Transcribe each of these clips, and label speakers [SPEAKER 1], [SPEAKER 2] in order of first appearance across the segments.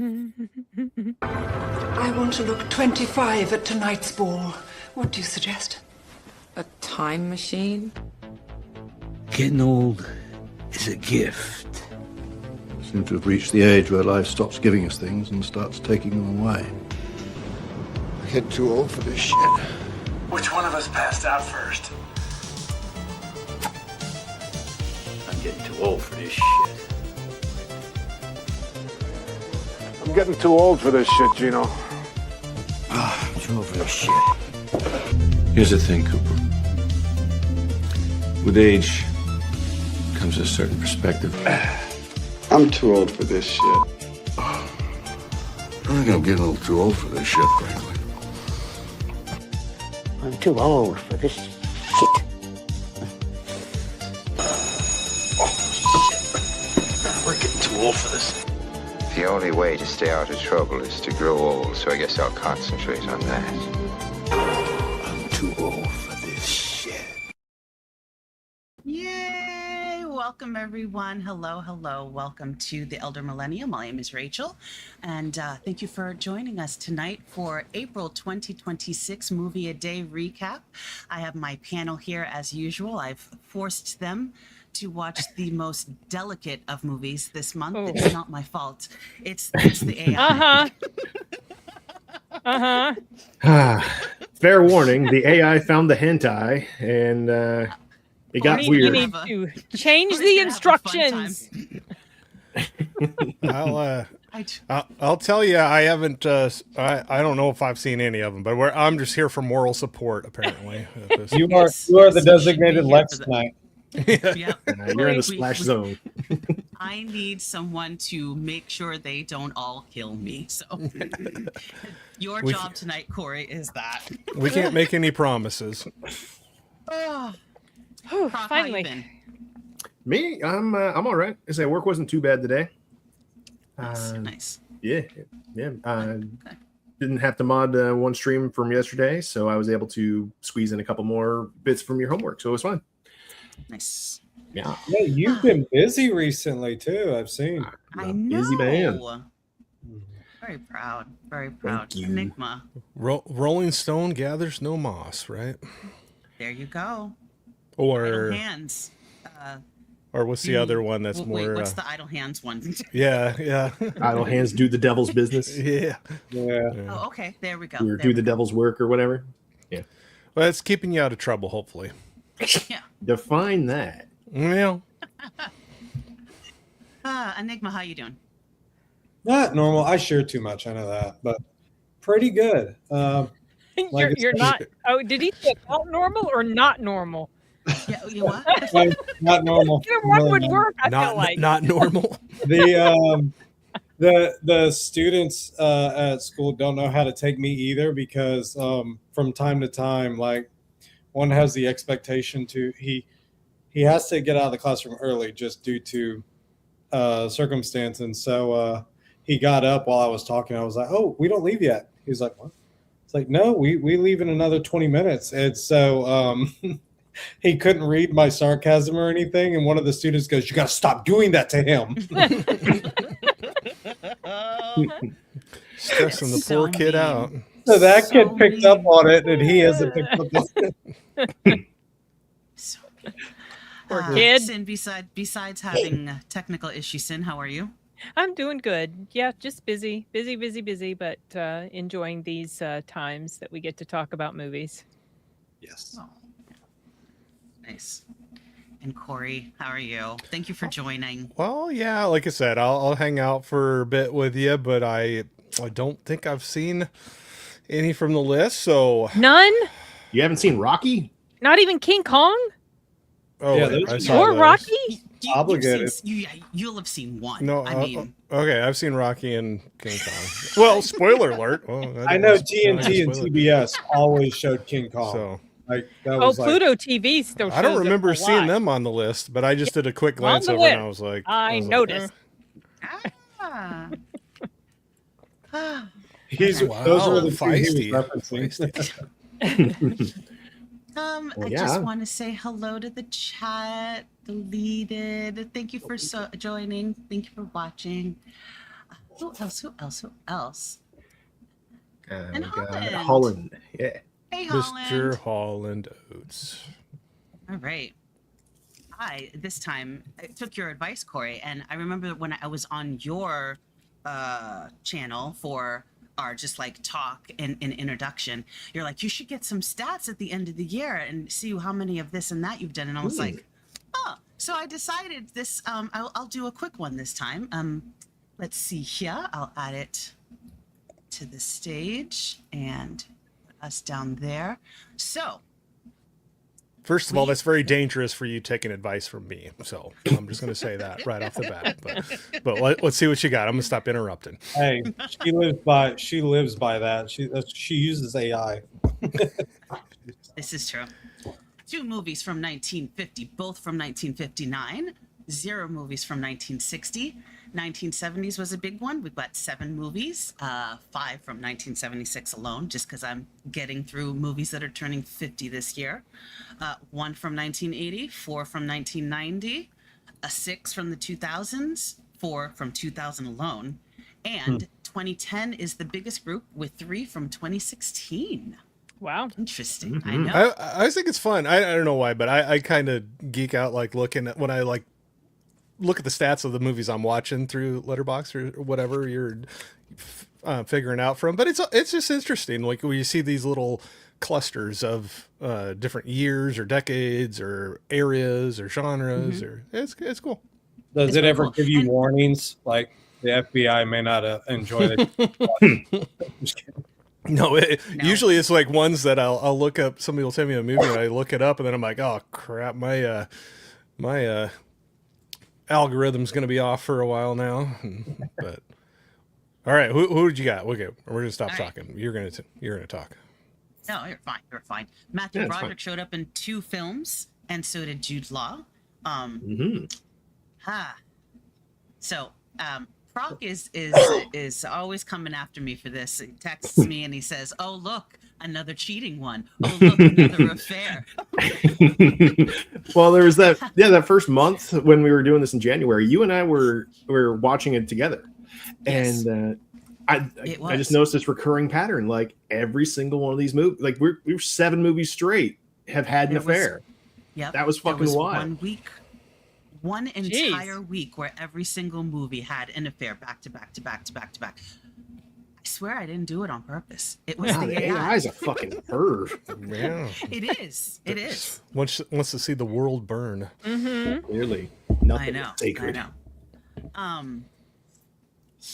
[SPEAKER 1] I want to look 25 at tonight's ball. What do you suggest?
[SPEAKER 2] A time machine?
[SPEAKER 3] Getting old is a gift.
[SPEAKER 4] Seem to have reached the age where life stops giving us things and starts taking them away.
[SPEAKER 5] I'm getting too old for this shit.
[SPEAKER 6] Which one of us passed out first?
[SPEAKER 3] I'm getting too old for this shit.
[SPEAKER 5] I'm getting too old for this shit, Gino.
[SPEAKER 3] I'm too old for this shit. Here's the thing, Cooper. With age comes a certain perspective.
[SPEAKER 5] I'm too old for this shit.
[SPEAKER 4] I think I'm getting a little too old for this shit, frankly.
[SPEAKER 7] I'm too old for this shit.
[SPEAKER 3] We're getting too old for this.
[SPEAKER 8] The only way to stay out of trouble is to grow old, so I guess I'll concentrate on that.
[SPEAKER 3] I'm too old for this shit.
[SPEAKER 9] Yay! Welcome, everyone. Hello, hello. Welcome to the Elder Millennium. My name is Rachel, and thank you for joining us tonight for April 2026 Movie A Day recap. I have my panel here as usual. I've forced them to watch the most delicate of movies this month. Oh. It's not my fault. It's the AI.
[SPEAKER 10] Fair warning, the AI found the hentai and it got weird.
[SPEAKER 11] You need to change the instructions.
[SPEAKER 12] I'll tell you, I haven't. I don't know if I've seen any of them, but I'm just here for moral support. Apparently,
[SPEAKER 13] you are the designated Lex tonight.
[SPEAKER 9] Yep.
[SPEAKER 10] You're in the splash zone.
[SPEAKER 9] I need someone to make sure they don't all kill me. So your job tonight, Corey, is that.
[SPEAKER 12] We can't make any promises.
[SPEAKER 11] Finally.
[SPEAKER 10] Me, I'm all right. I say work wasn't too bad today.
[SPEAKER 9] Nice.
[SPEAKER 10] Yeah. Didn't have to mod one stream from yesterday, so I was able to squeeze in a couple more bits from your homework, so it was fun.
[SPEAKER 9] Nice.
[SPEAKER 10] Yeah.
[SPEAKER 13] Yeah, you've been busy recently too. I've seen.
[SPEAKER 9] I know.
[SPEAKER 10] Busy man.
[SPEAKER 9] Very proud. Very proud. Enigma.
[SPEAKER 12] Rolling Stone gathers no moss, right?
[SPEAKER 9] There you go.
[SPEAKER 12] Or
[SPEAKER 9] Idle Hands.
[SPEAKER 12] Or what's the other one that's more?
[SPEAKER 9] Wait, what's the Idle Hands one?
[SPEAKER 12] Yeah.
[SPEAKER 10] Idle hands do the devil's business.
[SPEAKER 12] Yeah.
[SPEAKER 9] Oh, okay. There we go.
[SPEAKER 10] Or do the devil's work or whatever. Yeah.
[SPEAKER 12] Well, it's keeping you out of trouble, hopefully.
[SPEAKER 9] Yeah.
[SPEAKER 10] Define that.
[SPEAKER 12] Well.
[SPEAKER 9] Enigma, how you doing?
[SPEAKER 13] Not normal. I share too much. I know that, but pretty good.
[SPEAKER 11] You're not. Oh, did he say not normal or not normal?
[SPEAKER 9] Yeah, you what?
[SPEAKER 13] Not normal.
[SPEAKER 11] One would work. I feel like
[SPEAKER 12] not normal.
[SPEAKER 13] The students at school don't know how to take me either because from time to time, like one has the expectation to he has to get out of the classroom early just due to circumstance, and so he got up while I was talking. I was like, "Oh, we don't leave yet." He's like, "What?" It's like, "No, we leave in another 20 minutes." And so he couldn't read my sarcasm or anything, and one of the students goes, "You got to stop doing that to him."
[SPEAKER 12] Stressing the poor kid out.
[SPEAKER 13] So that kid picked up on it, and he hasn't picked up on it.
[SPEAKER 9] So
[SPEAKER 11] poor kid.
[SPEAKER 9] Sin, besides having technical issues, Sin, how are you?
[SPEAKER 11] I'm doing good. Yeah, just busy, but enjoying these times that we get to talk about movies.
[SPEAKER 13] Yes.
[SPEAKER 9] Oh, nice. And Corey, how are you? Thank you for joining.
[SPEAKER 12] Well, yeah, like I said, I'll hang out for a bit with you, but I don't think I've seen any from the list, so
[SPEAKER 11] none.
[SPEAKER 10] You haven't seen Rocky?
[SPEAKER 11] Not even King Kong?
[SPEAKER 12] Oh,
[SPEAKER 13] yeah,
[SPEAKER 12] I saw
[SPEAKER 11] or
[SPEAKER 12] those.
[SPEAKER 11] Rocky?
[SPEAKER 13] Obligated.
[SPEAKER 9] You'll have seen one.
[SPEAKER 12] No,
[SPEAKER 9] I mean,
[SPEAKER 12] okay, I've seen Rocky and King Kong. Well, spoiler alert. Well,
[SPEAKER 13] I know TNT and TBS always showed King Kong.
[SPEAKER 12] So,
[SPEAKER 13] like that was
[SPEAKER 11] Pluto TV still shows
[SPEAKER 12] I don't
[SPEAKER 11] it
[SPEAKER 12] remember
[SPEAKER 11] a
[SPEAKER 12] seeing
[SPEAKER 11] lot.
[SPEAKER 12] them on the list, but I just did a quick
[SPEAKER 11] On
[SPEAKER 12] glance
[SPEAKER 11] the
[SPEAKER 12] over
[SPEAKER 11] list.
[SPEAKER 12] and I was like,
[SPEAKER 11] I noticed.
[SPEAKER 9] Ah.
[SPEAKER 13] Those were the two he was referencing.
[SPEAKER 9] I just want to say hello to the chat. Deleted. Thank you for joining. Thank you for watching. Who else? Who else? Who else?
[SPEAKER 10] We
[SPEAKER 9] And
[SPEAKER 10] got
[SPEAKER 9] Holland.
[SPEAKER 10] Holland. Yeah.
[SPEAKER 9] Hey, Holland.
[SPEAKER 12] Mr. Holland Oates.
[SPEAKER 9] All right. This time I took your advice, Corey, and I remember when I was on your channel for our just like talk and introduction, you're like, you should get some stats at the end of the year and see how many of this and that you've done. And I was like, oh, so I decided this, I'll do a quick one this time. Let's see here. I'll add it to the stage and put us down there. So,
[SPEAKER 12] First of all, that's very dangerous for you taking advice from me. So I'm just going to say that right off the bat. But let's see what you got. I'm going to stop interrupting.
[SPEAKER 13] Hey, she lives by that. She uses AI.
[SPEAKER 9] this is true. 2 movies from 1950, both from 1959. 0 movies from 1960. 1970s was a big one. We've got 7 movies, 5 from 1976 alone, just because I'm getting through movies that are turning 50 this year. 1 from 1980, 4 from 1990, a 6 from the 2000s, 4 from 2000 alone, and 2010 is the biggest group with 3 from 2016.
[SPEAKER 11] Wow.
[SPEAKER 9] Interesting. I know.
[SPEAKER 12] I think it's fun. I don't know why, but I kind of geek out like looking at when I like look at the stats of the movies I'm watching through Letterboxd or whatever you're figuring out from. But it's just interesting, like when you see these little clusters of different years or decades or areas or genres, or it's cool.
[SPEAKER 13] Does it ever give you warnings like the FBI may not enjoy it?
[SPEAKER 12] No, usually it's like ones that I'll look up. Somebody will send me a movie and I look it up and then I'm like, oh crap, my algorithm's going to be off for a while now. But all right, who did you got? Okay, we're going to stop talking. Right. You're going to talk.
[SPEAKER 9] No, you're fine. You're fine. Matthew Broderick showed up in 2 films, and so did Jude Law. So Proc is always coming after me for this. He texts me and he says, "Oh look, another cheating one. Oh look, another affair."
[SPEAKER 10] Well, there was that first month when we were doing this in January. You and I were watching it together, yes. And I just noticed this recurring pattern. Like every single one of these movies, like we're 7 movies straight have had an affair.
[SPEAKER 9] Yep,
[SPEAKER 10] that was fucking wild.
[SPEAKER 9] 1 week. One entire week where every single movie had an affair back to back to back to back to back. I swear I didn't do it on purpose. It was the AI.
[SPEAKER 10] AI's a fucking perv.
[SPEAKER 12] Yeah.
[SPEAKER 9] It is. It is.
[SPEAKER 12] Wants to see the world burn.
[SPEAKER 9] Mm-hmm.
[SPEAKER 10] Clearly. Nothing is sacred.
[SPEAKER 9] I know.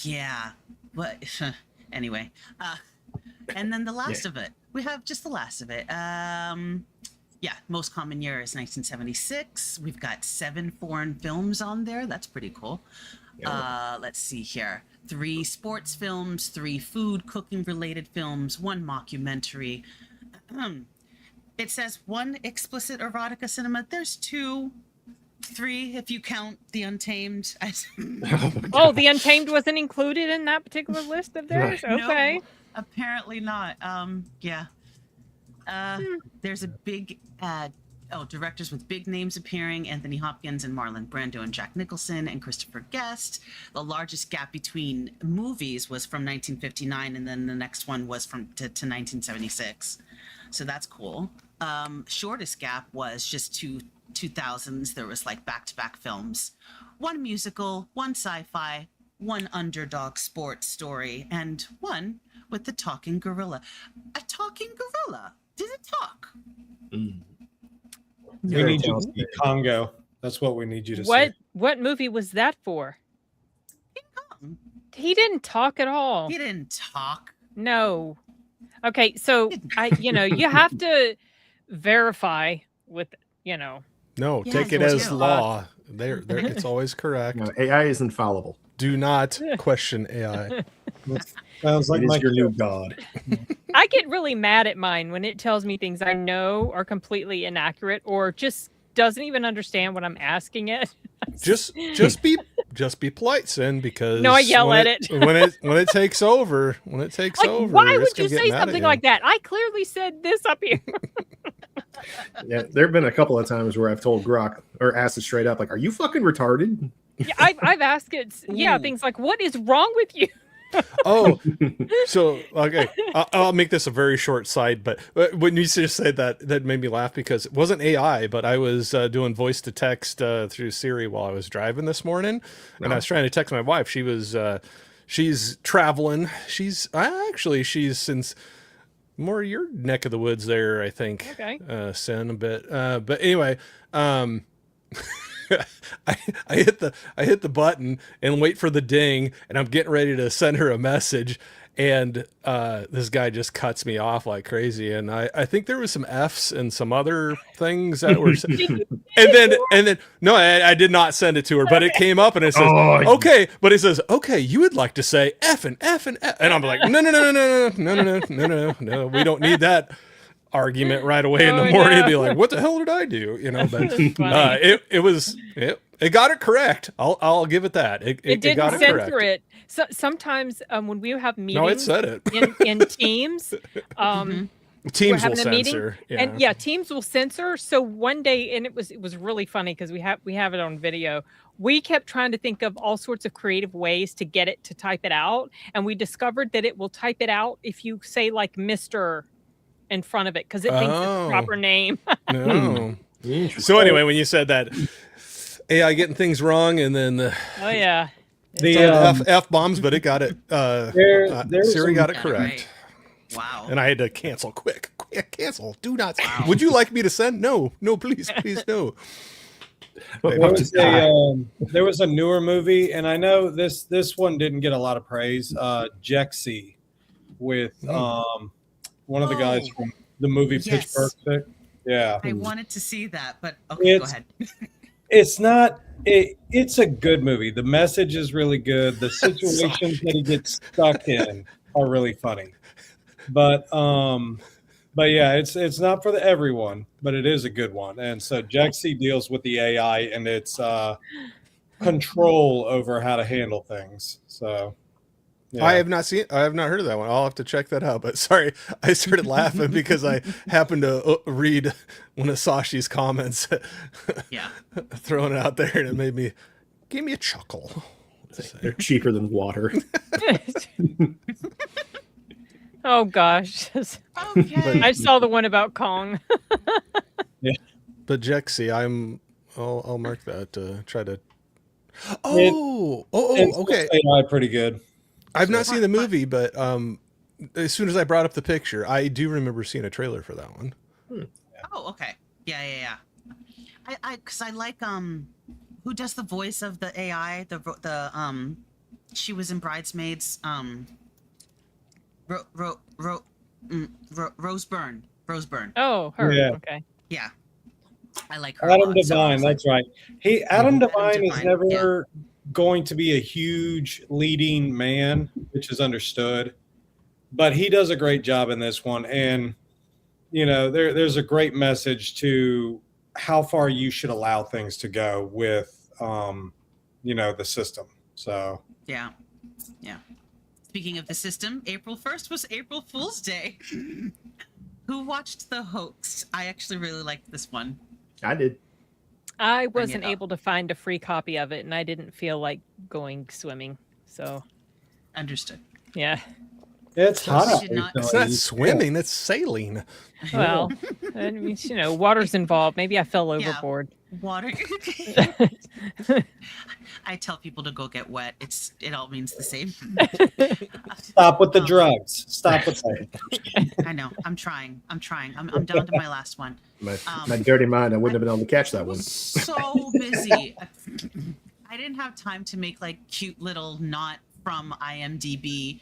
[SPEAKER 9] Yeah. But anyway. And then the last of it. We have just the last of it. Yeah, most common year is 1976. We've got 7 foreign films on there. That's pretty cool. Yeah. Let's see here. 3 sports films, 3 food, cooking-related films, 1 mockumentary. It says 1 explicit erotica cinema. There's 2, 3 if you count The Untamed.
[SPEAKER 11] Oh, The Untamed wasn't included in that particular list of theirs? Okay.
[SPEAKER 9] No, apparently not. Yeah. There's a big directors with big names appearing: Anthony Hopkins and Marlon Brando and Jack Nicholson and Christopher Guest. The largest gap between movies was from 1959, and then the next one was to 1976. So that's cool. Shortest gap was just 2000s. There was like back-to-back films, 1 musical, 1 sci-fi, 1 underdog sports story, and 1 with the talking gorilla. A talking gorilla. Did it talk?
[SPEAKER 13] We need you to see Congo. That's what we need you to see.
[SPEAKER 11] What movie was that for?
[SPEAKER 9] King Kong.
[SPEAKER 11] He didn't talk at all.
[SPEAKER 9] He didn't talk.
[SPEAKER 11] No. Okay, so you have to verify with,
[SPEAKER 12] No, take it as law. There, it's always correct.
[SPEAKER 10] No, AI is infallible.
[SPEAKER 12] Do not question AI.
[SPEAKER 13] Sounds like
[SPEAKER 10] your new god.
[SPEAKER 11] I get really mad at mine when it tells me things I know are completely inaccurate or just doesn't even understand what I'm asking it.
[SPEAKER 12] just be polite, Sin, because
[SPEAKER 11] no, I yell at it
[SPEAKER 12] when it takes over. When it takes over,
[SPEAKER 11] why would you say something like that? I clearly said this up here.
[SPEAKER 10] Yeah, there have been a couple of times where I've told Grok or asked it straight up, like, "Are you fucking retarded?"
[SPEAKER 11] Yeah, I've asked it. Yeah, things like, "What is wrong with you?"
[SPEAKER 12] Oh, so okay, I'll make this a very short side. But when you just said that, that made me laugh because it wasn't AI, but I was doing voice to text through Siri while I was driving this morning, and I was trying to text my wife. She was she's traveling. She's since more your neck of the woods there, I think.
[SPEAKER 11] Okay.
[SPEAKER 12] Sin a bit, but anyway. I hit the button and wait for the ding, and I'm getting ready to send her a message, and this guy just cuts me off like crazy, and I think there was some F's and some other things that were and then no, I did not send it to her, but it came up and it says okay, but it says okay, you would like to say F and F and F, and I'm like no, we don't need that argument right away in the morning. Be like, what the hell did I do? But it got it correct. I'll give it that. It
[SPEAKER 11] didn't
[SPEAKER 12] got it
[SPEAKER 11] censor
[SPEAKER 12] correct.
[SPEAKER 11] it. So sometimes when we have meetings,
[SPEAKER 12] No, it said it
[SPEAKER 11] in Teams.
[SPEAKER 12] Teams
[SPEAKER 11] we're
[SPEAKER 12] will
[SPEAKER 11] having a meeting,
[SPEAKER 12] censor,
[SPEAKER 11] and Teams will censor. So one day, and it was really funny because we have it on video. We kept trying to think of all sorts of creative ways to get it to type it out, and we discovered that it will type it out if you say like Mr. in front of it because it thinks it's the proper name.
[SPEAKER 12] No. So anyway, when you said that AI getting things wrong, and then
[SPEAKER 11] the
[SPEAKER 12] F bombs, but it got it. Siri got it correct.
[SPEAKER 9] Right. Wow.
[SPEAKER 12] And I had to cancel quick. Cancel. Do not. Wow. Would you like me to send? No, please, no.
[SPEAKER 13] There was a newer movie, and I know this one didn't get a lot of praise. Jexi with one of the guys from the movie Pitch Perfect. Yeah.
[SPEAKER 9] I wanted to see that, but okay, go ahead.
[SPEAKER 13] It's not. It's a good movie. The message is really good. The situations that he gets stuck in are really funny. But yeah, it's not for everyone, but it is a good one. And so Jexi deals with the AI and its control over how to handle things. So. Yeah.
[SPEAKER 12] I have not heard of that one. I'll have to check that out. But sorry, I started laughing because I happened to read one of Sashi's comments. Throwing it out there, and it gave me a chuckle.
[SPEAKER 10] They're cheaper than water.
[SPEAKER 11] Oh gosh.
[SPEAKER 9] Okay.
[SPEAKER 11] I saw the one about Kong.
[SPEAKER 13] Yeah.
[SPEAKER 12] But Jexi, I'll mark that. Try to. Okay.
[SPEAKER 13] AI pretty good.
[SPEAKER 12] I've not seen the movie, but as soon as I brought up the picture, I do remember seeing a trailer for that one.
[SPEAKER 9] Oh, okay. Yeah. Because I like who does the voice of the AI? The she was in Bridesmaids. Rose Byrne.
[SPEAKER 11] Oh, her.
[SPEAKER 13] Yeah.
[SPEAKER 11] Okay.
[SPEAKER 9] Yeah. I like her.
[SPEAKER 13] Adam Devine. That's right. Adam Devine is never going to be a huge leading man, which is understood, but he does a great job in this one. And there's a great message to how far you should allow things to go with the system. So
[SPEAKER 9] yeah. Speaking of the system, April 1st was April Fool's Day. Who watched The Hoax? I actually really liked this one.
[SPEAKER 10] I did.
[SPEAKER 11] I wasn't able to find a free copy of it, and I didn't feel like going swimming. So,
[SPEAKER 9] understood.
[SPEAKER 11] Yeah.
[SPEAKER 13] It's hot.
[SPEAKER 12] It's not swimming; it's sailing.
[SPEAKER 11] Well, I mean, water's involved. Maybe I fell overboard.
[SPEAKER 9] Water. I tell people to go get wet. It all means the same.
[SPEAKER 13] Stop with the drugs. Stop with that.
[SPEAKER 9] I know. I'm trying. I'm down to my last one.
[SPEAKER 10] My dirty mind. I wouldn't have been able to catch that one.
[SPEAKER 9] So busy. I didn't have time to make like cute little not from IMDb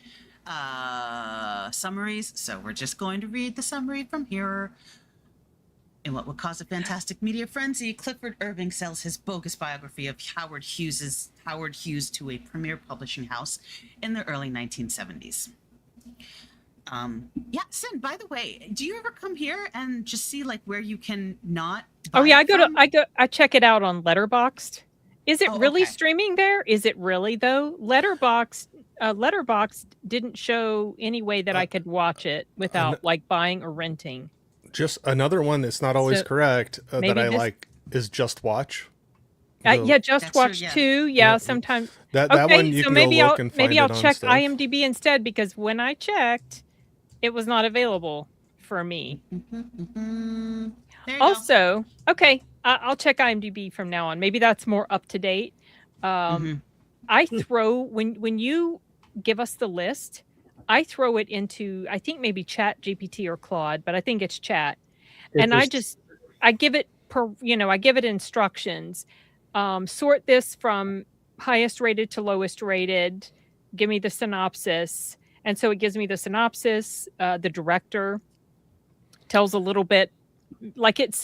[SPEAKER 9] summaries, so we're just going to read the summary from here. In what would cause a fantastic media frenzy, Clifford Irving sells his bogus biography of Howard Hughes to a premier publishing house in the early 1970s. Sin, by the way, do you ever come here and just see like where you can not buy
[SPEAKER 11] I check it out on Letterboxd. Is it really streaming there? Is it really though? Letterboxd didn't show any way that I could watch it without like buying or renting.
[SPEAKER 12] Just another one that's not always correct that I like is Just Watch.
[SPEAKER 11] Yeah, Just
[SPEAKER 9] Dexter,
[SPEAKER 11] Watch
[SPEAKER 9] yeah.
[SPEAKER 11] 2. Yeah,
[SPEAKER 12] Yep.
[SPEAKER 11] sometimes.
[SPEAKER 12] That
[SPEAKER 11] Okay,
[SPEAKER 12] one you
[SPEAKER 11] so
[SPEAKER 12] can
[SPEAKER 11] maybe
[SPEAKER 12] go look and find
[SPEAKER 11] maybe I'll
[SPEAKER 12] it on
[SPEAKER 11] check
[SPEAKER 12] stuff.
[SPEAKER 11] IMDb instead, because when I checked, it was not available for me.
[SPEAKER 9] There you
[SPEAKER 11] Also, okay, I'll check IMDb from now on. Maybe that's more up to date. I throw when you give us the list, I throw it into, I think maybe Chat GPT or Claude, but I think it's Chat, and I give it I give it instructions. Sort this from highest rated to lowest rated. Give me the synopsis, and so it gives me the synopsis. The director tells a little bit, like it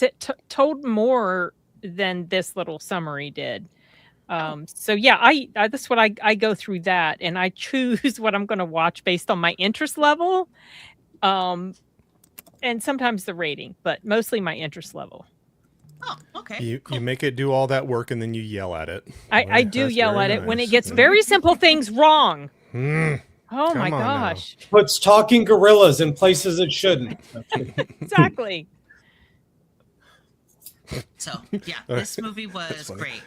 [SPEAKER 11] told more than this little summary did. So yeah, I that's what I go through that, and I choose what I'm going to watch based on my interest level, and sometimes the rating, but mostly my interest level.
[SPEAKER 9] Oh, okay.
[SPEAKER 12] You make it do all that work and then you yell at it.
[SPEAKER 11] I do yell at it when it gets very simple things wrong. Oh my gosh.
[SPEAKER 13] Puts talking gorillas in places it shouldn't.
[SPEAKER 11] Exactly.
[SPEAKER 9] So yeah, this movie was great.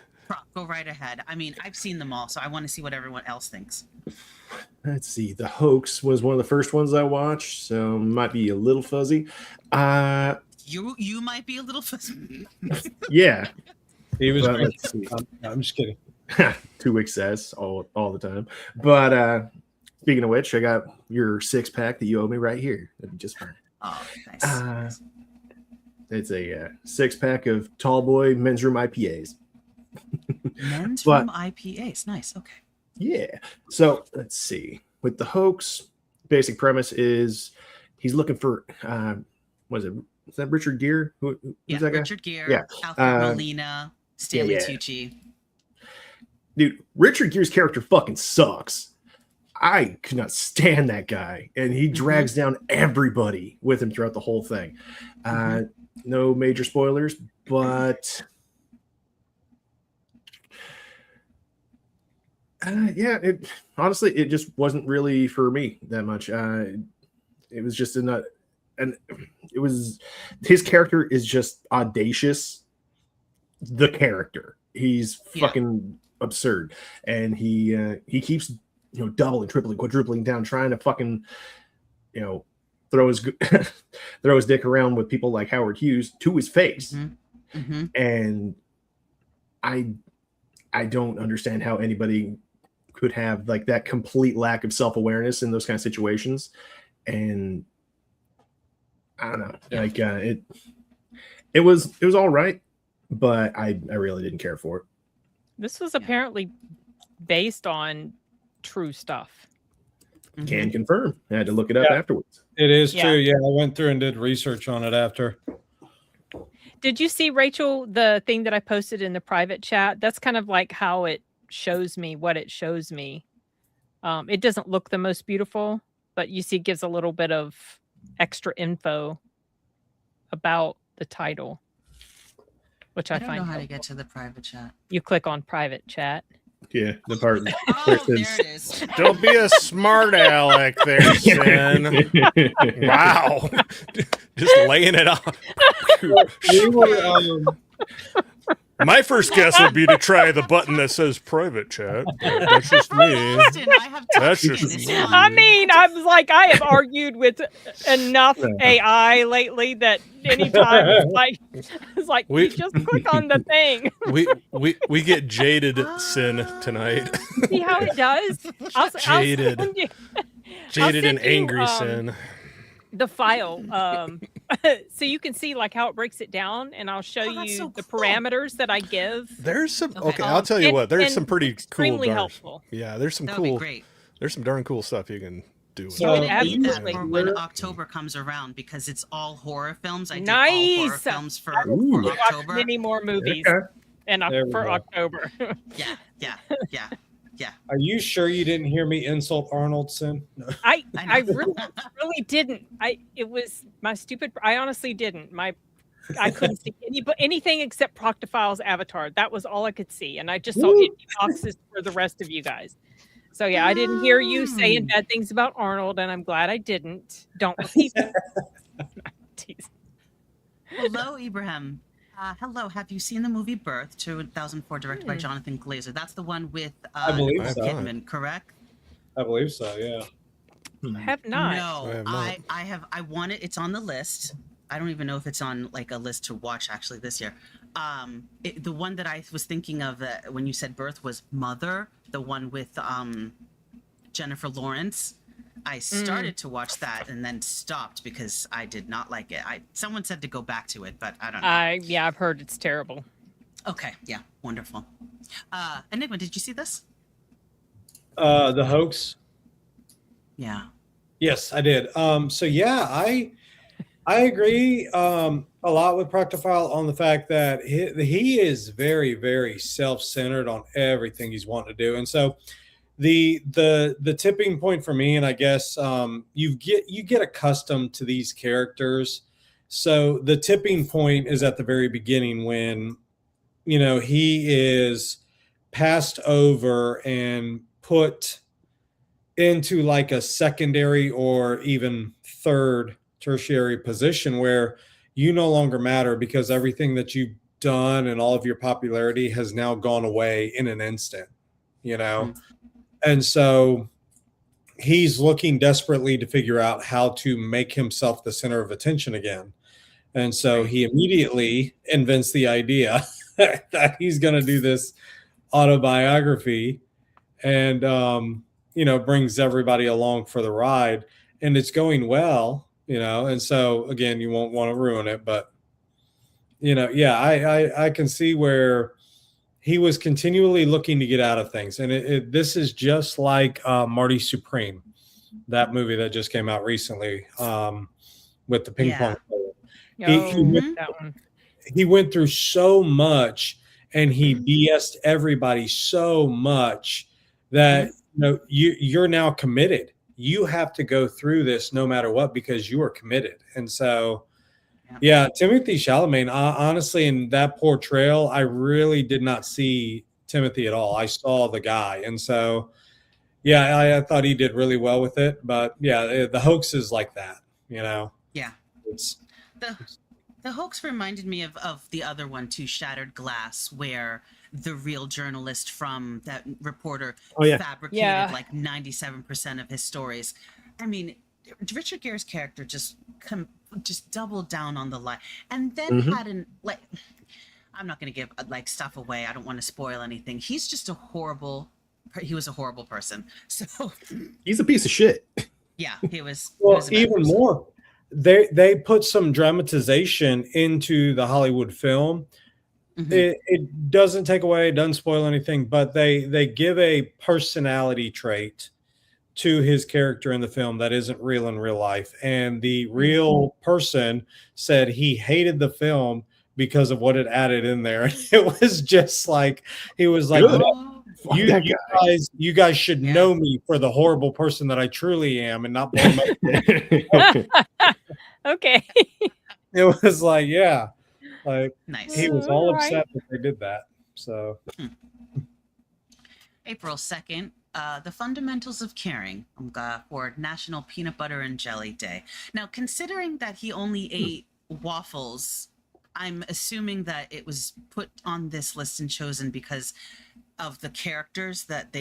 [SPEAKER 9] Go right ahead. I mean, I've seen them all, so I want to see what everyone else thinks.
[SPEAKER 10] Let's see. The Hoax was one of the first ones I watched, so might be a little fuzzy.
[SPEAKER 9] You might be a little fuzzy.
[SPEAKER 10] Yeah.
[SPEAKER 13] He was
[SPEAKER 10] But
[SPEAKER 13] great.
[SPEAKER 10] let's see.
[SPEAKER 13] I'm just kidding.
[SPEAKER 10] 2 excess all the time. But speaking of which, I got your 6-pack that you owe me right here. That'd be just fine.
[SPEAKER 9] Oh, nice.
[SPEAKER 10] It's a 6-pack of Tall Boy Men's Room IPAs.
[SPEAKER 9] Men's Room IPAs. Nice. Okay.
[SPEAKER 10] Yeah. So let's see. With The Hoax, basic premise is he's looking for what is it? Is that Richard Gere? Who's that guy?
[SPEAKER 9] Richard Gere.
[SPEAKER 10] Yeah.
[SPEAKER 9] Alfred Molina. Stanley
[SPEAKER 10] yeah.
[SPEAKER 9] Tucci.
[SPEAKER 10] Dude, Richard Gere's character fucking sucks. I could not stand that guy, and he drags down everybody with him throughout the whole thing. No major spoilers, but yeah, honestly, it just wasn't really for me that much. It was just it was his character is just audacious. The character, he's fucking absurd, and he keeps doubling, tripling, quadrupling down, trying to fucking throw his dick around with people like Howard Hughes to his face. And I don't understand how anybody could have like that complete lack of self-awareness in those kind of situations. And I don't know, like it was all right, but I really didn't care for it.
[SPEAKER 11] This was apparently based on true stuff.
[SPEAKER 10] Can confirm. I had to look it up afterwards.
[SPEAKER 13] It is true. Yeah, I went through and did research on it after.
[SPEAKER 11] Did you see, Rachel, the thing that I posted in the private chat? That's kind of like how it shows me what it shows me. It doesn't look the most beautiful, but you see it gives a little bit of extra info about the title, which I
[SPEAKER 9] don't
[SPEAKER 11] find
[SPEAKER 9] know how
[SPEAKER 11] helpful.
[SPEAKER 9] to get to the private chat.
[SPEAKER 11] You click on private chat.
[SPEAKER 10] Yeah, the part.
[SPEAKER 9] Oh, there it is.
[SPEAKER 12] Don't be a smart aleck there, Sin. Wow. Just laying it on. My first guess would be to try the button that says private chat. That's just me. That's just me.
[SPEAKER 11] I mean, I was like, I have argued with enough AI lately that anytime it's like you just click on the thing.
[SPEAKER 12] we get jaded, Sin, tonight.
[SPEAKER 11] See how it does?
[SPEAKER 12] Jaded and angry Sin.
[SPEAKER 11] The file, so you can see like how it breaks it down, and I'll show you the parameters that I give.
[SPEAKER 12] There's some I'll tell you what. There's some pretty
[SPEAKER 11] extremely
[SPEAKER 12] cool.
[SPEAKER 11] helpful.
[SPEAKER 12] Yeah, there's some
[SPEAKER 9] That'd be
[SPEAKER 12] cool.
[SPEAKER 9] great.
[SPEAKER 12] There's some darn cool stuff you can do.
[SPEAKER 9] So I did that for when October comes around because it's all horror films. I did all horror films for October.
[SPEAKER 11] Many more movies, and for October.
[SPEAKER 9] Yeah.
[SPEAKER 13] Are you sure you didn't hear me insult Arnold, Sin? No.
[SPEAKER 11] I really didn't. It was my stupid. I honestly didn't. I couldn't see anything except Proctophile's avatar. That was all I could see, and I just saw empty boxes for the rest of you guys. So yeah, I didn't hear you saying bad things about Arnold, and I'm glad I didn't. Don't repeat that.
[SPEAKER 9] Hello, Ibrahim. Hello, have you seen the movie Birth, 2004, directed by Jonathan Glazer? That's the one with
[SPEAKER 13] I believe
[SPEAKER 9] Nicole
[SPEAKER 13] so.
[SPEAKER 9] Kidman, correct?
[SPEAKER 13] I believe so. Yeah.
[SPEAKER 11] I have not.
[SPEAKER 9] No, I have. I want it. It's on the list. I don't even know if it's on like a list to watch actually this year. The one that I was thinking of when you said Birth was Mother, the one with Jennifer Lawrence. I started to watch that and then stopped because I did not like it. Someone said to go back to it, but I don't know.
[SPEAKER 11] Yeah, I've heard it's terrible.
[SPEAKER 9] Okay, yeah, wonderful. Enigma, did you see this?
[SPEAKER 13] The Hoax.
[SPEAKER 9] Yeah.
[SPEAKER 13] Yes, I did. So yeah, I agree a lot with Proctophile on the fact that he is very, very self-centered on everything he's wanting to do, and so the tipping point for me, and I guess you get accustomed to these characters. So the tipping point is at the very beginning when he is passed over and put into like a secondary or even third tertiary position where you no longer matter because everything that you've done and all of your popularity has now gone away in an instant, And so he's looking desperately to figure out how to make himself the center of attention again. And so he immediately invents the idea that he's going to do this autobiography and, brings everybody along for the ride. And it's going well, and so, again, you won't want to ruin it. But, I can see where he was continually looking to get out of things. And this is just like Marty Supreme, that movie that just came out recently with the ping pong player. He went through so much and he BS'd everybody so much that you're now committed. You have to go through this no matter what because you are committed. And so Timothy Chalamet, honestly, in that portrayal, I really did not see Timothy at all. I saw the guy. And so, I thought he did really well with it. But, the Hoax is like that, Yeah.
[SPEAKER 9] The Hoax reminded me of the other one, too, Shattered Glass, where the real journalist from that reporter fabricated like 97% of his stories. I mean, Richard Gere's character just doubled down on the lie, and then I'm not going to give stuff away. I don't want to spoil anything. He was a horrible person. So
[SPEAKER 10] he's a piece of shit.
[SPEAKER 9] Yeah, he was.
[SPEAKER 13] Well, even more, they put some dramatization into the Hollywood film. It doesn't take away, it doesn't spoil anything, but they give a personality trait to his character in the film that isn't real in real life. And the real person said he hated the film because of what it added in there. It was just like, he was like, you guys should know me for the horrible person that I truly am and not blame
[SPEAKER 11] Okay.
[SPEAKER 13] It was like,
[SPEAKER 9] nice.
[SPEAKER 13] He was all upset that they did that. So
[SPEAKER 9] April 2nd, the fundamentals of caring for National Peanut Butter and Jelly Day. Now, considering that he only ate waffles, I'm assuming that it was put on this list and chosen because of the characters that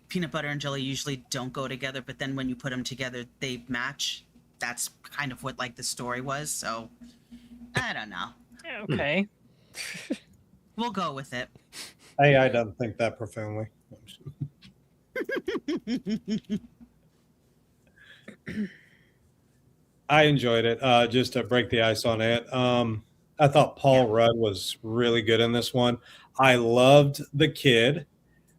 [SPEAKER 9] peanut butter and jelly usually don't go together, but then when you put them together, they match. That's kind of what the story was. So I don't know.
[SPEAKER 11] Okay.
[SPEAKER 9] We'll go with it.
[SPEAKER 13] AI doesn't think that profoundly. I enjoyed it. Just to break the ice on it. I thought Paul Rudd was really good in this one. I loved the kid.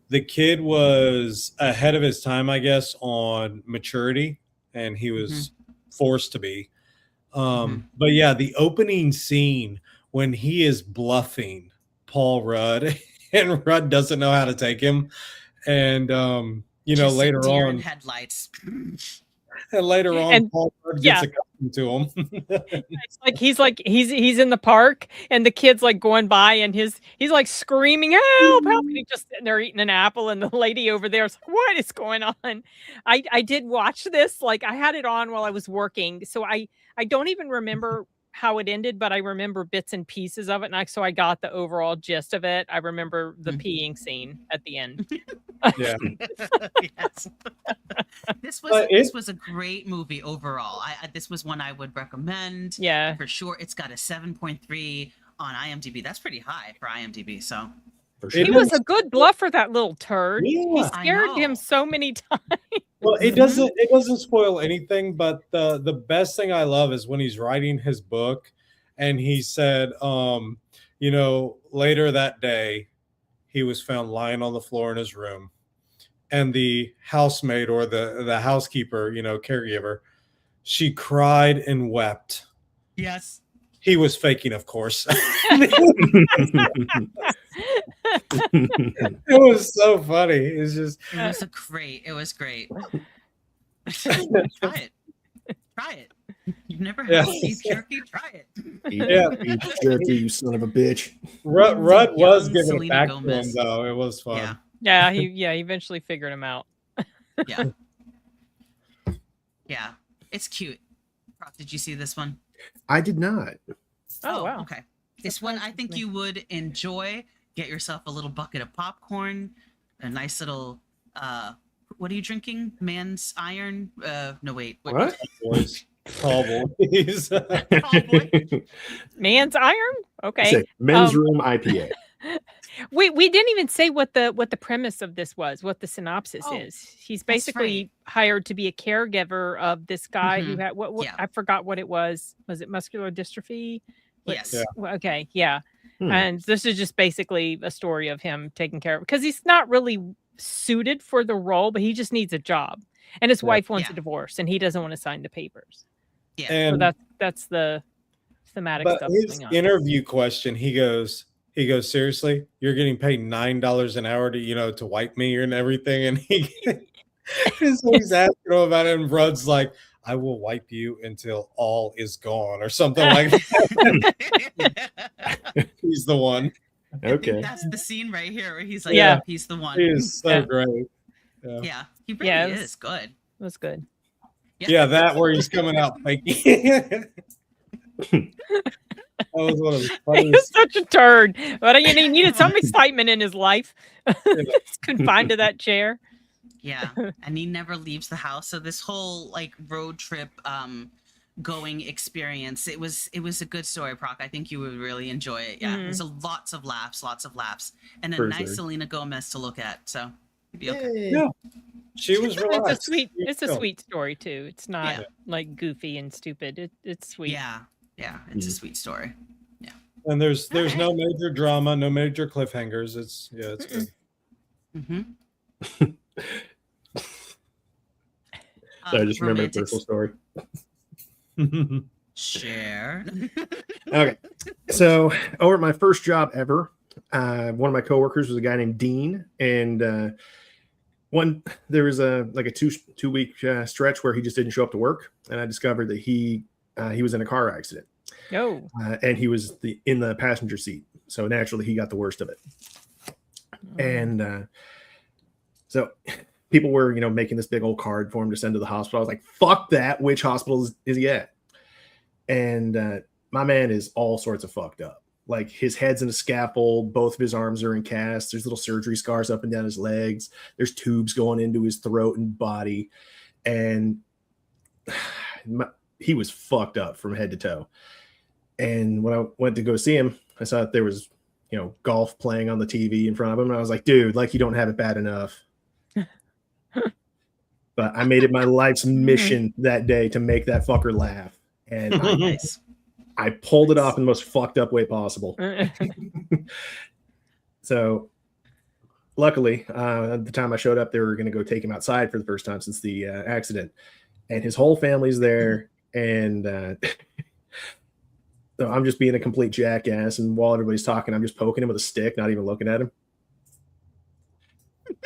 [SPEAKER 13] The kid was ahead of his time, I guess, on maturity, and he was forced to be. But the opening scene when he is bluffing Paul Rudd and Rudd doesn't know how to take him. And, just later on,
[SPEAKER 9] headlights.
[SPEAKER 13] And later on, Paul Rudd gets accustomed to him.
[SPEAKER 11] It's he's in the park and the kid's going by and he's screaming, help, help. And he's just sitting there eating an apple. And the lady over there is like, what is going on? I did watch this. I had it on while I was working. So I don't even remember how it ended, but I remember bits and pieces of it, and so I got the overall gist of it. I remember the peeing scene at the end.
[SPEAKER 13] Yeah.
[SPEAKER 9] Yes. This was a great movie overall. This was one I would recommend.
[SPEAKER 11] Yeah,
[SPEAKER 9] for sure. It's got a 7.3 on IMDb. That's pretty high for IMDb. So
[SPEAKER 11] he was a good bluffer, that little turd.
[SPEAKER 13] Yeah.
[SPEAKER 11] He scared him so many times.
[SPEAKER 13] Well, it doesn't spoil anything, but the best thing I love is when he's writing his book, and he said, later that day, he was found lying on the floor in his room, and the housemaid or the housekeeper, caregiver, she cried and wept.
[SPEAKER 9] Yes.
[SPEAKER 13] He was faking, of course. It was so funny.
[SPEAKER 9] It was great. Try it. You've never had beef jerky? Try it.
[SPEAKER 10] Yeah, beef jerky, you son of a bitch.
[SPEAKER 13] Rudd was giving it back to him, though. It was fun.
[SPEAKER 11] Yeah, he eventually figured him out.
[SPEAKER 9] Yeah. Yeah. It's cute. Prof, did you see this one?
[SPEAKER 10] I did not.
[SPEAKER 9] Oh, wow. Okay. This one I think you would enjoy. Get yourself a little bucket of popcorn, a nice little what are you drinking? Man's Iron? No, wait.
[SPEAKER 10] What?
[SPEAKER 13] Tall boys.
[SPEAKER 11] Man's Iron? Okay.
[SPEAKER 10] Men's Room IPA.
[SPEAKER 11] We didn't even say what the premise of this was, what the synopsis is. He's basically hired to be a caregiver of this guy who had I forgot what it was. Was it muscular dystrophy?
[SPEAKER 9] Yes.
[SPEAKER 11] Yeah. Okay. Yeah. And this is just basically a story of him taking care of, because he's not really suited for the role, but he just needs a job, and his wife wants a divorce, and he doesn't want to sign the papers.
[SPEAKER 9] Yeah.
[SPEAKER 13] And
[SPEAKER 11] so that's the thematic stuff.
[SPEAKER 13] His interview question, he goes, seriously, you're getting paid $9 an hour to wipe me and everything, and he's asking him about it, and Rudd's like, I will wipe you until all is gone, or something like that. He's the one.
[SPEAKER 10] Okay.
[SPEAKER 9] That's the scene right here where he's like, he's the one.
[SPEAKER 13] He is so great.
[SPEAKER 9] Yeah, he really is good.
[SPEAKER 11] It was good.
[SPEAKER 13] Yeah, that where he's coming out faking. That was one of the funniest.
[SPEAKER 11] He was such a turd, but he needed some excitement in his life. He's confined to that chair.
[SPEAKER 9] Yeah, and he never leaves the house. So this whole road trip going experience, it was a good story, Proc. I think you would really enjoy it. Yeah, there's lots of laughs, and a nice Selena Gomez to look at. So you'd be okay.
[SPEAKER 13] Yeah, she was relaxed.
[SPEAKER 11] It's a sweet story too. It's not goofy and stupid. It's sweet.
[SPEAKER 9] Yeah, it's a sweet story. Yeah,
[SPEAKER 13] and there's no major drama, no major cliffhangers. It's good.
[SPEAKER 9] Mm-hmm.
[SPEAKER 10] I just remembered a personal story.
[SPEAKER 9] Share.
[SPEAKER 10] Okay, so over at my first job ever, one of my coworkers was a guy named Dean, and there was a two week stretch where he just didn't show up to work, and I discovered that he was in a car accident.
[SPEAKER 11] Oh.
[SPEAKER 10] And he was in the passenger seat, so naturally he got the worst of it. And so people were, making this big old card for him to send to the hospital. I was like, fuck that. Which hospital is he at? And my man is all sorts of fucked up. Like, his head's in a scaffold. Both of his arms are in casts. There's little surgery scars up and down his legs. There's tubes going into his throat and body. And he was fucked up from head to toe. And when I went to go see him, I saw that there was, golf playing on the TV in front of him. And I was like, dude, you don't have it bad enough. But I made it my life's mission that day to make that fucker laugh. And I pulled it off in the most fucked up way possible. So luckily, at the time I showed up, they were going to go take him outside for the first time since the accident. And his whole family's there. And so I'm just being a complete jackass. And while everybody's talking, I'm just poking him with a stick, not even looking at him.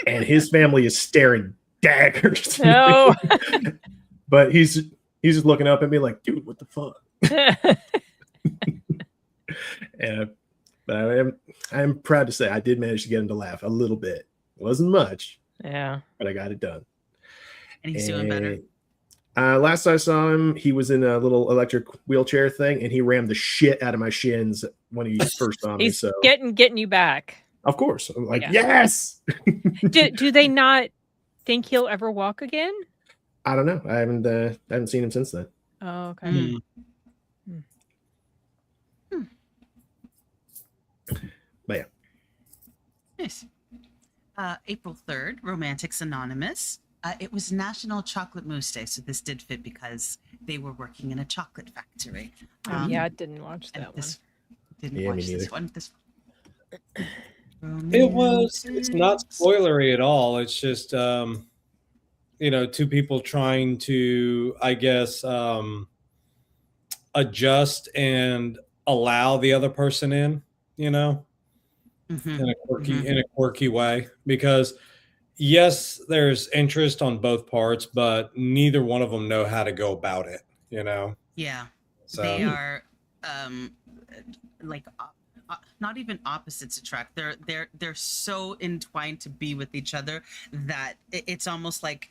[SPEAKER 10] And his family is staring daggers.
[SPEAKER 11] No.
[SPEAKER 10] But he's just looking up at me like, dude, what the fuck? But I'm proud to say I did manage to get him to laugh a little bit. It wasn't much.
[SPEAKER 11] Yeah.
[SPEAKER 10] But I got it done.
[SPEAKER 9] And he's doing better.
[SPEAKER 10] Last I saw him, he was in a little electric wheelchair thing, and he rammed the shit out of my shins when he first saw me.
[SPEAKER 11] He's
[SPEAKER 10] So
[SPEAKER 11] getting you back.
[SPEAKER 10] Of course, I'm like,
[SPEAKER 11] Yeah.
[SPEAKER 10] yes.
[SPEAKER 11] Do they not think he'll ever walk again?
[SPEAKER 10] I don't know. I haven't seen him since then.
[SPEAKER 11] Oh, okay.
[SPEAKER 10] But yeah.
[SPEAKER 9] Nice. April 3rd, Romantics Anonymous. It was National Chocolate Mousse Day, so this did fit because they were working in a chocolate factory.
[SPEAKER 11] Yeah, I didn't watch that one.
[SPEAKER 9] Didn't
[SPEAKER 10] Yeah, me
[SPEAKER 9] watch this
[SPEAKER 10] neither.
[SPEAKER 9] one.
[SPEAKER 13] It's not spoilery at all. It's just, two people trying to, I guess, adjust and allow the other person in, in a quirky way, because yes, there's interest on both parts, but neither one of them know how to go about it,
[SPEAKER 9] Yeah.
[SPEAKER 13] So
[SPEAKER 9] They are not even opposites attract. They're so entwined to be with each other that it's almost like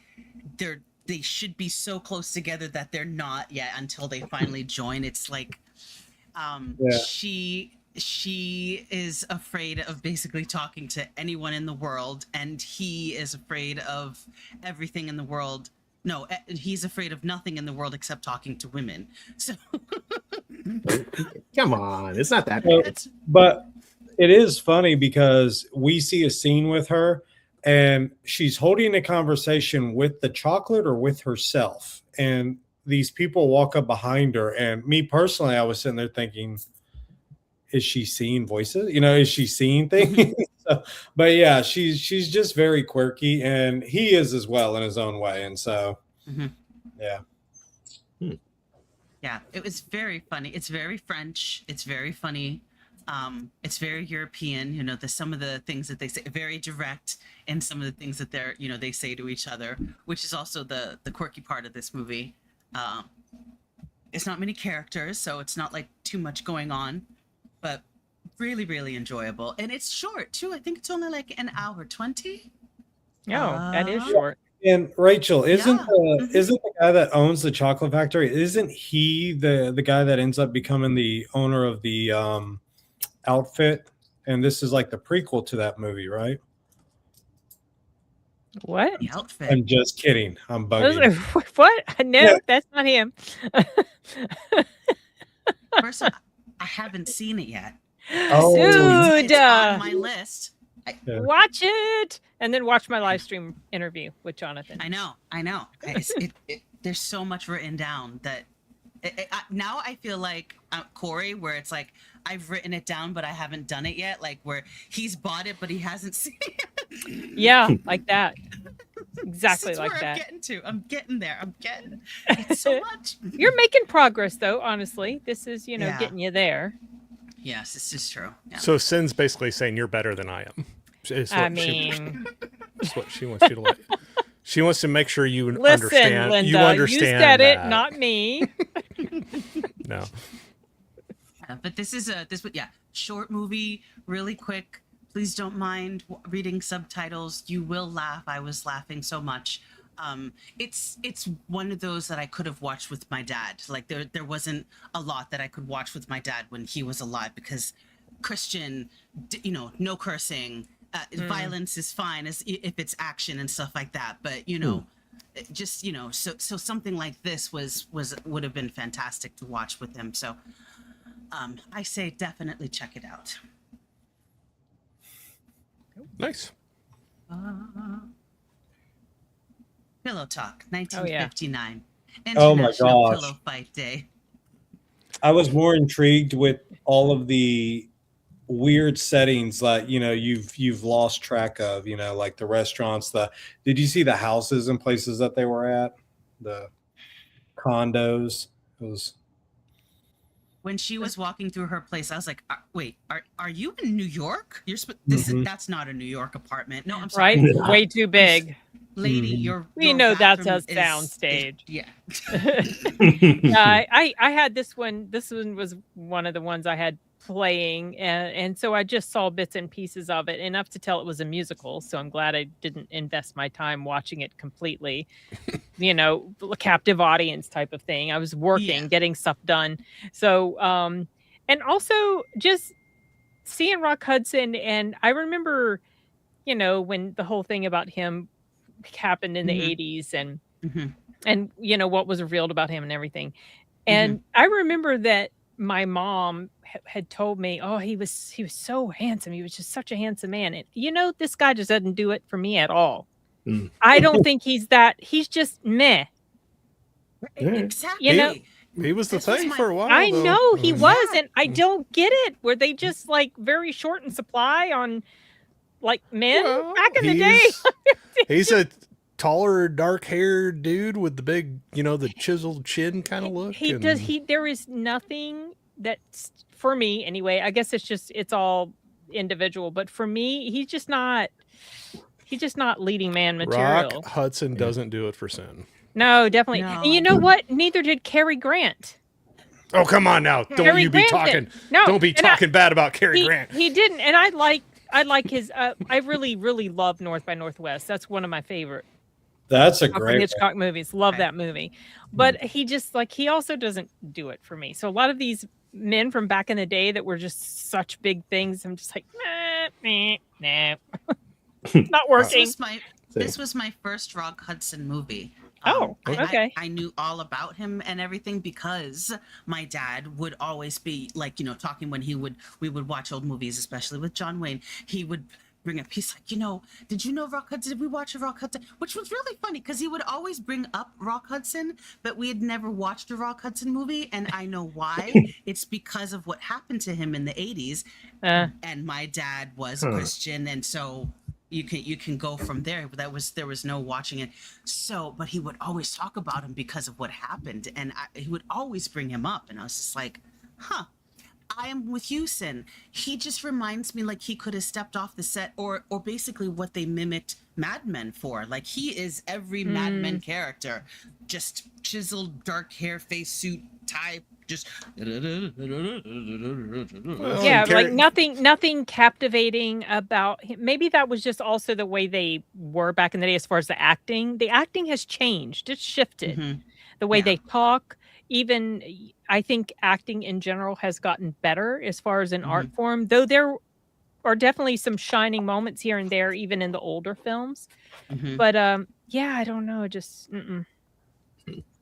[SPEAKER 9] they should be so close together that they're not yet until they finally join. It's like she is afraid of basically talking to anyone in the world, and he is afraid of everything in the world. No, he's afraid of nothing in the world except talking to women. So
[SPEAKER 10] Come on, it's not that
[SPEAKER 13] So-
[SPEAKER 10] bad.
[SPEAKER 13] but it is funny because we see a scene with her and she's holding a conversation with the chocolate or with herself. And these people walk up behind her. And me personally, I was sitting there thinking, is she seeing voices? Is she seeing things? But yeah, she's just very quirky, and he is as well in his own way. And so, yeah.
[SPEAKER 9] yeah, it was very funny. It's very French. It's very funny. It's very European. Some of the things that they say very direct, and some of the things that they say to each other, which is also the quirky part of this movie. It's not many characters, so it's not like too much going on, but really, really enjoyable. And it's short too. I think it's only like an hour 20.
[SPEAKER 11] Oh, that is short.
[SPEAKER 13] And Rachel, isn't the guy that owns the chocolate factory, isn't he the guy that ends up becoming the owner of the outfit? And this is like the prequel to that movie, right?
[SPEAKER 11] What?
[SPEAKER 9] The outfit.
[SPEAKER 13] I'm just kidding. I'm bugging.
[SPEAKER 11] What? No, that's not him.
[SPEAKER 9] First of all, I haven't seen it yet.
[SPEAKER 13] Oh.
[SPEAKER 11] Dude,
[SPEAKER 9] It's on my list.
[SPEAKER 11] Watch it, and then watch my live stream interview with Jonathan.
[SPEAKER 9] I know. There's so much written down that now I feel like Corey, where it's like I've written it down, but I haven't done it yet. Like where he's bought it, but he hasn't seen it.
[SPEAKER 11] Yeah, like that. Exactly
[SPEAKER 9] That's
[SPEAKER 11] like
[SPEAKER 9] where
[SPEAKER 11] that.
[SPEAKER 9] I'm getting to. I'm getting there. It's so much.
[SPEAKER 11] You're making progress, though. Honestly, this is
[SPEAKER 9] Yeah.
[SPEAKER 11] getting you there.
[SPEAKER 9] Yes, this is true. Yeah.
[SPEAKER 12] So Sin's basically saying you're better than I am. Is
[SPEAKER 11] I
[SPEAKER 12] what
[SPEAKER 11] mean,
[SPEAKER 12] that's what she wants you to like. She wants to make sure you
[SPEAKER 11] listen,
[SPEAKER 12] understand.
[SPEAKER 11] Linda,
[SPEAKER 12] you understand
[SPEAKER 11] said it,
[SPEAKER 12] that.
[SPEAKER 11] not me.
[SPEAKER 12] No.
[SPEAKER 9] But this is short movie, really quick. Please don't mind reading subtitles. You will laugh. I was laughing so much. It's one of those that I could have watched with my dad. Like there wasn't a lot that I could watch with my dad when he was alive, because Christian, no cursing, violence is fine as if it's action and stuff like that. But just so something like this would have been fantastic to watch with him. So I say definitely check it out.
[SPEAKER 12] Nice.
[SPEAKER 9] Pillow Talk, 1959.
[SPEAKER 13] Oh my
[SPEAKER 9] International
[SPEAKER 13] gosh.
[SPEAKER 9] Pillow Fight Day.
[SPEAKER 13] I was more intrigued with all of the weird settings that you've lost track of, like the restaurants. Did you see the houses and places that they were at? The condos. It was
[SPEAKER 9] When she was walking through her place, I was like, "Wait, are you in New York? That's not a New York apartment. No, I'm sorry.
[SPEAKER 11] Right? Way too big.
[SPEAKER 9] Lady,
[SPEAKER 11] We know that's a
[SPEAKER 9] bathroom
[SPEAKER 11] soundstage.
[SPEAKER 9] Yeah.
[SPEAKER 11] Yeah, I had this one. This one was one of the ones I had playing, and so I just saw bits and pieces of it, enough to tell it was a musical. So I'm glad I didn't invest my time watching it completely. Captive audience type of thing. I was working, getting stuff done. So, and also just seeing Rock Hudson, and I remember, when the whole thing about him happened in the 80s, and what was revealed about him and everything. And I remember that my mom had told me, oh, he was so handsome. He was just such a handsome man. And this guy just doesn't do it for me at all. I don't think he's just meh.
[SPEAKER 9] Exactly.
[SPEAKER 12] He was the thing for a while.
[SPEAKER 11] I
[SPEAKER 12] though.
[SPEAKER 11] know he was, and I don't get it. Were they just very short in supply on men back in the day?
[SPEAKER 12] He's a taller, dark-haired dude with the big, the chiseled chin kind of look.
[SPEAKER 11] There is nothing that's, for me anyway, I guess it's all individual, but for me, he's just not leading man material.
[SPEAKER 12] Rock Hudson doesn't do it for sin.
[SPEAKER 11] No, definitely.
[SPEAKER 9] No.
[SPEAKER 11] And you know what? Neither did Cary Grant.
[SPEAKER 12] Oh, come on now. Don't you be talking. Don't be talking bad about Cary Grant.
[SPEAKER 11] He didn't. And I like his, I really, really love North by Northwest. That's one of my favorite.
[SPEAKER 13] That's a great
[SPEAKER 11] Hitchcock movies. Love that movie. But he just he also doesn't do it for me. So a lot of these men from back in the day that were just such big things, I'm just nah. Not working.
[SPEAKER 9] This was my first Rock Hudson movie.
[SPEAKER 11] Okay.
[SPEAKER 9] I knew all about him and everything because my dad would always be talking when we would watch old movies, especially with John Wayne. He would bring up, he's like, did you know Rock Hudson? Did we watch a Rock Hudson? Which was really funny because he would always bring up Rock Hudson, but we had never watched a Rock Hudson movie. And I know why. It's because of what happened to him in the 80s. And my dad was Christian. And so you can go from there. There was no watching it. So, but he would always talk about him because of what happened. And he would always bring him up. And I was just like, I am with you, Sin. He just reminds me like he could have stepped off the set or basically what they mimicked Mad Men for. Like he is every Mad Men character. Just chiseled, dark hair, face suit, tie, just
[SPEAKER 11] nothing captivating about him. Maybe that was just also the way they were back in the day as far as the acting. The acting has changed. It's shifted. The way they talk. Even I think acting in general has gotten better as far as an art form, though there are definitely some shining moments here and there, even in the older films. But I don't know. Just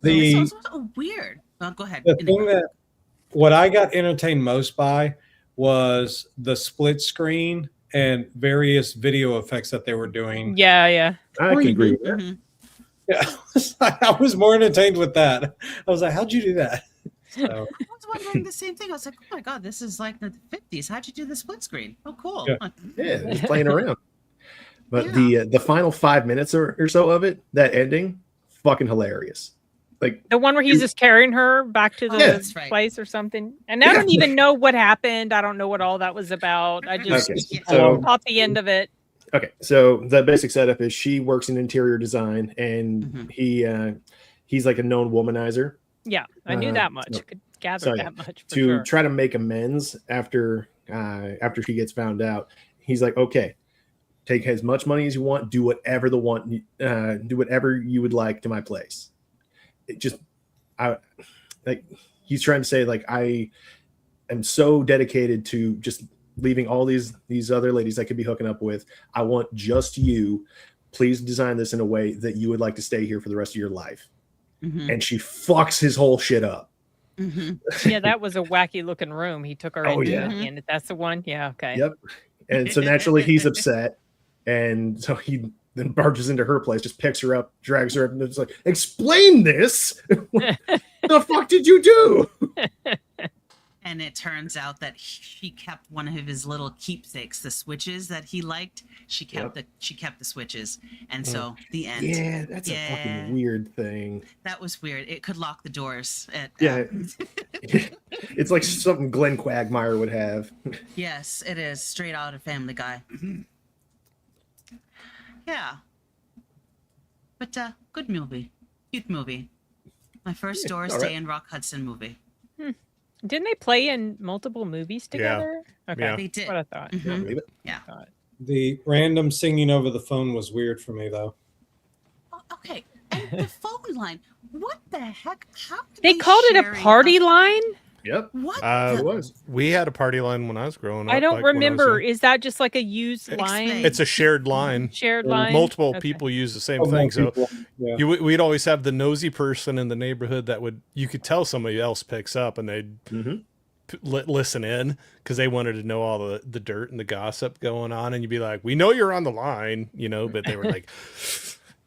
[SPEAKER 9] it's so weird. Go ahead.
[SPEAKER 13] The thing what I got entertained most by was the split screen and various video effects that they were doing.
[SPEAKER 11] Yeah.
[SPEAKER 10] I can agree with that.
[SPEAKER 13] Yeah, I was more entertained with that. I was like, how'd you do that? So.
[SPEAKER 9] I was wondering the same thing. I was like, oh my God, this is like the 50s. How'd you do the split screen? Oh, cool.
[SPEAKER 10] Yeah, just playing around. But the final 5 minutes or so of it, that ending, fucking hilarious. Like
[SPEAKER 11] the one where he's just carrying her back to the place or something. And I don't even know what happened. I don't know what all that was about. I just caught the end of it.
[SPEAKER 10] Okay, so the basic setup is she works in interior design, and he's like a known womanizer.
[SPEAKER 11] Yeah, I knew that much. Could gather that much
[SPEAKER 10] to try to make amends after she gets found out. He's like, okay, take as much money as you want, do whatever do whatever you would like to my place. He's trying to say like I am so dedicated to just leaving all these other ladies I could be hooking up with. I want just you. Please design this in a way that you would like to stay here for the rest of your life. And she fucks his whole shit up.
[SPEAKER 11] Yeah, that was a wacky looking room he took her into. And that's the one. Yeah, okay.
[SPEAKER 10] Yep. And so naturally he's upset, and so he then barges into her place, just picks her up, drags her up, and it's like, explain this. What the fuck did you do?
[SPEAKER 9] And it turns out that she kept one of his little keepsakes, the switches that he liked. She kept the switches, and so the end.
[SPEAKER 10] Yeah, that's a fucking weird thing.
[SPEAKER 9] That was weird. It could lock the doors.
[SPEAKER 10] It's like something Glenn Quagmire would have.
[SPEAKER 9] Yes, it is straight out of Family Guy. Yeah, but good movie, cute movie. My first Doris Day and Rock Hudson movie.
[SPEAKER 11] Didn't they play in multiple movies together? Okay,
[SPEAKER 12] Yeah.
[SPEAKER 9] They did.
[SPEAKER 11] That's what I thought.
[SPEAKER 9] Mhm.
[SPEAKER 10] Yeah.
[SPEAKER 9] Yeah.
[SPEAKER 13] The random singing over the phone was weird for me, though.
[SPEAKER 9] Oh, okay. And the phone line. What the heck? How did
[SPEAKER 11] They called it a
[SPEAKER 9] sharing
[SPEAKER 11] party line.
[SPEAKER 10] Yep.
[SPEAKER 9] What?
[SPEAKER 10] It was.
[SPEAKER 12] We had a party line when I was growing up.
[SPEAKER 11] I don't
[SPEAKER 12] like when I was
[SPEAKER 11] remember.
[SPEAKER 12] young.
[SPEAKER 11] Is that just like a used line?
[SPEAKER 12] It's a shared line.
[SPEAKER 11] Shared line.
[SPEAKER 12] Multiple
[SPEAKER 11] Okay.
[SPEAKER 12] people use the same
[SPEAKER 13] Oh,
[SPEAKER 12] thing. So
[SPEAKER 13] people, yeah.
[SPEAKER 12] we'd always have the nosy person in the neighborhood that you could tell somebody else picks up and they'd listen in because they wanted to know all the dirt and the gossip going on. And you'd be like, we know you're on the line, but they were like,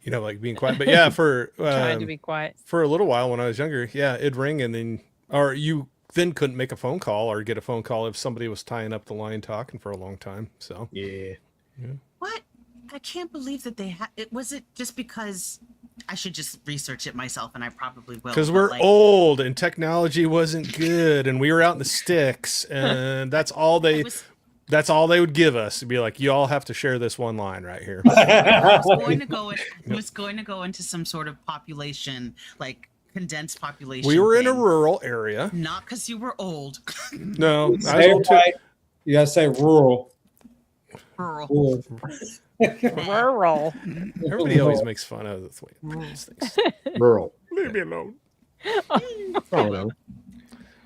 [SPEAKER 12] like being quiet. But yeah, for
[SPEAKER 11] Trying to be quiet.
[SPEAKER 12] for a little while when I was younger, yeah, it'd ring and then, or you then couldn't make a phone call or get a phone call if somebody was tying up the line talking for a long time. So
[SPEAKER 10] Yeah.
[SPEAKER 9] What? I can't believe that they had it. Was it just because I should just research it myself, and I probably will.
[SPEAKER 12] because
[SPEAKER 9] but,
[SPEAKER 12] we're
[SPEAKER 9] like,
[SPEAKER 12] old and technology wasn't good and we were out in the sticks and that's all they would give us. It'd be like, you all have to share this one line right here.
[SPEAKER 9] I was going to go into some sort of population, like condensed population.
[SPEAKER 12] We were in a
[SPEAKER 9] thing.
[SPEAKER 12] rural area.
[SPEAKER 9] Not because you were old.
[SPEAKER 12] No, I was
[SPEAKER 13] Say it
[SPEAKER 12] old too.
[SPEAKER 13] right. You gotta say rural.
[SPEAKER 9] Rural.
[SPEAKER 11] Rural.
[SPEAKER 12] Everybody always makes fun of the way these things.
[SPEAKER 10] Rural.
[SPEAKER 12] Leave me alone.
[SPEAKER 10] Oh no.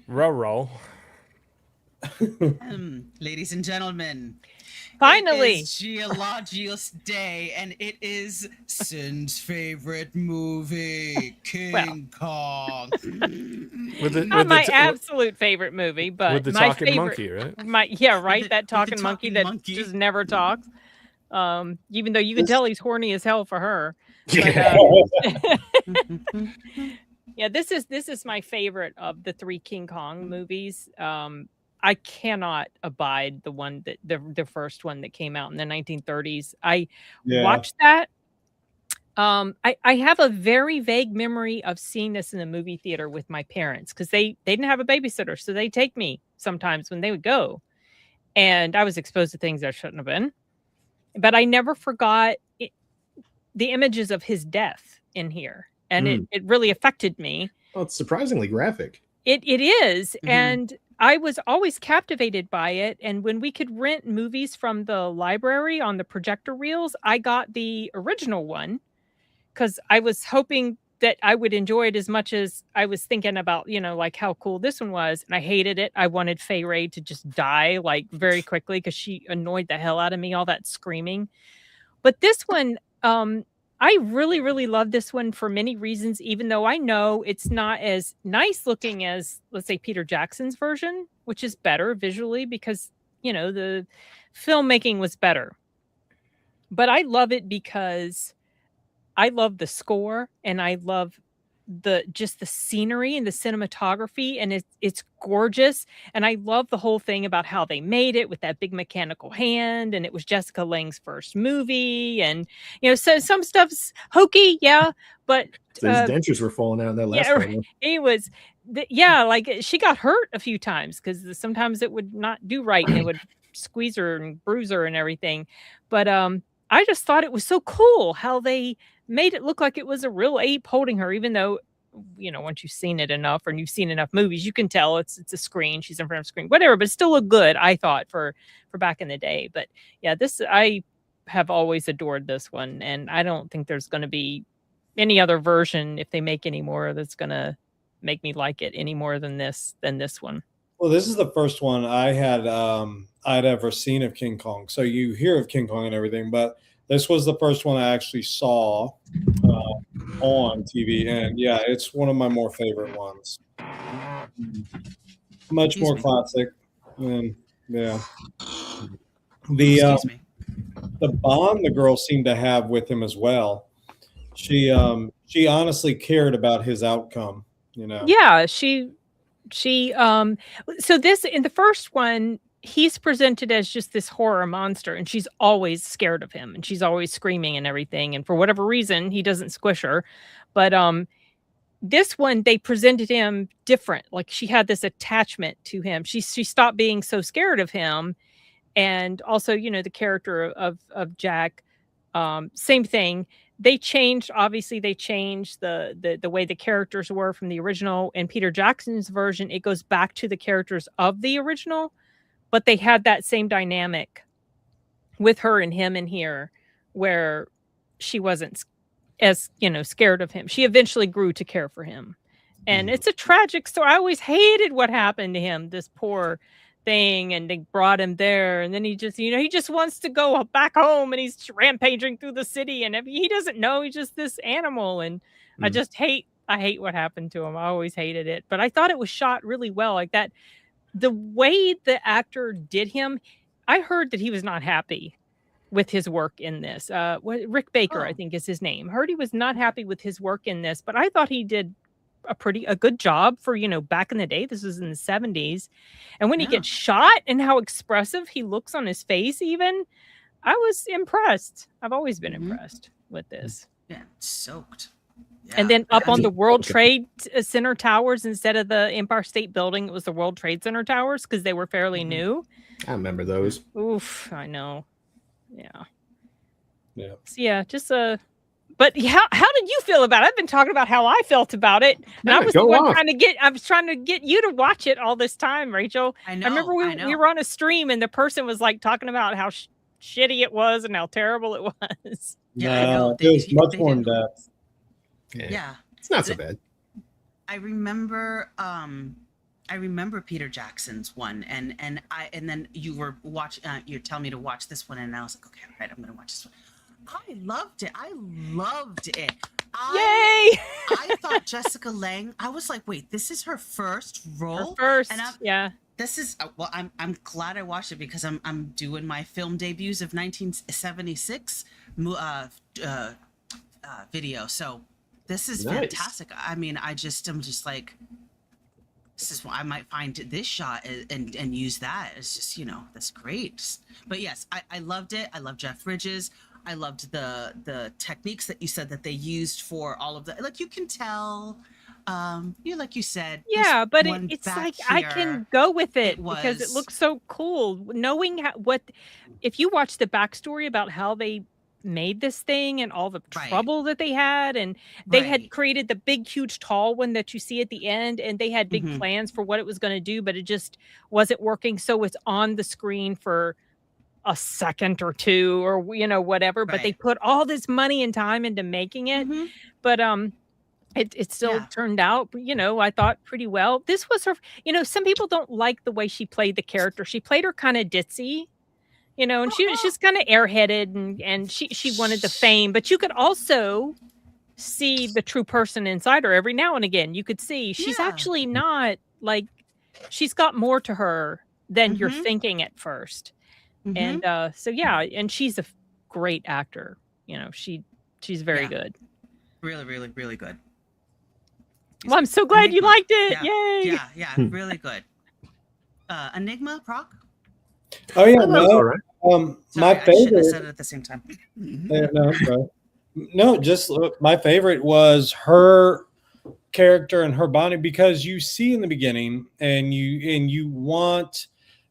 [SPEAKER 12] Rural.
[SPEAKER 9] Ladies and gentlemen,
[SPEAKER 11] Finally.
[SPEAKER 9] it is Geologios Day, and it is Sin's favorite movie, King Kong.
[SPEAKER 11] Not my absolute favorite movie, but
[SPEAKER 12] with the
[SPEAKER 11] my
[SPEAKER 12] talking
[SPEAKER 11] favorite,
[SPEAKER 12] monkey, right?
[SPEAKER 11] That talking monkey that just never talks. Even though you can tell he's horny as hell for her. But, yeah, this is my favorite of the 3 King Kong movies. I cannot abide the one that the first one that came out in the 1930s. I watched that. I have a very vague memory of seeing this in the movie theater with my parents because they didn't have a babysitter, so they take me sometimes when they would go, and I was exposed to things I shouldn't have been. But I never forgot the images of his death in here, and it really affected me.
[SPEAKER 10] Well, it's surprisingly graphic.
[SPEAKER 11] It is, and I was always captivated by it. And when we could rent movies from the library on the projector reels, I got the original one because I was hoping that I would enjoy it as much as I was thinking about, like how cool this one was. And I hated it. I wanted Fay Ray to just die like very quickly because she annoyed the hell out of me, all that screaming. But this one, I really, really love this one for many reasons, even though I know it's not as nice looking as, let's say, Peter Jackson's version, which is better visually because, the filmmaking was better. But I love it because I love the score and I love the scenery and the cinematography, and it's gorgeous. And I love the whole thing about how they made it with that big mechanical hand, and it was Jessica Lange's first movie, and so some stuff's hokey, but
[SPEAKER 10] His dentures were falling out in that last one.
[SPEAKER 11] It was like she got hurt a few times because sometimes it would not do right and it would squeeze her and bruise her and everything. But I just thought it was so cool how they made it look like it was a real ape holding her, even though, once you've seen it enough and you've seen enough movies, you can tell it's a screen. She's in front of a screen, whatever, but it still looked good, I thought, for back in the day. But yeah, I have always adored this one. And I don't think there's going to be any other version, if they make any more, that's going to make me like it any more than this one.
[SPEAKER 13] Well, this is the first one I'd ever seen of King Kong. So you hear of King Kong and everything, but this was the first one I actually saw on TV, and yeah, it's one of my more favorite ones. Much more classic, and yeah, the bond the girl seemed to have with him as well. She honestly cared about his outcome,
[SPEAKER 11] Yeah, she. So this in the first one, he's presented as just this horror monster, and she's always scared of him, and she's always screaming and everything. And for whatever reason, he doesn't squish her. But this one, they presented him different. Like she had this attachment to him. She stopped being so scared of him. And also, the character of Jack, same thing. they changed, obviously they changed the way the characters were from the original. In Peter Jackson's version, it goes back to the characters of the original, but they had that same dynamic with her and him in here, where she wasn't as, scared of him. She eventually grew to care for him. And it's a tragic story. I always hated what happened to him, this poor thing, and they brought him there, and then he just, he just wants to go back home, and he's rampaging through the city, and he doesn't know he's just this animal. And I hate what happened to him. I always hated it, but I thought it was shot really well, like that. The way the actor did him, I heard that he was not happy with his work in this. Rick Baker, I think is his name. Heard he was not happy with his work in this, but I thought he did a good job for, back in the day. This was in the 70s. And when he gets shot and how expressive he looks on his face, even, I was impressed. I've always been impressed with this.
[SPEAKER 9] Yeah, soaked. Yeah.
[SPEAKER 11] And then up on the World Trade Center towers, instead of the Empire State Building, it was the World Trade Center towers, because they were fairly new.
[SPEAKER 10] I remember those.
[SPEAKER 11] Oof, I know. Yeah.
[SPEAKER 13] Yeah.
[SPEAKER 11] So yeah, just but how did you feel about it? I've been talking about how I felt about it. And I was the one trying to get you to watch it all this time, Rachel.
[SPEAKER 9] I know.
[SPEAKER 11] I remember we were on a stream, and the person was like talking about how shitty it was and how terrible it was.
[SPEAKER 9] Yeah,
[SPEAKER 13] no, it was much more in depth.
[SPEAKER 9] Yeah.
[SPEAKER 10] It's not so bad.
[SPEAKER 9] I remember Peter Jackson's one, and then you were you tell me to watch this one, and I was like, okay, all right, I'm gonna watch this one. I loved it.
[SPEAKER 11] Yay!
[SPEAKER 9] I thought Jessica Lange, I was like, wait, this is her first role?
[SPEAKER 11] Yeah.
[SPEAKER 9] This is I'm glad I watched it, because I'm doing my film debuts of 1976 video. So this is fantastic. I mean, I'm just like, this is what I might find this shot and use that. It's just, that's great. But yes, I loved it. I love Jeff Bridges. I loved the techniques that you said that they used for all of the, like, you can tell, like you said.
[SPEAKER 11] Yeah, but it's like, I can go with it because it looks so cool. Knowing if you watch the backstory about how they made this thing and all the trouble that they had, and they had created the big, huge, tall one that you see at the end, and they had big plans for what it was going to do, but it just wasn't working. So it's on the screen for a second or two, or whatever, but they put all this money and time into making it. But it still turned out, I thought pretty well. This was her, some people don't like the way she played the character. She played her kind of ditzy, and she's kind of airheaded, and she wanted the fame, but you could also see the true person inside her. Every now and again you could see she's actually not, like, she's got more to her than you're thinking at first. And so yeah, and she's a great actor. She's very good.
[SPEAKER 9] Really, really, really good.
[SPEAKER 11] Well, I'm so glad you liked it. Yay!
[SPEAKER 9] Yeah, really good. Enigma, Proc?
[SPEAKER 13] Oh yeah, no.
[SPEAKER 9] Sorry,
[SPEAKER 13] my favorite.
[SPEAKER 9] I said it at the same time.
[SPEAKER 13] No, just my favorite was her character and her body, because you see in the beginning, and you want,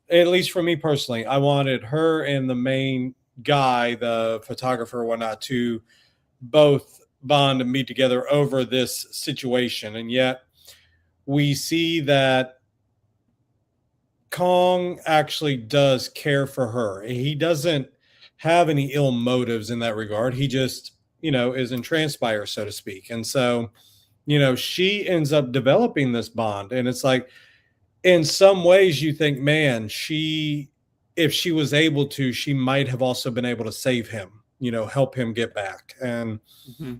[SPEAKER 13] at least for me personally, I wanted her and the main guy, the photographer or whatnot, to both bond and meet together over this situation. And yet we see that Kong actually does care for her. He doesn't have any ill motives in that regard. He just, is entranced by her, so to speak. And so, she ends up developing this bond. And it's like, in some ways you think, man, if she was able to, she might have also been able to save him, help him get back. And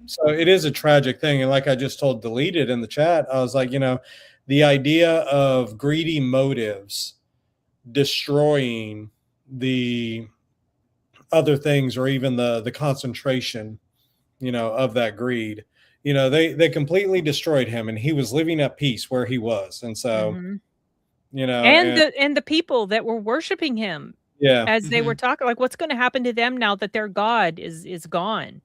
[SPEAKER 13] so it is a tragic thing. And like I just told Deleted in the chat, I was like, the idea of greedy motives destroying the other things, or even the concentration, of that greed, they completely destroyed him, and he was living at peace where he was. And so,
[SPEAKER 11] and the people that were worshiping him, as they were talking, like, what's going to happen to them now that their God is gone,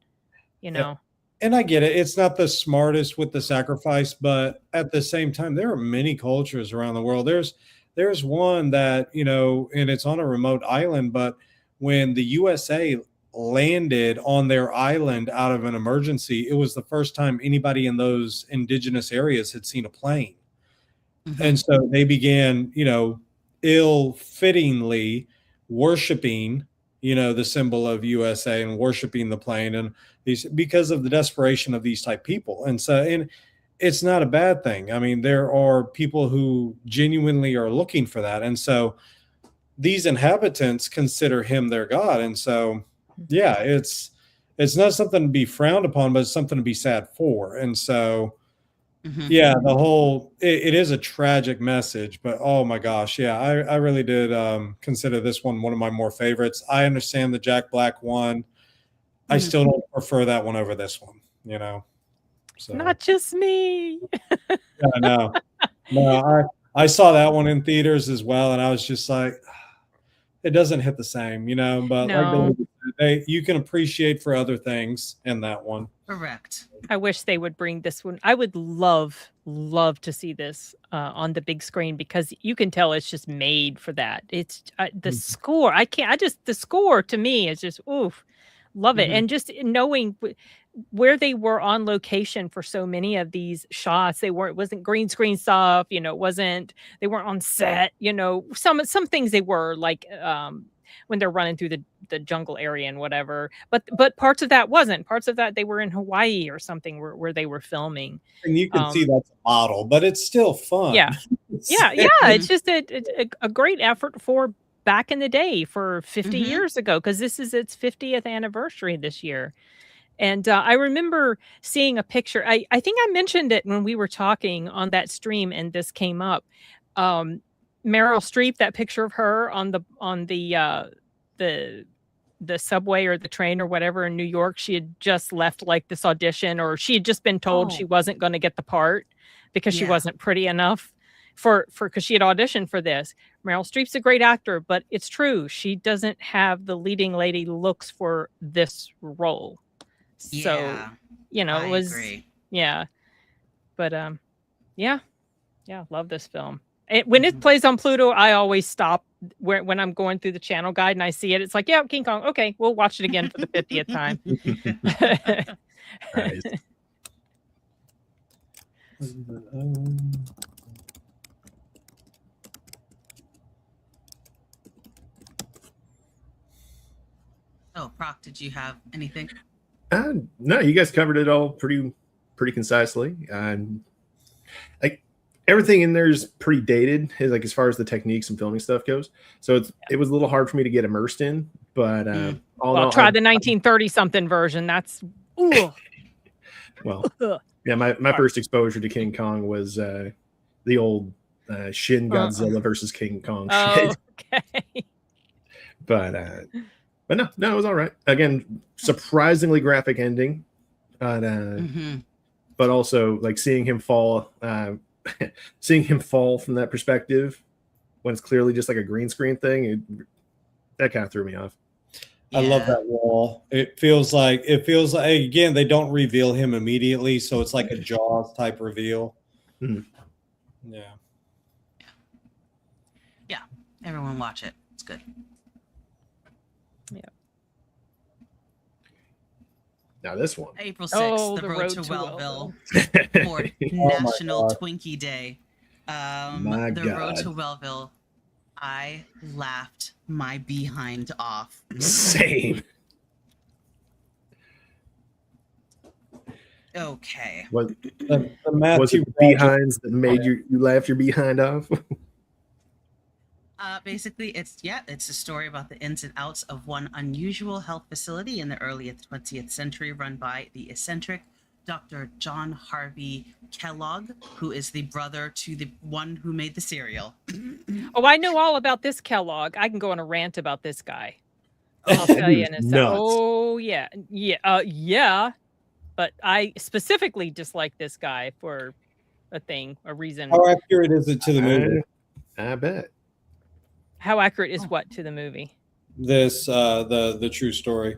[SPEAKER 13] And I get it. It's not the smartest with the sacrifice, but at the same time, there are many cultures around the world. There's one that, and it's on a remote island, but when the USA landed on their island out of an emergency, it was the first time anybody in those indigenous areas had seen a plane. And so they began, ill-fittingly worshiping, the symbol of USA and worshiping the plane, and these, because of the desperation of these type people. And it's not a bad thing. I mean, there are people who genuinely are looking for that. And so these inhabitants consider him their God. And so, yeah, it's not something to be frowned upon, but it's something to be sad for. And so, yeah, the whole, it is a tragic message, but oh my gosh. Yeah, I really did consider this one of my more favorites. I understand the Jack Black one. I still don't prefer that one over this one, So.
[SPEAKER 11] Not just me.
[SPEAKER 13] Yeah, no, I saw that one in theaters as well, and I was just like, it doesn't hit the same, but
[SPEAKER 11] No.
[SPEAKER 13] like you can appreciate for other things in that one.
[SPEAKER 9] Correct.
[SPEAKER 11] I wish they would bring this one. I would love to see this on the big screen, because you can tell it's just made for that. It's the score. The score to me is just, oof, love it. And just knowing where they were on location for so many of these shots, it wasn't green screen stuff, they weren't on set, some things they were, like when they're running through the jungle area and whatever, but parts of that they were in Hawaii or something where they were filming,
[SPEAKER 13] and you can see that's a model, but it's still fun.
[SPEAKER 11] Yeah. It's just a great effort for back in the day, for 50 years ago, because this is its 50th anniversary this year. And I remember seeing a picture. I think I mentioned it when we were talking on that stream, and this came up. Meryl Streep, that picture of her on the subway or the train or whatever in New York. She had just left like this audition, or she had just been told she wasn't going to get the part because she wasn't pretty enough because she had auditioned for this. Meryl Streep's a great actor, but it's true, she doesn't have the leading lady looks for this role. So, it was,
[SPEAKER 9] agree.
[SPEAKER 11] Yeah, but, love this film. When it plays on Pluto, I always stop when I'm going through the channel guide and I see it. It's like, yeah, King Kong. Okay, we'll watch it again for the 50th time.
[SPEAKER 9] Oh, Proc, did you have anything?
[SPEAKER 10] No, you guys covered it all pretty concisely. Like everything in there is pretty dated, like as far as the techniques and filming stuff goes. So it was a little hard for me to get immersed in. But
[SPEAKER 11] I'll try the 1930 something version. That's
[SPEAKER 10] well, yeah. My first exposure to King Kong was the old Shin Godzilla versus King Kong.
[SPEAKER 11] Oh, okay.
[SPEAKER 10] But no, it was all right. Again, surprisingly graphic ending, but also like seeing him fall from that perspective when it's clearly just like a green screen thing, that kind of threw me off.
[SPEAKER 13] I love that wall. It feels like again, they don't reveal him immediately, so it's like a Jaws type reveal. Yeah.
[SPEAKER 9] Everyone watch it. It's good.
[SPEAKER 11] Yeah.
[SPEAKER 10] Now this one,
[SPEAKER 9] April 6th, the Road to Wellville for National Twinkie Day. Road to Wellville. I laughed my behind off.
[SPEAKER 10] Same.
[SPEAKER 9] Okay.
[SPEAKER 10] Was it behinds that made you laugh your behind off?
[SPEAKER 9] Basically, it's a story about the ins and outs of one unusual health facility in the early 20th century run by the eccentric Dr. John Harvey Kellogg, who is the brother to the one who made the cereal.
[SPEAKER 11] Oh, I know all about this Kellogg. I can go on a rant about this guy. I'll tell you in a second. Oh, yeah. But I specifically dislike this guy for a reason.
[SPEAKER 13] How accurate is it to the movie?
[SPEAKER 10] I bet.
[SPEAKER 11] How accurate is what to the movie?
[SPEAKER 13] This the true story.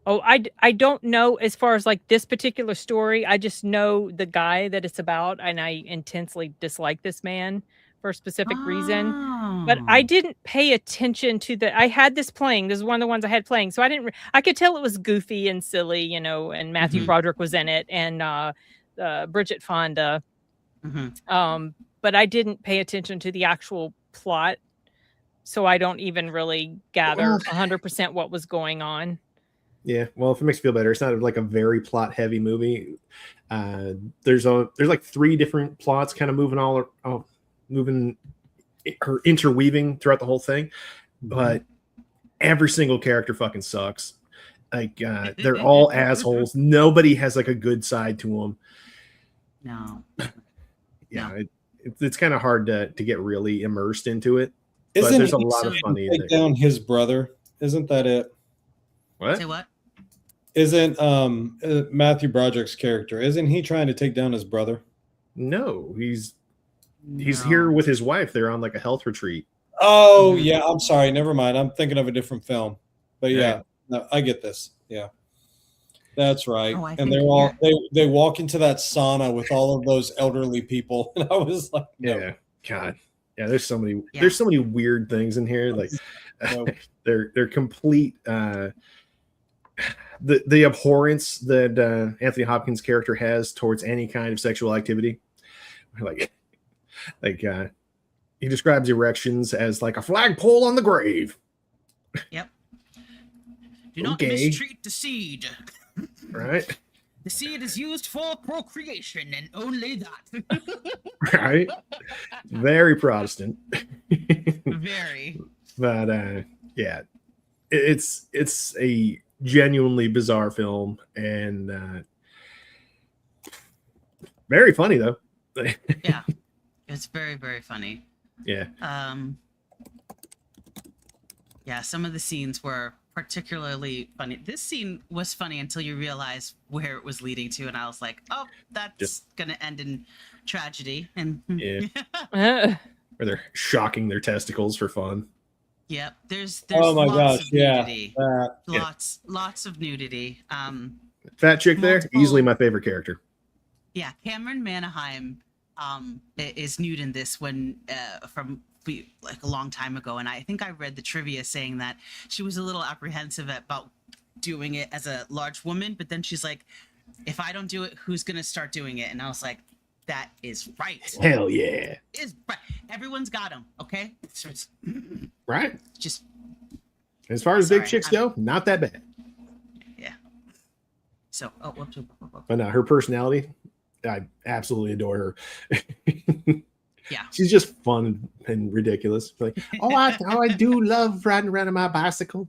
[SPEAKER 11] Oh, I don't know as far as like this particular story. I just know the guy that it's about, and I intensely dislike this man for a specific reason. But I didn't pay attention to I had this playing. This is one of the ones I had playing. So I could tell it was goofy and silly, you know, and Matthew Broderick was in it and Bridget Fonda. But I didn't pay attention to the actual plot. So I don't even really gather 100% what was going on.
[SPEAKER 10] Yeah, well, if it makes you feel better, it's not like a very plot heavy movie. There's like 3 different plots kind of moving or interweaving throughout the whole thing, but every single character fucking sucks. Like they're all assholes. Nobody has like a good side to them.
[SPEAKER 9] No.
[SPEAKER 10] Yeah, it's kind of hard to get really immersed into it.
[SPEAKER 13] Isn't
[SPEAKER 10] but there's a lot of funny in
[SPEAKER 13] take
[SPEAKER 10] there.
[SPEAKER 13] down his brother? Isn't that it?
[SPEAKER 10] What?
[SPEAKER 9] Say what?
[SPEAKER 13] Isn't Matthew Broderick's character? Isn't he trying to take down his brother?
[SPEAKER 10] No, he's here with his wife. They're on like a health retreat.
[SPEAKER 13] Oh yeah, I'm sorry. Never mind. I'm thinking of a different film. But yeah, no, I get this. Yeah, that's right. And they're all they walk into that sauna with all of those elderly people, and I was like, no.
[SPEAKER 10] Yeah, God, yeah. There's so many weird things in here. Like they're complete. The abhorrence that Anthony Hopkins' character has towards any kind of sexual activity, like he describes erections as like a flagpole on the grave.
[SPEAKER 9] Yep. Do not mistreat the seed.
[SPEAKER 10] Right.
[SPEAKER 9] The seed is used for procreation and only that.
[SPEAKER 10] Right. Very Protestant.
[SPEAKER 9] Very.
[SPEAKER 10] But yeah, it's a genuinely bizarre film and very funny though.
[SPEAKER 9] Yeah, it's very, very funny.
[SPEAKER 10] Yeah.
[SPEAKER 9] Yeah, some of the scenes were particularly funny. This scene was funny until you realize where it was leading to, and I was like, oh, that's gonna end in tragedy. And
[SPEAKER 10] where they're shocking their testicles for fun.
[SPEAKER 9] Yep, there's
[SPEAKER 13] oh my
[SPEAKER 9] lots
[SPEAKER 13] gosh,
[SPEAKER 9] of nudity. Lots of nudity.
[SPEAKER 10] Fat chick there, easily my favorite character.
[SPEAKER 9] Yeah, Cameron Manheim is nude in this when from like a long time ago, and I think I read the trivia saying that she was a little apprehensive about doing it as a large woman, but then she's like, if I don't do it, who's gonna start doing it? And I was like, that is right.
[SPEAKER 10] Hell yeah.
[SPEAKER 9] Is right. Everyone's got them, okay?
[SPEAKER 10] Right.
[SPEAKER 9] Just
[SPEAKER 10] as far as big chicks go, not that bad.
[SPEAKER 9] Yeah. So, whoops.
[SPEAKER 10] But no, her personality, I absolutely adore her.
[SPEAKER 9] Yeah.
[SPEAKER 10] She's just fun and ridiculous. Like, I do love riding around on my bicycle.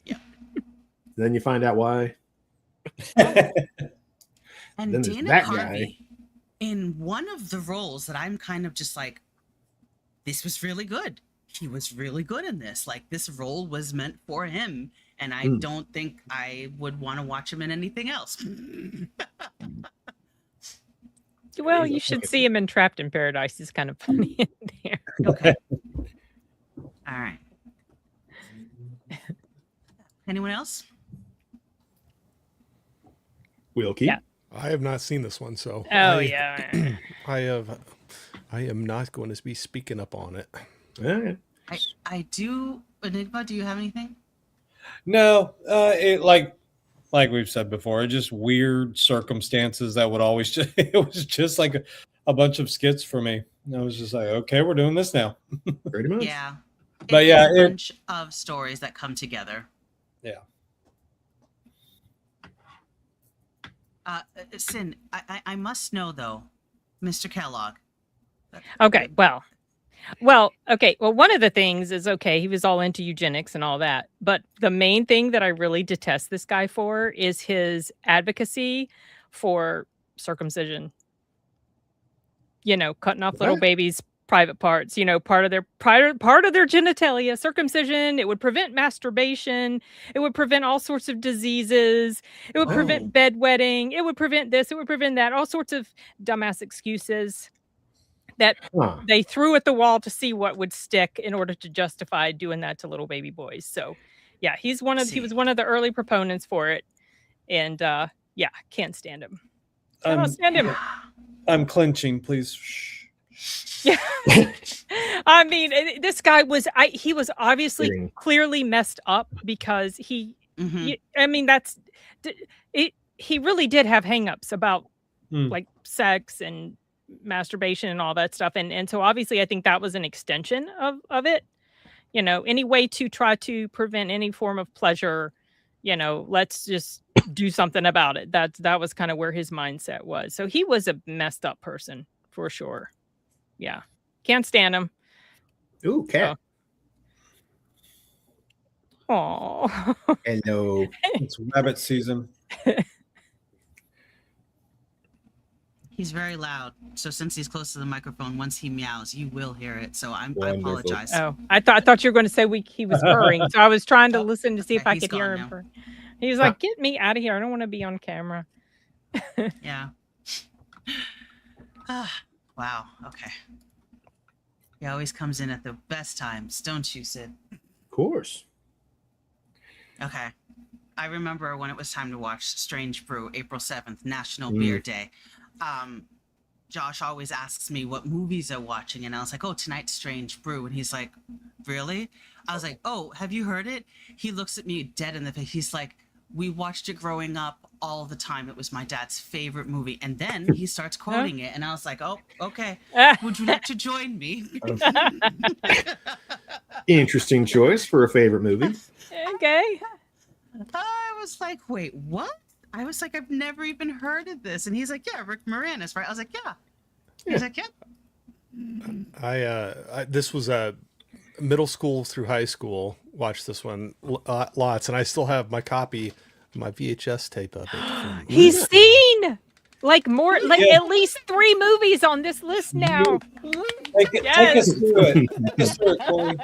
[SPEAKER 9] Yeah.
[SPEAKER 10] Then you find out why.
[SPEAKER 9] And
[SPEAKER 10] then
[SPEAKER 9] Dana Carvey, in one of the roles that I'm kind of just like, this was really good. He was really good in this. Like, this role was meant for him. And I don't think I would want to watch him in anything else.
[SPEAKER 11] Well, you should see him in Trapped in Paradise. He's kind of funny in there.
[SPEAKER 9] Okay. All right. Anyone else?
[SPEAKER 10] Wilkie?
[SPEAKER 11] Yeah.
[SPEAKER 12] I have not seen this one, so
[SPEAKER 11] yeah.
[SPEAKER 12] I am not going to be speaking up on it.
[SPEAKER 10] Yeah.
[SPEAKER 9] I do. Enigma, do you have anything?
[SPEAKER 13] No, it like we've said before, just weird circumstances that would always just, it was just like a bunch of skits for me. And I was just like, okay, we're doing this now.
[SPEAKER 10] Pretty much.
[SPEAKER 9] Yeah.
[SPEAKER 13] But
[SPEAKER 9] It's
[SPEAKER 13] yeah,
[SPEAKER 9] a bunch of stories that come together.
[SPEAKER 13] Yeah.
[SPEAKER 9] Sin, I must know though, Mr. Kellogg.
[SPEAKER 11] Okay, well, okay. Well, one of the things is, okay, he was all into eugenics and all that. But the main thing that I really detest this guy for is his advocacy for circumcision. You know, cutting off little babies' private parts, you know, part of their genitalia, circumcision. It would prevent masturbation. It would prevent all sorts of diseases. It would prevent bedwetting. It would prevent this. It would prevent that. All sorts of dumbass excuses that they threw at the wall to see what would stick in order to justify doing that to little baby boys. So yeah, he was one of the early proponents for it. And yeah, can't stand him. I don't stand him.
[SPEAKER 13] I'm clenching, please. Shh.
[SPEAKER 11] Yeah. I mean, this guy was he was obviously clearly messed up because he I mean that's he really did have hangups about like sex and masturbation and all that stuff, and so obviously I think that was an extension of it. You know, any way to try to prevent any form of pleasure, you know, let's just do something about it. That was kind of where his mindset was. So he was a messed up person for sure. Yeah. Can't stand him.
[SPEAKER 10] Ooh, cat.
[SPEAKER 11] Oh.
[SPEAKER 10] Hello.
[SPEAKER 13] It's rabbit season.
[SPEAKER 9] He's very loud. So since he's close to the microphone, once he meows, you will hear it. So I
[SPEAKER 10] Wonderful.
[SPEAKER 9] apologize.
[SPEAKER 11] Oh, I thought you were going to say he was purring. So I was trying to listen to see if I could hear him. He was like, "Get me out of here! I don't want to be on camera."
[SPEAKER 9] Yeah. Wow. Okay. He always comes in at the best times, don't you, Sid?
[SPEAKER 10] Of course.
[SPEAKER 9] Okay. I remember when it was time to watch Strange Brew, April 7th, National Beer Day. Josh always asks me what movies I'm watching, and I was like, "Oh, tonight's Strange Brew," and he's like, "Really?" I was like, "Oh, have you heard it?" He looks at me dead in the face. He's like, "We watched it growing up all the time. It was my dad's favorite movie." And then he starts quoting it, and I was like, "Oh, okay. Would you like to join me?"
[SPEAKER 10] Interesting choice for a favorite movie.
[SPEAKER 11] Okay.
[SPEAKER 9] I was like, "Wait, what?" I was like, "I've never even heard of this." And he's like, "Yeah, Rick Moranis, right?" I was like, "Yeah." He's like, "Yeah."
[SPEAKER 12] I this was a middle school through high school. Watched this one lots, and I still have my copy, my VHS tape of it.
[SPEAKER 11] He's seen like at least 3 movies on this list now.
[SPEAKER 13] Take us through it. Take us through it, Corey.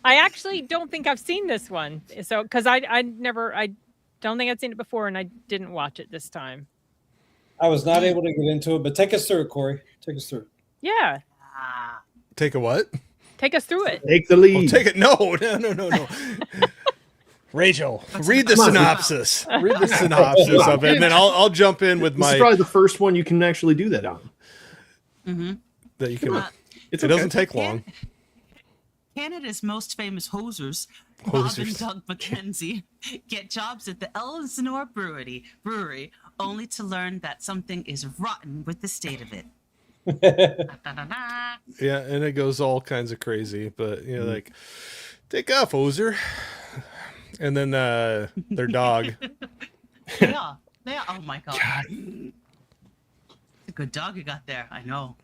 [SPEAKER 11] I actually don't think I've seen this one. So because I don't think I'd seen it before, and I didn't watch it this time.
[SPEAKER 13] I was not able to get into it, but take us through it, Corey. Take us through it.
[SPEAKER 11] Yeah.
[SPEAKER 12] Take a what?
[SPEAKER 11] Take us through it.
[SPEAKER 10] Take the lead.
[SPEAKER 12] Oh, take it. No. Rachel, read the synopsis. Read the synopsis of it, and then I'll jump in with
[SPEAKER 10] This is probably the first one you can actually do that on.
[SPEAKER 12] That you can. It
[SPEAKER 10] okay.
[SPEAKER 12] doesn't take long.
[SPEAKER 9] Canada's most famous hosers, Bob and Doug McKenzie, get jobs at the Elsinore Brewery, only to learn that something is rotten with the state of it.
[SPEAKER 12] Yeah, and it goes all kinds of crazy, but you know, like, take off, hoser. And then their dog.
[SPEAKER 9] Yeah. Oh my god. It's a good dog you got there. I know.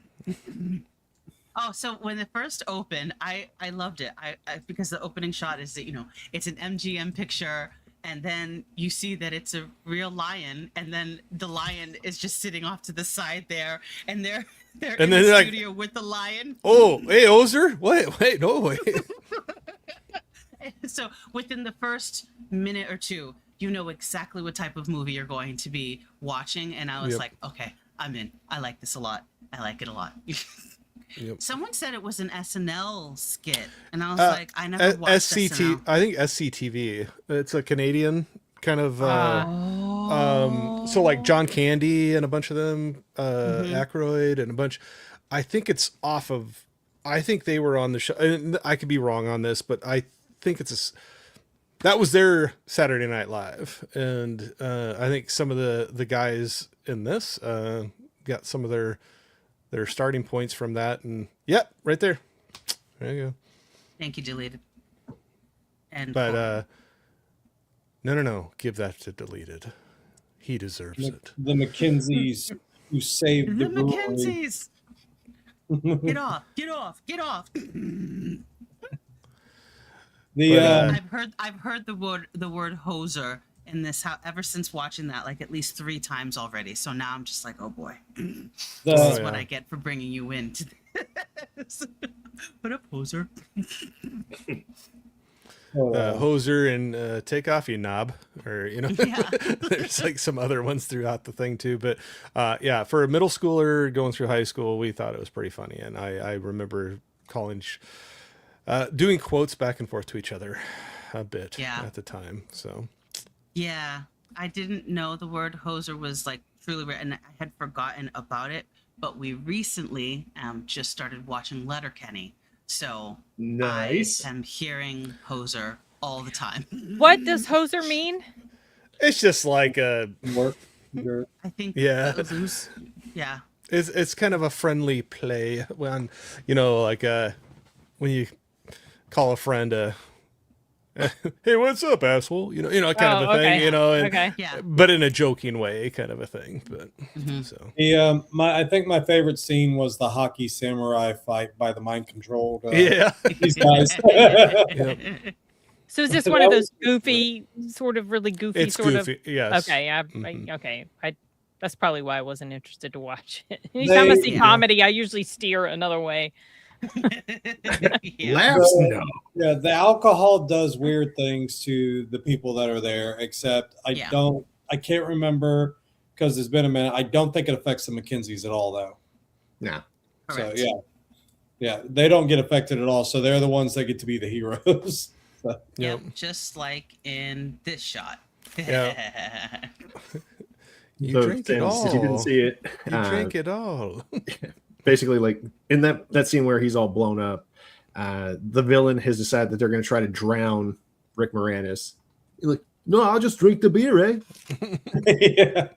[SPEAKER 9] Oh, so when it first opened, I loved it. I because the opening shot is that, you know, it's an MGM picture, and then you see that it's a real lion, and then the lion is just sitting off to the side there, and they're in the studio with the lion.
[SPEAKER 12] Oh, hey, hoser! Wait, no, wait.
[SPEAKER 9] So within the first minute or two, you know exactly what type of movie you're going to be watching, and I was like, okay, I'm in. I like this a lot. I like it a lot. Someone said it was an SNL skit, and I was like, I never watched SNL.
[SPEAKER 12] I think SCTV. It's a Canadian kind of. So like John Candy and a bunch of them, Aykroyd and a bunch. I think it's off of. I think they were on the show. And I could be wrong on this, but I think that was their Saturday Night Live, and I think some of the guys in this got some of their starting points from that, and right there you go.
[SPEAKER 9] Thank you, deleted.
[SPEAKER 12] But no, give that to deleted. He deserves it.
[SPEAKER 13] The McKenzies who saved the brewery.
[SPEAKER 9] McKenzies. Get off! I've heard the word hoser in this ever since watching that like at least 3 times already. So now I'm just like, oh boy, this is what I get for bringing you in to this. What up, hoser?
[SPEAKER 12] Hoser and take off, you knob, or you know, there's like some other ones throughout the thing too. But for a middle schooler going through high school, we thought it was pretty funny, and I remember doing quotes back and forth to each other a bit at the time. So
[SPEAKER 9] I didn't know the word hoser was like truly rare, and I had forgotten about it but we recently just started watching Letterkenny. So
[SPEAKER 10] nice.
[SPEAKER 9] I am hearing hoser all the time.
[SPEAKER 11] What does hoser mean?
[SPEAKER 12] It's just like a
[SPEAKER 13] work.
[SPEAKER 9] I think
[SPEAKER 12] yeah.
[SPEAKER 9] Yeah.
[SPEAKER 12] It's kind of a friendly play when, you know, like when you call a friend hey, what's up, asshole? You know, kind of a thing, you know, and, but in a joking way, kind of a thing. But so
[SPEAKER 13] I think my favorite scene was the hockey samurai fight by the mind controlled. These guys.
[SPEAKER 11] So is this one of those goofy, sort of really goofy,
[SPEAKER 12] it's
[SPEAKER 11] sort
[SPEAKER 12] goofy,
[SPEAKER 11] of?
[SPEAKER 12] yes.
[SPEAKER 11] Okay, okay. That's probably why I wasn't interested to watch it. Anytime I see comedy, I usually steer another way.
[SPEAKER 10] Laughs no.
[SPEAKER 13] Yeah, the alcohol does weird things to the people that are there, except I can't remember because it's been a minute. I don't think it affects the McKinseys at all, though.
[SPEAKER 10] No.
[SPEAKER 9] Correct.
[SPEAKER 13] So yeah, they don't get affected at all. So they're the ones that get to be the heroes. So.
[SPEAKER 9] Yep, just like in this shot.
[SPEAKER 12] Yeah. You
[SPEAKER 10] So,
[SPEAKER 12] drink it all.
[SPEAKER 10] You didn't see it.
[SPEAKER 12] You drink it all.
[SPEAKER 10] Basically, like in that scene where he's all blown up, the villain has decided that they're going to try to drown Rick Moranis. He's like, no, I'll just drink the beer, eh?
[SPEAKER 13] Yeah.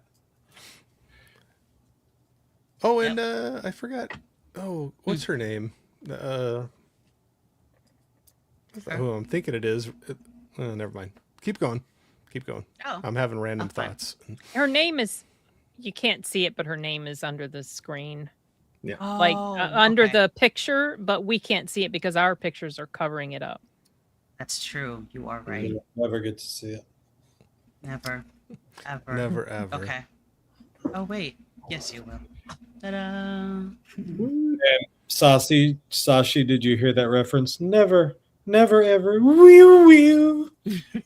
[SPEAKER 12] Oh, and I forgot. Oh, what's her name? Oh, I'm thinking it is. Never mind. Keep going.
[SPEAKER 9] Oh.
[SPEAKER 12] I'm having random thoughts.
[SPEAKER 11] Her name is, you can't see it, but her name is under the screen.
[SPEAKER 10] Yeah.
[SPEAKER 11] Like under the picture, but we can't see it because our pictures are covering it up.
[SPEAKER 9] That's true. You are right.
[SPEAKER 13] You'll never get to see it.
[SPEAKER 9] Never. Ever.
[SPEAKER 12] Never, ever.
[SPEAKER 9] Okay. Oh, wait. Yes, you will. Ta-da.
[SPEAKER 13] And Sashi, did you hear that reference? Never, ever. Wee wee.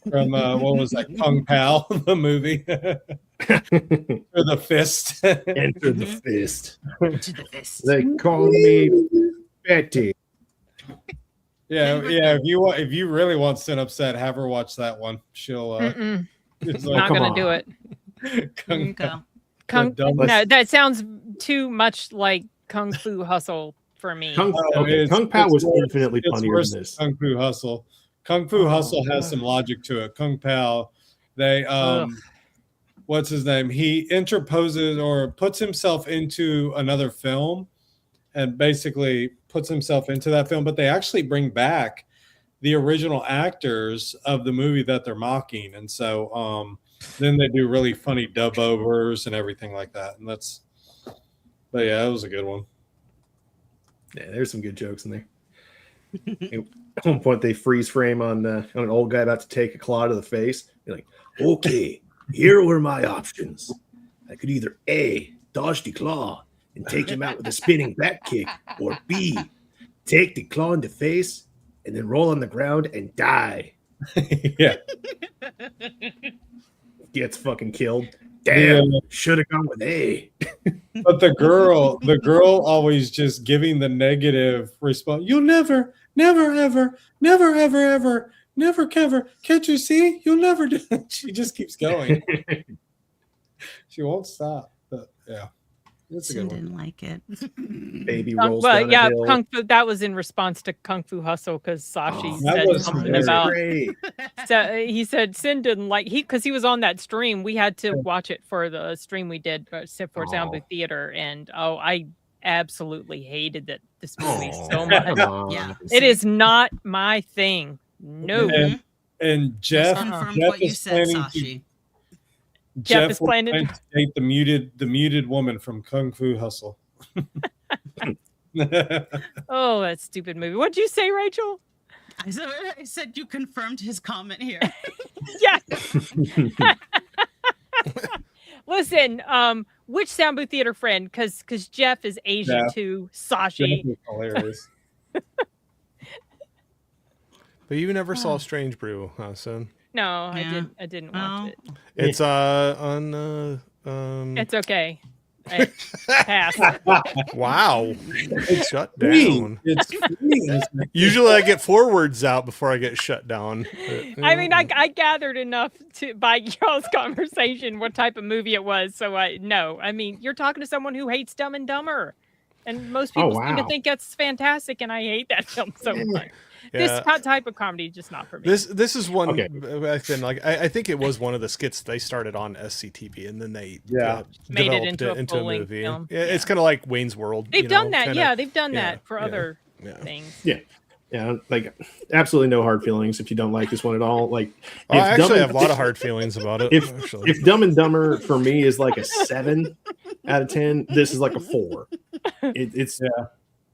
[SPEAKER 13] From what was that? Kung Pao, the movie. Or the fist.
[SPEAKER 10] Enter the fist.
[SPEAKER 9] To the fist.
[SPEAKER 10] They call me Betty.
[SPEAKER 13] Yeah. If you really want Sin Upset, have her watch that one. She'll.
[SPEAKER 11] It's not gonna do it.
[SPEAKER 9] There you go.
[SPEAKER 11] No, that sounds too much like Kung Fu Hustle for me.
[SPEAKER 10] Kung Pao was infinitely funnier than this.
[SPEAKER 13] Kung Fu Hustle. Kung Fu Hustle has some logic to it. Kung Pao, they what's his name? He interposes or puts himself into another film and basically puts himself into that film, but they actually bring back the original actors of the movie that they're mocking. And so then they do really funny dub overs and everything like that. And but yeah, that was a good one.
[SPEAKER 10] Yeah, there's some good jokes in there. At one point, they freeze frame on an old guy about to take a claw to the face. You're like, okay, here were my options. I could either A, dodge the claw and take him out with a spinning back kick, or B, take the claw in the face and then roll on the ground and die.
[SPEAKER 13] Yeah.
[SPEAKER 10] Gets fucking killed. Damn, should have gone with A.
[SPEAKER 13] But the girl always just giving the negative response. You'll never, ever, can't you see? You'll never do it. She just keeps going. She won't stop. But yeah. It's a good one.
[SPEAKER 9] Didn't like it.
[SPEAKER 10] Baby rolls
[SPEAKER 11] well,
[SPEAKER 10] down
[SPEAKER 11] yeah,
[SPEAKER 10] a hill.
[SPEAKER 11] Kung Fu. That was in response to Kung Fu Hustle because Sashi
[SPEAKER 13] that
[SPEAKER 11] said
[SPEAKER 13] was
[SPEAKER 11] something
[SPEAKER 13] very
[SPEAKER 11] about.
[SPEAKER 10] Great.
[SPEAKER 11] So he said Sin didn't like because he was on that stream. We had to watch it for the stream we did for Sound Booth Theater, and I absolutely hated this movie so much.
[SPEAKER 9] Yeah,
[SPEAKER 11] it is not my thing. No.
[SPEAKER 13] And Jeff,
[SPEAKER 9] Confirm
[SPEAKER 13] Jeff
[SPEAKER 9] what you
[SPEAKER 13] is
[SPEAKER 9] said,
[SPEAKER 13] planning
[SPEAKER 9] Sashi.
[SPEAKER 11] Jeff is
[SPEAKER 13] was
[SPEAKER 11] planning
[SPEAKER 13] to date the muted woman from Kung Fu Hustle.
[SPEAKER 11] Oh, that stupid movie. What'd you say, Rachel?
[SPEAKER 9] I said you confirmed his comment here.
[SPEAKER 11] Yeah. Listen, which Sound Booth Theater friend? Because Jeff is Asian too. Sashi.
[SPEAKER 13] Jeff is hilarious.
[SPEAKER 12] But you never saw Strange Brew, huh, son?
[SPEAKER 11] No, I didn't watch it.
[SPEAKER 12] It's on
[SPEAKER 11] It's okay. Pass.
[SPEAKER 12] Wow.
[SPEAKER 13] It's
[SPEAKER 12] Shut
[SPEAKER 13] free.
[SPEAKER 12] down.
[SPEAKER 13] It's free.
[SPEAKER 12] Usually I get 4 words out before I get shut down.
[SPEAKER 11] I mean, I gathered enough by y'all's conversation what type of movie it was. So I mean, you're talking to someone who hates Dumb and Dumber, and most people seem to think that's fantastic, and I hate that film so much. This type of comedy is just not for me.
[SPEAKER 12] This is one back then. Like I think it was one of the skits they started on SCTV, and then they
[SPEAKER 11] made it
[SPEAKER 12] developed
[SPEAKER 11] into a
[SPEAKER 12] movie.
[SPEAKER 11] film.
[SPEAKER 12] Yeah, it's kind of like Wayne's World.
[SPEAKER 11] They've done that. They've done that for other things.
[SPEAKER 10] Yeah, like absolutely no hard feelings if you don't like this one at all. Like,
[SPEAKER 12] I actually have a lot of hard feelings about it.
[SPEAKER 10] If Dumb and Dumber for me is like a 7 out of 10, this is like a 4.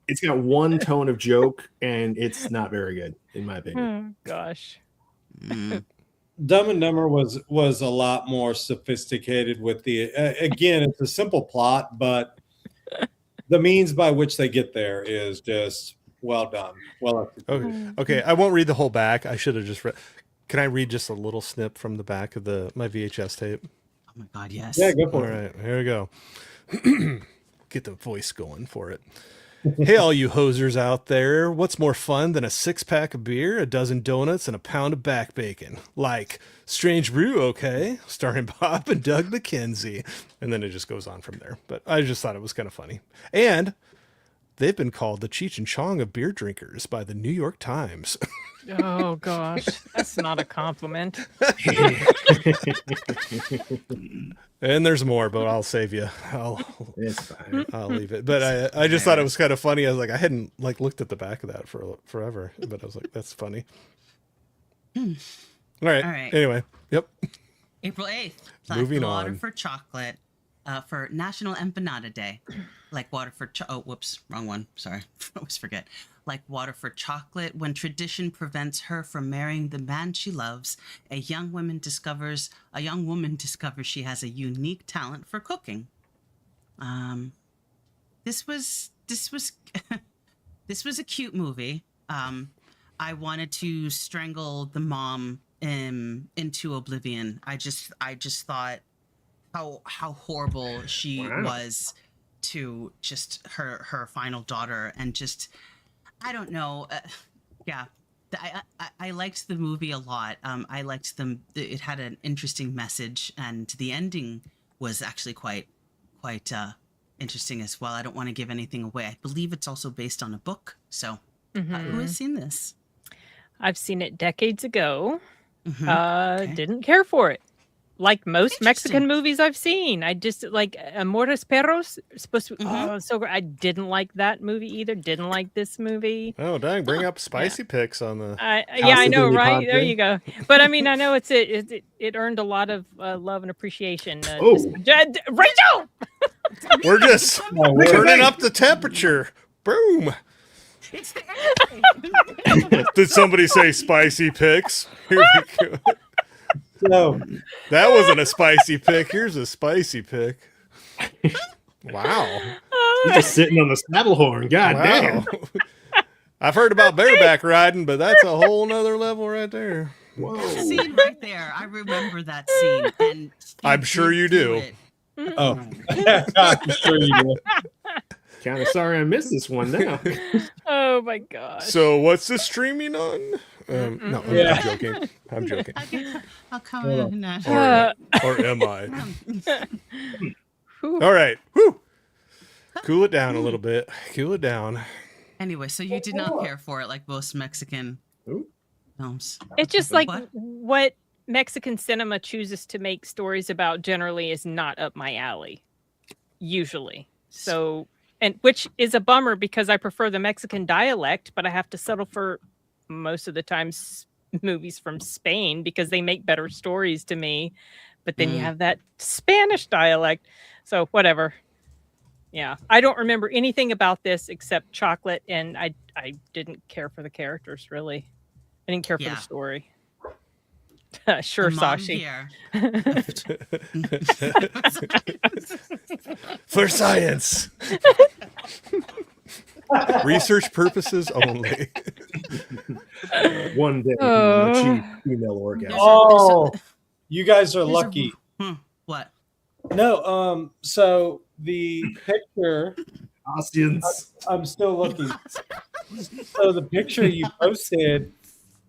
[SPEAKER 10] It's got one tone of joke, and it's not very good in my opinion.
[SPEAKER 11] Gosh.
[SPEAKER 13] Dumb and Dumber was a lot more sophisticated with the again, it's a simple plot, but the means by which they get there is just well done. Well executed.
[SPEAKER 12] Okay. I won't read the whole back. I should have just read. Can I read just a little snip from the back of my VHS tape?
[SPEAKER 9] Oh my God, yes.
[SPEAKER 13] Yeah, go for
[SPEAKER 12] All
[SPEAKER 13] it.
[SPEAKER 12] right, here we go. Get the voice going for it. Hey, all you hosers out there, what's more fun than a 6-pack of beer, a dozen donuts, and a pound of back bacon? Like Strange Brew, okay? Starring Bob and Doug McKenzie. And then it just goes on from there. But I just thought it was kind of funny. And they've been called the Cheech and Chong of beer drinkers by the New York Times.
[SPEAKER 11] Oh gosh, that's not a compliment.
[SPEAKER 12] And there's more, but I'll save you. I'll leave it. But I just thought it was kind of funny. I was like, I hadn't looked at the back of that for forever, but I was like, that's funny. All right. Anyway, yep.
[SPEAKER 9] April 8th.
[SPEAKER 12] Moving
[SPEAKER 9] Water
[SPEAKER 12] on.
[SPEAKER 9] for chocolate for National Empanada Day. Like water for wrong one. Sorry. I always forget. Like water for chocolate, when tradition prevents her from marrying the man she loves, a young woman discovers she has a unique talent for cooking. This was this was a cute movie. I wanted to strangle the mom into oblivion. I just thought how horrible she was to just her final daughter, and just I don't know. I liked the movie a lot. I liked them. It had an interesting message, and the ending was actually quite interesting as well. I don't want to give anything away. I believe it's also based on a book. So, who has seen this?
[SPEAKER 11] I've seen it decades ago. Didn't care for it. Like most Mexican movies I've seen, I just like Amores Perros. Supposed to. So I didn't like that movie either. Didn't like this movie.
[SPEAKER 12] Oh dang! Bring up spicy picks on the.
[SPEAKER 11] I know, right? There you go. But I mean, I know it earned a lot of love and appreciation. Rachel,
[SPEAKER 12] we're just turning up the temperature. Boom. Did somebody say spicy picks? Here we go.
[SPEAKER 13] No,
[SPEAKER 12] that wasn't a spicy pick. Here's a spicy pick. Wow.
[SPEAKER 10] You're just sitting on the saddle horn. God damn.
[SPEAKER 12] I've heard about bareback riding, but that's a whole nother level right there.
[SPEAKER 9] Whoa. Scene right there. I remember that scene. And
[SPEAKER 12] I'm sure you do.
[SPEAKER 13] Oh, I'm sure you do.
[SPEAKER 10] Kind of sorry I missed this one now.
[SPEAKER 11] Oh my gosh.
[SPEAKER 12] So what's this streaming on? No, I'm joking. I'm joking.
[SPEAKER 9] I'll come in.
[SPEAKER 12] Or am I? All right. Whew. Cool it down a little bit. Cool it down.
[SPEAKER 9] Anyway, so you did not care for it like most Mexican films.
[SPEAKER 11] It's just like what Mexican cinema chooses to make stories about generally is not up my alley. Usually. So, and which is a bummer because I prefer the Mexican dialect, but I have to settle for most of the time movies from Spain because they make better stories to me. But then you have that Spanish dialect. So whatever. Yeah. I don't remember anything about this except chocolate, and I didn't care for the characters really. I didn't care for the story. Sure, Sashi.
[SPEAKER 12] For science. Research purposes only.
[SPEAKER 10] One day achieve female orgasm.
[SPEAKER 13] Oh, you guys are lucky.
[SPEAKER 9] What?
[SPEAKER 13] No, so the picture.
[SPEAKER 10] Aussians.
[SPEAKER 13] I'm still looking. So the picture you posted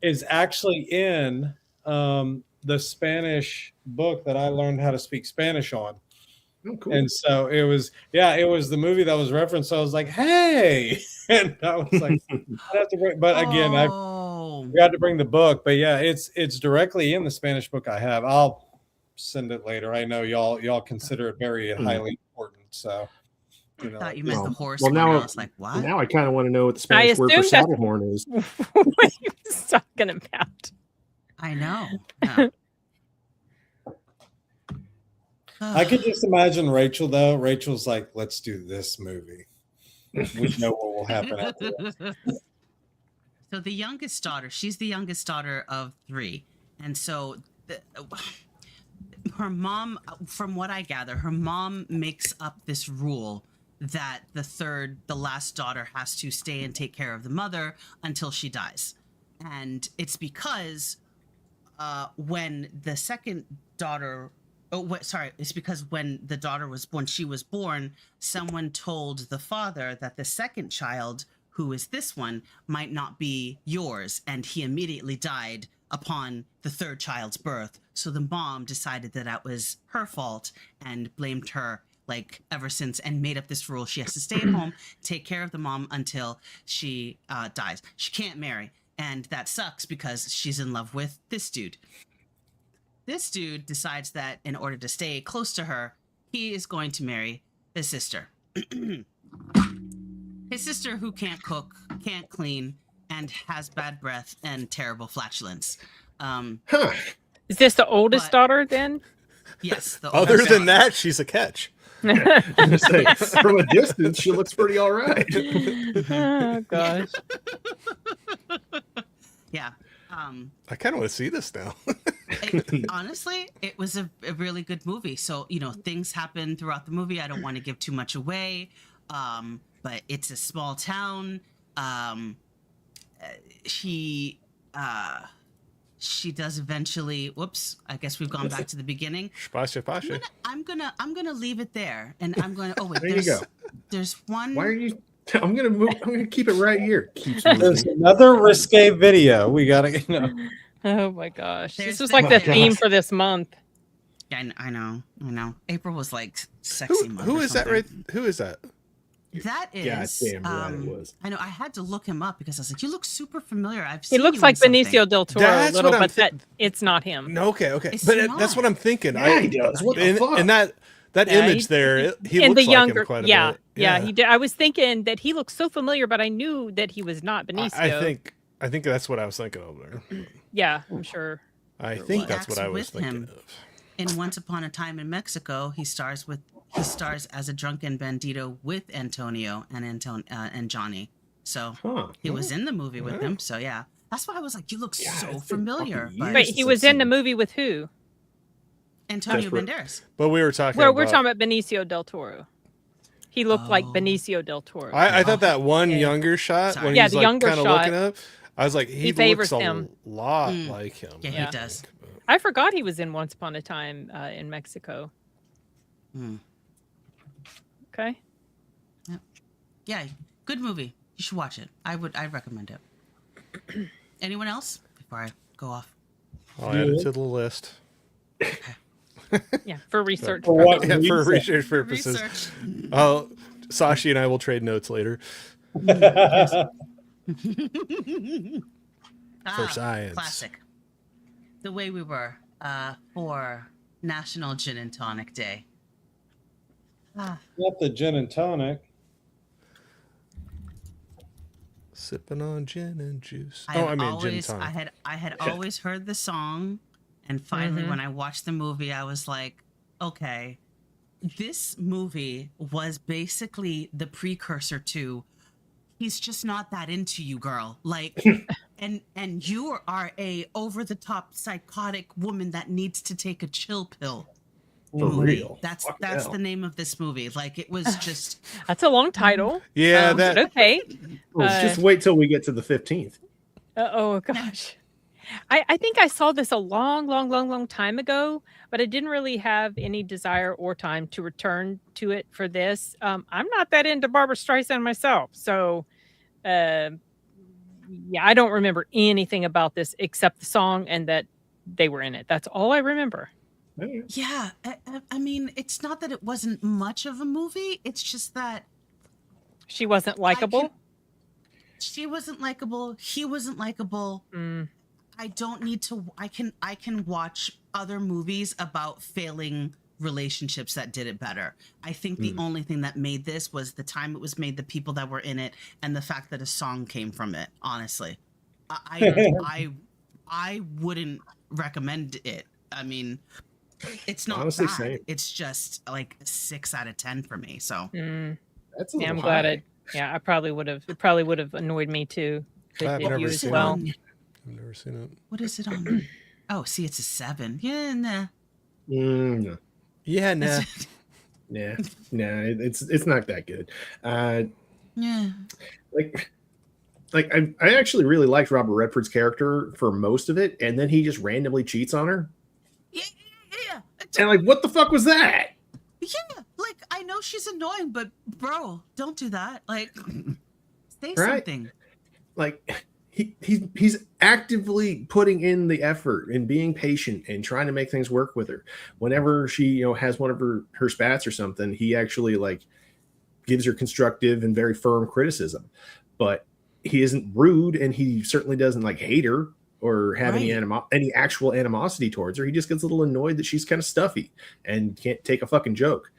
[SPEAKER 13] is actually in the Spanish book that I learned how to speak Spanish on.
[SPEAKER 10] Oh, cool.
[SPEAKER 13] And so it was the movie that was referenced. So I was like, hey, and I was like, I'd have to bring, but again, I forgot to bring the book. But yeah, it's directly in the Spanish book I have. I'll send it later. I know y'all consider it very highly important. So
[SPEAKER 9] I thought you meant the horse.
[SPEAKER 10] Well, now
[SPEAKER 9] I was like, what?
[SPEAKER 10] Now I kind of want to know what the Spanish word for saddlehorn is.
[SPEAKER 11] What he was talking about.
[SPEAKER 9] I know. Yeah.
[SPEAKER 13] I could just imagine Rachel though. Rachel's like, let's do this movie. We know what will happen after this.
[SPEAKER 9] So the youngest daughter, she's the youngest daughter of 3. And so her mom, from what I gather, her mom makes up this rule that the last daughter has to stay and take care of the mother until she dies. And it's because when the second daughter, it's because when she was born, someone told the father that the second child, who is this one, might not be yours. And he immediately died upon the third child's birth. So the mom decided that was her fault and blamed her like ever since, and made up this rule. She has to stay at home, take care of the mom until she dies. She can't marry. And that sucks because she's in love with this dude. This dude decides that in order to stay close to her, he is going to marry his sister. His sister who can't cook, can't clean, and has bad breath and terrible flatulence.
[SPEAKER 11] Is this the oldest daughter then?
[SPEAKER 9] Yes. The
[SPEAKER 12] Other than that, she's a catch.
[SPEAKER 10] Say, from a distance, she looks pretty all right.
[SPEAKER 11] Oh gosh.
[SPEAKER 9] Yeah.
[SPEAKER 12] I kind of want to see this now.
[SPEAKER 9] Honestly, it was a really good movie. So, things happen throughout the movie. I don't want to give too much away. But it's a small town. She does eventually. Whoops! I guess we've gone back to the beginning. I'm gonna leave it there, and I'm going to. Oh wait,
[SPEAKER 10] there you go.
[SPEAKER 9] There's one.
[SPEAKER 10] Why are you? I'm gonna keep it right here.
[SPEAKER 13] There's another risque video. We gotta.
[SPEAKER 11] Oh my gosh! This was like the theme for this month.
[SPEAKER 9] Yeah, I know. April was like sexy month.
[SPEAKER 12] Who is that? Right? Who is that?
[SPEAKER 9] That is.
[SPEAKER 10] God damn right it was.
[SPEAKER 9] I know. I had to look him up because I was like, "You look super familiar." I've seen.
[SPEAKER 11] He looks
[SPEAKER 9] you
[SPEAKER 11] like
[SPEAKER 9] in
[SPEAKER 11] Benicio del Toro
[SPEAKER 12] That's
[SPEAKER 11] a little,
[SPEAKER 12] what I'm
[SPEAKER 11] but it's not him.
[SPEAKER 12] No, okay.
[SPEAKER 9] It's
[SPEAKER 12] But
[SPEAKER 9] not.
[SPEAKER 12] that's what I'm thinking.
[SPEAKER 10] Yeah, he does. What the fuck?
[SPEAKER 12] And that image there, he
[SPEAKER 11] and
[SPEAKER 12] looks
[SPEAKER 11] the younger,
[SPEAKER 12] like him quite a
[SPEAKER 11] yeah,
[SPEAKER 12] bit.
[SPEAKER 11] yeah, he did. I was thinking that he looked so familiar, but I knew that he was not Benicio.
[SPEAKER 12] I think that's what I was thinking of there.
[SPEAKER 11] Yeah, I'm sure.
[SPEAKER 12] I think that's what I was thinking of.
[SPEAKER 9] In Once Upon a Time in Mexico, he stars as a drunken bandito with Antonio and Johnny. So he was in the movie with him. So yeah, that's why I was like, you look so familiar.
[SPEAKER 11] Wait, he was in the movie with who?
[SPEAKER 9] Antonio Banderas.
[SPEAKER 12] But we were talking.
[SPEAKER 11] We're talking about Benicio del Toro. He looked like Benicio del Toro.
[SPEAKER 12] I thought that one younger shot when he's
[SPEAKER 11] the
[SPEAKER 12] like
[SPEAKER 11] younger
[SPEAKER 12] kind of
[SPEAKER 11] shot.
[SPEAKER 12] looking up. I was like, he
[SPEAKER 11] favors
[SPEAKER 12] looks
[SPEAKER 11] him.
[SPEAKER 12] a lot like him.
[SPEAKER 9] Yeah, he does.
[SPEAKER 11] I forgot he was in Once Upon a Time in Mexico. Okay.
[SPEAKER 9] Yeah, good movie. You should watch it. I'd recommend it. Anyone else before I go off?
[SPEAKER 12] I'll add it to the list.
[SPEAKER 11] Yeah, for research.
[SPEAKER 13] For
[SPEAKER 12] research purposes. Sashi and I will trade notes later. For science.
[SPEAKER 9] Classic. The Way We Were for National Gin and Tonic Day.
[SPEAKER 13] Not the gin and tonic.
[SPEAKER 12] Sipping on gin and juice.
[SPEAKER 9] gin and tonic. I had always heard the song, and finally when I watched the movie, I was like, okay, this movie was basically the precursor to He's just not that into you, girl. Like, and you are a over-the-top psychotic woman that needs to take a chill pill.
[SPEAKER 10] For real.
[SPEAKER 9] That's the name of this movie. Like, it was just.
[SPEAKER 11] That's a long title.
[SPEAKER 12] Yeah,
[SPEAKER 11] okay.
[SPEAKER 10] Just wait till we get to the 15th.
[SPEAKER 11] Oh gosh. I think I saw this a long time ago, but I didn't really have any desire or time to return to it for this. I'm not that into Barbara Streisand myself, so yeah, I don't remember anything about this except the song and that they were in it. That's all I remember.
[SPEAKER 9] Yeah, I mean, it's not that it wasn't much of a movie. It's just that
[SPEAKER 11] she wasn't likable.
[SPEAKER 9] She wasn't likable. He wasn't likable. I don't need to. I can watch other movies about failing relationships that did it better. I think the only thing that made this was the time it was made, the people that were in it, and the fact that a song came from it. Honestly, I wouldn't recommend it. I mean, it's not
[SPEAKER 10] honestly
[SPEAKER 9] bad.
[SPEAKER 10] Same.
[SPEAKER 9] It's just like a 6 out of 10 for me. So
[SPEAKER 10] that's a little
[SPEAKER 11] I'm glad
[SPEAKER 10] high.
[SPEAKER 11] I probably would have. It probably would have annoyed me too.
[SPEAKER 12] I've
[SPEAKER 11] If
[SPEAKER 12] never
[SPEAKER 11] you as
[SPEAKER 12] seen
[SPEAKER 11] well.
[SPEAKER 12] it. I've never seen it.
[SPEAKER 9] what is it on? Oh, see, it's a 7. Yeah, nah.
[SPEAKER 10] No.
[SPEAKER 12] Yeah, nah.
[SPEAKER 10] Yeah, it's not that good.
[SPEAKER 9] Yeah.
[SPEAKER 10] Like I actually really liked Robert Redford's character for most of it, and then he just randomly cheats on her.
[SPEAKER 9] Yeah.
[SPEAKER 10] And like, what the fuck was that?
[SPEAKER 9] Yeah, like I know she's annoying, but bro, don't do that. Like, say
[SPEAKER 10] Right.
[SPEAKER 9] something.
[SPEAKER 10] Like he's actively putting in the effort and being patient and trying to make things work with her. Whenever she, has one of her spats or something, he actually like gives her constructive and very firm criticism. But he isn't rude, and he certainly doesn't like hate her or have any actual animosity towards her. He just gets a little annoyed that she's kind of stuffy and can't take a fucking joke.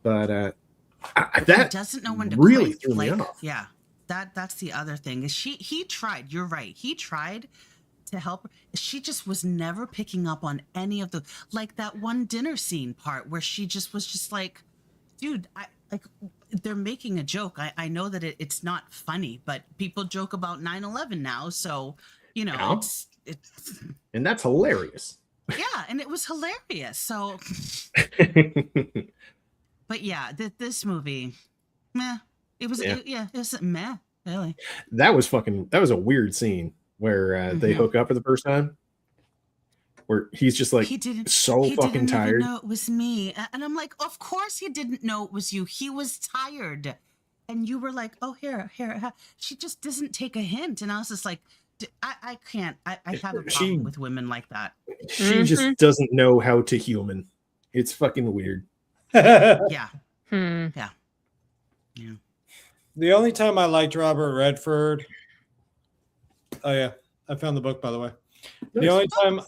[SPEAKER 10] But that
[SPEAKER 9] He doesn't know when to
[SPEAKER 10] really
[SPEAKER 9] quit.
[SPEAKER 10] threw me
[SPEAKER 9] Like,
[SPEAKER 10] off.
[SPEAKER 9] yeah, that's the other thing. Is he tried? You're right. He tried to help her. She just was never picking up on any of the, like that one dinner scene part where she just was just like, dude, they're making a joke. I know that it's not funny, but people joke about 9/11 now, so it's
[SPEAKER 10] And that's hilarious.
[SPEAKER 9] yeah, and it was hilarious. So, but yeah, this movie, meh. It was it was meh, really.
[SPEAKER 10] That was a weird scene where they hook up for the first time, where he's just like
[SPEAKER 9] He didn't
[SPEAKER 10] fucking tired.
[SPEAKER 9] Even know it was me, and I'm like, of course he didn't know it was you. He was tired, and you were like, oh here. She just doesn't take a hint, and I was just like, I can't. I have a problem with women like that.
[SPEAKER 10] She just doesn't know how to human. It's fucking weird.
[SPEAKER 9] Yeah. Yeah.
[SPEAKER 13] The only time I liked Robert Redford. Oh yeah, I found the book, by the way. The only time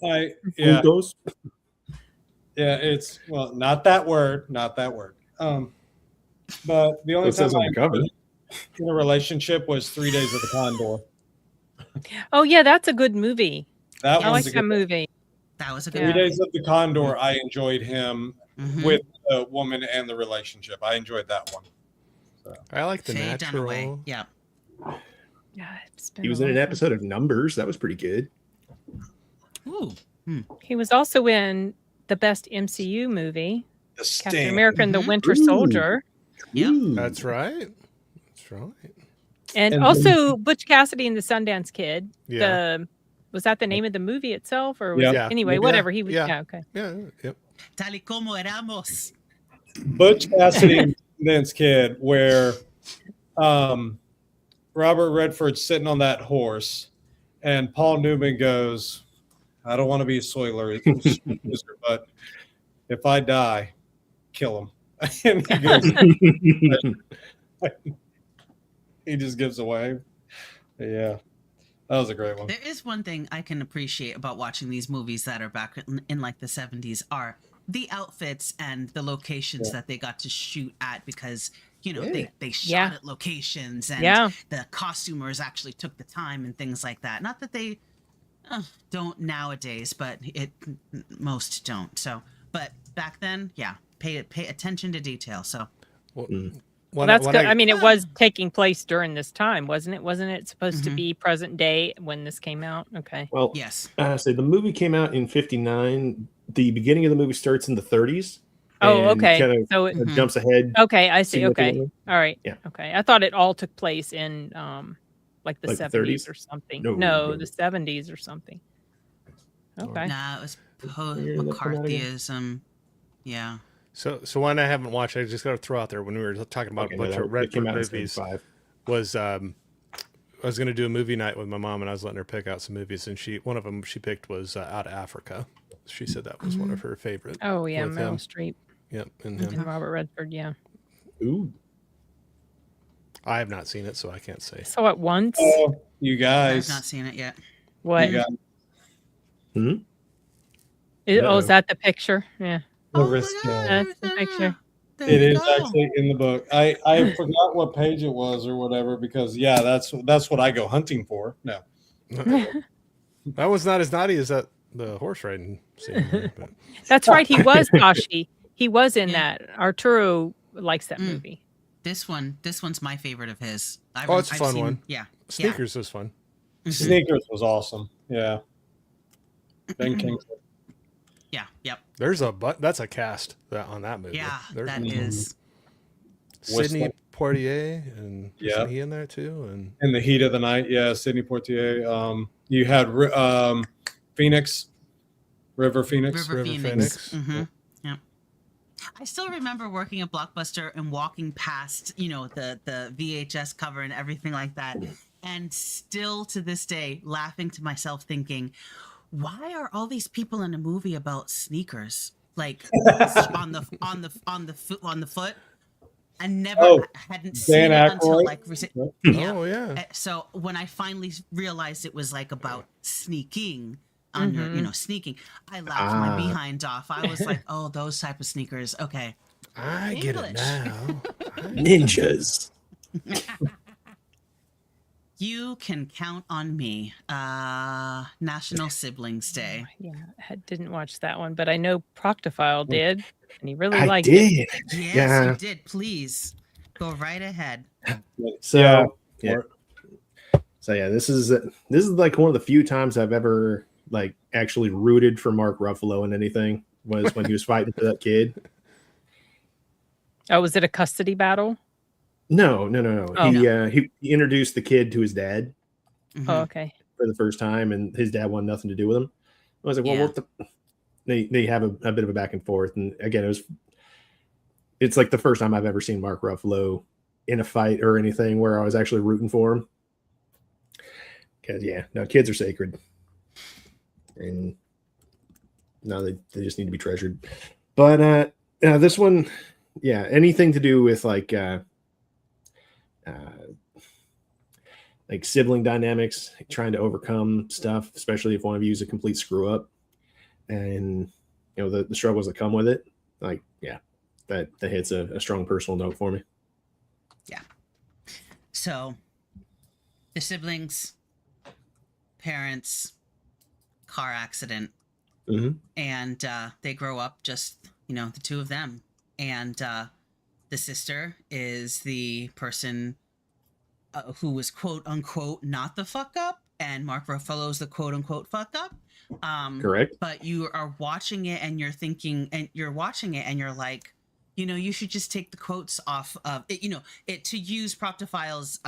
[SPEAKER 13] it's not that word. But the only time I was in a relationship was 3 Days of the Condor.
[SPEAKER 11] Oh yeah, that's a good movie.
[SPEAKER 13] I
[SPEAKER 11] like that movie.
[SPEAKER 9] That was a good
[SPEAKER 13] 3 Days of the Condor. I enjoyed him with the woman and the relationship. I enjoyed that one. So.
[SPEAKER 12] I like The
[SPEAKER 9] Faye
[SPEAKER 12] Natural.
[SPEAKER 9] Dunaway. Yeah.
[SPEAKER 11] Yeah,
[SPEAKER 10] He was in an episode of Numbers. That was pretty good.
[SPEAKER 9] Ooh.
[SPEAKER 11] He was also in the best MCU movie,
[SPEAKER 13] The
[SPEAKER 11] Captain
[SPEAKER 13] Sting.
[SPEAKER 11] America and the Winter Soldier.
[SPEAKER 9] Yep.
[SPEAKER 12] That's right.
[SPEAKER 11] And also Butch Cassidy and the Sundance Kid.
[SPEAKER 12] Yeah.
[SPEAKER 11] Was that the name of the movie itself? Or was
[SPEAKER 13] Yeah.
[SPEAKER 11] anyway, whatever. He was okay.
[SPEAKER 12] Yeah. Yep.
[SPEAKER 9] Tal y como éramos.
[SPEAKER 13] Butch Cassidy and Sundance Kid, where Robert Redford's sitting on that horse, and Paul Newman goes, I don't want to be a spoiler, but if I die, kill him. And he goes, he just gives away. Yeah. That was a great one.
[SPEAKER 9] There is one thing I can appreciate about watching these movies that are back in like the 70s are the outfits and the locations that they got to shoot at, because they shot at locations, and the costumers actually took the time and things like that. Not that they don't nowadays, but most don't. So, but back then, pay attention to detail. So,
[SPEAKER 11] Well, that's good. I mean, it was taking place during this time, wasn't it? Wasn't it supposed to be present day when this came out? Okay.
[SPEAKER 10] Well,
[SPEAKER 9] yes.
[SPEAKER 10] So the movie came out in 59. The beginning of the movie starts in the 30s.
[SPEAKER 11] Oh, okay.
[SPEAKER 10] So it jumps ahead.
[SPEAKER 11] Okay, I see. Okay. All right.
[SPEAKER 10] Yeah.
[SPEAKER 11] Okay. I thought it all took place in like the 70s
[SPEAKER 10] 30s?
[SPEAKER 11] or something.
[SPEAKER 10] No.
[SPEAKER 11] No, the 70s or something. Okay.
[SPEAKER 9] Nah, it was
[SPEAKER 10] You're not coming out again.
[SPEAKER 9] McCarthyism. Yeah.
[SPEAKER 12] So one I haven't watched, I just got to throw out there when we were talking about a bunch of retro movies. Was I was going to do a movie night with my mom, and I was letting her pick out some movies, and one of them she picked was Out of Africa. She said that was one of her favorite.
[SPEAKER 11] Oh yeah,
[SPEAKER 12] with
[SPEAKER 11] Meryl
[SPEAKER 12] him.
[SPEAKER 11] Streep.
[SPEAKER 12] Yep, and
[SPEAKER 11] And
[SPEAKER 12] him.
[SPEAKER 11] Robert Redford. Yeah.
[SPEAKER 10] Ooh.
[SPEAKER 12] I have not seen it, so I can't say.
[SPEAKER 11] Saw it once.
[SPEAKER 13] Oh, you guys.
[SPEAKER 9] I've not seen it yet.
[SPEAKER 11] What?
[SPEAKER 13] You guys.
[SPEAKER 11] Is that the picture? Yeah.
[SPEAKER 13] That's
[SPEAKER 11] the picture.
[SPEAKER 13] It is actually in the book. I forgot what page it was or whatever because that's what I go hunting for. No.
[SPEAKER 12] That was not as naughty as that the horse riding scene. There, but.
[SPEAKER 11] That's right. He was Tashi. He was in that. Arturo likes that movie.
[SPEAKER 9] This one's my favorite of his.
[SPEAKER 12] It's a fun one.
[SPEAKER 9] Yeah.
[SPEAKER 12] Sneakers was fun.
[SPEAKER 13] Sneakers was awesome. Yeah. Ben Kingsley.
[SPEAKER 9] Yeah. Yep.
[SPEAKER 12] There's that's a cast on that movie.
[SPEAKER 9] Yeah,
[SPEAKER 12] There's,
[SPEAKER 9] that is.
[SPEAKER 12] Sidney Poitier and
[SPEAKER 13] Yeah.
[SPEAKER 12] isn't he in there too? And
[SPEAKER 13] In the Heat of the Night, yeah, Sidney Poitier. You had Phoenix, River Phoenix.
[SPEAKER 9] River Phoenix. Mm-hmm. Yeah. I still remember working at Blockbuster and walking past, the VHS cover and everything like that, and still to this day laughing to myself, thinking, why are all these people in a movie about sneakers, like on the foot? I never hadn't seen it until like recently.
[SPEAKER 12] Oh yeah.
[SPEAKER 9] So when I finally realized it was like about sneaking under, sneaking, I laughed my behind off. I was like, oh, those type of sneakers. Okay.
[SPEAKER 12] I get it now.
[SPEAKER 10] Ninjas.
[SPEAKER 9] You can count on me. National Siblings Day.
[SPEAKER 11] Yeah, I didn't watch that one, but I know Proctophile did, and he really
[SPEAKER 10] I
[SPEAKER 11] liked
[SPEAKER 10] did.
[SPEAKER 11] it.
[SPEAKER 9] Yes,
[SPEAKER 10] Yeah.
[SPEAKER 9] you did. Please go right ahead.
[SPEAKER 10] So yeah. So yeah, this is like one of the few times I've ever like actually rooted for Mark Ruffalo in anything was when he was fighting for that kid.
[SPEAKER 11] Oh, was it a custody battle?
[SPEAKER 10] No.
[SPEAKER 11] Oh.
[SPEAKER 10] He introduced the kid to his dad
[SPEAKER 11] Oh, okay.
[SPEAKER 10] for the first time, and his dad wanted nothing to do with him. I was like, well,
[SPEAKER 9] Yeah.
[SPEAKER 10] what the? They have a bit of a back and forth, and again, it's like the first time I've ever seen Mark Ruffalo in a fight or anything where I was actually rooting for him. Because kids are sacred, and no, they just need to be treasured. But this one, anything to do with like sibling dynamics, trying to overcome stuff, especially if one of you is a complete screw up, and the struggles that come with it. Like, that hits a strong personal note for me.
[SPEAKER 9] Yeah. So the siblings, parents, car accident, and they grow up just, the two of them. And the sister is the person who was quote unquote not the fuck up, and Mark Ruffalo's the quote unquote fuck up.
[SPEAKER 10] Correct.
[SPEAKER 9] But you are watching it and you're thinking, and you're watching it and you're like, you should just take the quotes off of it, to use Proctophile's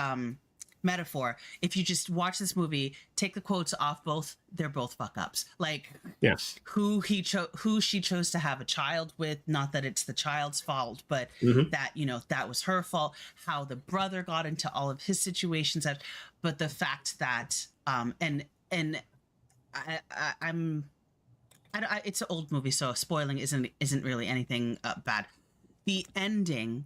[SPEAKER 9] metaphor. If you just watch this movie, take the quotes off, they're both fuck ups. Like,
[SPEAKER 10] yes,
[SPEAKER 9] who she chose to have a child with, not that it's the child's fault, but that that was her fault. How the brother got into all of his situations, but the fact that it's an old movie, so spoiling isn't really anything bad. The ending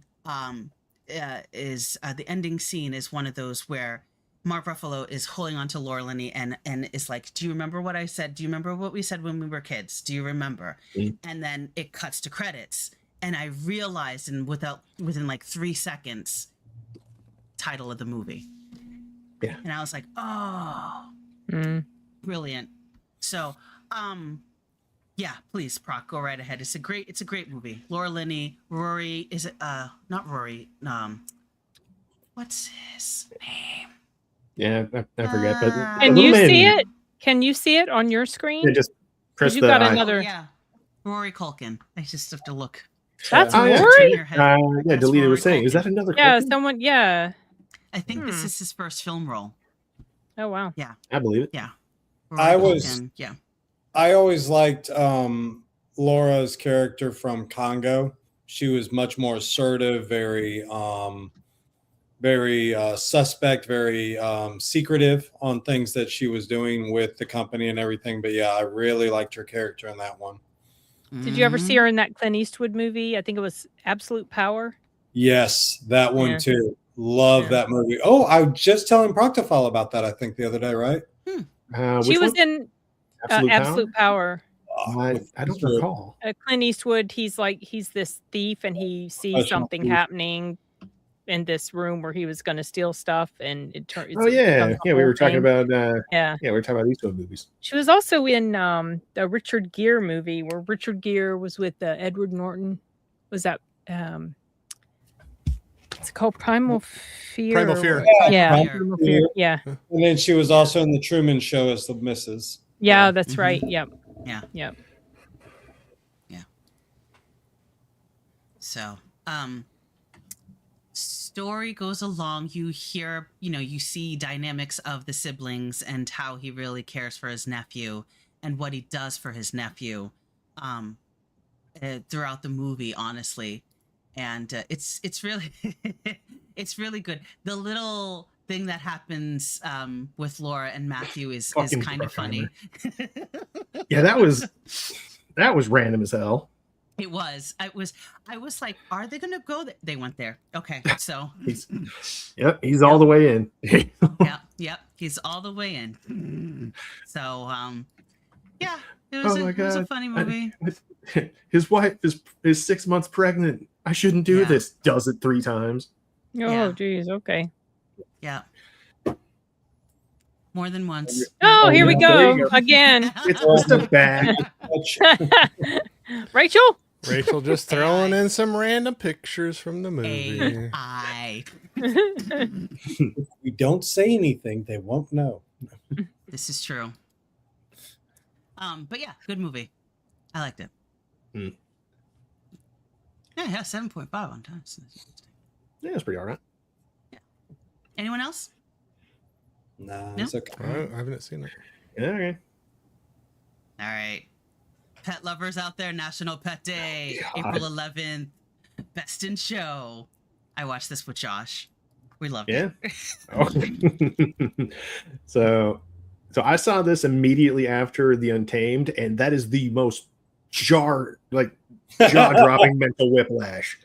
[SPEAKER 9] is the ending scene is one of those where Mark Ruffalo is holding on to Laura Linney and is like, do you remember what I said? Do you remember what we said when we were kids? Do you remember? And then it cuts to credits, and I realized, within like 3 seconds, title of the movie.
[SPEAKER 10] Yeah.
[SPEAKER 9] And I was like, oh, brilliant. So, yeah, please, Proc, go right ahead. It's a great movie. Laura Linney, Rory, is it not Rory? What's his name?
[SPEAKER 10] Yeah, I forget. But
[SPEAKER 11] Can you see it? Can you see it on your screen?
[SPEAKER 10] Yeah, just press
[SPEAKER 11] you
[SPEAKER 10] the
[SPEAKER 11] got
[SPEAKER 10] eye.
[SPEAKER 11] another.
[SPEAKER 9] Yeah, Rory Culkin. I just have to look.
[SPEAKER 11] That's
[SPEAKER 10] Oh, yeah.
[SPEAKER 11] Rory.
[SPEAKER 10] Yeah, Deleted was saying, is that another?
[SPEAKER 11] Yeah,
[SPEAKER 10] Culkin?
[SPEAKER 11] someone. Yeah.
[SPEAKER 9] I think this is his first film role.
[SPEAKER 11] Oh wow.
[SPEAKER 9] Yeah,
[SPEAKER 10] I believe it.
[SPEAKER 9] yeah.
[SPEAKER 13] I
[SPEAKER 9] Rory
[SPEAKER 13] was-
[SPEAKER 9] Culkin, yeah.
[SPEAKER 13] I always liked Laura's character from Congo. She was much more assertive, very suspect, very secretive on things that she was doing with the company and everything. But yeah, I really liked her character in that one.
[SPEAKER 11] Did you ever see her in that Clint Eastwood movie? I think it was Absolute Power.
[SPEAKER 13] Yes, that one too. Love that movie. Oh, I was just telling Proctofol about that, I think, the other day, right?
[SPEAKER 11] She was in Absolute Power.
[SPEAKER 10] I don't recall.
[SPEAKER 11] Clint Eastwood, he's this thief and he sees something happening in this room where he was going to steal stuff, and it turns.
[SPEAKER 10] We were talking about we were talking about Eastwood movies.
[SPEAKER 11] She was also in the Richard Gere movie where Richard Gere was with Edward Norton. Was that it's called Primal Fear?
[SPEAKER 12] Primal Fear.
[SPEAKER 11] Yeah.
[SPEAKER 13] Primal Fear.
[SPEAKER 11] Yeah.
[SPEAKER 13] And then she was also in the Truman Show as the Mrs.
[SPEAKER 11] Yeah, that's right. Yep.
[SPEAKER 9] Yeah.
[SPEAKER 11] Yep.
[SPEAKER 9] Yeah. So, story goes along. You hear, you see dynamics of the siblings and how he really cares for his nephew and what he does for his nephew throughout the movie, honestly. And it's really it's really good. The little thing that happens with Laura and Matthew is kind of funny.
[SPEAKER 10] Yeah, that was random as hell.
[SPEAKER 9] It was. I was like, are they gonna go there? They went there. Okay, so
[SPEAKER 10] he's all the way in.
[SPEAKER 9] Yep, he's all the way in. So yeah, it was a funny movie.
[SPEAKER 10] His wife is 6 months pregnant. I shouldn't do this. Does it 3 times.
[SPEAKER 11] Oh, geez. Okay.
[SPEAKER 9] Yeah. More than once.
[SPEAKER 11] Oh, here we go again.
[SPEAKER 10] It's just a bad.
[SPEAKER 11] Rachel
[SPEAKER 12] just throwing in some random pictures from the movie.
[SPEAKER 9] AI.
[SPEAKER 13] If we don't say anything, they won't know.
[SPEAKER 9] This is true. But yeah, good movie. I liked it. Yeah, 7.5 on time.
[SPEAKER 10] Yeah, it's pretty all right.
[SPEAKER 9] Yeah. Anyone else?
[SPEAKER 13] No,
[SPEAKER 9] No?
[SPEAKER 13] it's okay.
[SPEAKER 12] I haven't seen it.
[SPEAKER 10] Yeah, okay.
[SPEAKER 9] All right. Pet lovers out there, National Pet Day,
[SPEAKER 10] God.
[SPEAKER 9] April 11th. Best in Show. I watched this with Josh. We loved it.
[SPEAKER 10] So I saw this immediately after The Untamed, and that is the most jaw-dropping mental whiplash.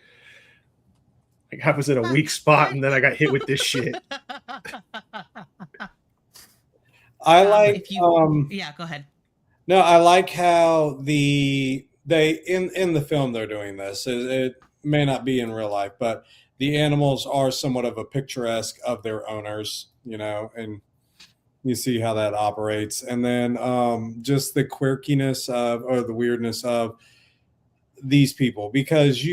[SPEAKER 10] Like, I was in a weak spot, and then I got hit with this shit.
[SPEAKER 13] I like.
[SPEAKER 9] Yeah, go ahead.
[SPEAKER 13] No, I like how they in the film they're doing this. It may not be in real life, but the animals are somewhat of a picturesque of their owners, and you see how that operates. And then just the quirkiness or the weirdness of these people, because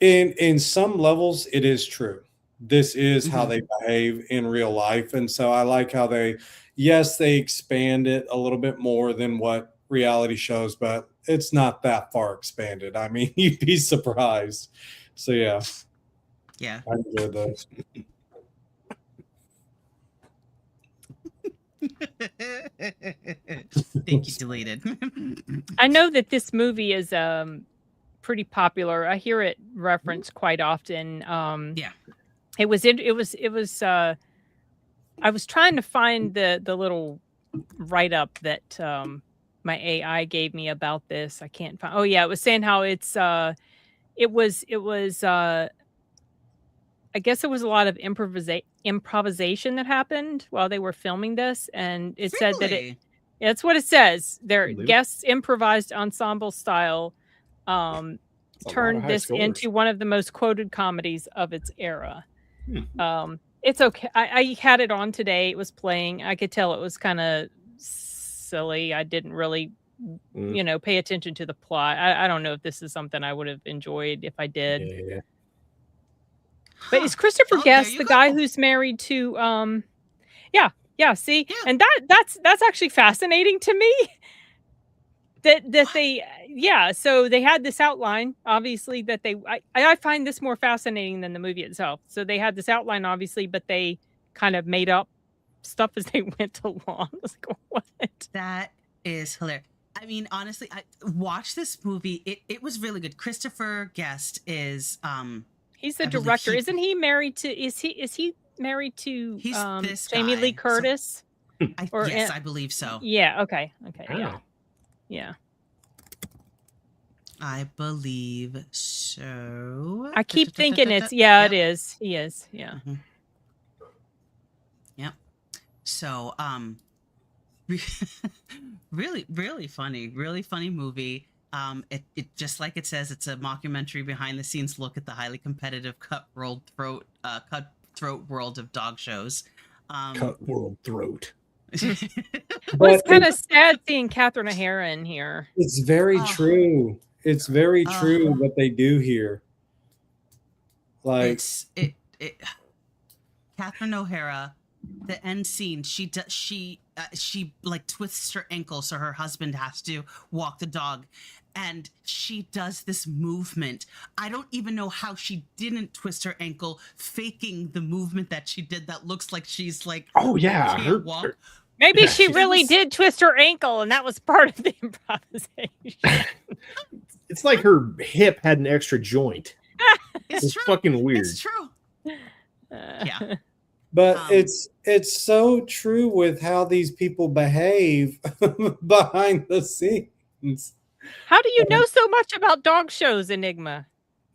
[SPEAKER 13] in some levels it is true. This is how they behave in real life. And so I like how they expand it a little bit more than what reality shows, but it's not that far expanded. I mean, you'd be surprised. So yeah.
[SPEAKER 9] Yeah.
[SPEAKER 13] I enjoyed those.
[SPEAKER 9] Think you deleted.
[SPEAKER 11] I know that this movie is pretty popular. I hear it referenced quite often.
[SPEAKER 9] Yeah.
[SPEAKER 11] It was I was trying to find the little write-up that my AI gave me about this. I can't find. Oh yeah, it was saying how it's it was I guess it was a lot of improvisation that happened while they were filming this, and it said that that's what it says. Their guests improvised ensemble style turned this into one of the most quoted comedies of its era. It's okay. I had it on today. It was playing. I could tell it was kind of silly. I didn't really, pay attention to the plot. I don't know if this is something I would have enjoyed if I did.
[SPEAKER 10] Yeah.
[SPEAKER 11] But is Christopher Guest the guy who's married to see? Yeah. And that's actually fascinating to me. That so they had this outline, obviously, that I find this more fascinating than the movie itself. So they had this outline, obviously, but they kind of made up stuff as they went along. I was like, what?
[SPEAKER 9] That is hilarious. I mean, honestly, I watched this movie. It was really good. Christopher Guest is
[SPEAKER 11] he's the director. Isn't he married to is he married to Jamie Lee Curtis?
[SPEAKER 9] Yes, I believe so.
[SPEAKER 11] Yeah, okay. Yeah. Yeah.
[SPEAKER 9] I believe so.
[SPEAKER 11] I keep thinking it is. He is. Yeah.
[SPEAKER 9] Mm-hmm. Yep. So, really, really funny movie. It just like it says, it's a mockumentary behind the scenes look at the highly competitive cutthroat world of dog shows.
[SPEAKER 10] Cutthroat throat.
[SPEAKER 11] Well, it's kind of sad seeing Catherine O'Hara in here.
[SPEAKER 13] It's very true. It's very true what they do here. Like
[SPEAKER 9] Catherine O'Hara, the end scene, she like twists her ankle so her husband has to walk the dog, and she does this movement. I don't even know how she didn't twist her ankle, faking the movement that she did. That looks like she's like,
[SPEAKER 10] oh yeah,
[SPEAKER 11] maybe she really did twist her ankle, and that was part of the improvisation.
[SPEAKER 10] It's like her hip had an extra joint. It's fucking weird.
[SPEAKER 9] It's true. Yeah.
[SPEAKER 13] But it's so true with how these people behave behind the scenes.
[SPEAKER 11] How do you know so much about dog shows, Enigma?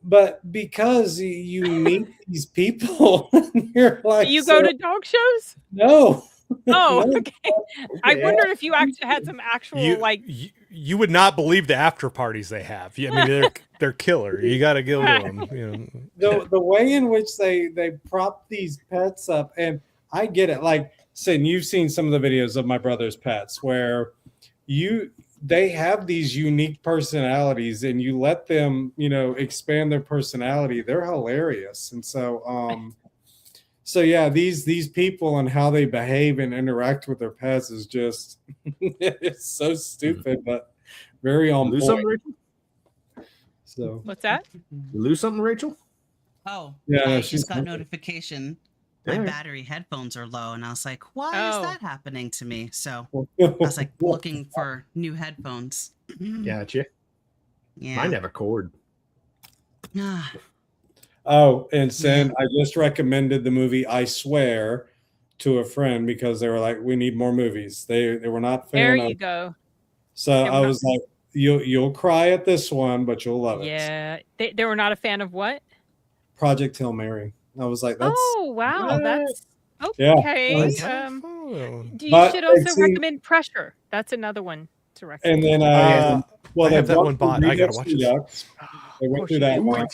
[SPEAKER 13] But because you meet these people, you're like,
[SPEAKER 11] you go to dog shows?
[SPEAKER 13] No.
[SPEAKER 11] Oh, okay. I wondered if you actually had some actual
[SPEAKER 12] You would not believe the after parties they have. I mean, they're killer. You got to go to them. You
[SPEAKER 13] know. The way in which they prop these pets up, and I get it. Like, Sin, you've seen some of the videos of my brother's pets where they have these unique personalities, and you let them, expand their personality. They're hilarious, and so. So yeah, these people and how they behave and interact with their pets is just it's so stupid, but very on point.
[SPEAKER 10] Something, Rachel?
[SPEAKER 13] So
[SPEAKER 11] what's that?
[SPEAKER 10] You lose something, Rachel?
[SPEAKER 9] Oh,
[SPEAKER 13] yeah,
[SPEAKER 9] I just got notification. My battery headphones are low, and I was like, "Why is that happening to me?" So I was like looking for new headphones.
[SPEAKER 10] Gotcha.
[SPEAKER 9] Yeah,
[SPEAKER 10] mine have a cord.
[SPEAKER 13] Oh, and Sin, I just recommended the movie I Swear to a friend because they were like, we need more movies. They were not fan
[SPEAKER 11] there
[SPEAKER 13] of
[SPEAKER 11] you go.
[SPEAKER 13] So I was like, you'll cry at this one, but you'll love it.
[SPEAKER 11] Yeah. They were not a fan of what?
[SPEAKER 13] Project Hail Mary. I was like, that's
[SPEAKER 11] wow, that's
[SPEAKER 13] okay.
[SPEAKER 11] Yeah. You should also recommend Pressure. That's another one to recommend.
[SPEAKER 13] And then
[SPEAKER 12] I have that one bought. I gotta watch it.
[SPEAKER 13] They went through that one.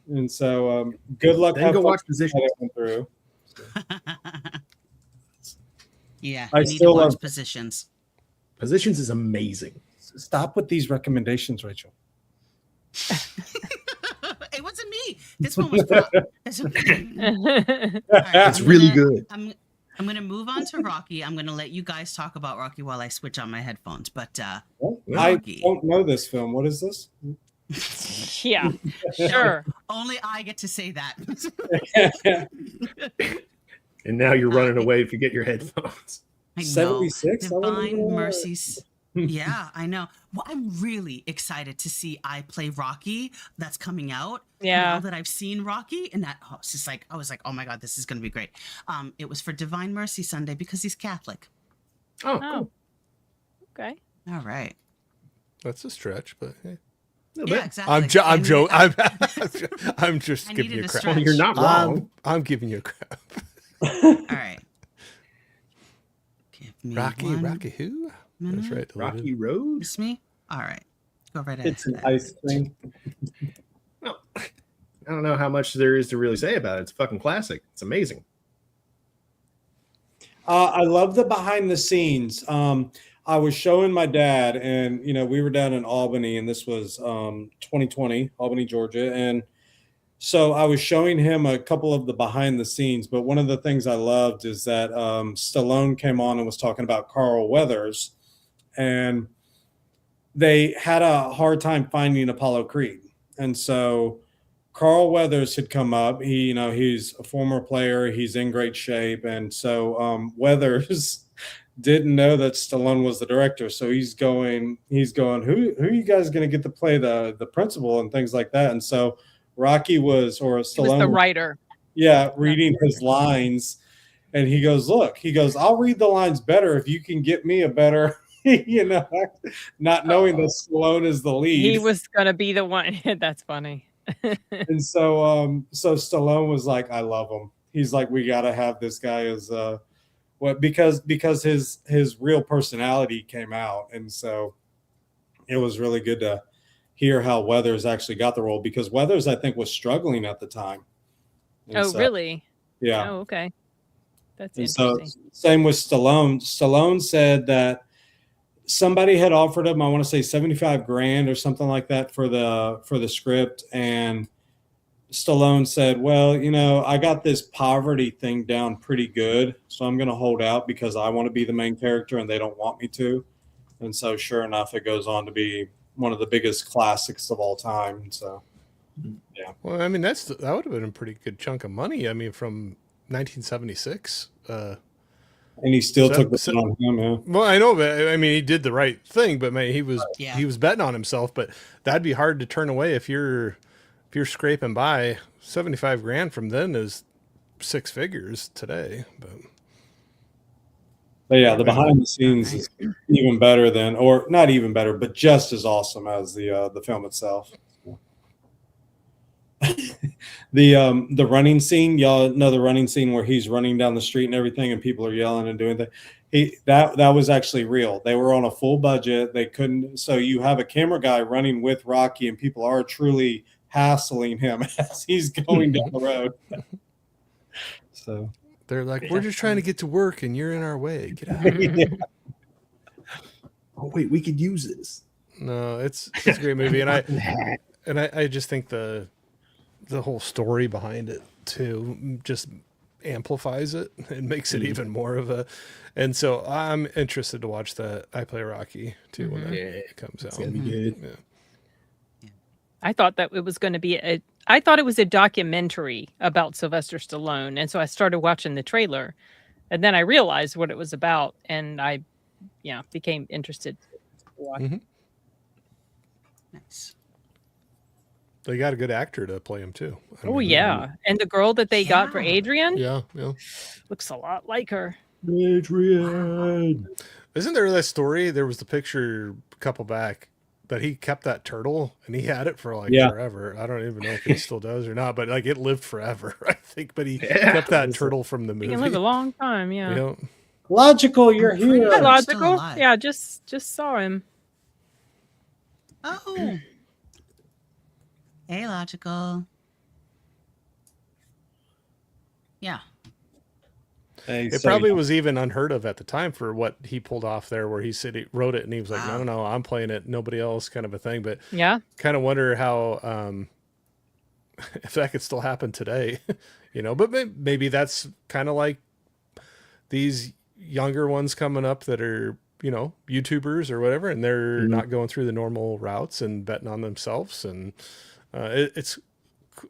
[SPEAKER 13] And so, good luck.
[SPEAKER 10] Then go watch Positions.
[SPEAKER 13] Through.
[SPEAKER 9] Yeah,
[SPEAKER 13] I still love
[SPEAKER 9] Positions.
[SPEAKER 10] Positions is amazing.
[SPEAKER 13] Stop with these recommendations, Rachel.
[SPEAKER 9] It wasn't me. This one was.
[SPEAKER 10] It's really good.
[SPEAKER 9] I'm going to move on to Rocky. I'm going to let you guys talk about Rocky while I switch on my headphones. But
[SPEAKER 13] I don't know this film. What is this?
[SPEAKER 11] Yeah, sure.
[SPEAKER 9] Only I get to say that.
[SPEAKER 10] And now you're running away if you get your headphones.
[SPEAKER 13] 76?
[SPEAKER 9] Divine Mercies. Yeah, I know. Well, I'm really excited to see I Play Rocky that's coming out.
[SPEAKER 11] Yeah.
[SPEAKER 9] Now that I've seen Rocky, and that it's just like I was like, oh my God, this is going to be great. It was for Divine Mercy Sunday because he's Catholic.
[SPEAKER 10] Oh, cool.
[SPEAKER 11] Okay.
[SPEAKER 9] All right.
[SPEAKER 12] That's a stretch, but hey.
[SPEAKER 9] Yeah, exactly.
[SPEAKER 12] I'm joking. I'm just giving you crap.
[SPEAKER 10] Well, you're not wrong.
[SPEAKER 12] I'm giving you crap.
[SPEAKER 9] All right. Give me
[SPEAKER 12] Rocky who? That's right.
[SPEAKER 10] Rocky Road.
[SPEAKER 9] It's me. All right. Go right ahead.
[SPEAKER 13] It's an ice thing.
[SPEAKER 10] Well, I don't know how much there is to really say about it. It's a fucking classic. It's amazing.
[SPEAKER 13] I love the behind the scenes. I was showing my dad, and we were down in Albany, and this was 2020, Albany, Georgia, and so I was showing him a couple of the behind the scenes. But one of the things I loved is that Stallone came on and was talking about Carl Weathers, and they had a hard time finding Apollo Creed, and so Carl Weathers had come up. He's a former player. He's in great shape, and so Weathers. didn't know that Stallone was the director. So he's going, who are you guys going to get to play the principal and things like that? And so Rocky was
[SPEAKER 11] the writer.
[SPEAKER 13] Yeah, reading his lines. And he goes, I'll read the lines better if you can get me a better, not knowing that Stallone is the lead.
[SPEAKER 11] He was going to be the one. That's funny.
[SPEAKER 13] And so Stallone was like, I love him. He's like, we got to have this guy as because his real personality came out. And so it was really good to hear how Weathers actually got the role, because Weathers, I think, was struggling at the time. And
[SPEAKER 11] really?
[SPEAKER 13] Yeah.
[SPEAKER 11] Oh, okay. That's
[SPEAKER 13] interesting. So same with Stallone. Stallone said that somebody had offered him, I want to say $75,000 or something like that for the script. And Stallone said, well, I got this poverty thing down pretty good, so I'm going to hold out because I want to be the main character and they don't want me to. And so sure enough, it goes on to be one of the biggest classics of all time. So, yeah.
[SPEAKER 12] Well, I mean, that would have been a pretty good chunk of money. I mean, from 1976.
[SPEAKER 13] And he still took the on him. Yeah.
[SPEAKER 12] Well, I know, but I mean, he did the right thing. But man, he was betting on himself. But that'd be hard to turn away if you're scraping by. $75,000 from then is 6 figures today.
[SPEAKER 13] But yeah, the behind the scenes is even better than, or not even better, but just as awesome as the film itself. The running scene, y'all know the running scene where he's running down the street and everything, and people are yelling and doing things. That was actually real. They were on a full budget. They couldn't. So you have a camera guy running with Rocky, and people are truly hassling him as he's going down the road. So
[SPEAKER 12] they're like, we're just trying to get to work, and you're in our way. Get out.
[SPEAKER 10] Yeah. Oh wait, we could use this.
[SPEAKER 12] No, it's a great movie, and I just think the whole story behind it too just amplifies it and makes it even more of a. And so I'm interested to watch that I Play Rocky too when it comes out.
[SPEAKER 10] It's gonna be good.
[SPEAKER 12] Yeah.
[SPEAKER 11] I thought that it was going to be I thought it was a documentary about Sylvester Stallone, and so I started watching the trailer, and then I realized what it was about, and I became interested to watch.
[SPEAKER 12] Mm-hmm.
[SPEAKER 9] Nice.
[SPEAKER 12] They got a good actor to play him too.
[SPEAKER 11] And the girl that they got for Adrian,
[SPEAKER 12] looks
[SPEAKER 11] a lot like her.
[SPEAKER 10] Adrian.
[SPEAKER 12] Isn't there that story? There was the picture a couple back that he kept that turtle and he had it for forever. I don't even know if he still does or not, but like it lived forever, I think. But he kept that turtle from the movie.
[SPEAKER 11] He can live a long time, yeah.
[SPEAKER 13] Logical, you're here.
[SPEAKER 11] Hi, Logical. Yeah, just saw him.
[SPEAKER 9] Oh. Hey, Logical. Yeah.
[SPEAKER 12] It probably was even unheard of at the time for what he pulled off there, where he said he wrote it and he was like, no, I'm playing it, nobody else, kind of a thing. But kind of wonder how if that could still happen today, but maybe that's kind of like these younger ones coming up that are, YouTubers or whatever, and they're not going through the normal routes and betting on themselves. And it's,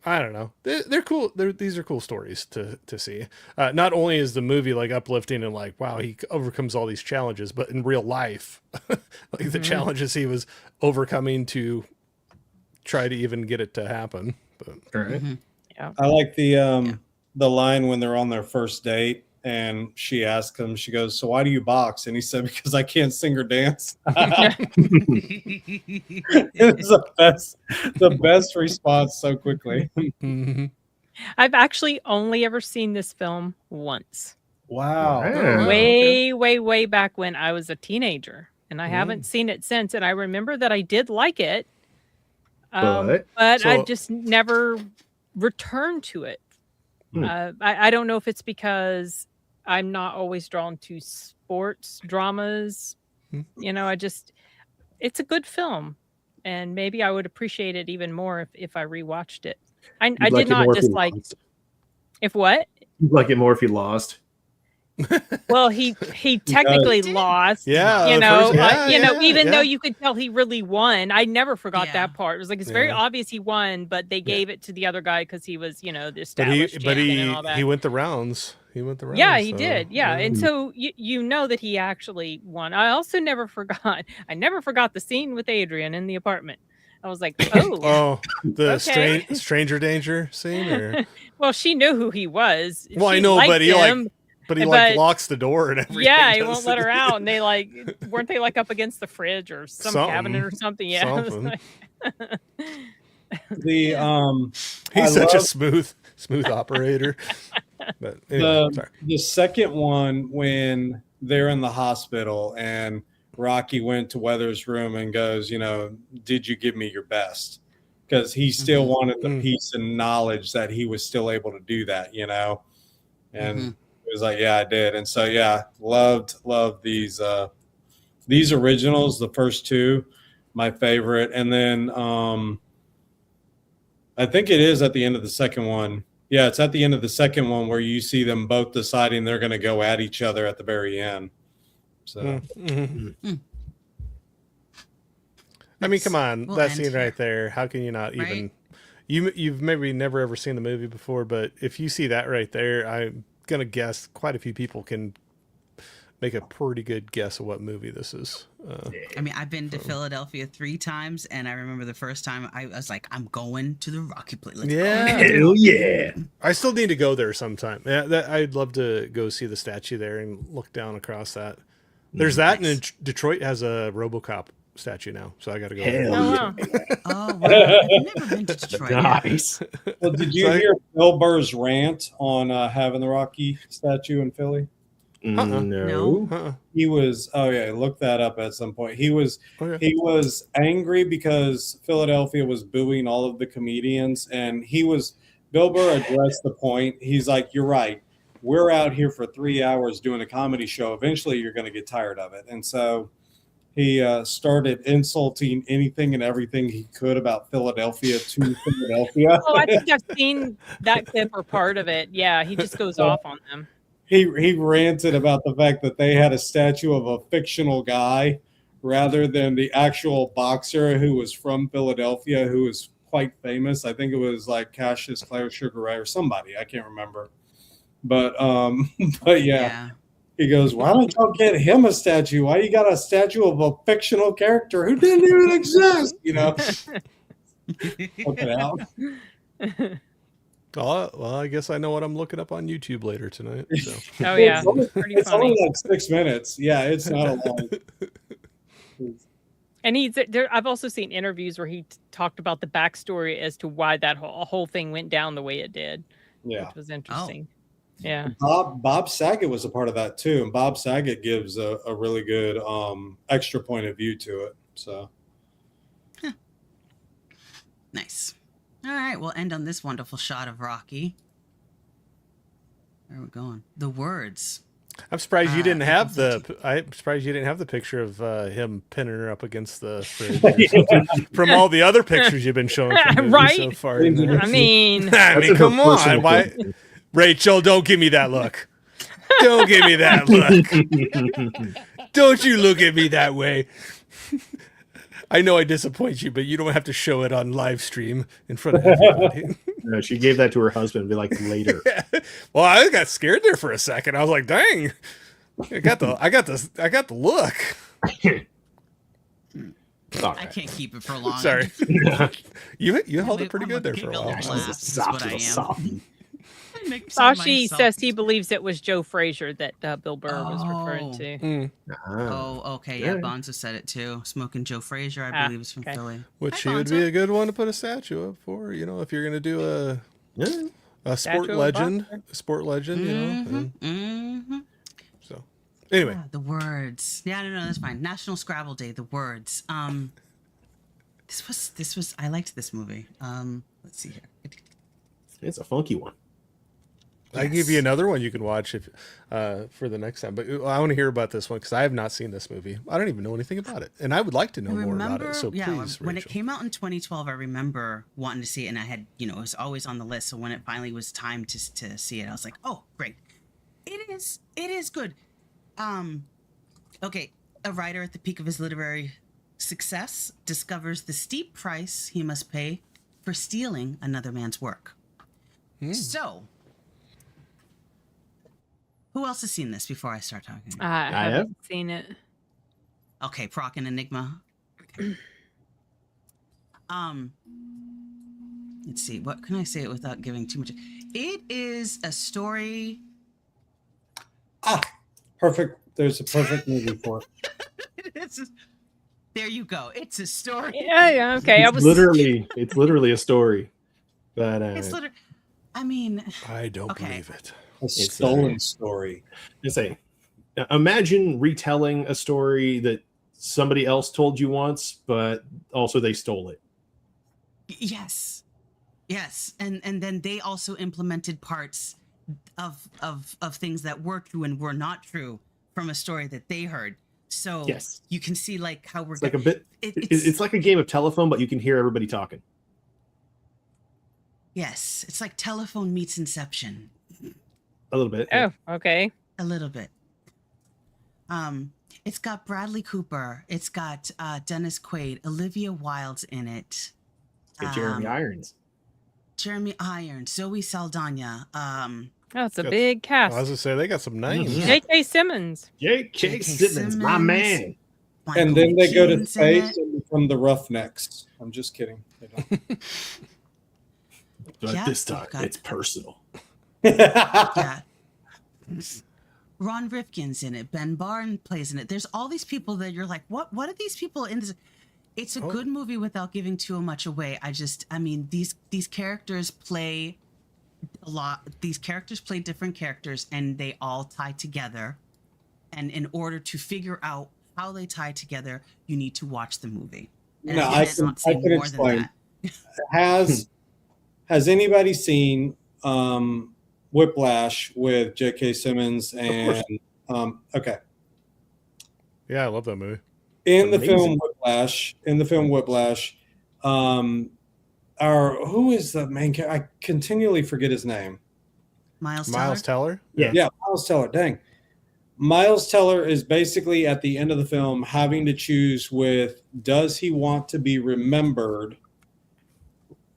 [SPEAKER 12] I don't know. They're cool. These are cool stories to see. Not only is the movie like uplifting and like, wow, he overcomes all these challenges, but in real life, like the challenges he was overcoming to try to even get it to happen. But
[SPEAKER 13] I like the line when they're on their first date and she asks him, she goes, so why do you box? And he said, because I can't sing or dance. It's the best response so quickly.
[SPEAKER 11] I've actually only ever seen this film once.
[SPEAKER 13] Wow.
[SPEAKER 11] Way back when I was a teenager, and I haven't seen it since. And I remember that I did like it, but I just never returned to it. I don't know if it's because I'm not always drawn to sports dramas. It's a good film, and maybe I would appreciate it even more if I rewatched it. I did not dislike. If what?
[SPEAKER 10] You'd like it more if he lost.
[SPEAKER 11] Well, he technically lost.
[SPEAKER 12] Yeah,
[SPEAKER 11] even though you could tell he really won. I never forgot that part. It was like it's very obvious he won, but they gave it to the other guy because he was, the established champion and all that.
[SPEAKER 12] He went the rounds. He went the rounds.
[SPEAKER 11] Yeah, he
[SPEAKER 12] so,
[SPEAKER 11] did. Yeah, and so you know that he actually won. I also never forgot. I never forgot the scene with Adrian in the apartment. I was like, oh,
[SPEAKER 12] the
[SPEAKER 11] okay.
[SPEAKER 12] stranger danger scene. Or...
[SPEAKER 11] well, she knew who he was.
[SPEAKER 12] Well,
[SPEAKER 11] She
[SPEAKER 12] I know,
[SPEAKER 11] liked
[SPEAKER 12] but he
[SPEAKER 11] him,
[SPEAKER 12] like locks the door and everything.
[SPEAKER 11] Yeah, he won't let her out, and they like weren't they like up against the fridge or some cabinet or something? Yeah, it was like...
[SPEAKER 12] he's such a smooth operator. But anyway,
[SPEAKER 13] the second one, when they're in the hospital and Rocky went to Weathers' room and goes, did you give me your best? Because he still wanted the peace and knowledge that he was still able to do that, and it was like, yeah, I did. And so, yeah, loved these originals, the first two, my favorite. And then I think it is at the end of the second one. Yeah, it's at the end of the second one where you see them both deciding they're going to go at each other at the very end. So,
[SPEAKER 12] I mean, come on, that scene right there. How can you not even? You've maybe never ever seen the movie before, but if you see that right there, I'm gonna guess quite a few people can make a pretty good guess of what movie this is.
[SPEAKER 9] I mean, I've been to Philadelphia 3 times, and I remember the first time I was like, I'm going to the Rocky place.
[SPEAKER 10] Hell yeah.
[SPEAKER 12] I still need to go there sometime. Yeah, I'd love to go see the statue there and look down across that. There's that, and then Detroit has a RoboCop statue now, so I got to go there.
[SPEAKER 9] Wow. Oh, wow. I've never been to Detroit.
[SPEAKER 10] Nice.
[SPEAKER 13] Well, did you hear Bill Burr's rant on having the Rocky statue in Philly?
[SPEAKER 10] No.
[SPEAKER 13] He was. Oh yeah, look that up at some point. He was angry because Philadelphia was booing all of the comedians, and Bill Burr addressed the point. He's like, "You're right. We're out here for 3 hours doing a comedy show. Eventually, you're going to get tired of it." And so he started insulting anything and everything he could about Philadelphia to Philadelphia.
[SPEAKER 11] Oh, I think I've seen that clip or part of it. Yeah, he just goes off on them.
[SPEAKER 13] He ranted about the fact that they had a statue of a fictional guy rather than the actual boxer who was from Philadelphia, who was quite famous. I think it was like Cassius Clay or Sugar Ray or somebody. I can't remember. But yeah. He goes, why don't y'all get him a statue? Why you got a statue of a fictional character who didn't even exist? Look it out.
[SPEAKER 12] Well, I guess I know what I'm looking up on YouTube later tonight. So.
[SPEAKER 11] Oh yeah,
[SPEAKER 13] it's only like 6 minutes. Yeah, it's not a long.
[SPEAKER 11] And I've also seen interviews where he talked about the backstory as to why that whole thing went down the way it did.
[SPEAKER 13] Yeah,
[SPEAKER 11] which was interesting. Yeah,
[SPEAKER 13] Bob Saget was a part of that too, and Bob Saget gives a really good extra point of view to it. So
[SPEAKER 9] nice. All right, we'll end on this wonderful shot of Rocky. Where are we going? The words.
[SPEAKER 12] I'm surprised you didn't have the picture of him pinning her up against the fridge from all the other pictures you've been showing from
[SPEAKER 11] right
[SPEAKER 12] so far.
[SPEAKER 11] I mean,
[SPEAKER 12] come on, why, Rachel? Don't give me that look. Don't give me that look. Don't you look at me that way. I know I disappoint you, but you don't have to show it on live stream in front of everybody.
[SPEAKER 10] No, she gave that to her husband. Be like later.
[SPEAKER 12] Yeah. Well, I got scared there for a second. I was like, "Dang, I got the look."
[SPEAKER 9] I can't keep it for long.
[SPEAKER 12] Sorry, you held it pretty good there for a while.
[SPEAKER 9] Is what I am.
[SPEAKER 11] Sashi says he believes it was Joe Frazier that Bill Burr was referring to.
[SPEAKER 9] Oh, okay. Yeah, Bonzo said it too. Smoking Joe Frazier, I believe, is from Philly.
[SPEAKER 12] Which he would be a good one to put a statue up for. If you're going to do a sport legend, So, anyway,
[SPEAKER 9] the words. Yeah, no, that's fine. National Scrabble Day. The words. This was. I liked this movie. Let's see here.
[SPEAKER 10] It's a funky one.
[SPEAKER 12] I can give you another one you can watch if for the next time. But I want to hear about this one because I have not seen this movie. I don't even know anything about it, and I would like to know more about it. So please,
[SPEAKER 9] when
[SPEAKER 12] Rachel.
[SPEAKER 9] it came out in 2012, I remember wanting to see it, and I had, it was always on the list. So when it finally was time to see it, I was like, oh, great! It is good. Okay, a writer at the peak of his literary success discovers the steep price he must pay for stealing another man's work. So Who else has seen this before I start talking?
[SPEAKER 11] I haven't seen it.
[SPEAKER 9] Okay, Proc and Enigma. Okay. Let's see. What can I say it without giving too much? It is a story.
[SPEAKER 13] Perfect. There's a perfect movie for it.
[SPEAKER 9] There you go. It's a story.
[SPEAKER 11] Yeah. Okay.
[SPEAKER 10] It's literally a story. But
[SPEAKER 9] it's literally. I mean,
[SPEAKER 12] I don't believe it.
[SPEAKER 13] A stolen story.
[SPEAKER 10] Imagine retelling a story that somebody else told you once, but also they stole it.
[SPEAKER 9] Yes, and then they also implemented parts of things that were true and were not true from a story that they heard. So
[SPEAKER 10] yes,
[SPEAKER 9] you can see like how we're
[SPEAKER 10] like a bit. It's like a game of telephone, but you can hear everybody talking.
[SPEAKER 9] Yes, it's like telephone meets Inception.
[SPEAKER 10] A little bit.
[SPEAKER 11] Oh, okay.
[SPEAKER 9] A little bit. It's got Bradley Cooper. It's got Dennis Quaid, Olivia Wilde's in it.
[SPEAKER 10] Jeremy Irons.
[SPEAKER 9] Jeremy Irons, Zoe Saldana.
[SPEAKER 11] It's a big cast.
[SPEAKER 12] I was gonna say they got some names.
[SPEAKER 11] J.K. Simmons.
[SPEAKER 10] J.K. Simmons, my man.
[SPEAKER 13] And then they go to space and become the Roughnecks. I'm just kidding. They don't.
[SPEAKER 10] But this time, it's personal.
[SPEAKER 9] Yeah. Ron Rifkin's in it. Ben Barnes plays in it. There's all these people that you're like, what are these people in this? It's a good movie without giving too much away. I mean, these characters play a lot. These characters play different characters, and they all tie together. And in order to figure out how they tie together, you need to watch the movie. And
[SPEAKER 13] no, I can explain. Has anybody seen Whiplash with J.K. Simmons and okay?
[SPEAKER 12] Yeah, I love that movie.
[SPEAKER 13] In the film Whiplash, who is the main character? I continually forget his name.
[SPEAKER 9] Miles
[SPEAKER 12] Teller?
[SPEAKER 13] Yeah, Miles Teller. Dang. Miles Teller is basically at the end of the film having to choose does he want to be remembered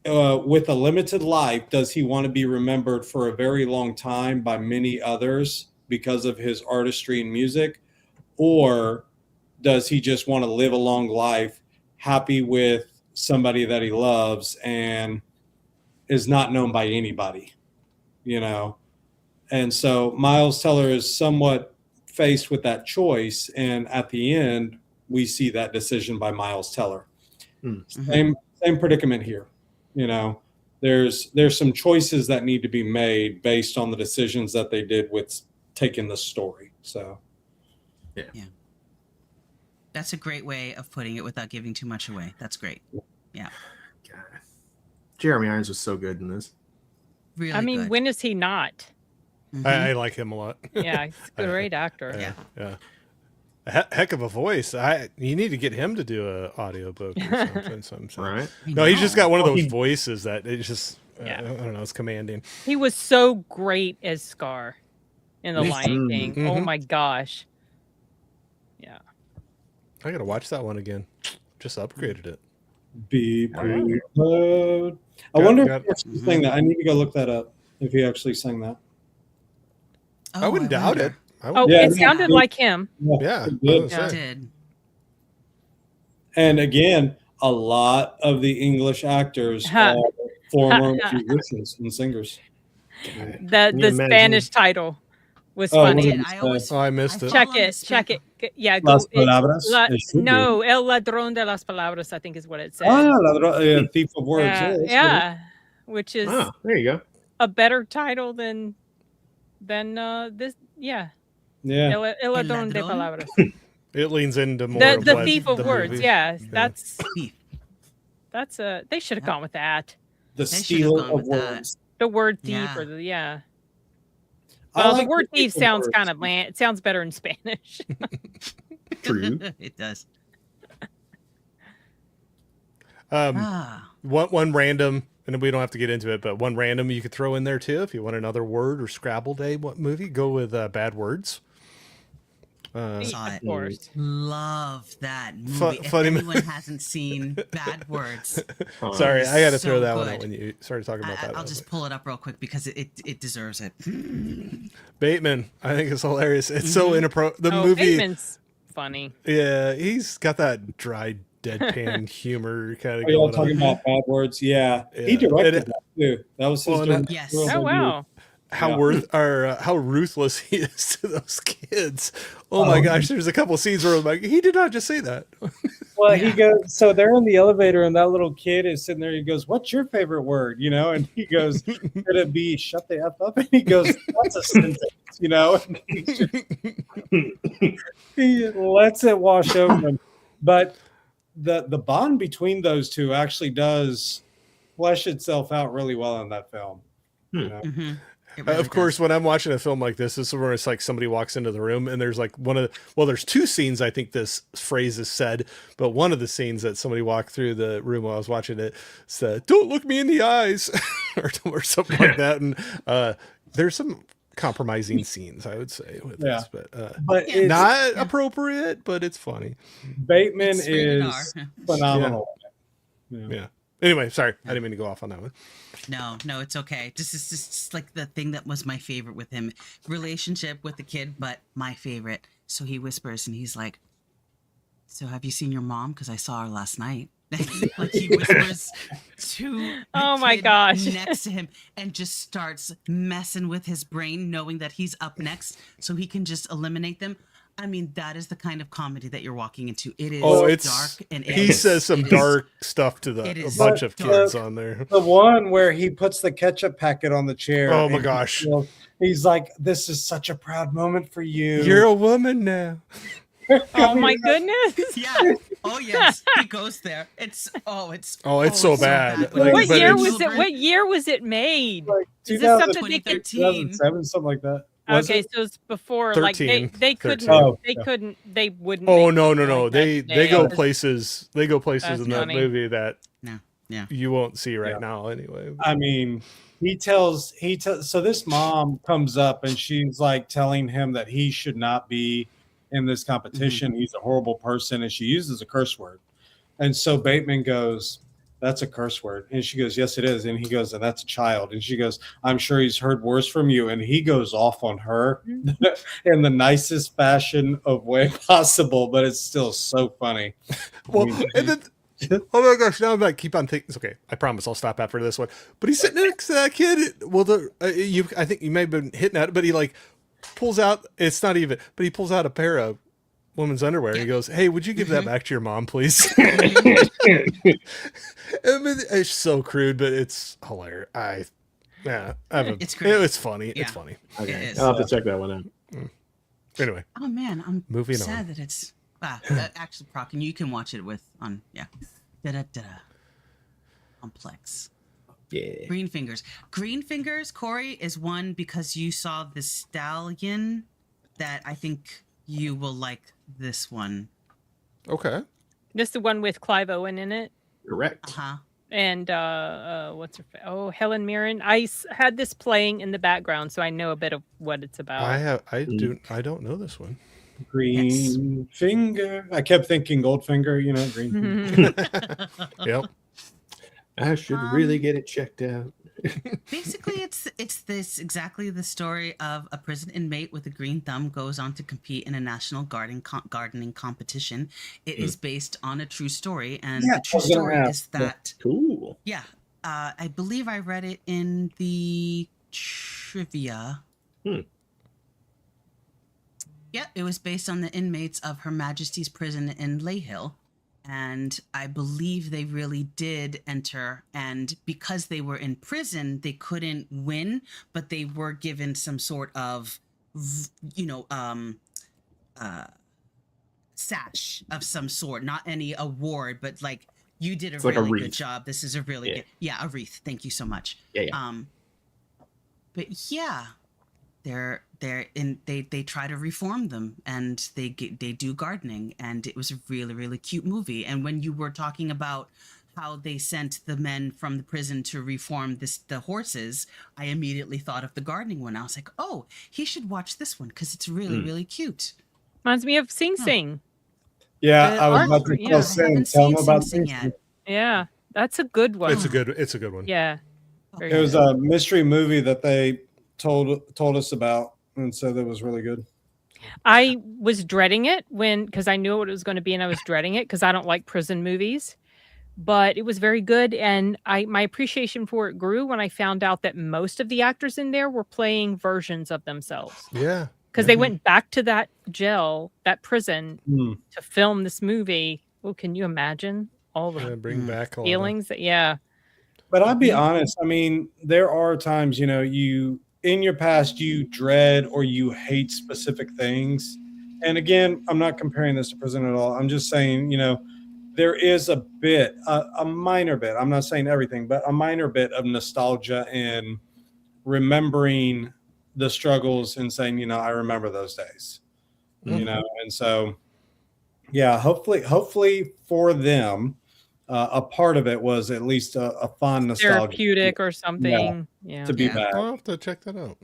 [SPEAKER 13] with a limited life? Does he want to be remembered for a very long time by many others because of his artistry and music? Or does he just want to live a long life happy with somebody that he loves and is not known by anybody, And so Miles Teller is somewhat faced with that choice. And at the end, we see that decision by Miles Teller. Mm-hmm. Same predicament here. There's some choices that need to be made based on the decisions that they did with taking the story. So,
[SPEAKER 9] yeah. That's a great way of putting it without giving too much away. That's great. Yeah.
[SPEAKER 10] God. Jeremy Irons was so good in this.
[SPEAKER 9] Really
[SPEAKER 11] I mean,
[SPEAKER 9] good.
[SPEAKER 11] when is he not?
[SPEAKER 12] Mm-hmm. I like him a lot.
[SPEAKER 11] Yeah, he's a great actor.
[SPEAKER 12] Yeah. Heck of a voice. You need to get him to do an audiobook or something.
[SPEAKER 10] Right?
[SPEAKER 12] No, he's just got one of those voices that it's just I don't know, it's commanding.
[SPEAKER 11] He was so great as Scar in The Lion King. Mm-hmm. Oh my gosh. Yeah.
[SPEAKER 12] I gotta watch that one again. Just upgraded it.
[SPEAKER 13] Be prepared. I wonder if he actually sang that. I need to go look that up. If he actually sang that.
[SPEAKER 12] I wouldn't doubt it.
[SPEAKER 11] It sounded like him.
[SPEAKER 12] Yeah,
[SPEAKER 9] it did.
[SPEAKER 13] And again, a lot of the English actors are former musicians and singers.
[SPEAKER 11] The Spanish title was funny.
[SPEAKER 12] I missed it.
[SPEAKER 11] Check it. Yeah,
[SPEAKER 13] Las palabras.
[SPEAKER 11] No, El Ladrón de las Palabras, I think is what it said.
[SPEAKER 13] Thief of Words.
[SPEAKER 11] Yeah, which is
[SPEAKER 10] there you go.
[SPEAKER 11] A better title than this. Yeah.
[SPEAKER 13] Yeah.
[SPEAKER 11] El Ladrón de Palabras.
[SPEAKER 12] It leans into more
[SPEAKER 11] the Thief of Words. Movie. Yeah, that's they should have gone with that.
[SPEAKER 13] The stealer of words.
[SPEAKER 11] The word thief or well, the word thief sounds kind of bland. It sounds better in Spanish.
[SPEAKER 10] True.
[SPEAKER 9] It does.
[SPEAKER 12] One random, and we don't have to get into it, but one random you could throw in there too if you want another word or Scrabble Day movie. Go with Bad Words.
[SPEAKER 9] Saw it.
[SPEAKER 11] Of course.
[SPEAKER 9] Love that movie. If anyone hasn't seen Bad Words,
[SPEAKER 12] sorry, I got to throw
[SPEAKER 9] so
[SPEAKER 12] that one
[SPEAKER 9] good.
[SPEAKER 12] out when you started talking about that.
[SPEAKER 9] I'll just pull it up real quick because it deserves it.
[SPEAKER 12] Bateman, I think it's hilarious. It's so inappropriate. The movie.
[SPEAKER 11] Bateman's funny.
[SPEAKER 12] Yeah, he's got that dry deadpan humor kind of
[SPEAKER 13] Are y'all
[SPEAKER 12] going
[SPEAKER 13] talking
[SPEAKER 12] on.
[SPEAKER 13] about Bad Words? Yeah.
[SPEAKER 12] Yeah.
[SPEAKER 13] He directed that too. That was his
[SPEAKER 9] Yes.
[SPEAKER 11] Oh wow.
[SPEAKER 12] How how ruthless he is to those kids. Oh my gosh, there's a couple scenes where I'm like, he did not just say that.
[SPEAKER 13] Well, he goes, so they're in the elevator and that little kid is sitting there. He goes, "What's your favorite word?" You know, and he goes, "Could it be shut the F up?" And he goes, "That's a sentence," you know. And he lets it wash over him. But the bond between those two actually does flesh itself out really well in that film. You know?
[SPEAKER 9] Really
[SPEAKER 12] of course, when I'm watching a film like this is where it's like somebody walks into the room and there's like there's two scenes I think this phrase is said, but one of the scenes that somebody walked through the room while I was watching it said, "Don't look me in the eyes," or something like that. And there's some compromising scenes, I would say, with this, but
[SPEAKER 13] it's
[SPEAKER 12] not appropriate, but it's funny.
[SPEAKER 13] Bateman
[SPEAKER 9] It's rated
[SPEAKER 13] is
[SPEAKER 9] R.
[SPEAKER 13] phenomenal.
[SPEAKER 12] Yeah. Anyway, sorry, I didn't mean to go off on that one.
[SPEAKER 9] No, it's okay. This is just like the thing that was my favorite with him. Relationship with the kid, but my favorite. So he whispers and he's like, "So have you seen your mom? Because I saw her last night." Like he whispers to the
[SPEAKER 11] my
[SPEAKER 9] kid
[SPEAKER 11] gosh.
[SPEAKER 9] next to him and just starts messing with his brain, knowing that he's up next so he can just eliminate them. I mean, that is the kind of comedy that you're walking into. It is dark and
[SPEAKER 12] he says some dark stuff to a bunch of kids on there.
[SPEAKER 13] The one where he puts the ketchup packet on the chair.
[SPEAKER 12] Oh my
[SPEAKER 13] and
[SPEAKER 12] gosh.
[SPEAKER 13] He's like, "This is such a proud moment for you.
[SPEAKER 12] You're a woman now."
[SPEAKER 11] Oh my goodness.
[SPEAKER 9] Yeah. Oh yes. He goes there. It's
[SPEAKER 12] so bad.
[SPEAKER 9] Like,
[SPEAKER 11] What year was it made?
[SPEAKER 13] Like
[SPEAKER 11] Is this something they could
[SPEAKER 13] 2007, something like that. Was
[SPEAKER 11] okay,
[SPEAKER 13] it?
[SPEAKER 11] so it's before
[SPEAKER 12] 13,
[SPEAKER 11] like they couldn't
[SPEAKER 12] 13.
[SPEAKER 11] they wouldn't.
[SPEAKER 12] Oh
[SPEAKER 11] make
[SPEAKER 12] no.
[SPEAKER 11] something like that
[SPEAKER 12] They
[SPEAKER 11] today.
[SPEAKER 12] go places. They go places
[SPEAKER 11] That's
[SPEAKER 12] in that
[SPEAKER 11] funny.
[SPEAKER 12] movie that
[SPEAKER 9] Yeah.
[SPEAKER 12] you won't see right now anyway.
[SPEAKER 13] I mean, he tells so this mom comes up and she's like telling him that he should not be in this competition. He's a horrible person, and she uses a curse word. And so Bateman goes, "That's a curse word." And she goes, "Yes, it is." And he goes, "And that's a child." And she goes, "I'm sure he's heard worse from you." And he goes off on her in the nicest fashion of way possible, but it's still so funny.
[SPEAKER 12] Well, and then, oh my gosh, now I'm like, keep on thinking. It's okay. I promise I'll stop after this one. But he's sitting next to that kid. Well, I think you may have been hitting at it, but he like pulls out, it's not even, but he pulls out a pair of women's underwear and he goes, "Hey, would you give that back to your mom, please?" I mean, it's so crude, but it's hilarious. It's
[SPEAKER 9] great.
[SPEAKER 12] It's funny.
[SPEAKER 9] Yeah.
[SPEAKER 12] It's funny.
[SPEAKER 10] Okay, I'll have to check that one out.
[SPEAKER 12] Anyway.
[SPEAKER 9] Oh man, I'm
[SPEAKER 12] Moving
[SPEAKER 9] sad
[SPEAKER 12] on.
[SPEAKER 9] that it's actually Proc, and you can watch it on Complex.
[SPEAKER 10] Yeah.
[SPEAKER 9] Green Fingers, Corey, is one because you saw the Stallion that I think you will like this one.
[SPEAKER 12] Okay.
[SPEAKER 11] This the one with Clive Owen in it.
[SPEAKER 10] Correct.
[SPEAKER 11] And what's her Helen Mirren. I had this playing in the background, so I know a bit of what it's about.
[SPEAKER 12] I don't know this one.
[SPEAKER 13] Green Finger. I kept thinking Goldfinger, green.
[SPEAKER 12] Yep.
[SPEAKER 10] I should really get it checked out.
[SPEAKER 9] Basically, it's this exactly the story of a prison inmate with a green thumb goes on to compete in a national gardening competition. It is based on a true story, and the true story is that
[SPEAKER 10] cool.
[SPEAKER 9] Yeah, I believe I read it in the trivia. Yeah, it was based on the inmates of Her Majesty's Prison in Layhill. And I believe they really did enter. And because they were in prison, they couldn't win, but they were given some sort of, sash of some sort. Not any award, but like, you did a really good job. This is a really good. Yeah, a wreath. Thank you so much.
[SPEAKER 10] Yeah.
[SPEAKER 9] But yeah, they try to reform them, and they do gardening, and it was a really, really cute movie. And when you were talking about how they sent the men from the prison to reform the horses, I immediately thought of the gardening one. I was like, oh, he should watch this one because it's really, really cute.
[SPEAKER 11] Reminds me of Sing Sing.
[SPEAKER 13] Yeah,
[SPEAKER 11] The
[SPEAKER 13] I was
[SPEAKER 11] art
[SPEAKER 13] about
[SPEAKER 11] for-
[SPEAKER 13] to
[SPEAKER 11] yeah.
[SPEAKER 13] tell Sam. Tell him about Sing Sing.
[SPEAKER 11] Yeah, that's a good one.
[SPEAKER 12] It's a good one.
[SPEAKER 11] Yeah. Very
[SPEAKER 13] It was
[SPEAKER 11] good.
[SPEAKER 13] a mystery movie that they told us about, and so that was really good.
[SPEAKER 11] I was dreading it because I knew what it was going to be, and I was dreading it because I don't like prison movies. But it was very good, and my appreciation for it grew when I found out that most of the actors in there were playing versions of themselves.
[SPEAKER 12] Yeah.
[SPEAKER 11] Because they went back to that prison to film this movie. Well, can you imagine all the
[SPEAKER 12] bring back all
[SPEAKER 11] feelings? Yeah.
[SPEAKER 13] But I'll be honest. I mean, there are times, you in your past you dread or you hate specific things. And again, I'm not comparing this to prison at all. I'm just saying, there is a bit, a minor bit. I'm not saying everything, but a minor bit of nostalgia in remembering the struggles and saying, I remember those days. And so, yeah, hopefully for them. A part of it was at least a fun nostalgia,
[SPEAKER 11] therapeutic or something. Yeah.
[SPEAKER 13] To be back.
[SPEAKER 12] I'll have to check that out.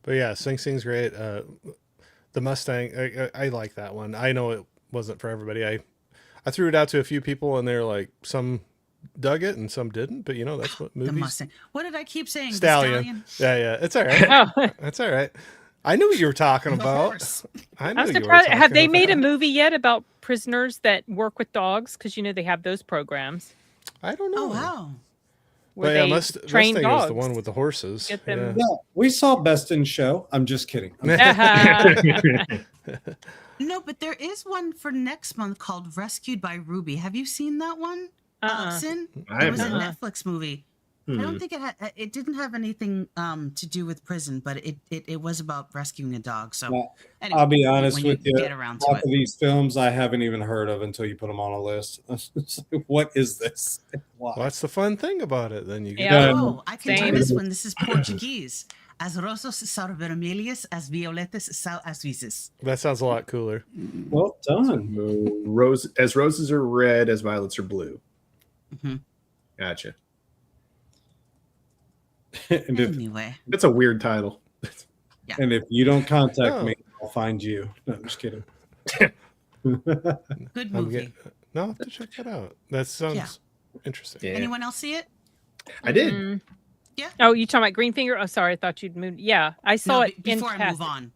[SPEAKER 12] But yeah, Sing Sing's great. The Mustang, I like that one. I know it wasn't for everybody. I threw it out to a few people, and they're like, some dug it and some didn't. But that's what movies.
[SPEAKER 9] The Mustang. What did I keep saying?
[SPEAKER 12] Stallion.
[SPEAKER 9] The
[SPEAKER 12] Yeah, it's all right. That's all right. I knew what you were talking about. I knew
[SPEAKER 11] I'm
[SPEAKER 12] you were
[SPEAKER 11] surprised.
[SPEAKER 12] talking
[SPEAKER 11] Have they
[SPEAKER 12] about
[SPEAKER 11] made
[SPEAKER 12] that.
[SPEAKER 11] a movie yet about prisoners that work with dogs? Because they have those programs.
[SPEAKER 12] I don't know.
[SPEAKER 9] Oh wow.
[SPEAKER 11] Where
[SPEAKER 12] But
[SPEAKER 11] they
[SPEAKER 12] Mustang
[SPEAKER 11] train
[SPEAKER 12] is
[SPEAKER 11] dogs.
[SPEAKER 12] the one with the horses.
[SPEAKER 11] Get them-
[SPEAKER 13] Yeah, we saw Best in Show. I'm just kidding.
[SPEAKER 9] No, but there is one for next month called Rescued by Ruby. Have you seen that one, Sin?
[SPEAKER 10] I
[SPEAKER 9] It was a
[SPEAKER 10] have not.
[SPEAKER 9] Netflix movie. I don't think it didn't have anything to do with prison, but it was about rescuing a dog. So
[SPEAKER 13] Well,
[SPEAKER 9] anyway,
[SPEAKER 13] I'll be honest
[SPEAKER 9] when
[SPEAKER 13] with you.
[SPEAKER 9] get around to
[SPEAKER 13] Half
[SPEAKER 9] it.
[SPEAKER 13] of these films I haven't even heard of until you put them on a list. It's like, what is this? Why?
[SPEAKER 12] Well, that's the fun thing about it. Then you get
[SPEAKER 11] Yeah.
[SPEAKER 9] Oh, I can do
[SPEAKER 11] Same.
[SPEAKER 9] this one. This is Portuguese. As rosas são vermelhas, as violetas são azuis.
[SPEAKER 12] That sounds a lot cooler.
[SPEAKER 13] Well done.
[SPEAKER 10] As roses are red, as violets are blue.
[SPEAKER 9] Mm-hmm.
[SPEAKER 10] Gotcha.
[SPEAKER 13] And if,
[SPEAKER 9] Anyway,
[SPEAKER 10] That's a weird title.
[SPEAKER 13] and if you don't contact
[SPEAKER 12] Oh.
[SPEAKER 13] me, I'll find you. No, I'm just kidding.
[SPEAKER 9] good movie.
[SPEAKER 12] No, I'll have to check that out. That sounds interesting.
[SPEAKER 10] Yeah.
[SPEAKER 9] Anyone else see it?
[SPEAKER 10] I did.
[SPEAKER 11] Mm.
[SPEAKER 9] Yeah.
[SPEAKER 11] Oh, you talking about Greenfinger? Oh, sorry, I thought you'd moved. Yeah, I saw
[SPEAKER 9] No,
[SPEAKER 11] it in
[SPEAKER 9] before I move
[SPEAKER 11] passing
[SPEAKER 9] on.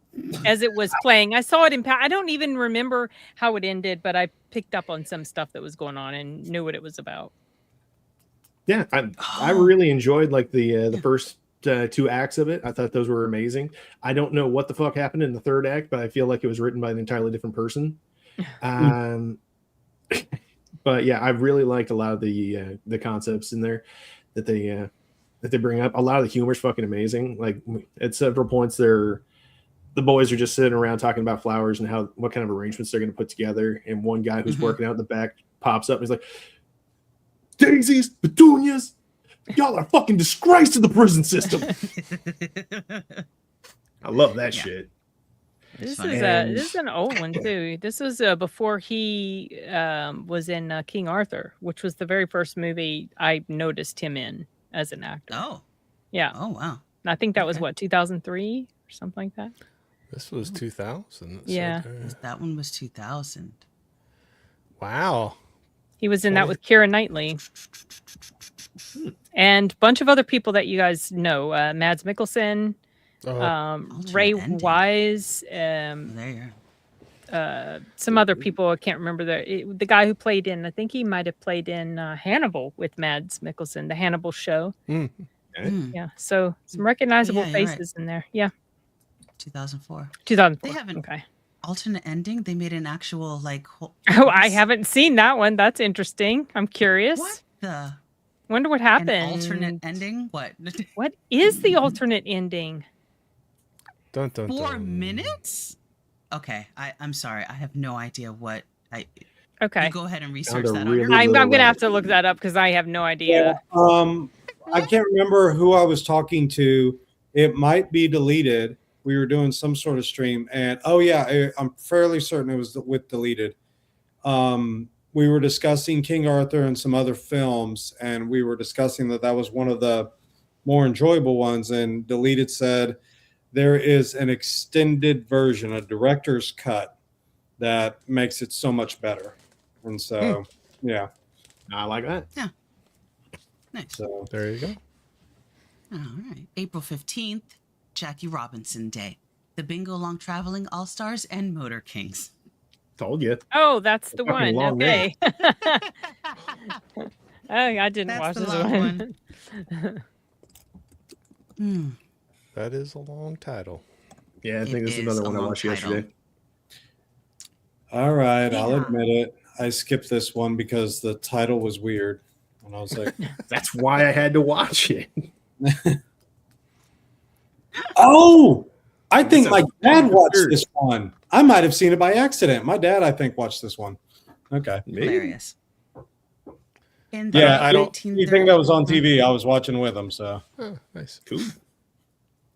[SPEAKER 11] as it was playing. I saw it in. I don't even remember how it ended, but I picked up on some stuff that was going on and knew what it was about.
[SPEAKER 10] Yeah, I really enjoyed the first 2 acts of it. I thought those were amazing. I don't know what the fuck happened in the 3rd act, but I feel like it was written by an entirely different person. But yeah, I really liked a lot of the concepts in there that they bring up. A lot of the humor is fucking amazing. Like at several points, the boys are just sitting around talking about flowers and what kind of arrangements they're going to put together. And one guy who's working out in the back pops up and he's like, "Daisies, petunias, y'all are a fucking disgrace to the prison system." I love that shit.
[SPEAKER 11] This
[SPEAKER 9] funny.
[SPEAKER 11] is an old one too. This was before he was in King Arthur, which was the very first movie I noticed him in as an actor.
[SPEAKER 9] Oh,
[SPEAKER 11] Yeah,
[SPEAKER 9] oh wow.
[SPEAKER 11] and I think that was
[SPEAKER 9] Okay.
[SPEAKER 11] what 2003 or something like that.
[SPEAKER 12] This was 2000.
[SPEAKER 11] Yeah.
[SPEAKER 9] That one was 2000.
[SPEAKER 12] Wow.
[SPEAKER 11] He was in that with Keira Knightley and a bunch of other people that you guys know. Mads Mikkelsen, Ray
[SPEAKER 9] Ending.
[SPEAKER 11] Wise,
[SPEAKER 9] There you
[SPEAKER 11] some other people. I can't remember the guy who played in. I think he might have played in Hannibal with Mads Mikkelsen, the Hannibal show.
[SPEAKER 9] are.
[SPEAKER 11] Yeah, so some recognizable
[SPEAKER 9] Yeah, you're right.
[SPEAKER 11] faces in there. Yeah,
[SPEAKER 9] 2004.
[SPEAKER 11] 2004.
[SPEAKER 9] They haven't-
[SPEAKER 11] Okay.
[SPEAKER 9] Alternate ending. They made an actual
[SPEAKER 11] Oh, I haven't seen that one. That's interesting. I'm curious.
[SPEAKER 9] What the?
[SPEAKER 11] Wonder what
[SPEAKER 9] An
[SPEAKER 11] happened.
[SPEAKER 9] alternate ending? What?
[SPEAKER 11] What is the alternate ending?
[SPEAKER 12] Dun, dun,
[SPEAKER 9] 4
[SPEAKER 12] dun.
[SPEAKER 9] minutes? Okay, I'm sorry. I have no idea what I.
[SPEAKER 11] Okay.
[SPEAKER 9] You go ahead and research
[SPEAKER 10] a
[SPEAKER 9] that.
[SPEAKER 10] really
[SPEAKER 9] on your
[SPEAKER 11] I'm
[SPEAKER 10] little
[SPEAKER 11] gonna
[SPEAKER 10] way.
[SPEAKER 11] have to look that up because I have no idea.
[SPEAKER 13] I can't remember who I was talking to. It might be deleted. We were doing some sort of stream, and I'm fairly certain it was with deleted. We were discussing King Arthur and some other films, and we were discussing that was one of the more enjoyable ones. And deleted said there is an extended version, a director's cut that makes it so much better. And so, yeah,
[SPEAKER 10] I like that.
[SPEAKER 9] Yeah. Nice.
[SPEAKER 13] So
[SPEAKER 12] there you go.
[SPEAKER 9] All right. April 15th, Jackie Robinson Day. The Bingo Long Traveling All-Stars and Motor Kings.
[SPEAKER 10] Told you.
[SPEAKER 11] Oh, that's the
[SPEAKER 10] Fucking
[SPEAKER 11] one.
[SPEAKER 10] long
[SPEAKER 11] Okay. Oh, I didn't watch
[SPEAKER 9] That's the
[SPEAKER 11] this
[SPEAKER 9] long
[SPEAKER 11] one.
[SPEAKER 12] That is a long title.
[SPEAKER 10] Yeah, I think this is another one I watched yesterday.
[SPEAKER 13] all right, I'll admit it. I skipped this one because the title was weird. And I was like,
[SPEAKER 10] that's why I had to watch it.
[SPEAKER 13] oh, I think my dad watched this one. I might have seen it by accident. My dad, I think, watched this one. Okay.
[SPEAKER 9] Hilarious.
[SPEAKER 13] Yeah, I don't. You think that was on TV? I was watching with him. So
[SPEAKER 12] nice,
[SPEAKER 10] cool.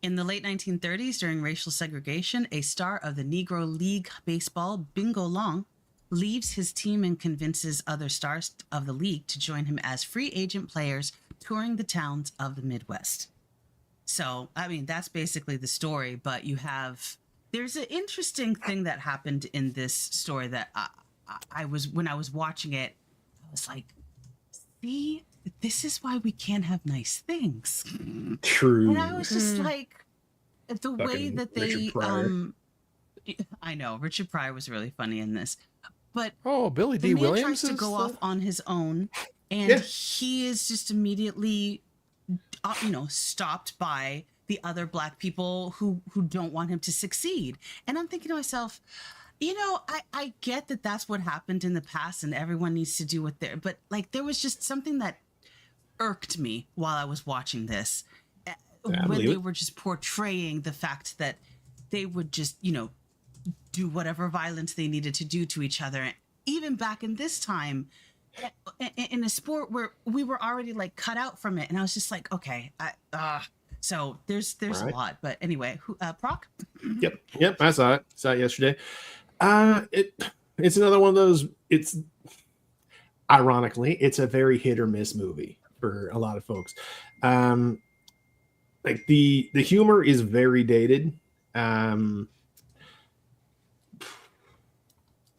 [SPEAKER 9] In the late 1930s, during racial segregation, a star of the Negro League Baseball, Bingo Long, leaves his team and convinces other stars of the league to join him as free agent players touring the towns of the Midwest. So, I mean, that's basically the story, but there's an interesting thing that happened in this story that when I was watching it, I was like, see, this is why we can't have nice things.
[SPEAKER 10] True.
[SPEAKER 9] And I was just like, the way that they,
[SPEAKER 10] Richard Pryor.
[SPEAKER 9] I know Richard Pryor was really funny in this, but
[SPEAKER 12] Billy
[SPEAKER 9] the
[SPEAKER 12] D.
[SPEAKER 9] man
[SPEAKER 12] Williams
[SPEAKER 9] tries to
[SPEAKER 12] is
[SPEAKER 9] go off on his own, and
[SPEAKER 10] Yeah.
[SPEAKER 9] he is just immediately, stopped by the other Black people who don't want him to succeed. And I'm thinking to myself, I get that that's what happened in the past, and everyone needs to do what they're. But like, there was just something that irked me while I was watching this, when they were just portraying the fact that they would just, do whatever violence they needed to do to each other. Even back in this time, in a sport where we were already like cut out from it, and I was just like, okay, so there's
[SPEAKER 10] Right.
[SPEAKER 9] a lot. But anyway, Proc?
[SPEAKER 10] Yep. I saw it. Saw it yesterday. It's another one of those. It's ironically, it's a very hit or miss movie for a lot of folks. Like the humor is very dated.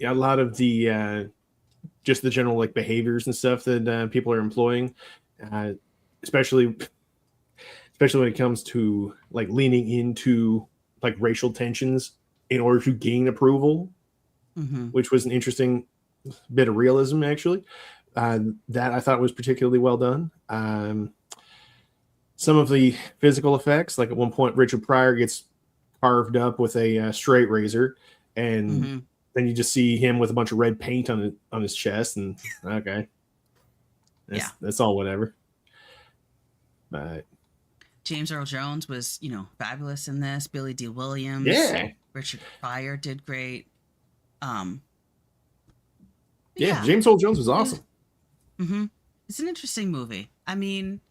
[SPEAKER 10] Yeah, a lot of the just the general like behaviors and stuff that people are employing, especially when it comes to like leaning into like racial tensions in order to gain approval, which was an interesting bit of realism actually. That I thought was particularly well done. Some of the physical effects, like at one point Richard Pryor gets carved up with a straight razor, and then you just see him with a bunch of red paint on his chest, and okay, that's all whatever. But
[SPEAKER 9] James Earl Jones was, fabulous in this. Billy D. Williams, Richard Pryor did great.
[SPEAKER 10] James Earl Jones was awesome.
[SPEAKER 9] It's an interesting movie. I mean,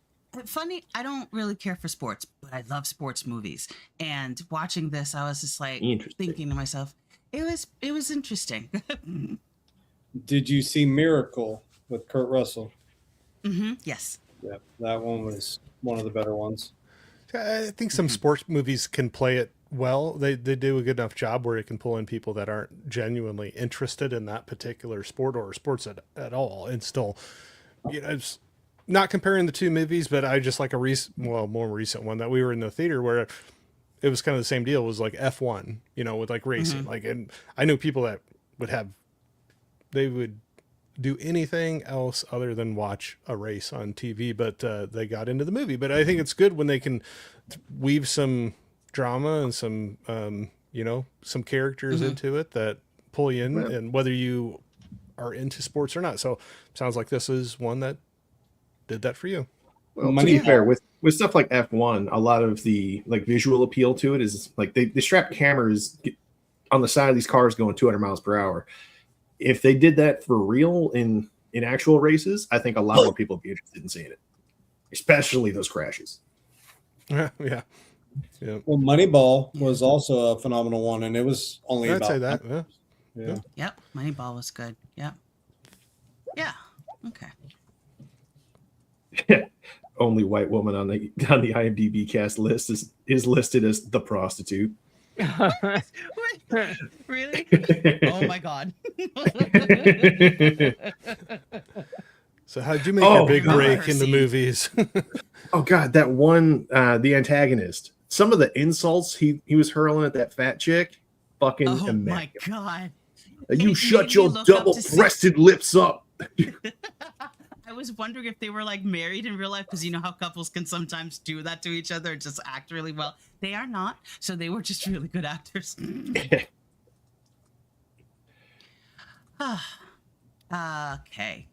[SPEAKER 9] funny, I don't really care for sports, but I love sports movies. And watching this, I was just like thinking to myself, it was interesting.
[SPEAKER 13] Did you see Miracle with Kurt Russell?
[SPEAKER 9] Yes.
[SPEAKER 13] Yeah, that one was one of the better ones.
[SPEAKER 12] I think some sports movies can play it well. They do a good enough job where it can pull in people that aren't genuinely interested in that particular sport or sports at all, and still, it's not comparing the two movies, but I just like more recent one that we were in the theater where it was kind of the same deal. It was like F1, with like racing, like, and I know people that they would do anything else other than watch a race on TV, but they got into the movie. But I think it's good when they can weave some drama and some some characters into it that pull you in, and whether you are into sports or not. So sounds like this is one that did that for you.
[SPEAKER 10] Well, to be fair, with stuff like F1, a lot of the like visual appeal to it is like they strap cameras on the side of these cars going 200 miles per hour. If they did that for real in actual races, I think a lot more people would be interested in seeing it, especially those crashes.
[SPEAKER 12] Yeah.
[SPEAKER 13] Well, Moneyball was also a phenomenal one, and it was only
[SPEAKER 12] I'd
[SPEAKER 13] about
[SPEAKER 12] say that. Yeah.
[SPEAKER 9] Yep. Moneyball was good. Yep. Yeah. Okay.
[SPEAKER 10] Only white woman on the IMDb cast list is listed as the prostitute.
[SPEAKER 9] Really? Oh my God.
[SPEAKER 12] So how'd you make your big break in the movies?
[SPEAKER 10] Oh God, that one, the antagonist. Some of the insults he was hurling at that fat chick, fucking immaculate.
[SPEAKER 9] My God.
[SPEAKER 10] You shut your double-breasted lips up.
[SPEAKER 9] I was wondering if they were like married in real life, because you know how couples can sometimes do that to each other and just act really well. They are not, so they were just really good actors. Okay.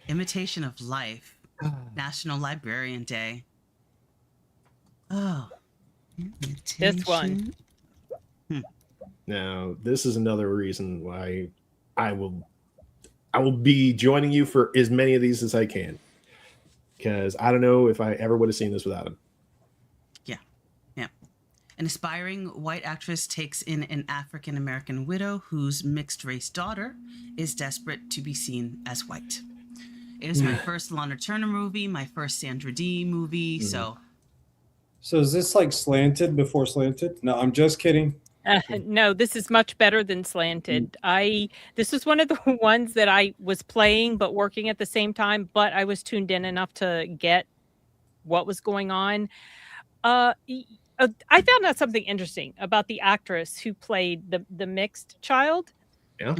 [SPEAKER 9] Imitation of Life. National Librarian Day. Oh.
[SPEAKER 11] This one.
[SPEAKER 10] Now, this is another reason why I will be joining you for as many of these as I can, because I don't know if I ever would have seen this without him.
[SPEAKER 9] Yeah. An aspiring white actress takes in an African-American widow whose mixed-race daughter is desperate to be seen as white. It is my first Lana Turner movie, my first Sandra Dee movie, so
[SPEAKER 13] is this like Slanted before Slanted? No, I'm just kidding.
[SPEAKER 11] No, this is much better than Slanted. This was one of the ones that I was playing but working at the same time, but I was tuned in enough to get what was going on. I found out something interesting about the actress who played the mixed child.
[SPEAKER 10] Yeah.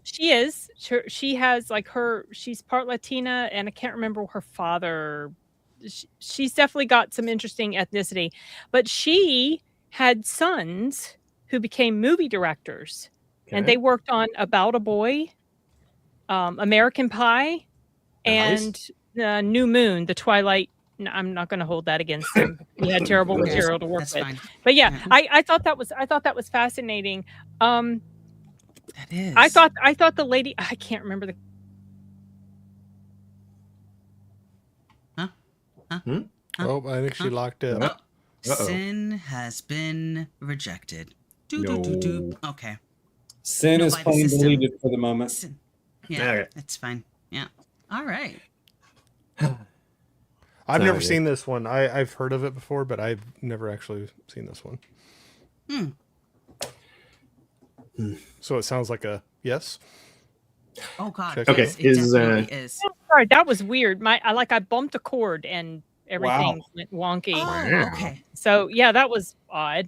[SPEAKER 11] She has like she's part Latina, and I can't remember her father. She's definitely got some interesting ethnicity, but she had sons who became movie directors, and they worked on About a Boy, American Pie, and New Moon, the Twilight. No, I'm not going to hold that against him. He had terrible material to work with. Fine. But yeah, I thought that was fascinating. That
[SPEAKER 9] is.
[SPEAKER 11] I thought the lady, I can't remember the.
[SPEAKER 12] Oh, I think she locked it.
[SPEAKER 9] Sin has been rejected. Okay.
[SPEAKER 13] Sin is plain deleted for the moment.
[SPEAKER 9] Sin. Yeah, that's fine. Yeah. All right.
[SPEAKER 12] I've never seen this one. I've heard of it before, but I've never actually seen this one. So it sounds like a yes.
[SPEAKER 9] Oh God.
[SPEAKER 10] Okay.
[SPEAKER 9] Yes, it definitely is.
[SPEAKER 11] Oh, sorry, that was weird. I bumped a chord and everything went wonky.
[SPEAKER 9] Oh, okay.
[SPEAKER 11] So yeah, that was odd.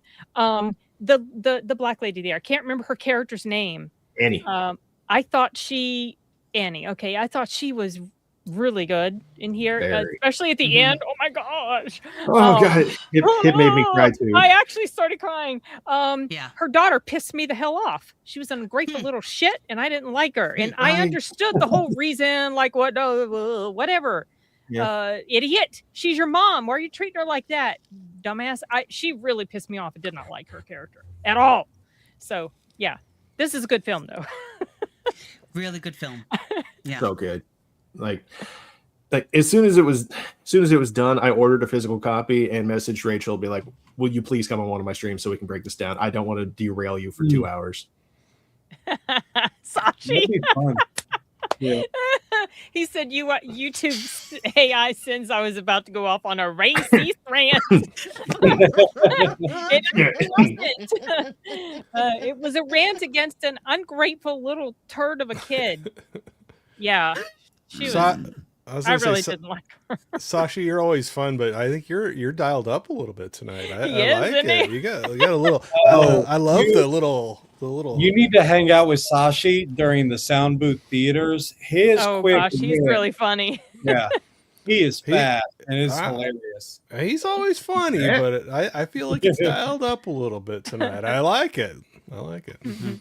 [SPEAKER 11] The black lady there, I can't remember her character's name.
[SPEAKER 10] Annie.
[SPEAKER 11] I thought Annie. Okay, I thought she was really good in here, especially at the end. Oh my gosh!
[SPEAKER 10] Oh God, it made me cry too.
[SPEAKER 11] I actually started crying.
[SPEAKER 9] Yeah.
[SPEAKER 11] Her daughter pissed me the hell off. She was an ungrateful little shit, and I didn't like her. And I understood the whole reason, like whatever. Yeah. Idiot! She's your mom. Why are you treating her like that, dumbass? She really pissed me off. I did not like her character at all. So yeah, this is a good film though.
[SPEAKER 9] Really good film. Yeah.
[SPEAKER 10] So good. Like as soon as it was done, I ordered a physical copy and messaged Rachel, be like, "Will you please come on one of my streams so we can break this down? I don't want to derail you for 2 hours."
[SPEAKER 11] Sashi.
[SPEAKER 13] Yeah.
[SPEAKER 11] He said YouTube AI sins I was about to go off on a racist rant. It was a rant against an ungrateful little turd of a kid. Yeah. She was, I really didn't like her.
[SPEAKER 12] Sashi, you're always fun, but I think you're dialed up a little bit tonight. I like it.
[SPEAKER 11] He?
[SPEAKER 12] You got a little. I love the little.
[SPEAKER 13] You need to hang out with Sashi during the sound booth theaters. His
[SPEAKER 11] he's really funny.
[SPEAKER 13] Yeah, he is fast and it's hilarious.
[SPEAKER 12] He's always funny, but I feel like it's dialed up a little bit tonight. I like it.
[SPEAKER 11] Mm-hmm.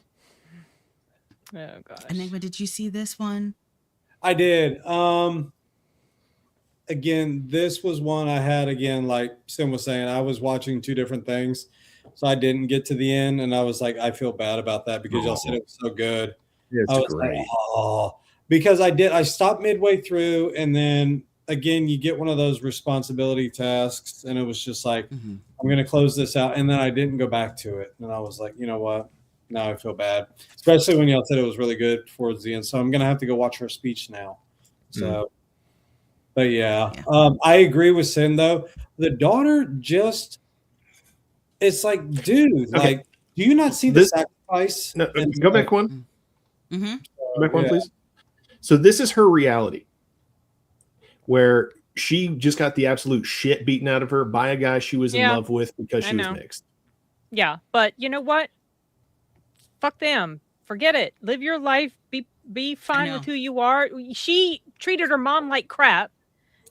[SPEAKER 11] Oh gosh.
[SPEAKER 9] Enigma, did you see this one?
[SPEAKER 13] I did. Again, this was one I had like Sim was saying, I was watching two different things. So I didn't get to the end, and I was like, I feel bad about that because y'all said it was so good.
[SPEAKER 10] It's
[SPEAKER 13] I was
[SPEAKER 10] great.
[SPEAKER 13] Like, because I stopped midway through, and then again, you get one of those responsibility tasks, and it was just like, I'm going to close this out, and then I didn't go back to it, and I was like, you know what? Now I feel bad, especially when y'all said it was really good towards the end. So I'm going to have to go watch her speech now. So, but yeah. I agree with Sin though. The daughter just it's like, dude, like, do you not see the sacrifice?
[SPEAKER 10] No, go back one.
[SPEAKER 9] Mm-hmm.
[SPEAKER 10] Go back one, please. So this is her reality, where she just got the absolute shit beaten out of her by a guy she was in love with because she was mixed.
[SPEAKER 11] Yeah, but you know what? Fuck them. Forget it. Live your life. Be fine with who you are. She treated her mom like crap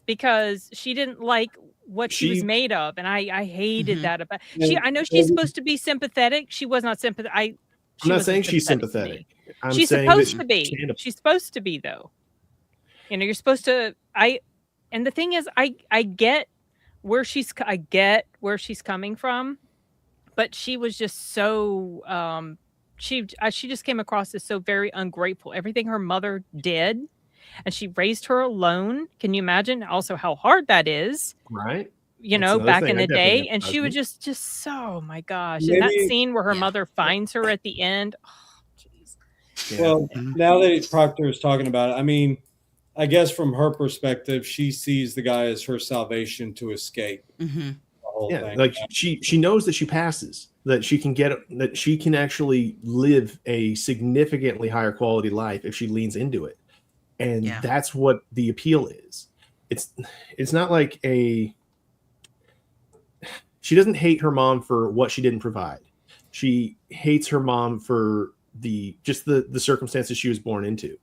[SPEAKER 11] because she didn't like what she was made of, and I hated that about. I know she's supposed to be sympathetic. She was not sympathetic. I'm
[SPEAKER 10] not saying she's sympathetic.
[SPEAKER 11] She's supposed to be. She's supposed to be, though. You know, you're supposed to. And the thing is, I get where she's coming from, but she was just so she just came across as so very ungrateful. Everything her mother did, and she raised her alone. Can you imagine also how hard that is?
[SPEAKER 10] Right.
[SPEAKER 11] You know, back in the day, and she was just so, oh my gosh. And that scene where her mother finds her at the end. Oh, jeez.
[SPEAKER 13] Well, now that Proctor is talking about it, I mean, I guess from her perspective, she sees the guy as her salvation to escape.
[SPEAKER 9] Mm-hmm.
[SPEAKER 10] Yeah, like she knows that she passes, that she can actually live a significantly higher quality life if she leans into it, and that's what the appeal is. It's not like she doesn't hate her mom for what she didn't provide. She hates her mom for the circumstances she was born into.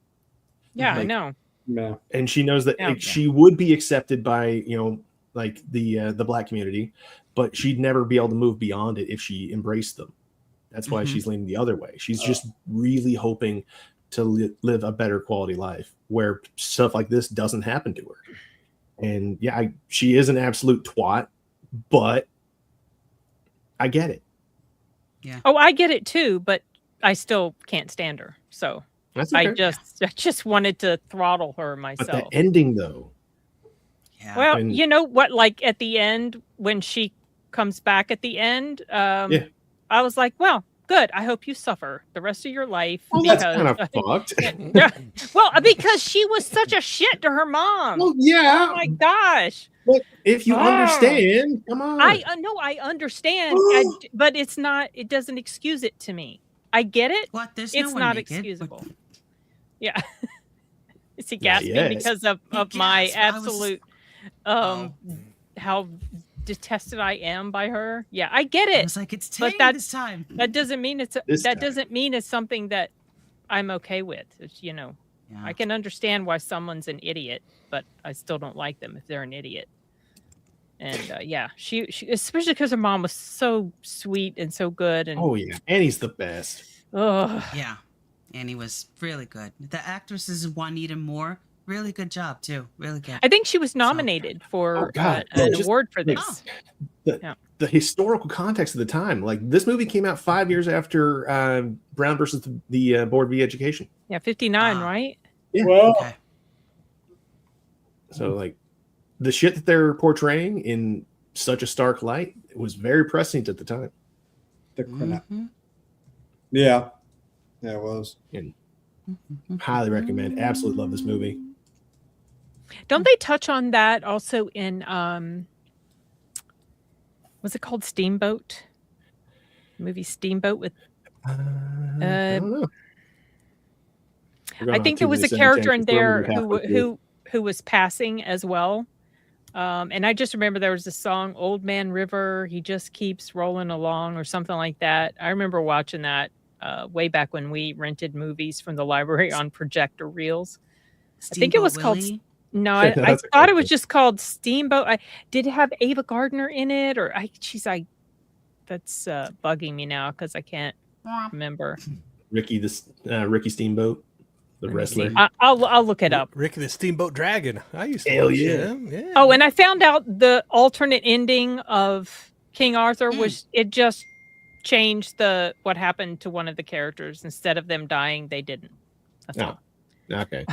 [SPEAKER 11] Yeah, I know.
[SPEAKER 13] Yeah.
[SPEAKER 10] And she knows that she would be accepted by, like the Black community, but she'd never be able to move beyond it if she embraced them. That's why she's leaning the other way. She's just really hoping to live a better quality life where stuff like this doesn't happen to her. And she is an absolute twat, but I get it.
[SPEAKER 9] Yeah.
[SPEAKER 11] Oh, I get it too, but I still can't stand her. So
[SPEAKER 10] that's okay.
[SPEAKER 11] I just wanted to throttle her myself.
[SPEAKER 10] But the ending, though.
[SPEAKER 9] Yeah.
[SPEAKER 11] Well, you know what? Like at the end, when she comes back at the end, I was like, well, good. I hope you suffer the rest of your life.
[SPEAKER 10] Well,
[SPEAKER 11] because,
[SPEAKER 10] that's kind of fucked.
[SPEAKER 11] Well, because she was such a shit to her mom.
[SPEAKER 10] Well, yeah.
[SPEAKER 11] Oh my gosh.
[SPEAKER 10] But if you understand, come on.
[SPEAKER 11] I know I understand, but it's not. It doesn't excuse it to me. I get it.
[SPEAKER 9] What? There's
[SPEAKER 11] it's
[SPEAKER 9] no one
[SPEAKER 11] not
[SPEAKER 9] naked.
[SPEAKER 11] excusable. Yeah. Is he gasping because of my absolute how detested I am by her? Yeah, I get it.
[SPEAKER 9] It's like it's
[SPEAKER 11] but
[SPEAKER 9] this time.
[SPEAKER 11] That doesn't mean doesn't mean it's something that I'm okay with. It's, I can understand why someone's an idiot, but I still don't like them if they're an idiot. And she especially because her mom was so sweet and so good. And
[SPEAKER 10] Annie's the best.
[SPEAKER 11] Oh
[SPEAKER 9] yeah, Annie was really good. The actress is Juanita Moore. Really good job too. Really good.
[SPEAKER 11] I think she was nominated for an award for this.
[SPEAKER 10] The historical context of the time, like this movie came out 5 years after Brown versus the Board of Education.
[SPEAKER 11] Yeah, 59, right?
[SPEAKER 10] Yeah.
[SPEAKER 13] Well,
[SPEAKER 10] so like the shit that they're portraying in such a stark light, it was very prescient at the time.
[SPEAKER 13] Yeah, it was.
[SPEAKER 10] And highly recommend. Absolutely love this movie.
[SPEAKER 11] Don't they touch on that also in was it called Steamboat? The movie Steamboat with
[SPEAKER 10] I don't know.
[SPEAKER 11] I think there was a character in there who was passing as well. And I just remember there was a song, Old Man River, he just keeps rolling along or something like that. I remember watching that way back when we rented movies from the library on projector reels. I think it was called I thought it was just called Steamboat. Did it have Ava Gardner in it, or that's bugging me now because I can't remember.
[SPEAKER 10] Ricky Steamboat, the wrestler.
[SPEAKER 11] I'll look it up.
[SPEAKER 12] Ricky the Steamboat Dragon. I used to
[SPEAKER 10] watch
[SPEAKER 12] him. Yeah.
[SPEAKER 11] Oh, and I found out the alternate ending of King Arthur was it just changed what happened to one of the characters. Instead of them dying, they didn't. That's all.
[SPEAKER 10] Okay.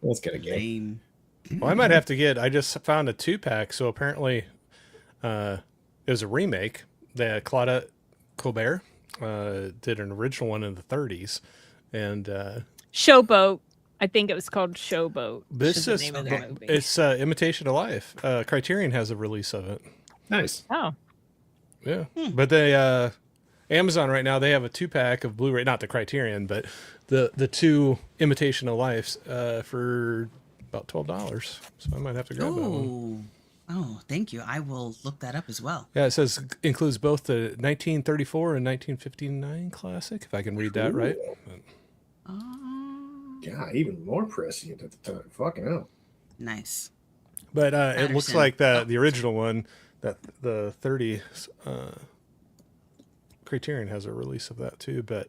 [SPEAKER 10] That's kind of gay.
[SPEAKER 12] Well, I might have to I just found a 2-pack. So apparently it was a remake that Claudia Colbert did an original one in the 30s. And
[SPEAKER 11] Showboat. I think it was called Showboat.
[SPEAKER 12] This is
[SPEAKER 11] the name of the movie.
[SPEAKER 12] It's Imitation of Life. Criterion has a release of it.
[SPEAKER 10] Nice.
[SPEAKER 11] Oh.
[SPEAKER 12] Yeah, but they Amazon right now they have a 2-pack of Blu-ray, not the Criterion, but the 2 Imitation of Life for about $12. So I might have to grab that one.
[SPEAKER 9] Oh, thank you. I will look that up as well.
[SPEAKER 12] Yeah, it says includes both the 1934 and 1959 classic, if I can read that right.
[SPEAKER 10] Yeah, even more prescient at the time. Fucking hell.
[SPEAKER 9] Nice.
[SPEAKER 12] But it looks like the original one, that the 30 Criterion has a release of that too. But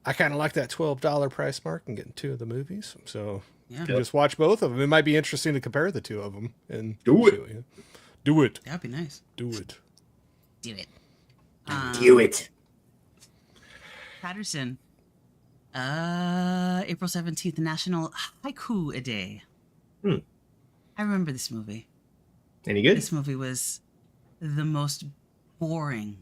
[SPEAKER 12] I kind of like that $12 price mark and getting 2 of the movies. So you can just watch both of them. It might be interesting to compare the 2 of them and
[SPEAKER 10] do it.
[SPEAKER 12] Do it.
[SPEAKER 9] That'd be nice.
[SPEAKER 12] Do it.
[SPEAKER 9] Do it.
[SPEAKER 7] Do it.
[SPEAKER 9] Patterson. April 17th, National Haiku Day. I remember this movie.
[SPEAKER 10] Any good?
[SPEAKER 9] This movie was the most boring.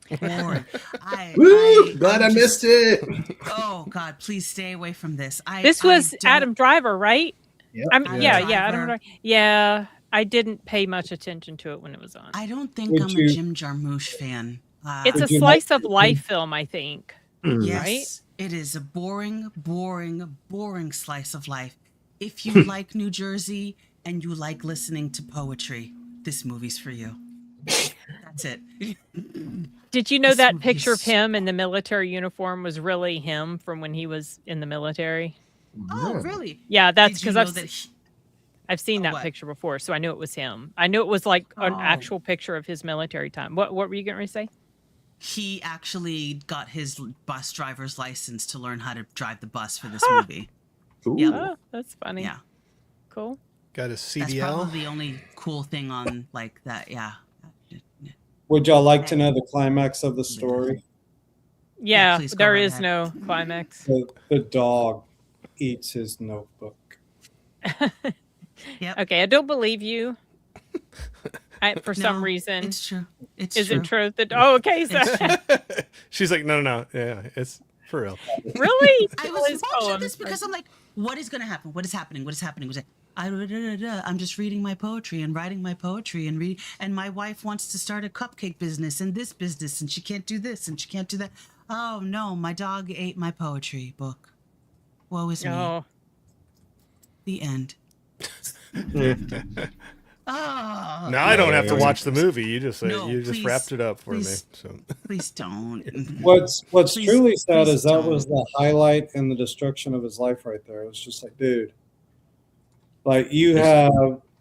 [SPEAKER 9] Glad
[SPEAKER 10] I missed it.
[SPEAKER 9] Oh God, please stay away from this.
[SPEAKER 11] This was Adam Driver, right?
[SPEAKER 10] Yep.
[SPEAKER 11] Adam Driver. Yeah, I didn't pay much attention to it when it was on.
[SPEAKER 9] I don't think I'm a Jim Jarmusch fan.
[SPEAKER 11] It's a slice of life film, I think.
[SPEAKER 9] Yes,
[SPEAKER 11] right?
[SPEAKER 9] It is a boring slice of life. If you like New Jersey and you like listening to poetry, this movie's for you. That's it.
[SPEAKER 11] Did you know that picture of him in the military uniform was really him from when he was in the military?
[SPEAKER 9] Oh, really?
[SPEAKER 11] Yeah, that's because
[SPEAKER 9] I've
[SPEAKER 11] seen that picture before, so I knew it was him. I knew it was like an actual picture of his military time. What were you getting ready to say?
[SPEAKER 9] He actually got his bus driver's license to learn how to drive the bus for this movie.
[SPEAKER 11] Yeah, oh, that's funny.
[SPEAKER 9] Yeah,
[SPEAKER 11] cool.
[SPEAKER 12] Got his CDL.
[SPEAKER 9] That's probably the only cool thing on like that. Yeah.
[SPEAKER 13] Would y'all like to know the climax of the story?
[SPEAKER 11] Yeah, there is no climax.
[SPEAKER 13] The dog eats his notebook.
[SPEAKER 9] Yep.
[SPEAKER 11] Okay, I don't believe you. For some reason,
[SPEAKER 9] it's true.
[SPEAKER 11] Is it true that? Oh, okay. So
[SPEAKER 12] she's like, no, yeah, it's for real.
[SPEAKER 11] Really?
[SPEAKER 9] I was watching this because I'm like, what is going to happen? What is happening? What is happening? I'm just reading my poetry and writing my poetry and reading. And my wife wants to start a cupcake business and this business, and she can't do this and she can't do that. Oh no, my dog ate my poetry book. Woe is me. The end.
[SPEAKER 12] Now I don't have to watch the movie. You just wrapped it up for me. So
[SPEAKER 9] please don't.
[SPEAKER 13] What's truly sad is that was the highlight and the destruction of his life right there. It was just like, dude, like you have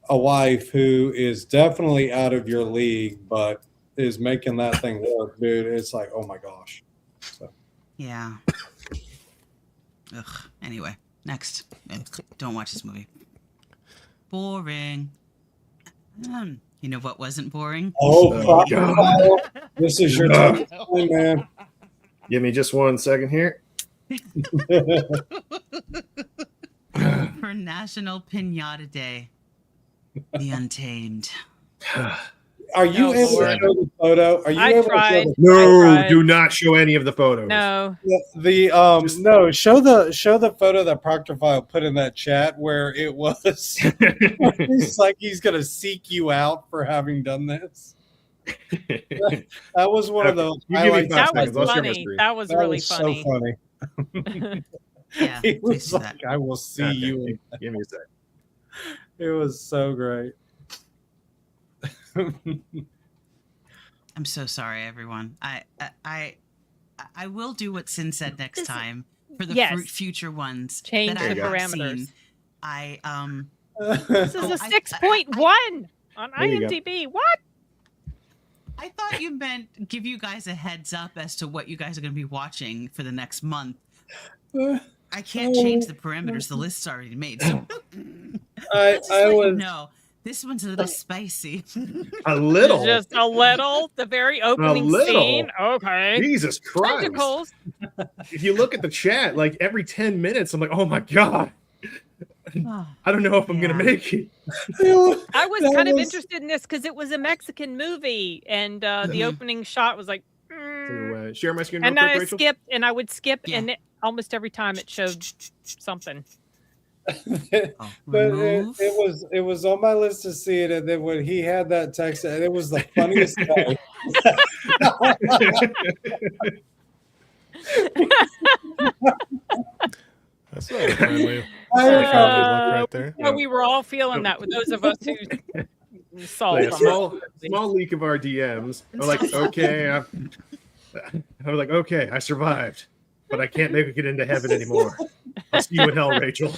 [SPEAKER 13] a wife who is definitely out of your league, but is making that thing work, dude. It's like, oh my gosh. So.
[SPEAKER 9] Yeah. Ugh. Anyway, next. Don't watch this movie. Boring. You know what wasn't boring?
[SPEAKER 13] Oh, God. This is your time, man.
[SPEAKER 10] Give me just 1 second here.
[SPEAKER 9] For National Pinata Day, The Untamed.
[SPEAKER 13] Are you able to show the photo? Are you able to show the
[SPEAKER 10] No, do not show any of the photos.
[SPEAKER 11] No.
[SPEAKER 13] No, show the photo that Proctorfile put in that chat where it was it's like he's gonna seek you out for having done this. That was one of those.
[SPEAKER 11] That was funny. That was really funny.
[SPEAKER 13] So funny.
[SPEAKER 9] Yeah,
[SPEAKER 13] he was like, I will see you.
[SPEAKER 10] Give me a sec.
[SPEAKER 13] It was so great.
[SPEAKER 9] I'm so sorry, everyone. I will do what Sin said next time for the future ones.
[SPEAKER 11] Change
[SPEAKER 9] that
[SPEAKER 11] the parameters.
[SPEAKER 9] Seen.
[SPEAKER 11] This is a 6.1 on IMDb. What?
[SPEAKER 9] I thought you meant give you guys a heads up as to what you guys are going to be watching for the next month. I can't change the parameters. The list's already made. So
[SPEAKER 13] I was
[SPEAKER 9] no. This one's a little spicy.
[SPEAKER 10] A little.
[SPEAKER 11] Just a little. The very opening scene. Okay.
[SPEAKER 10] Jesus Christ.
[SPEAKER 11] Tentacles.
[SPEAKER 10] If you look at the chat, like every 10 minutes, I'm like, oh my God. I don't know if I'm going to make it.
[SPEAKER 11] I was kind of interested in this because it was a Mexican movie. And the opening shot was like.
[SPEAKER 10] Share my screen
[SPEAKER 11] and
[SPEAKER 10] real quick,
[SPEAKER 11] I
[SPEAKER 10] Rachel?
[SPEAKER 11] skipped, and I would skip, and almost every time it showed something.
[SPEAKER 13] But it was on my list to see it, and then when he had that text, and it was the funniest thing.
[SPEAKER 12] That's not a friendly look right there.
[SPEAKER 11] No, we were all feeling that with those of us who saw
[SPEAKER 10] Like a
[SPEAKER 11] from
[SPEAKER 10] small leak of our DMs. We're like, okay, I was like, okay, I survived, but I can't make it into heaven anymore. I'll see you in hell, Rachel.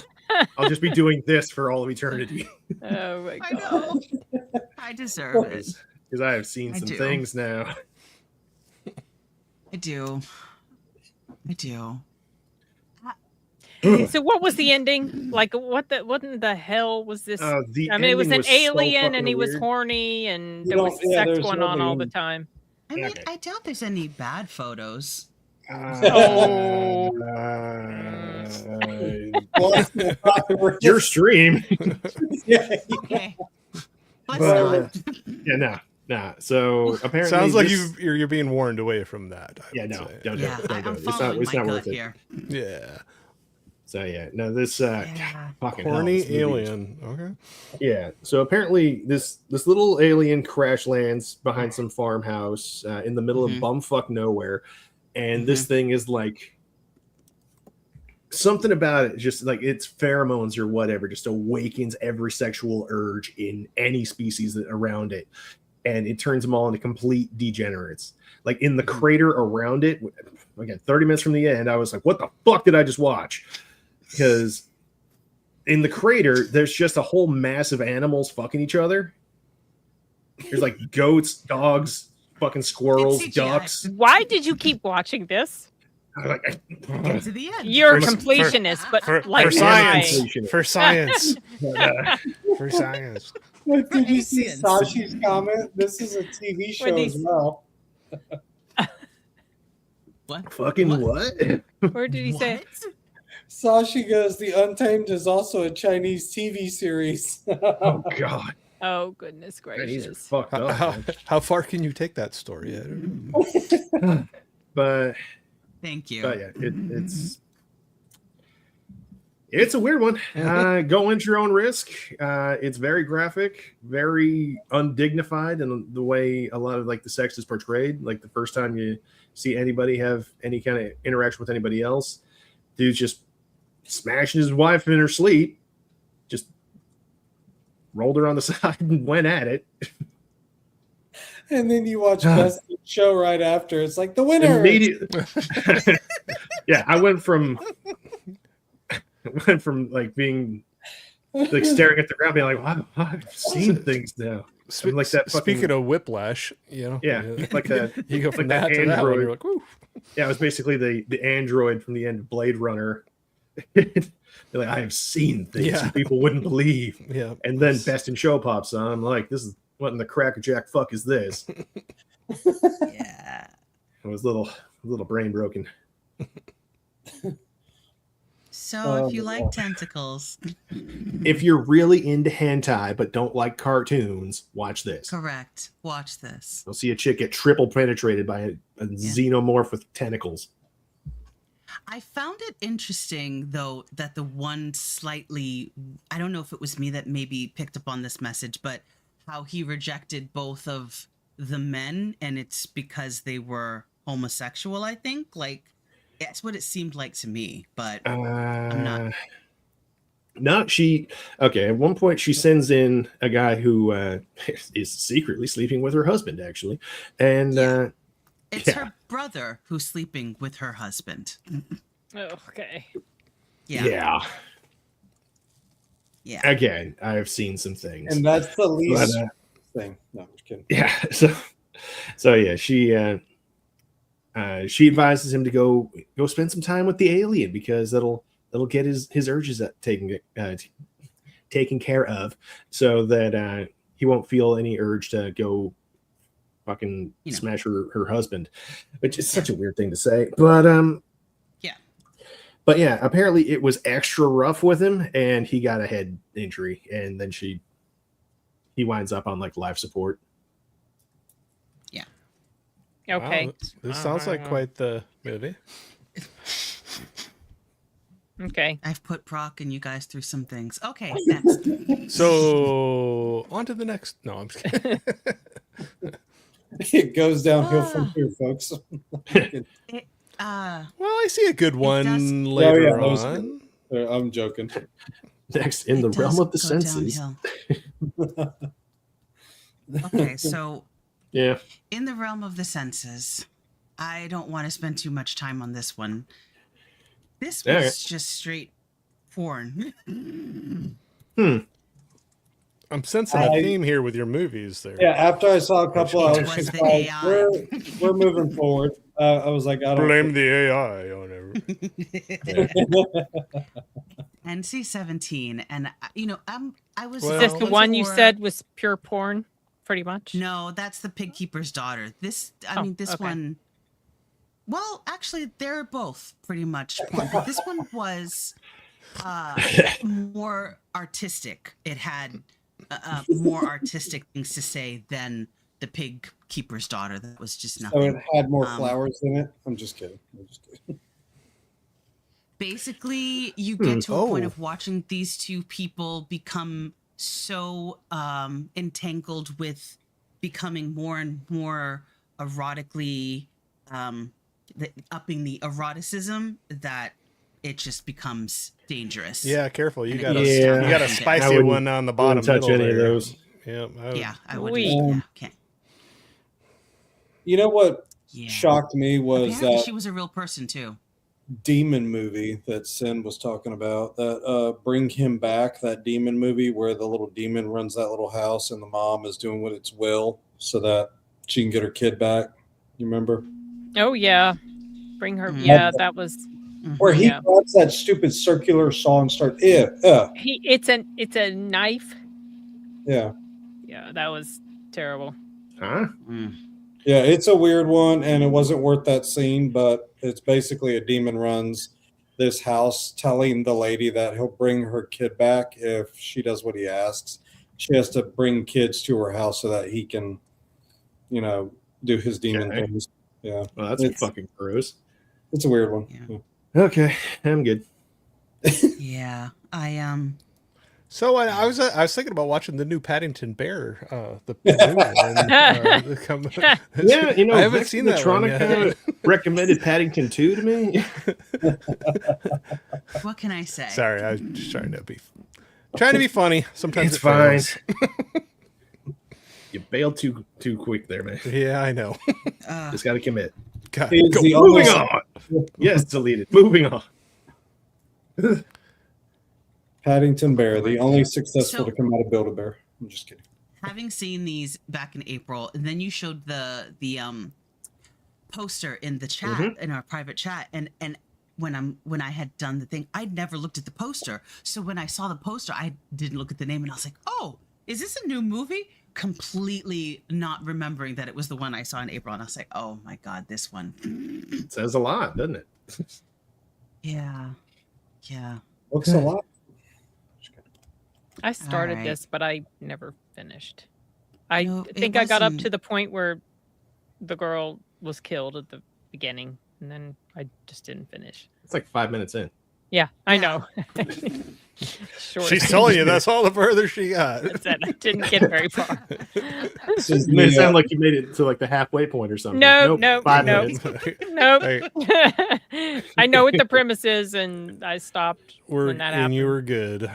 [SPEAKER 10] I'll just be doing this for all of eternity.
[SPEAKER 11] Oh my
[SPEAKER 9] I
[SPEAKER 11] god!
[SPEAKER 9] know. I deserve it.
[SPEAKER 10] Because I have seen some things now.
[SPEAKER 9] I do.
[SPEAKER 11] So what was the ending? Like what in the hell was this?
[SPEAKER 10] The
[SPEAKER 11] I mean, it was an
[SPEAKER 10] ending was so
[SPEAKER 11] alien and
[SPEAKER 10] fucking
[SPEAKER 11] he was
[SPEAKER 10] weird.
[SPEAKER 11] horny and there was sex going on all the time.
[SPEAKER 9] I mean, I doubt there's any bad photos.
[SPEAKER 10] Your stream.
[SPEAKER 9] Okay.
[SPEAKER 10] Yeah, no. So apparently,
[SPEAKER 12] Sounds like you're being warned away from that.
[SPEAKER 10] Don't do it. Don't do it.
[SPEAKER 9] following
[SPEAKER 10] It's
[SPEAKER 9] my
[SPEAKER 10] not
[SPEAKER 9] gut
[SPEAKER 10] worth it.
[SPEAKER 9] here.
[SPEAKER 12] Yeah.
[SPEAKER 10] So yeah, no, this fucking hell,
[SPEAKER 12] Horny
[SPEAKER 10] this movie is-
[SPEAKER 12] alien. Okay.
[SPEAKER 10] Yeah. So apparently, this little alien crash lands behind some farmhouse in the middle of bumfuck nowhere, and this thing is like something about it, just like its pheromones or whatever, just awakens every sexual urge in any species that around it, and it turns them all into complete degenerates. Like in the crater around it, again, 30 minutes from the end, I was like, "What the fuck did I just watch?" Because in the crater, there's just a whole mass of animals fucking each other. There's like goats, dogs, fucking squirrels, ducks.
[SPEAKER 11] Why did you keep watching this?
[SPEAKER 9] Get to the end.
[SPEAKER 11] You're a completionist, but like
[SPEAKER 12] for science.
[SPEAKER 11] why?
[SPEAKER 12] For science. For science.
[SPEAKER 13] Did you see Sashi's comment? This is a TV show as well.
[SPEAKER 9] What?
[SPEAKER 10] Fucking what?
[SPEAKER 11] Where did he say?
[SPEAKER 13] Sashi goes, The Untamed is also a Chinese TV series.
[SPEAKER 10] Oh, God.
[SPEAKER 11] Oh, goodness
[SPEAKER 10] These are
[SPEAKER 11] gracious.
[SPEAKER 10] fucked up.
[SPEAKER 12] How far can you take that story?
[SPEAKER 10] But
[SPEAKER 9] Thank you.
[SPEAKER 10] But yeah, it's a weird one. Go into your own risk. It's very graphic, very undignified in the way a lot of like the sex is portrayed. Like the first time you see anybody have any kind of interaction with anybody else, dude's just smashing his wife in her sleep, just rolled her on the side and went at it.
[SPEAKER 13] And then you watch Best in Show right after. It's like the winner.
[SPEAKER 10] Yeah, I went from like being like staring at the ground, being like, wow, I've seen things now. I'm like that.
[SPEAKER 12] Speaking of whiplash, you know,
[SPEAKER 10] yeah, like that.
[SPEAKER 12] You go from
[SPEAKER 10] like
[SPEAKER 12] that to that one, you're like, woo.
[SPEAKER 10] Yeah, it was basically the android from the end of Blade Runner. They're like, I have seen things that people wouldn't believe.
[SPEAKER 12] Yeah,
[SPEAKER 10] and then Best in Show pops on. I'm like, this is what in the crackerjack fuck is this?
[SPEAKER 9] Yeah,
[SPEAKER 10] I was a little brain broken.
[SPEAKER 9] So if you like tentacles,
[SPEAKER 10] if you're really into hentai but don't like cartoons, watch this.
[SPEAKER 9] Correct. Watch this.
[SPEAKER 10] You'll see a chick get triple penetrated by a xenomorph with tentacles.
[SPEAKER 9] I found it interesting, though, that the one slightly, I don't know if it was me that maybe picked up on this message, but how he rejected both of the men, and it's because they were homosexual, I think. Like, that's what it seemed like to me, but I'm not.
[SPEAKER 10] No, at one point she sends in a guy who is secretly sleeping with her husband, actually. And
[SPEAKER 9] it's her brother who's sleeping with her husband.
[SPEAKER 11] Oh, okay.
[SPEAKER 9] Yeah.
[SPEAKER 10] Again, I have seen some things.
[SPEAKER 13] And that's the least thing. No, I'm just kidding.
[SPEAKER 10] Yeah. So yeah, she advises him to go spend some time with the alien because that'll get his urges taken care of, so that he won't feel any urge to go fucking smash her husband, which is such a weird thing to say. But yeah, apparently it was extra rough with him, and he got a head injury, and then he winds up on like life support.
[SPEAKER 11] Okay.
[SPEAKER 12] Wow, this sounds like quite the movie.
[SPEAKER 11] Okay.
[SPEAKER 9] I've put Proc and you guys through some things. Okay, next.
[SPEAKER 12] So on to the next. No, I'm just kidding.
[SPEAKER 13] It goes downhill from here, folks.
[SPEAKER 9] Well,
[SPEAKER 12] I see a good one
[SPEAKER 9] does-
[SPEAKER 12] later
[SPEAKER 13] that was
[SPEAKER 12] on.
[SPEAKER 13] good. I'm joking.
[SPEAKER 10] Next, in the
[SPEAKER 9] It
[SPEAKER 10] realm
[SPEAKER 9] does
[SPEAKER 10] of the
[SPEAKER 9] go
[SPEAKER 10] senses.
[SPEAKER 9] downhill. Okay, so
[SPEAKER 10] Yeah.
[SPEAKER 9] in the realm of the senses, I don't want to spend too much time on this one. This was
[SPEAKER 10] Okay.
[SPEAKER 9] just straight porn.
[SPEAKER 12] I'm sensing a theme here with your movies there.
[SPEAKER 13] Yeah, after I saw a couple, I was
[SPEAKER 9] was
[SPEAKER 13] just
[SPEAKER 9] the
[SPEAKER 13] like,
[SPEAKER 9] AI.
[SPEAKER 13] we're moving forward. I was like, I don't
[SPEAKER 12] Blame the AI on everything.
[SPEAKER 9] NC-17, and I was.
[SPEAKER 12] Well-
[SPEAKER 11] Is this the
[SPEAKER 9] looking
[SPEAKER 11] one you
[SPEAKER 9] for-
[SPEAKER 11] said was pure porn, pretty much?
[SPEAKER 9] No, that's the Pig Keeper's Daughter. This
[SPEAKER 11] okay.
[SPEAKER 9] one. Well, actually, they're both pretty much porn, but this one was more artistic. It had more artistic things to say than the Pig Keeper's Daughter. That was just
[SPEAKER 13] So
[SPEAKER 9] nothing.
[SPEAKER 13] it had more flowers in it. I'm just kidding.
[SPEAKER 9] Basically, you get to a point
[SPEAKER 12] Oh.
[SPEAKER 9] of watching these two people become so entangled with becoming more and more erotically upping the eroticism that it just becomes dangerous.
[SPEAKER 12] Yeah, careful. You
[SPEAKER 9] And it
[SPEAKER 12] got
[SPEAKER 9] goes
[SPEAKER 12] a
[SPEAKER 9] down
[SPEAKER 12] you got a
[SPEAKER 9] from there.
[SPEAKER 12] spicy
[SPEAKER 10] wouldn't-
[SPEAKER 12] one on the bottom
[SPEAKER 10] touch
[SPEAKER 12] middle
[SPEAKER 10] any of
[SPEAKER 12] there.
[SPEAKER 10] those.
[SPEAKER 12] Yeah,
[SPEAKER 9] Yeah, I would.
[SPEAKER 11] Sweet.
[SPEAKER 9] Yeah, okay.
[SPEAKER 13] You know what
[SPEAKER 9] Yeah.
[SPEAKER 13] shocked me was
[SPEAKER 9] Apparently,
[SPEAKER 13] that
[SPEAKER 9] she was a real person too.
[SPEAKER 13] demon movie that Sin was talking about. That Bring Him Back, that demon movie where the little demon runs that little house and the mom is doing what its will so that she can get her kid back. You remember?
[SPEAKER 11] Oh yeah, bring her.
[SPEAKER 9] Mhm.
[SPEAKER 11] Yeah, that was.
[SPEAKER 13] Where he
[SPEAKER 11] Yeah.
[SPEAKER 13] grabs that stupid circular saw and starts, yeah.
[SPEAKER 11] It's a knife.
[SPEAKER 13] Yeah.
[SPEAKER 11] Yeah, that was terrible.
[SPEAKER 10] Huh?
[SPEAKER 13] Yeah, it's a weird one, and it wasn't worth that scene, but it's basically a demon runs this house telling the lady that he'll bring her kid back if she does what he asks. She has to bring kids to her house so that he can, do his demon
[SPEAKER 10] Okay.
[SPEAKER 13] things. Yeah.
[SPEAKER 10] Well, that's
[SPEAKER 13] It's-
[SPEAKER 10] fucking gross.
[SPEAKER 13] It's a weird one.
[SPEAKER 9] Yeah.
[SPEAKER 10] Okay, I'm good.
[SPEAKER 9] Yeah, I
[SPEAKER 12] So I was thinking about watching the new Paddington Bear, the new one.
[SPEAKER 10] Yeah,
[SPEAKER 12] I haven't seen that one
[SPEAKER 10] Vetronica
[SPEAKER 12] yet.
[SPEAKER 10] recommended Paddington 2 to me.
[SPEAKER 9] what can I say?
[SPEAKER 12] Sorry, I was just trying to be funny. Sometimes
[SPEAKER 10] It's
[SPEAKER 12] it
[SPEAKER 10] fine.
[SPEAKER 12] fails.
[SPEAKER 10] You bailed too quick there, man.
[SPEAKER 12] Yeah, I know.
[SPEAKER 10] Just got to commit.
[SPEAKER 12] God,
[SPEAKER 13] He's
[SPEAKER 12] go-
[SPEAKER 13] the
[SPEAKER 10] Moving
[SPEAKER 13] only-
[SPEAKER 10] on. Yes, deleted. Moving on.
[SPEAKER 13] Paddington Bear, the only successful
[SPEAKER 9] So-
[SPEAKER 13] to come out of Build-A-Bear. I'm just kidding.
[SPEAKER 9] Having seen these back in April, and then you showed the poster in the chat in our private chat, and when I had done the thing, I'd never looked at the poster. So when I saw the poster, I didn't look at the name, and I was like, "Oh, is this a new movie?" Completely not remembering that it was the one I saw in April, and I was like, "Oh my god, this one."
[SPEAKER 10] It says a lot, doesn't it?
[SPEAKER 9] Yeah.
[SPEAKER 13] Looks a lot.
[SPEAKER 11] I started
[SPEAKER 9] right.
[SPEAKER 11] this, but I never finished. I
[SPEAKER 9] No, it
[SPEAKER 11] think I got up to
[SPEAKER 9] wasn't-
[SPEAKER 11] the point where the girl was killed at the beginning, and then I just didn't finish.
[SPEAKER 10] It's like 5 minutes in.
[SPEAKER 11] Yeah, I know. Short.
[SPEAKER 12] She's telling you that's all the further she got.
[SPEAKER 11] That's it. I didn't get very far.
[SPEAKER 13] This is
[SPEAKER 10] It made it
[SPEAKER 13] the,
[SPEAKER 10] sound like you made it to like the halfway point or something.
[SPEAKER 11] Nope,
[SPEAKER 10] Nope,
[SPEAKER 11] nope,
[SPEAKER 10] 5
[SPEAKER 11] nope.
[SPEAKER 10] minutes.
[SPEAKER 11] Nope.
[SPEAKER 12] Hey,
[SPEAKER 11] I know what the premise is, and I stopped when that happened.
[SPEAKER 12] you were good.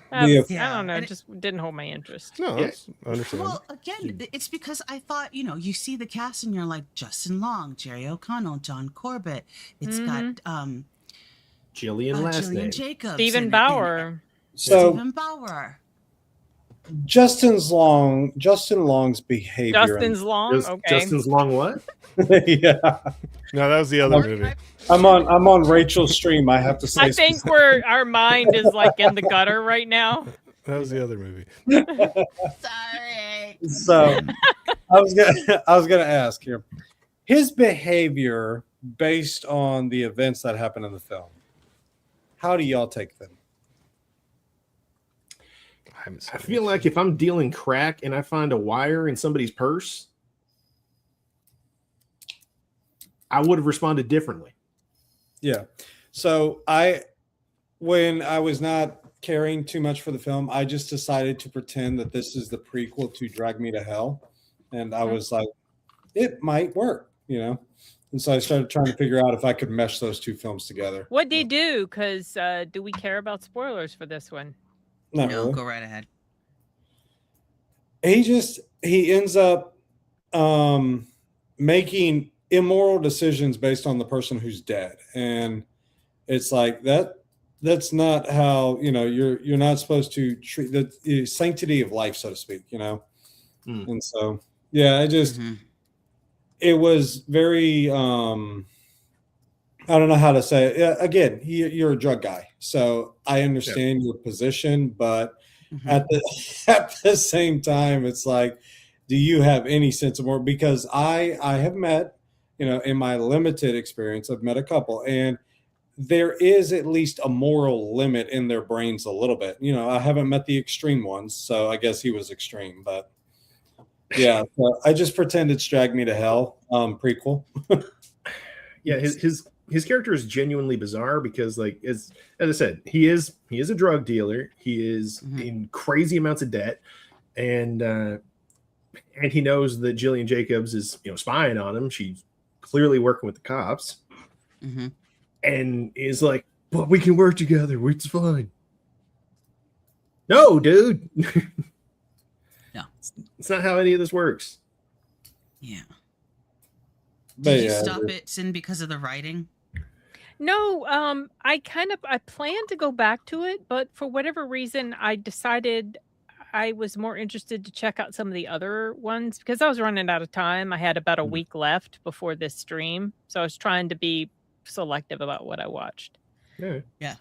[SPEAKER 11] I
[SPEAKER 9] Yeah.
[SPEAKER 11] don't know.
[SPEAKER 9] And
[SPEAKER 11] It just didn't hold my interest.
[SPEAKER 12] No,
[SPEAKER 10] Yeah.
[SPEAKER 12] that's understandable.
[SPEAKER 9] Well, again, it's because I thought, you see the cast and you're like Justin Long, Jerry O'Connell, John Corbett. It's got
[SPEAKER 10] Jillian last
[SPEAKER 9] Jillian
[SPEAKER 10] name.
[SPEAKER 9] Jacobs,
[SPEAKER 11] Stephen
[SPEAKER 9] and
[SPEAKER 11] Bauer.
[SPEAKER 13] so
[SPEAKER 9] Stephen Bauer.
[SPEAKER 13] Justin Long's behavior.
[SPEAKER 11] Justin's Long. Okay.
[SPEAKER 10] Justin's long what?
[SPEAKER 13] Yeah.
[SPEAKER 12] No, that was the other movie.
[SPEAKER 13] I'm on Rachel's stream. I have to say.
[SPEAKER 11] I think our mind is like in the gutter right now.
[SPEAKER 12] That was the other movie.
[SPEAKER 9] Sorry.
[SPEAKER 13] So I was gonna ask here, his behavior based on the events that happened in the film. How do y'all take them?
[SPEAKER 10] I feel like if I'm dealing crack and I find a wire in somebody's purse, I would have responded differently.
[SPEAKER 13] Yeah. So when I was not caring too much for the film, I just decided to pretend that this is the prequel to Drag Me to Hell. And I was like, it might work, you know. And so I started trying to figure out if I could mesh those two films together.
[SPEAKER 11] What did he do? Because do we care about spoilers for this one?
[SPEAKER 13] Not
[SPEAKER 9] No,
[SPEAKER 13] really.
[SPEAKER 9] go right ahead.
[SPEAKER 13] He ends up making immoral decisions based on the person who's dead, and it's like that's not how, you know, you're not supposed to treat the sanctity of life, so to speak, you know. And so yeah, it was very I don't know how to say it. Yeah, again, you're a drug guy, so I understand your position, but at the same time, it's like, do you have any sense of more? Because I have met, you know, in my limited experience, I've met a couple, and there is at least a moral limit in their brains a little bit. You know, I haven't met the extreme ones, so I guess he was extreme, but yeah, so I just pretend it's Drag Me to Hell prequel.
[SPEAKER 10] Yeah, his character is genuinely bizarre because, like, as I said, he is a drug dealer. He is in crazy amounts of debt, and he knows that Jillian Jacobs is, you know, spying on him. She's clearly working with the cops, and is like, "But we can work together. It's fine." No, dude.
[SPEAKER 9] No,
[SPEAKER 10] it's not how any of this works.
[SPEAKER 9] Yeah.
[SPEAKER 13] But
[SPEAKER 9] Did you
[SPEAKER 13] yeah,
[SPEAKER 9] stop it, Sin, because of the writing?
[SPEAKER 11] No, I planned to go back to it, but for whatever reason, I decided I was more interested to check out some of the other ones because I was running out of time. I had about a week left before this stream, so I was trying to be selective about what I watched.
[SPEAKER 9] Yeah.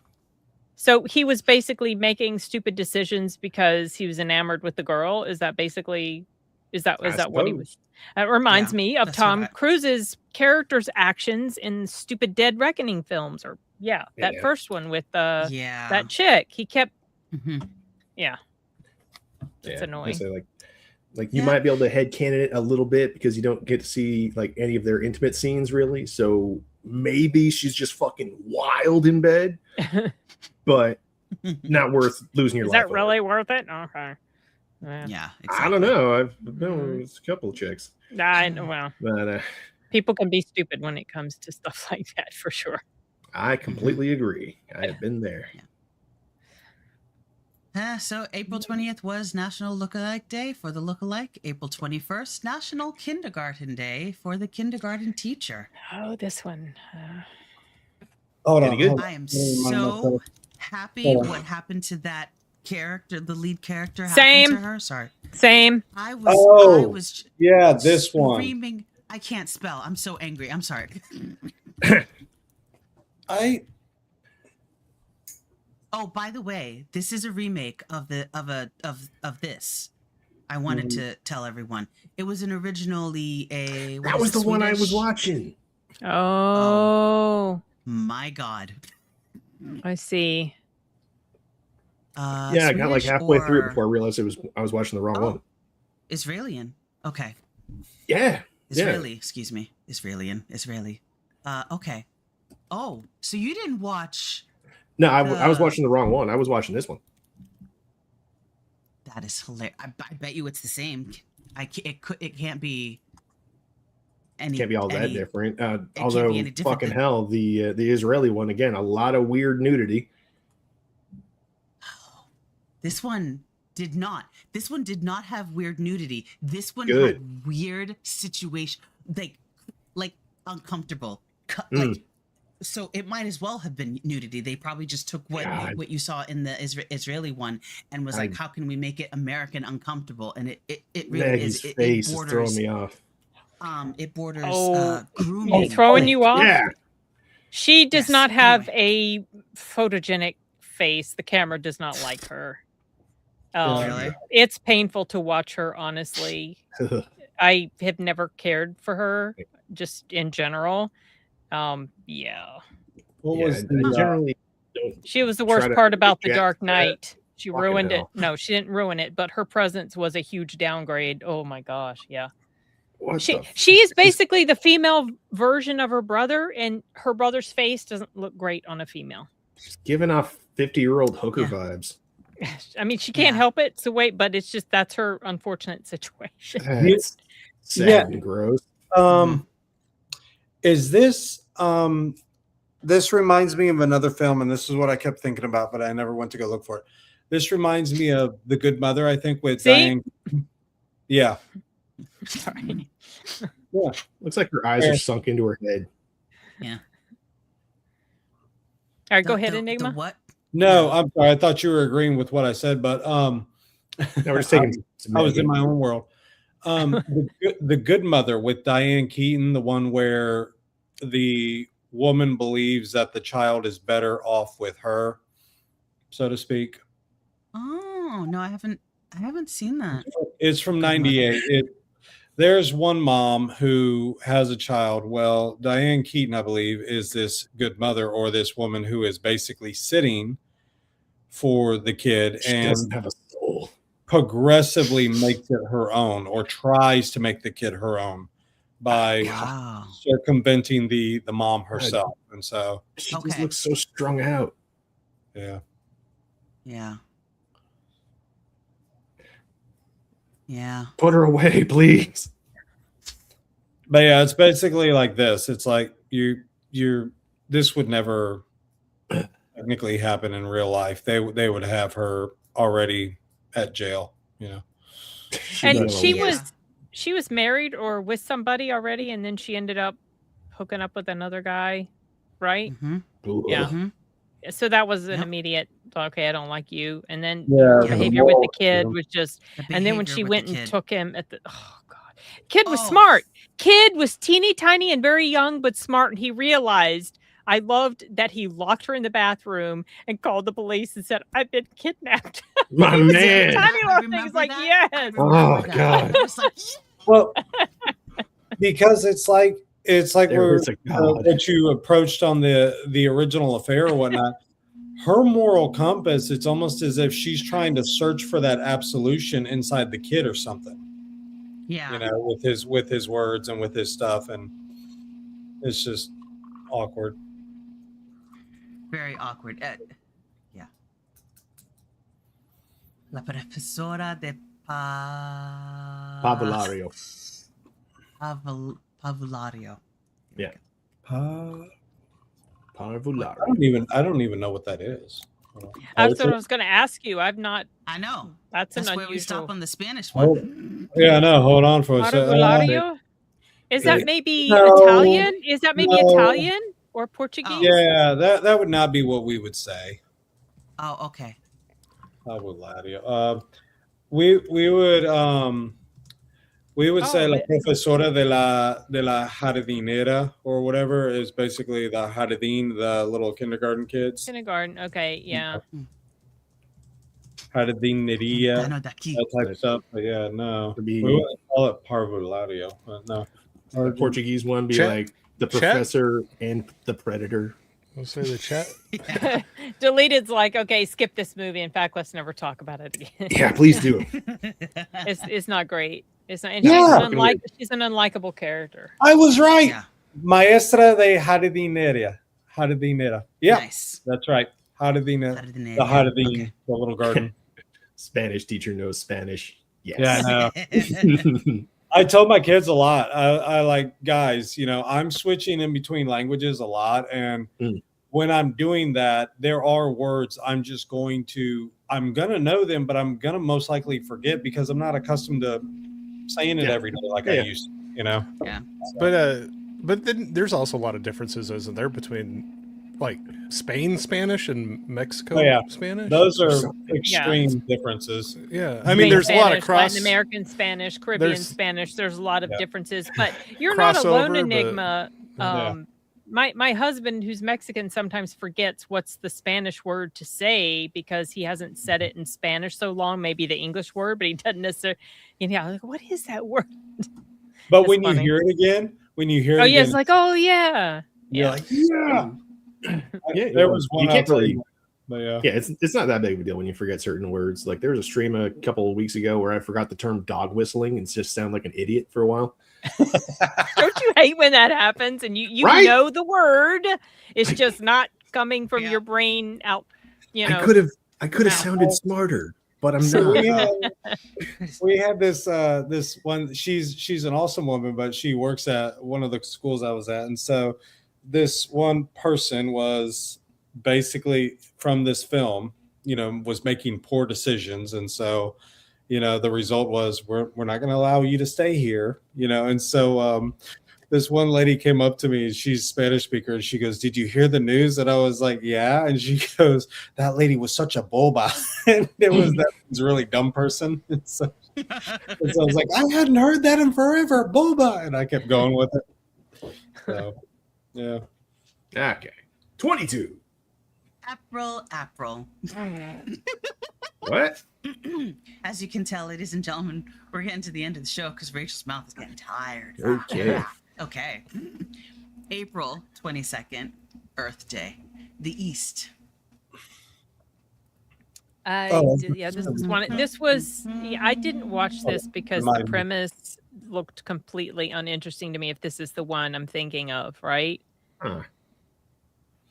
[SPEAKER 11] So he was basically making stupid decisions because he was enamored with the girl. Is that basically? Is that what he was? It reminds me of Tom Cruise's character's actions in stupid Dead Reckoning films, or that first one with that chick. He kept, it's annoying.
[SPEAKER 10] Say, like you might be able to headcanon it a little bit because you don't get to see like any of their intimate scenes really. So maybe she's just fucking wild in bed, but not worth losing your life.
[SPEAKER 11] Is that really worth it? Okay.
[SPEAKER 9] Yeah,
[SPEAKER 10] exactly. I don't know. I've been with a couple of chicks.
[SPEAKER 11] I know. Well,
[SPEAKER 10] but
[SPEAKER 11] people can be stupid when it comes to stuff like that, for sure.
[SPEAKER 10] I completely agree. I have been there.
[SPEAKER 9] So April 20th was National Lookalike Day for the lookalike. April 21st, National Kindergarten Day for the kindergarten teacher.
[SPEAKER 11] Oh, this one.
[SPEAKER 13] Hold on.
[SPEAKER 9] I am so happy what happened to that character, the lead character.
[SPEAKER 11] Same.
[SPEAKER 9] To her. Sorry.
[SPEAKER 11] Same.
[SPEAKER 9] I was
[SPEAKER 13] this
[SPEAKER 9] screaming. I can't spell. I'm so angry. I'm sorry. Oh, by the way, this is a remake of this. I wanted to tell everyone. It was an originally a.
[SPEAKER 10] That was the one I was watching.
[SPEAKER 11] Oh
[SPEAKER 9] my God.
[SPEAKER 11] I see.
[SPEAKER 10] I got like halfway through it before I realized I was watching the wrong one.
[SPEAKER 9] Israelian. Okay.
[SPEAKER 10] Yeah.
[SPEAKER 9] Israeli. Excuse me. Israeli. Okay. Oh, so you didn't watch?
[SPEAKER 10] No, I was watching the wrong one. I was watching this one.
[SPEAKER 9] That is hilarious. I bet you it's the same. It can't be.
[SPEAKER 10] Can't be all that different. Although fucking hell, the Israeli one again, a lot of weird nudity.
[SPEAKER 9] This one did not. This one did not have weird nudity. This one had weird situation, like uncomfortable. So it might as well have been nudity. They probably just took what you saw in the Israeli one and was like, how can we make it American uncomfortable? And it really
[SPEAKER 10] Maggie's
[SPEAKER 9] is.
[SPEAKER 10] Face
[SPEAKER 9] it borders,
[SPEAKER 10] is throwing me off.
[SPEAKER 9] It borders grooming.
[SPEAKER 11] Oh, throwing you off?
[SPEAKER 10] Yeah.
[SPEAKER 11] She does not have a photogenic face. The camera does not like her.
[SPEAKER 9] Really?
[SPEAKER 11] It's painful to watch her, honestly. I have never cared for her, just in general.
[SPEAKER 13] What was
[SPEAKER 10] generally
[SPEAKER 11] she was the worst part about The Dark Knight. She ruined it. No, she didn't ruin it, but her presence was a huge downgrade. Oh my gosh, yeah. She is basically the female version of her brother, and her brother's face doesn't look great on a female.
[SPEAKER 10] She's giving off 50-year-old hooker vibes.
[SPEAKER 11] I mean, she can't help it. So but it's just that's her unfortunate situation.
[SPEAKER 10] It's sad and gross.
[SPEAKER 13] Is this this reminds me of another film, and this is what I kept thinking about, but I never went to go look for it. This reminds me of The Good Mother, I think, with Diane. Yeah.
[SPEAKER 11] Sorry.
[SPEAKER 10] Yeah. Looks like her eyes are sunk into her head.
[SPEAKER 9] Yeah.
[SPEAKER 11] All right, go ahead, Enigma.
[SPEAKER 9] What?
[SPEAKER 13] No, I'm sorry. I thought you were agreeing with what I said, but
[SPEAKER 10] No, we're just taking
[SPEAKER 13] I was in my own world. The Good Mother with Diane Keaton, the one where the woman believes that the child is better off with her, so to speak.
[SPEAKER 9] Oh no, I haven't seen that.
[SPEAKER 13] It's from '98. There's one mom who has a child. Well, Diane Keaton, I believe, is this good mother, or this woman who is basically sitting for the kid and
[SPEAKER 10] doesn't have a soul.
[SPEAKER 13] Progressively makes it her own, or tries to make the kid her own by circumventing the mom herself. And so
[SPEAKER 10] she just looks so strung out.
[SPEAKER 13] Yeah.
[SPEAKER 9] Yeah. Yeah.
[SPEAKER 10] Put her away, please.
[SPEAKER 13] But yeah, it's basically like this. It's like this would never technically happen in real life. They would have her already at jail, you know.
[SPEAKER 11] And she was married or with somebody already, and then she ended up hooking up with another guy, right?
[SPEAKER 9] Mm-hmm.
[SPEAKER 11] Yeah.
[SPEAKER 9] Mm-hmm.
[SPEAKER 11] So that was an immediate, okay, I don't like you. And then
[SPEAKER 13] Yeah,
[SPEAKER 11] her behavior with the kid was just, and then when she went and took him at the, oh God, kid was smart. Kid was teeny tiny and very young, but smart. And he realized, I loved that he locked her in the bathroom and called the police and said, I've been kidnapped.
[SPEAKER 10] My man.
[SPEAKER 11] Tiny little thing. He's like, yes.
[SPEAKER 10] Oh God.
[SPEAKER 13] Well, because it's like what you approached on the original affair or whatnot. Her moral compass, it's almost as if she's trying to search for that absolution inside the kid or something.
[SPEAKER 9] Yeah.
[SPEAKER 13] You know, with his words and with his stuff, and it's just awkward.
[SPEAKER 9] Very awkward. Yeah. La profesora de
[SPEAKER 10] Pavulario.
[SPEAKER 9] Pavulario.
[SPEAKER 10] Yeah. Parvulario.
[SPEAKER 13] I don't even know what that is.
[SPEAKER 11] That's what I was going to ask you. I've not.
[SPEAKER 9] I know.
[SPEAKER 11] That's
[SPEAKER 9] where
[SPEAKER 11] unusual.
[SPEAKER 9] we stop on the Spanish one.
[SPEAKER 13] Yeah, I know. Hold on for a second.
[SPEAKER 11] Parvulario? Is that maybe
[SPEAKER 13] No.
[SPEAKER 11] Italian? Is that maybe
[SPEAKER 13] No.
[SPEAKER 11] Italian or Portuguese?
[SPEAKER 13] Yeah, that would not be what we would say.
[SPEAKER 9] Oh, okay.
[SPEAKER 13] Pavulario. We would say la profesora de la jardinera or whatever is basically the jardín, the little kindergarten kids.
[SPEAKER 11] Kindergarten. Okay. Yeah.
[SPEAKER 13] Jardineria, that type of stuff. But yeah, no. We wouldn't call it parvulario. But no.
[SPEAKER 10] The Portuguese one be
[SPEAKER 12] Chat-
[SPEAKER 10] like the
[SPEAKER 12] chat-
[SPEAKER 10] professor and the predator.
[SPEAKER 12] We'll say the chat.
[SPEAKER 11] Deleted's like, okay, skip this movie. In fact, let's never talk about it again.
[SPEAKER 10] Yeah, please do.
[SPEAKER 11] It's not great. It's not. And
[SPEAKER 13] Yeah.
[SPEAKER 11] she's an unlikable character.
[SPEAKER 13] I was right. Maestra de jardinera. Jardinera. Yeah,
[SPEAKER 9] Nice.
[SPEAKER 13] that's right. Jardinera.
[SPEAKER 9] Jardinera.
[SPEAKER 13] The jardín,
[SPEAKER 9] Okay.
[SPEAKER 13] the little garden.
[SPEAKER 10] Spanish teacher knows Spanish. Yes.
[SPEAKER 13] Yeah, I know. I told my kids a lot. I like, guys, you know, I'm switching in between languages a lot. And when I'm doing that, there are words I'm going to know them, but I'm going to most likely forget because I'm not accustomed to saying it every day like I used to, you know?
[SPEAKER 9] Yeah.
[SPEAKER 12] But then there's also a lot of differences, isn't there, between like Spain Spanish and Mexico Spanish?
[SPEAKER 13] Those are extreme differences.
[SPEAKER 12] Yeah. I mean, there's a lot of
[SPEAKER 11] Latin American Spanish, Caribbean Spanish. There's a lot of differences, but you're not alone, Enigma. My husband, who's Mexican, sometimes forgets what's the Spanish word to say because he hasn't said it in Spanish so long, maybe the English word, but he doesn't necessarily, like, what is that word?
[SPEAKER 13] But when you hear it again,
[SPEAKER 11] it's like, oh yeah.
[SPEAKER 13] You're like, yeah.
[SPEAKER 10] Yeah,
[SPEAKER 13] there was one.
[SPEAKER 10] You can't really.
[SPEAKER 13] But
[SPEAKER 10] it's not that big of a deal when you forget certain words. Like there was a stream a couple of weeks ago where I forgot the term dog whistling and just sound like an idiot for a while.
[SPEAKER 11] Don't you hate when that happens and you know the word? It's just not coming from your brain out. You know,
[SPEAKER 10] I could have sounded smarter. but I'm
[SPEAKER 13] So
[SPEAKER 10] not.
[SPEAKER 13] we had this one. She's an awesome woman, but she works at one of the schools I was at, and so this one person was basically from this film, was making poor decisions, and so the result was we're not going to allow you to stay here, and so this one lady came up to me, she's a Spanish speaker, and she goes, "Did you hear the news?" And I was like, "Yeah." And she goes, "That lady was such a boba." And it was that was a really dumb person. And so I was like, "I hadn't heard that in forever, boba." And I kept going with it. So, yeah.
[SPEAKER 10] Okay. 22.
[SPEAKER 9] April.
[SPEAKER 10] What?
[SPEAKER 9] As you can tell, ladies and gentlemen, we're getting to the end of the show because Rachel's mouth is getting tired.
[SPEAKER 10] Okay.
[SPEAKER 9] Okay. April 22nd, Earth Day. The East.
[SPEAKER 11] This was I didn't watch this because the premise looked completely uninteresting to me. If this is the one I'm thinking of, right?
[SPEAKER 9] An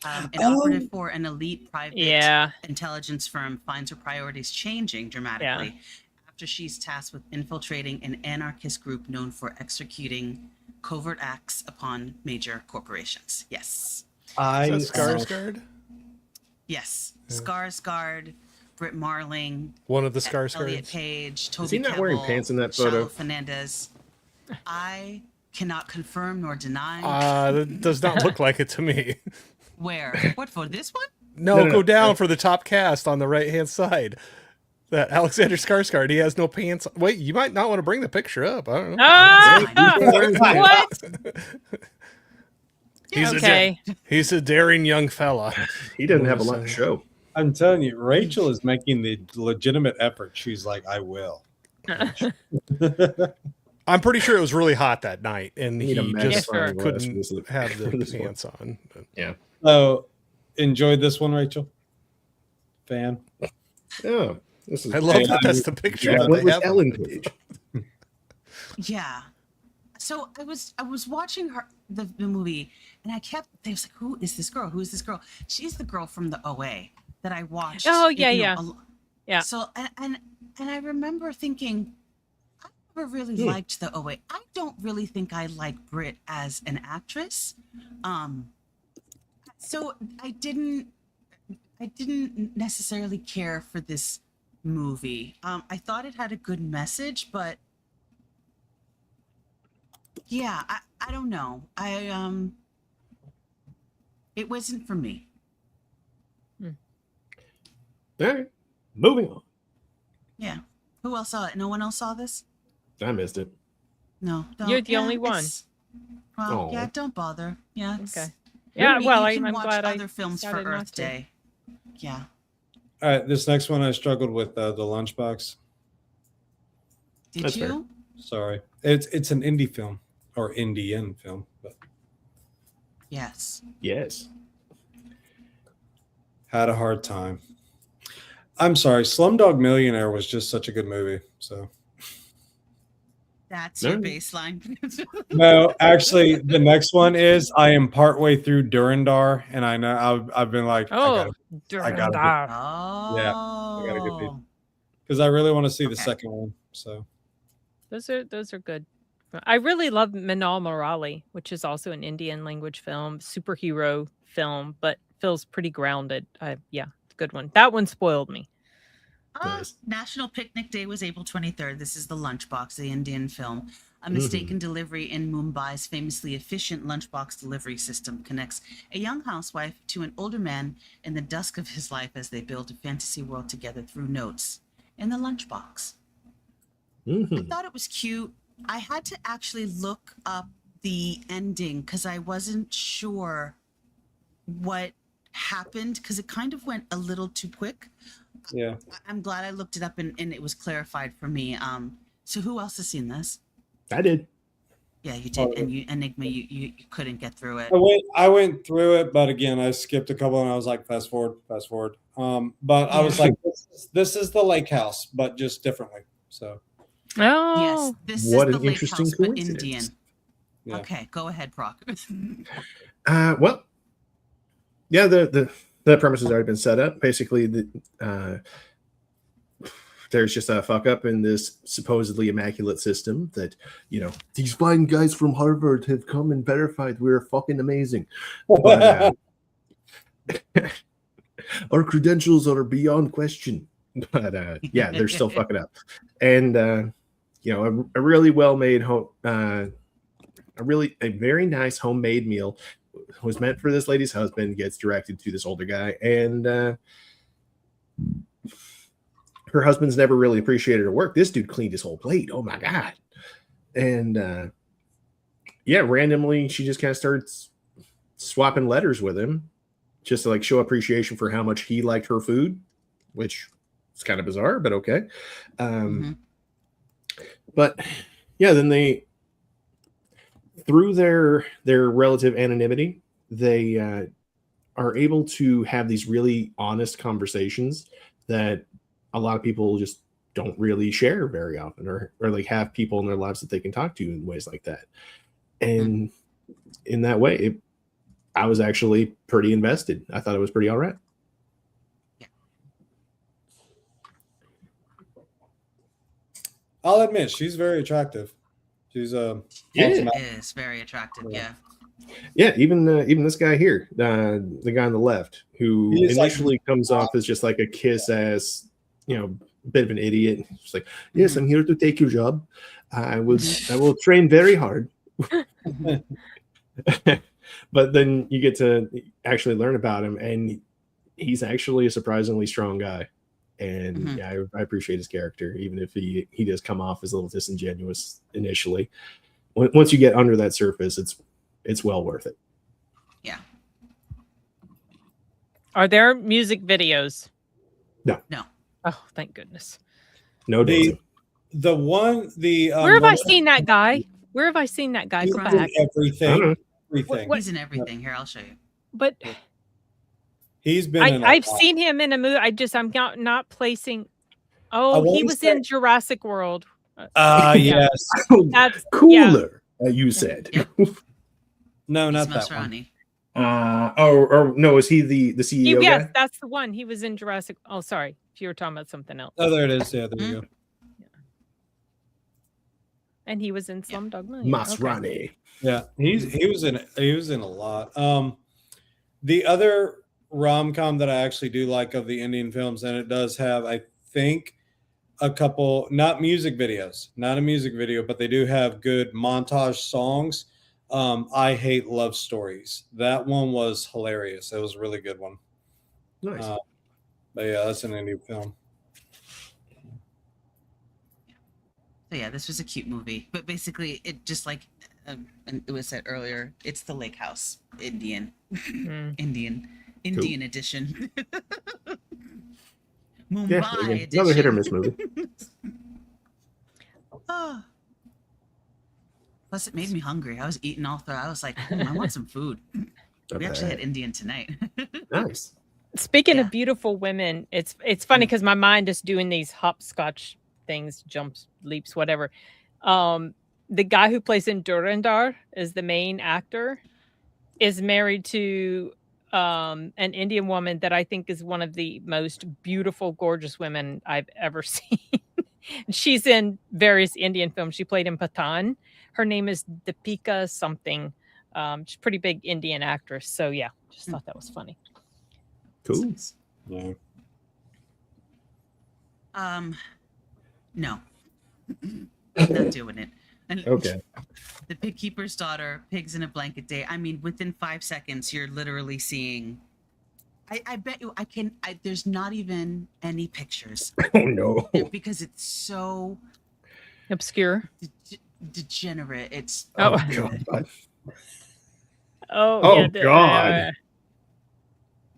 [SPEAKER 9] operative for an elite private intelligence firm finds her priorities changing dramatically after she's tasked with infiltrating an anarchist group known for executing covert acts upon major corporations. Yes.
[SPEAKER 12] Skarsgård?
[SPEAKER 9] Yes. Yeah. Skarsgård, Britt Marling,
[SPEAKER 12] one of the Skarsgårds.
[SPEAKER 9] Elliot Page, Toby
[SPEAKER 10] Is he not
[SPEAKER 9] Kebbell,
[SPEAKER 10] wearing pants in that photo?
[SPEAKER 9] Shiloh Fernandez. I cannot confirm nor deny.
[SPEAKER 12] That does not look like it to me.
[SPEAKER 9] Where? What, for this one?
[SPEAKER 12] No, go down for the top cast on the right-hand side. That Alexander Skarsgård, he has no pants. Wait, you might not want to bring the picture up. I don't know.
[SPEAKER 11] What?
[SPEAKER 12] He's a daring young fella.
[SPEAKER 10] He doesn't have a lot to show.
[SPEAKER 13] I'm telling you, Rachel is making the legitimate effort. She's like, "I will."
[SPEAKER 12] I'm pretty sure it was really hot that night, and he just
[SPEAKER 10] couldn't
[SPEAKER 12] have the pants on.
[SPEAKER 10] Yeah.
[SPEAKER 13] So, enjoyed this one, Rachel? Fan?
[SPEAKER 10] Yeah.
[SPEAKER 12] I love that that's the picture.
[SPEAKER 10] Yeah,
[SPEAKER 12] that
[SPEAKER 10] what
[SPEAKER 12] they
[SPEAKER 10] was
[SPEAKER 12] have.
[SPEAKER 10] Ellen Page?
[SPEAKER 9] Yeah. So I was watching the movie, and I was like, "Who is this girl? Who is this girl?" She's the girl from the OA that I watched.
[SPEAKER 11] Oh yeah.
[SPEAKER 9] So and I remember thinking, I never really liked the OA. I don't really think I like Britt as an actress. So I didn't necessarily care for this movie. I thought it had a good message, but yeah, I don't know. It wasn't for me.
[SPEAKER 10] All right, moving on.
[SPEAKER 9] Yeah. Who else saw it? No one else saw this?
[SPEAKER 10] I missed it.
[SPEAKER 9] No.
[SPEAKER 11] You're the only one.
[SPEAKER 9] Well, yeah, don't bother. Yeah.
[SPEAKER 11] Okay. Yeah, well,
[SPEAKER 9] you can
[SPEAKER 11] I'm
[SPEAKER 9] watch
[SPEAKER 11] glad
[SPEAKER 9] other films for Earth Day. Yeah.
[SPEAKER 13] All right, this next one I struggled with the Lunchbox.
[SPEAKER 9] Did you? Fair.
[SPEAKER 13] Sorry, it's an indie film or Indian film, but
[SPEAKER 9] yes.
[SPEAKER 13] Had a hard time. I'm sorry, Slumdog Millionaire was just such a good movie. So
[SPEAKER 9] that's your baseline.
[SPEAKER 13] No, actually, the next one is I am partway through Durandar, and I know I've been like,
[SPEAKER 11] Durandar.
[SPEAKER 13] I gotta get because I really want to see the second one. So
[SPEAKER 11] those are good. I really love Minal Murali, which is also an Indian language film, superhero film, but feels pretty grounded. Good one. That one spoiled me.
[SPEAKER 9] National Picnic Day was April 23rd. This is the Lunchbox, the Indian film. A mistaken delivery in Mumbai's famously efficient lunchbox delivery system connects a young housewife to an older man in the dusk of his life as they build a fantasy world together through notes in the lunchbox. I thought it was cute. I had to actually look up the ending because I wasn't sure what happened because it kind of went a little too quick.
[SPEAKER 13] Yeah.
[SPEAKER 9] I'm glad I looked it up and it was clarified for me. So who else has seen this?
[SPEAKER 10] I did.
[SPEAKER 9] Yeah, you did. And you, Enigma, you couldn't get through it.
[SPEAKER 13] I went through it, but again, I skipped a couple and I was like, fast forward. But I was like, this is the lake house, but just differently. So.
[SPEAKER 11] Oh.
[SPEAKER 9] Yes, this
[SPEAKER 10] what
[SPEAKER 9] is
[SPEAKER 10] an
[SPEAKER 9] the lake
[SPEAKER 10] interesting
[SPEAKER 9] house, but
[SPEAKER 10] coincidence.
[SPEAKER 9] Indian.
[SPEAKER 13] Yeah.
[SPEAKER 9] Okay, go ahead, Brock.
[SPEAKER 10] Well, yeah, the premise has already been set up. Basically, there's just a fuck up in this supposedly immaculate system that, these fine guys from Harvard have come and verified we're fucking amazing. But, our credentials are beyond question. But yeah, they're still fucking up. And a really well-made a very nice homemade meal was meant for this lady's husband, gets directed to this older guy, and her husband's never really appreciated her work. This dude cleaned his whole plate. Oh my god. And randomly she just kind of starts swapping letters with him just to like show appreciation for how much he liked her food, which is kind of bizarre, but okay. But yeah, then they, through their relative anonymity, they are able to have these really honest conversations that a lot of people just don't really share very often, or like have people in their lives that they can talk to in ways like that. And in that way, I was actually pretty invested. I thought it was pretty all right.
[SPEAKER 13] I'll admit, she's very attractive. She's
[SPEAKER 9] is very attractive.
[SPEAKER 10] Yeah, even this guy here, the guy on the left, who initially comes off as just like a kiss ass, bit of an idiot. Just like, yes, I'm here to take your job. I will train very hard. But then you get to actually learn about him, and he's actually a surprisingly strong guy. And yeah, I appreciate his character, even if he does come off as a little disingenuous initially. Once you get under that surface, it's well worth it.
[SPEAKER 9] Yeah.
[SPEAKER 11] Are there music videos?
[SPEAKER 10] No.
[SPEAKER 11] Oh, thank goodness.
[SPEAKER 10] No.
[SPEAKER 13] The
[SPEAKER 11] where have I seen that guy? Where have I seen that guy? Go back.
[SPEAKER 13] Everything.
[SPEAKER 9] He's in everything. Here, I'll show you.
[SPEAKER 11] But
[SPEAKER 13] he's been.
[SPEAKER 11] I've seen him in a movie. I'm not placing. Oh, he was in Jurassic World.
[SPEAKER 13] Yes.
[SPEAKER 11] That's
[SPEAKER 10] cooler. You said.
[SPEAKER 13] No, not that one.
[SPEAKER 10] No, is he the CEO?
[SPEAKER 11] Yes,
[SPEAKER 10] guy?
[SPEAKER 11] that's the one. He was in Jurassic. Oh, sorry. If you were talking about something else.
[SPEAKER 13] Oh, there it is. Yeah, there you go.
[SPEAKER 11] And he was in Slumdog Millionaire.
[SPEAKER 10] Masrani.
[SPEAKER 11] Okay.
[SPEAKER 13] Yeah, he was in a lot. The other rom-com that I actually do like of the Indian films, and it does have, I think, a couple, not a music video, but they do have good montage songs. I Hate Love Stories. That one was hilarious. It was a really good one.
[SPEAKER 10] Nice.
[SPEAKER 13] But yeah, that's an indie film.
[SPEAKER 9] So yeah, this was a cute movie, but basically it just like and it was said earlier, it's the Lake House Indian edition. Mumbai edition.
[SPEAKER 10] Another hit or miss movie.
[SPEAKER 9] Plus, it made me hungry. I was eating all through. I was like, I want some food. We actually had Indian tonight.
[SPEAKER 10] Nice.
[SPEAKER 11] Speaking of beautiful women, it's funny because my mind is doing these hopscotch things, jumps, leaps, whatever. The guy who plays in Dhurandhar is the main actor, is married to an Indian woman that I think is one of the most beautiful, gorgeous women I've ever seen. She's in various Indian films. She played in Pathan. Her name is Deepika something. She's a pretty big Indian actress. So yeah, just thought that was funny.
[SPEAKER 10] Cool.
[SPEAKER 13] Yeah.
[SPEAKER 9] No. Not doing it. And
[SPEAKER 10] Okay.
[SPEAKER 9] The Pig Keeper's Daughter, Pigs in a Blanket Day. I mean, within 5 seconds, you're literally seeing. I bet you there's not even any pictures.
[SPEAKER 10] Oh no.
[SPEAKER 9] Because it's so
[SPEAKER 11] obscure.
[SPEAKER 9] Degenerate. It's
[SPEAKER 10] God. God.
[SPEAKER 11] Oh
[SPEAKER 10] God.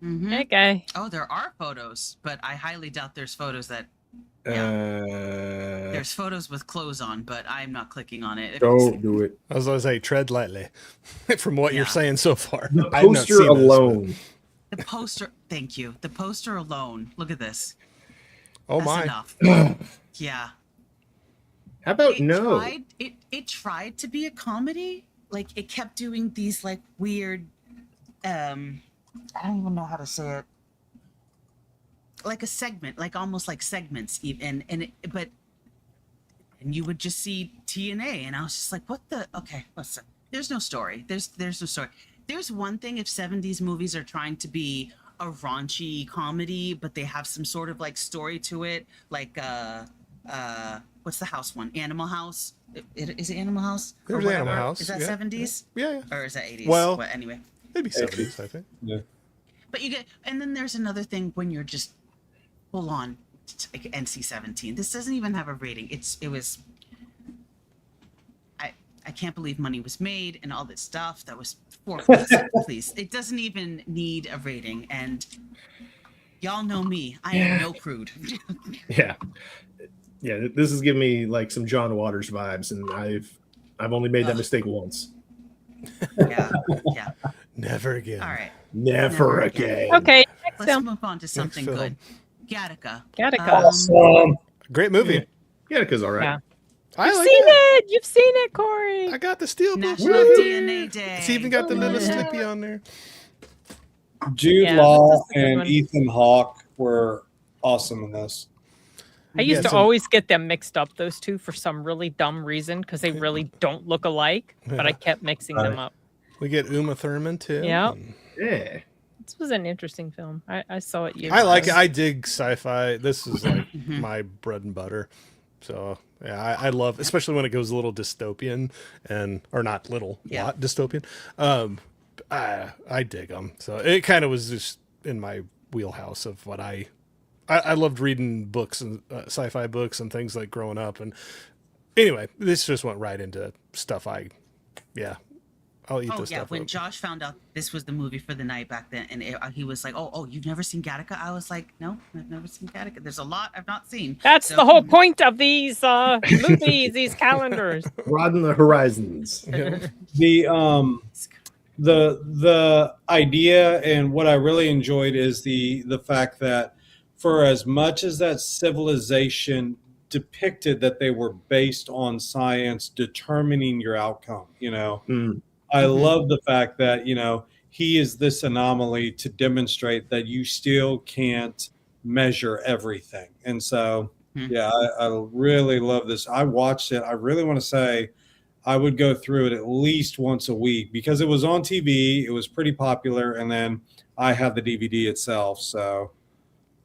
[SPEAKER 11] Okay.
[SPEAKER 9] Oh, there are photos, but I highly doubt there's photos that. Yeah. There's photos with clothes on, but I'm not clicking on it.
[SPEAKER 10] Don't do it.
[SPEAKER 12] I was going to say, tread lightly. From what you're saying so far,
[SPEAKER 10] the poster alone.
[SPEAKER 9] The poster. Thank you. The poster alone. Look at this.
[SPEAKER 12] Oh
[SPEAKER 9] That's
[SPEAKER 12] my.
[SPEAKER 9] Enough. Yeah.
[SPEAKER 10] How about
[SPEAKER 9] It tried to be a comedy. Like it kept doing these like weird. I don't even know how to say it. like a segment, like almost like segments, and you would just see TNA, and I was just like, what the? Okay, listen, there's no story. There's no story. There's one thing if 70s movies are trying to be a raunchy comedy, but they have some sort of like story to it, like what's the house one? Animal House. Is it Animal House?
[SPEAKER 12] There's Animal House.
[SPEAKER 9] Is that 70s?
[SPEAKER 12] Yeah.
[SPEAKER 9] Or is that 80s?
[SPEAKER 12] Well,
[SPEAKER 9] anyway.
[SPEAKER 12] Maybe 70s, I think.
[SPEAKER 13] Yeah.
[SPEAKER 9] But you get, and then there's another thing when you're just full on like NC-17. This doesn't even have a rating. It was. I can't believe money was made and all this stuff. That was please. It doesn't even need a rating, and y'all know me. I am no prude.
[SPEAKER 10] Yeah. This is giving me like some John Waters vibes, and I've only made that mistake once.
[SPEAKER 9] Yeah.
[SPEAKER 12] Never again.
[SPEAKER 9] All right.
[SPEAKER 10] Never again.
[SPEAKER 11] Okay,
[SPEAKER 9] Let's move on to something good. Gattaca.
[SPEAKER 10] Awesome.
[SPEAKER 12] Great movie.
[SPEAKER 10] Gattaca's all right.
[SPEAKER 11] Yeah.
[SPEAKER 12] I like
[SPEAKER 11] seen it. You've seen it, Corey.
[SPEAKER 12] I got the Steelbook.
[SPEAKER 9] National DNA Day.
[SPEAKER 12] It's even got the little Slippy on there.
[SPEAKER 13] Jude
[SPEAKER 11] Yeah,
[SPEAKER 13] Law
[SPEAKER 11] this is a good
[SPEAKER 13] and
[SPEAKER 11] one.
[SPEAKER 13] Ethan Hawke were awesome in this.
[SPEAKER 11] I used to
[SPEAKER 12] some-
[SPEAKER 11] always get them mixed up, those two, for some really dumb reason, because they really don't look alike, but I kept mixing them up.
[SPEAKER 12] We get Uma Thurman too.
[SPEAKER 11] Yeah.
[SPEAKER 10] Yeah.
[SPEAKER 11] This was an interesting film. I saw it years
[SPEAKER 12] I like
[SPEAKER 11] ago.
[SPEAKER 12] it. I dig sci-fi. This is like
[SPEAKER 11] Mm-hmm.
[SPEAKER 12] my bread and butter. So yeah, I love, especially when it goes a little dystopian or not little, lot dystopian. I dig them. So it kind of was just in my wheelhouse of what I loved reading books and sci-fi books and things like growing up. And anyway, this just went right into stuff. I'll eat this stuff
[SPEAKER 9] When
[SPEAKER 12] up.
[SPEAKER 9] Josh found out this was the movie for the night back then, and he was like, "Oh, you've never seen Gattaca?" I was like, "No, I've never seen Gattaca. There's a lot I've not seen."
[SPEAKER 11] That's the whole point of these movies, these calendars.
[SPEAKER 10] Broaden the horizons.
[SPEAKER 13] The idea and what I really enjoyed is the fact that for as much as that civilization depicted that they were based on science determining your outcome, I love the fact that, he is this anomaly to demonstrate that you still can't measure everything. And so, I really love this. I watched it. I really want to say I would go through it at least once a week because it was on TV. It was pretty popular. And then I have the DVD itself. So,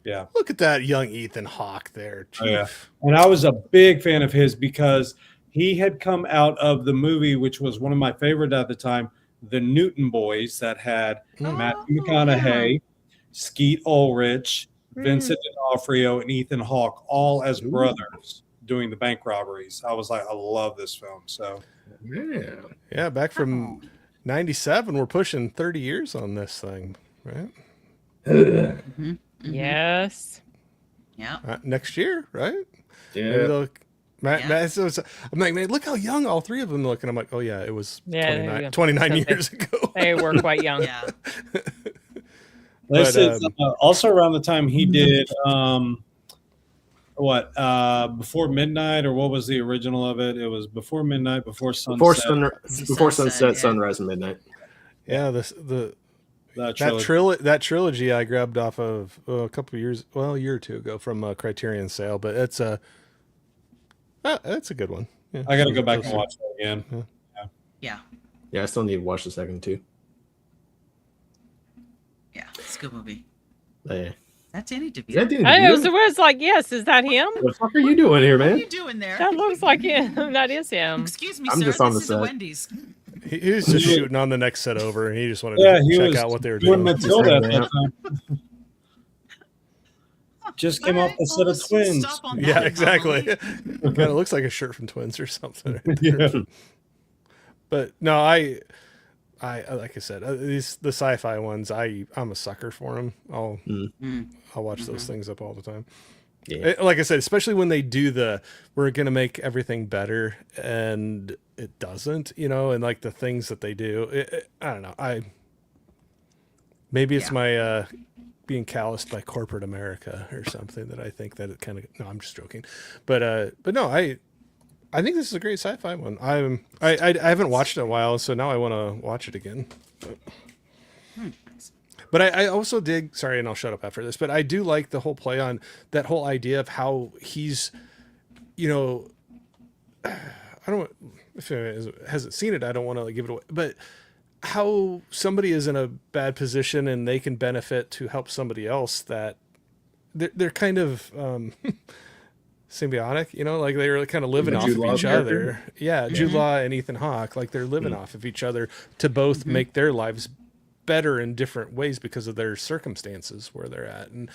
[SPEAKER 13] yeah.
[SPEAKER 12] Look at that young Ethan Hawke there.
[SPEAKER 13] Oh, yeah. And I was a big fan of his because he had come out of the movie, which was one of my favorite at the time, The Newton Boys, that had Matthew McConaughey, Skeet Ulrich, Vincent D'Onofrio, and Ethan Hawke, all as brothers doing the bank robberies. I was like, I love this film. So,
[SPEAKER 12] yeah, back from 97, we're pushing 30 years on this thing, right?
[SPEAKER 11] Yes.
[SPEAKER 9] Yeah.
[SPEAKER 12] Next year, right?
[SPEAKER 10] Yeah.
[SPEAKER 12] Matt, so I'm like, man, look how young all three of them look. And I'm like, oh, yeah, it was 29 years ago.
[SPEAKER 11] They were quite young.
[SPEAKER 9] Yeah.
[SPEAKER 13] This is also around the time he did Before Midnight, or what was the original of it? It was Before Midnight, Before Sunset.
[SPEAKER 10] Before Sunset, Sunrise, and Midnight.
[SPEAKER 12] Yeah, that trilogy I grabbed off of a year or two ago from Criterion Sale, but it's a good one. Yeah.
[SPEAKER 13] I got to go back and watch that again.
[SPEAKER 9] Yeah.
[SPEAKER 10] Yeah, I still need to watch the second too.
[SPEAKER 9] Yeah, it's a good movie.
[SPEAKER 10] Yeah.
[SPEAKER 9] That's Danny DeVito.
[SPEAKER 10] Is that Danny
[SPEAKER 11] I
[SPEAKER 10] DeVito?
[SPEAKER 11] was like, yes, is that him?
[SPEAKER 10] What the fuck are you doing here, man?
[SPEAKER 9] What are you doing there?
[SPEAKER 11] That looks like him. That is him.
[SPEAKER 9] Excuse me,
[SPEAKER 10] I'm
[SPEAKER 9] sir.
[SPEAKER 10] just on
[SPEAKER 9] This
[SPEAKER 10] the
[SPEAKER 9] is a
[SPEAKER 10] set.
[SPEAKER 9] Wendy's.
[SPEAKER 12] He was just shooting on the next set over, and he just wanted
[SPEAKER 13] he
[SPEAKER 12] to
[SPEAKER 13] was
[SPEAKER 12] check out what they were
[SPEAKER 13] doing
[SPEAKER 12] doing.
[SPEAKER 13] Matilda at that time. Just came off the set of Twins.
[SPEAKER 9] Stop on that,
[SPEAKER 12] Yeah,
[SPEAKER 9] Emily.
[SPEAKER 12] exactly. Kind of looks like a shirt from Twins or something.
[SPEAKER 13] Yeah.
[SPEAKER 12] But no, I like I said, the sci-fi ones, I'm a sucker for them. I'll watch those things up all the time.
[SPEAKER 10] Yeah.
[SPEAKER 12] Like I said, especially when they do we're going to make everything better and it doesn't, and like the things that they do, I don't know. Maybe it's my, being calloused by corporate America or something that I think that it kind of, no, I'm just joking. But no, I think this is a great sci-fi one. I haven't watched it in a while, so now I want to watch it again. But I also dig, sorry, and I'll shut up after this, but I do like the whole play on that whole idea of how he's, you know, I don't, if it hasn't seen it, I don't want to give it away, but how somebody is in a bad position and they can benefit to help somebody else, that they're kind of symbiotic, you know, like they're kind of living off of each other. Yeah, Jude Law and Ethan Hawke, like they're living off of each other to both make their lives better in different ways because of their circumstances where they're at. And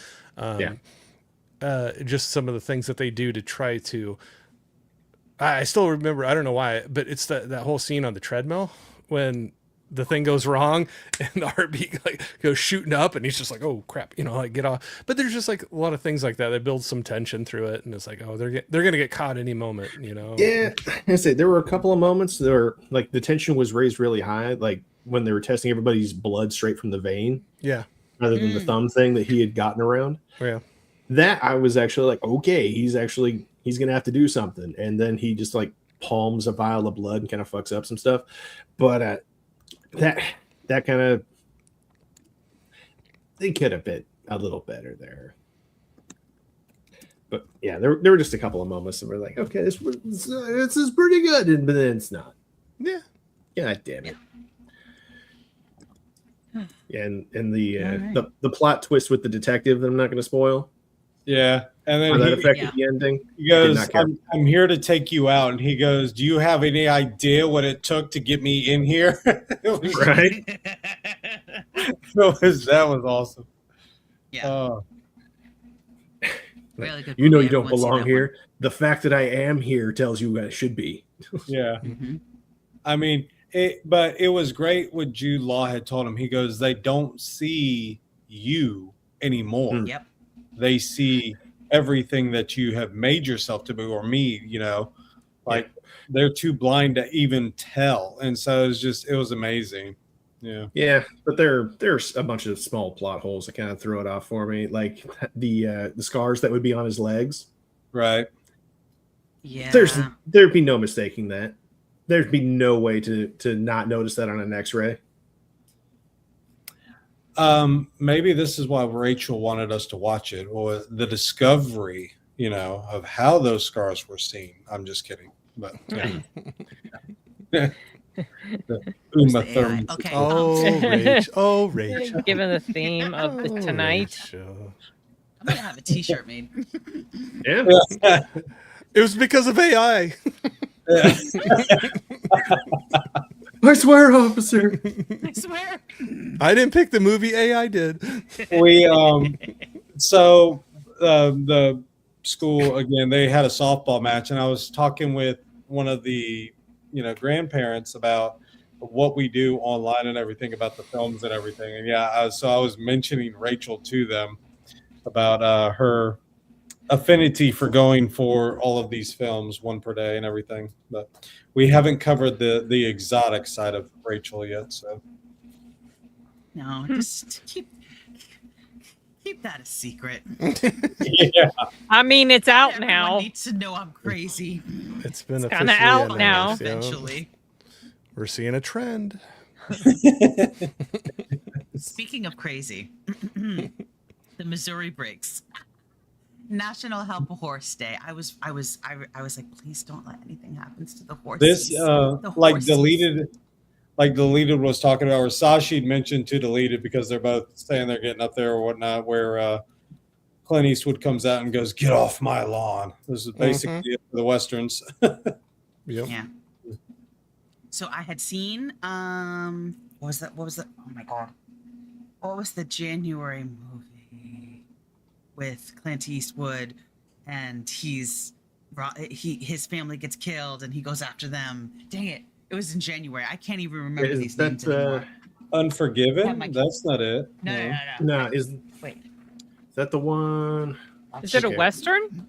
[SPEAKER 12] just some of the things that they do to try to, I still remember, I don't know why, but it's that whole scene on the treadmill when the thing goes wrong and the heartbeat like goes shooting up and he's just like, oh crap, you know, like get off. But there's just like a lot of things like that. They build some tension through it. And it's like, oh, they're going to get caught any moment, you know?
[SPEAKER 10] Yeah. I say there were a couple of moments that were like the tension was raised really high. Like when they were testing everybody's blood straight from the vein.
[SPEAKER 12] Yeah.
[SPEAKER 10] Rather than the thumb thing that he had gotten around.
[SPEAKER 12] Yeah.
[SPEAKER 10] That I was actually like, okay, he's going to have to do something. And then he just like palms a vial of blood and kind of fucks up some stuff. But, that kind of, they could have been a little better there. But yeah, there were just a couple of moments that were like, okay, this is pretty good, but then it's not.
[SPEAKER 12] Yeah.
[SPEAKER 10] God damn it. Yeah, and the plot twist with the detective that I'm not going to spoil.
[SPEAKER 13] Yeah, and then
[SPEAKER 10] that affected the ending.
[SPEAKER 13] He goes, I'm here to take you out. And he goes, do you have any idea what it took to get me in here?
[SPEAKER 10] Right?
[SPEAKER 13] That was awesome.
[SPEAKER 9] Yeah. Really good.
[SPEAKER 10] You know you don't belong here. The fact that I am here tells you I should be.
[SPEAKER 13] Yeah. I mean, but it was great what Jude Law had told him. He goes, they don't see you anymore.
[SPEAKER 9] Yep.
[SPEAKER 13] They see everything that you have made yourself to be, or me, you know, like they're too blind to even tell. And so it was amazing. Yeah.
[SPEAKER 10] Yeah. But there's a bunch of small plot holes that kind of throw it off for me. Like the scars that would be on his legs.
[SPEAKER 13] Right.
[SPEAKER 9] Yeah.
[SPEAKER 10] There'd be no mistaking that. There'd be no way to not notice that on an X-ray.
[SPEAKER 13] Maybe this is why Rachel wanted us to watch it, or the discovery, you know, of how those scars were seen. I'm just kidding, but yeah. Uma Thurman.
[SPEAKER 9] Okay.
[SPEAKER 12] Oh, Rachel.
[SPEAKER 11] Given the theme of the tonight.
[SPEAKER 12] Rachel.
[SPEAKER 9] I'm gonna have a T-shirt made.
[SPEAKER 10] Yeah.
[SPEAKER 12] It was because of AI.
[SPEAKER 10] I swear, officer.
[SPEAKER 9] I swear.
[SPEAKER 12] I didn't pick the movie. AI did.
[SPEAKER 13] We so the school again. They had a softball match, and I was talking with one of the grandparents about what we do online and everything about the films and everything. And yeah, so I was mentioning Rachel to them about her affinity for going for all of these films, one per day and everything, but we haven't covered the exotic side of Rachel yet. So
[SPEAKER 9] no, just keep that a secret.
[SPEAKER 13] Yeah,
[SPEAKER 11] I mean, it's out
[SPEAKER 9] Everyone
[SPEAKER 11] now.
[SPEAKER 9] needs to know I'm crazy.
[SPEAKER 12] It's been
[SPEAKER 11] kinda
[SPEAKER 12] officially
[SPEAKER 11] out now.
[SPEAKER 12] announced,
[SPEAKER 9] Eventually.
[SPEAKER 12] We're seeing a trend.
[SPEAKER 9] Speaking of crazy, the Missouri Breaks. National Help a Horse Day. I was like, please don't let anything happen to the horses.
[SPEAKER 13] this
[SPEAKER 9] The
[SPEAKER 13] like
[SPEAKER 9] horses.
[SPEAKER 13] deleted was talking about, or Sashi mentioned to deleted, because they're both saying they're getting up there or whatnot, where Clint Eastwood comes out and goes, "Get off my lawn." This is basically it for the Westerns.
[SPEAKER 12] Yep.
[SPEAKER 9] Yeah. So I had seen what was that? Oh my god. What was the January movie with Clint Eastwood, and his family gets killed and he goes after them. Dang it. It was in January. I can't even remember these names anymore.
[SPEAKER 13] Unforgiven? That's not it.
[SPEAKER 9] No.
[SPEAKER 10] No,
[SPEAKER 9] Wait.
[SPEAKER 10] Is that the one?
[SPEAKER 11] Is it a Western?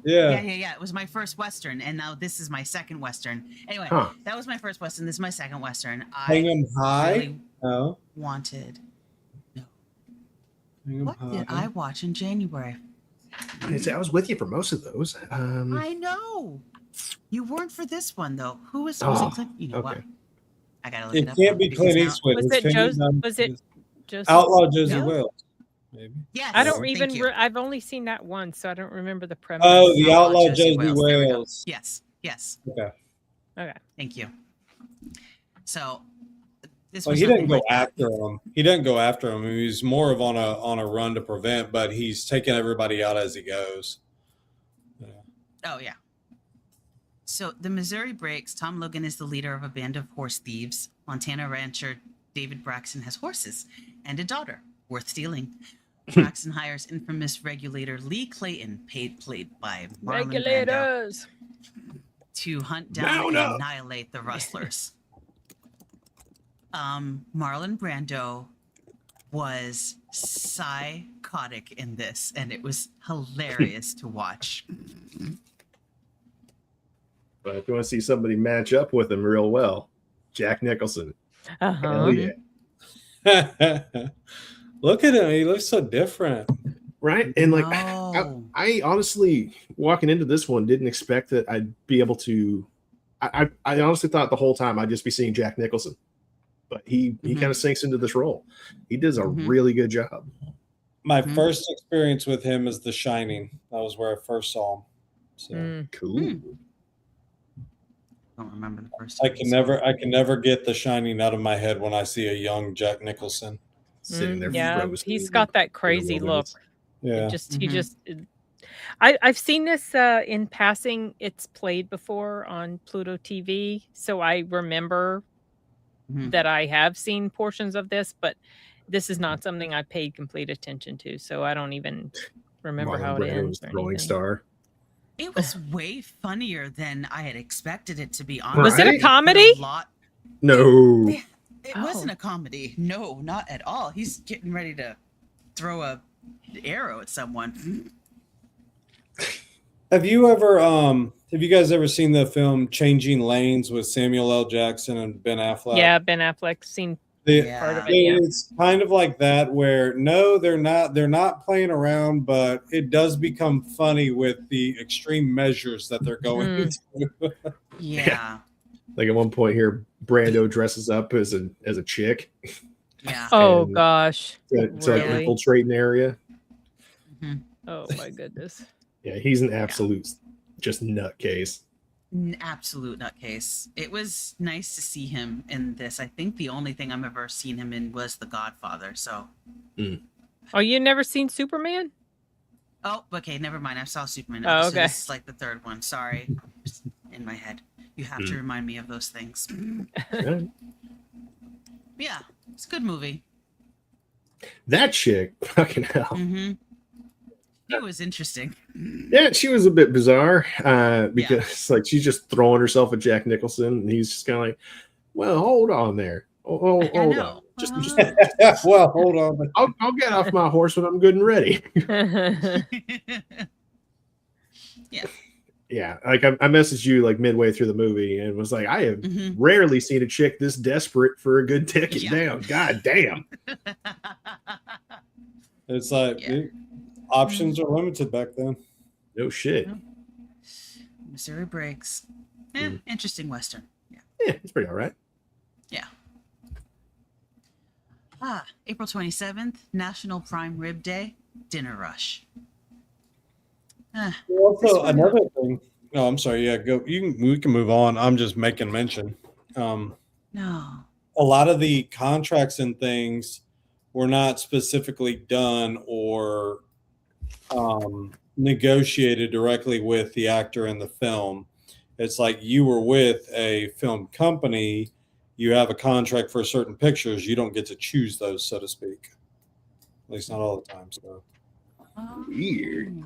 [SPEAKER 13] Yeah.
[SPEAKER 9] Yeah. It was my first Western, and now this is my second Western. Anyway, that was my first Western. This is my second Western.
[SPEAKER 13] Hang 'em high?
[SPEAKER 9] Really
[SPEAKER 13] No.
[SPEAKER 9] wanted.
[SPEAKER 13] Hang 'em
[SPEAKER 9] What did
[SPEAKER 13] high.
[SPEAKER 9] I watch in January?
[SPEAKER 10] I was with you for most of those.
[SPEAKER 9] I know. You weren't for this one though. Who was
[SPEAKER 10] Oh,
[SPEAKER 9] it? Clint? You know what?
[SPEAKER 10] okay.
[SPEAKER 9] I gotta look
[SPEAKER 13] It
[SPEAKER 9] it up.
[SPEAKER 13] can't be
[SPEAKER 9] because
[SPEAKER 13] Clint
[SPEAKER 9] now-
[SPEAKER 13] Eastwood.
[SPEAKER 11] Was
[SPEAKER 13] His
[SPEAKER 11] it
[SPEAKER 13] family's
[SPEAKER 11] Joseph?
[SPEAKER 13] on-
[SPEAKER 11] Was it
[SPEAKER 13] Josie
[SPEAKER 11] Yeah.
[SPEAKER 13] Wales. Maybe.
[SPEAKER 9] Yes.
[SPEAKER 11] I don't
[SPEAKER 9] Thank
[SPEAKER 11] even.
[SPEAKER 9] you.
[SPEAKER 11] I've only seen that once, so I don't remember the premise.
[SPEAKER 13] Oh, the Outlaw
[SPEAKER 9] Josie
[SPEAKER 13] Josie
[SPEAKER 9] Wales. There we go.
[SPEAKER 13] Wales.
[SPEAKER 9] Yes. Yes.
[SPEAKER 13] Okay.
[SPEAKER 11] Okay.
[SPEAKER 9] Thank you. So this
[SPEAKER 13] Well,
[SPEAKER 9] was
[SPEAKER 13] he didn't
[SPEAKER 9] nothing
[SPEAKER 13] go
[SPEAKER 9] like that.
[SPEAKER 13] after him. He didn't go after him. He's more of on a run to prevent, but he's taking everybody out as he goes.
[SPEAKER 9] Oh, yeah. So the Missouri breaks. Tom Logan is the leader of a band of horse thieves. Montana rancher David Braxton has horses and a daughter worth stealing. Braxton hires infamous regulator Lee Clayton, played by Marlon Brando,
[SPEAKER 11] Regulators.
[SPEAKER 9] to hunt down
[SPEAKER 10] Mount
[SPEAKER 9] and
[SPEAKER 10] up.
[SPEAKER 9] annihilate the rustlers. Marlon Brando was psychotic in this, and it was hilarious to watch.
[SPEAKER 10] But if you want to see somebody match up with him real well, Jack Nicholson. Hell yeah.
[SPEAKER 13] Look at him. He looks so different.
[SPEAKER 10] Right? And like,
[SPEAKER 9] No.
[SPEAKER 10] I honestly, walking into this one, didn't expect that I'd be able to. I honestly thought the whole time I'd just be seeing Jack Nicholson. But he kind of sinks into this role. He does a really good job.
[SPEAKER 13] My first experience with him is The Shining. That was where I first saw him. So
[SPEAKER 10] Cool.
[SPEAKER 9] I don't remember the first
[SPEAKER 13] I
[SPEAKER 9] time.
[SPEAKER 13] can never get The Shining out of my head when I see a young Jack Nicholson
[SPEAKER 10] Sitting there
[SPEAKER 11] Yeah,
[SPEAKER 10] frozen
[SPEAKER 11] he's
[SPEAKER 10] in
[SPEAKER 11] got
[SPEAKER 10] the-
[SPEAKER 11] that crazy
[SPEAKER 10] in the
[SPEAKER 11] look.
[SPEAKER 10] wilderness.
[SPEAKER 13] Yeah.
[SPEAKER 11] He just. I've seen this in passing. It's played before on Pluto TV, so I remember that I have seen portions of this, but this is not something I paid complete attention to, so I don't even remember
[SPEAKER 10] Marlon
[SPEAKER 11] how it
[SPEAKER 10] Brando
[SPEAKER 11] ends.
[SPEAKER 10] was
[SPEAKER 11] or
[SPEAKER 10] Rolling
[SPEAKER 11] anything.
[SPEAKER 10] Star.
[SPEAKER 9] It was way funnier than I had expected it to be.
[SPEAKER 10] Was
[SPEAKER 9] Honestly,
[SPEAKER 11] it a
[SPEAKER 10] Right?
[SPEAKER 11] comedy?
[SPEAKER 9] A lot.
[SPEAKER 10] No.
[SPEAKER 9] It wasn't a comedy. No, not at all. He's getting ready to throw a arrow at someone.
[SPEAKER 13] Have you guys ever seen the film Changing Lanes with Samuel L. Jackson and Ben Affleck?
[SPEAKER 11] Yeah, Ben Affleck seen part of it. Yeah.
[SPEAKER 13] It's kind of like that where no, they're not playing around, but it does become funny with the extreme measures that they're going into.
[SPEAKER 9] Yeah.
[SPEAKER 10] Like at one point here, Brando dresses up as a chick.
[SPEAKER 9] Yeah.
[SPEAKER 11] Oh
[SPEAKER 10] And
[SPEAKER 11] gosh.
[SPEAKER 10] to like
[SPEAKER 11] Really?
[SPEAKER 10] infiltrate an area.
[SPEAKER 11] Oh my goodness.
[SPEAKER 10] Yeah, he's an absolute just nutcase.
[SPEAKER 9] An absolute nutcase. It was nice to see him in this. I think the only thing I've ever seen him in was The Godfather. So,
[SPEAKER 11] Oh, you never seen Superman?
[SPEAKER 9] oh, okay, never mind. I saw Superman.
[SPEAKER 11] Oh,
[SPEAKER 9] So
[SPEAKER 11] okay.
[SPEAKER 9] this is like the third one. Sorry, Just in my head. You have to remind me of those things.
[SPEAKER 10] Right.
[SPEAKER 9] Yeah, it's a good movie.
[SPEAKER 10] That chick, fucking hell.
[SPEAKER 9] Mm-hmm. It was interesting.
[SPEAKER 10] Yeah, she was a bit bizarre because like she's just throwing herself at Jack Nicholson, and he's just kind of like, "Well, hold on there, hold on, just
[SPEAKER 13] well, hold on.
[SPEAKER 10] I'll get off my horse when I'm good and ready."
[SPEAKER 9] Yeah.
[SPEAKER 10] Yeah, like I messaged you like midway through the movie and was like, I have rarely seen a chick this desperate for a good ticket down. God damn.
[SPEAKER 13] It's like options are limited back then.
[SPEAKER 10] No shit.
[SPEAKER 9] Missouri Breaks. Interesting Western. Yeah.
[SPEAKER 10] Yeah, it's pretty all right.
[SPEAKER 9] Yeah. April 27th, National Prime Rib Day, Dinner Rush.
[SPEAKER 13] Also, another thing. No, I'm sorry. Yeah, go. We can move on. I'm just making mention.
[SPEAKER 9] No.
[SPEAKER 13] A lot of the contracts and things were not specifically done or negotiated directly with the actor in the film. It's like you were with a film company. You have a contract for certain pictures. You don't get to choose those, so to speak. At least not all the time. So
[SPEAKER 10] weird.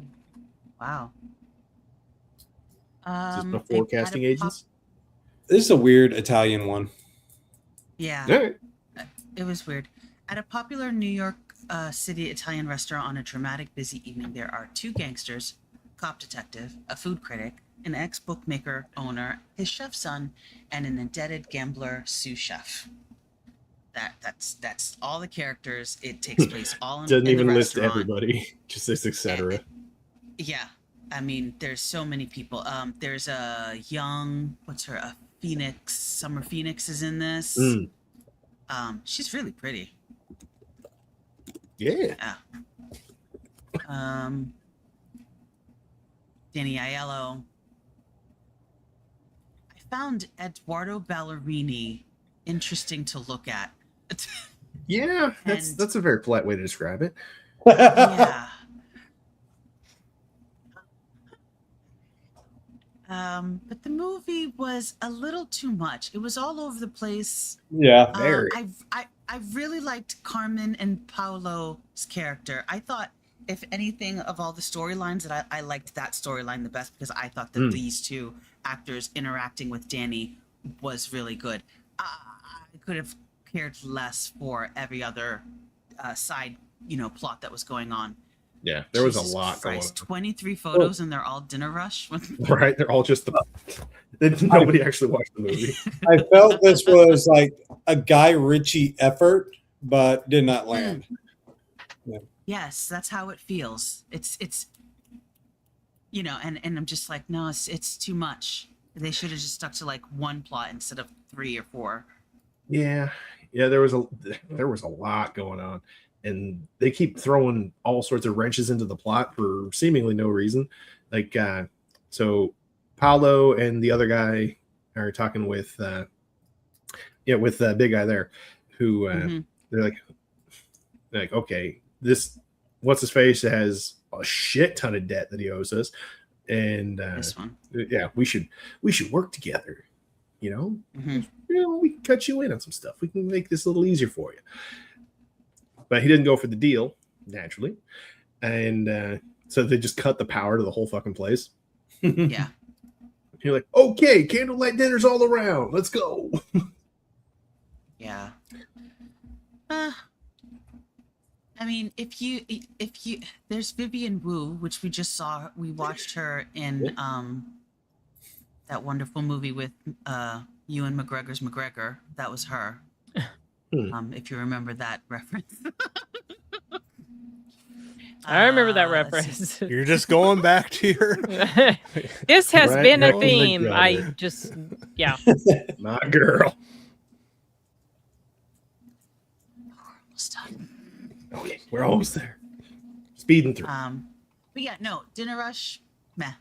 [SPEAKER 9] Wow.
[SPEAKER 10] Is this before casting agents?
[SPEAKER 13] This is a weird Italian one.
[SPEAKER 9] Yeah.
[SPEAKER 10] All right.
[SPEAKER 9] It was weird. At a popular New York City Italian restaurant on a dramatic, busy evening, there are two gangsters, cop detective, a food critic, an ex-bookmaker owner, his chef's son, and an indebted gambler sous chef. That's all the characters. It takes place all in
[SPEAKER 10] Doesn't
[SPEAKER 9] in
[SPEAKER 10] even
[SPEAKER 9] the
[SPEAKER 10] list
[SPEAKER 9] restaurant.
[SPEAKER 10] everybody, just this etc.
[SPEAKER 9] Yeah, I mean, there's so many people. There's a young, a Phoenix, Summer Phoenix is in this. She's really pretty.
[SPEAKER 10] Yeah.
[SPEAKER 9] Danny Aiello. I found Eduardo Ballerini interesting to look at.
[SPEAKER 10] Yeah, that's a very polite way to describe it.
[SPEAKER 9] Yeah. But the movie was a little too much. It was all over the place.
[SPEAKER 13] Yeah,
[SPEAKER 10] very.
[SPEAKER 9] I really liked Carmen and Paolo's character. I thought, if anything, of all the storylines, that I liked that storyline the best, because I thought that these two actors interacting with Danny was really good. I could have cared less for every other side, plot that was going on.
[SPEAKER 10] Yeah, there was
[SPEAKER 9] Jesus
[SPEAKER 10] a lot going on.
[SPEAKER 9] 23 photos, and they're all dinner rush.
[SPEAKER 10] Right, they're all just nobody actually watched the movie.
[SPEAKER 13] I felt this was like a Guy Ritchie effort, but did not land. Yeah.
[SPEAKER 9] Yes, that's how it feels. It's and I'm just like, no, it's too much. They should have just stuck to like one plot instead of 3 or 4.
[SPEAKER 10] Yeah, there was a lot going on, and they keep throwing all sorts of wrenches into the plot for seemingly no reason. Like, so Paolo and the other guy are talking with the big guy there, who they're like, okay, this what's his face has a shit ton of debt that he owes us, and
[SPEAKER 9] this one,
[SPEAKER 10] we should work together. We can cut you in on some stuff. We can make this a little easier for you. But he didn't go for the deal, naturally. And so they just cut the power to the whole fucking place.
[SPEAKER 9] Yeah.
[SPEAKER 10] You're like, okay, candlelight dinners all around. Let's go.
[SPEAKER 9] Yeah. I mean, if you there's Vivian Wu, which we watched her in that wonderful movie with Ewan McGregor's McGregor. That was her. If you remember that reference.
[SPEAKER 11] I remember that reference.
[SPEAKER 12] You're just going back to your.
[SPEAKER 11] This has been a theme.
[SPEAKER 10] My girl.
[SPEAKER 9] Almost done.
[SPEAKER 10] Okay, we're almost there. Speeding through.
[SPEAKER 9] But yeah, no, Dinner Rush, meh.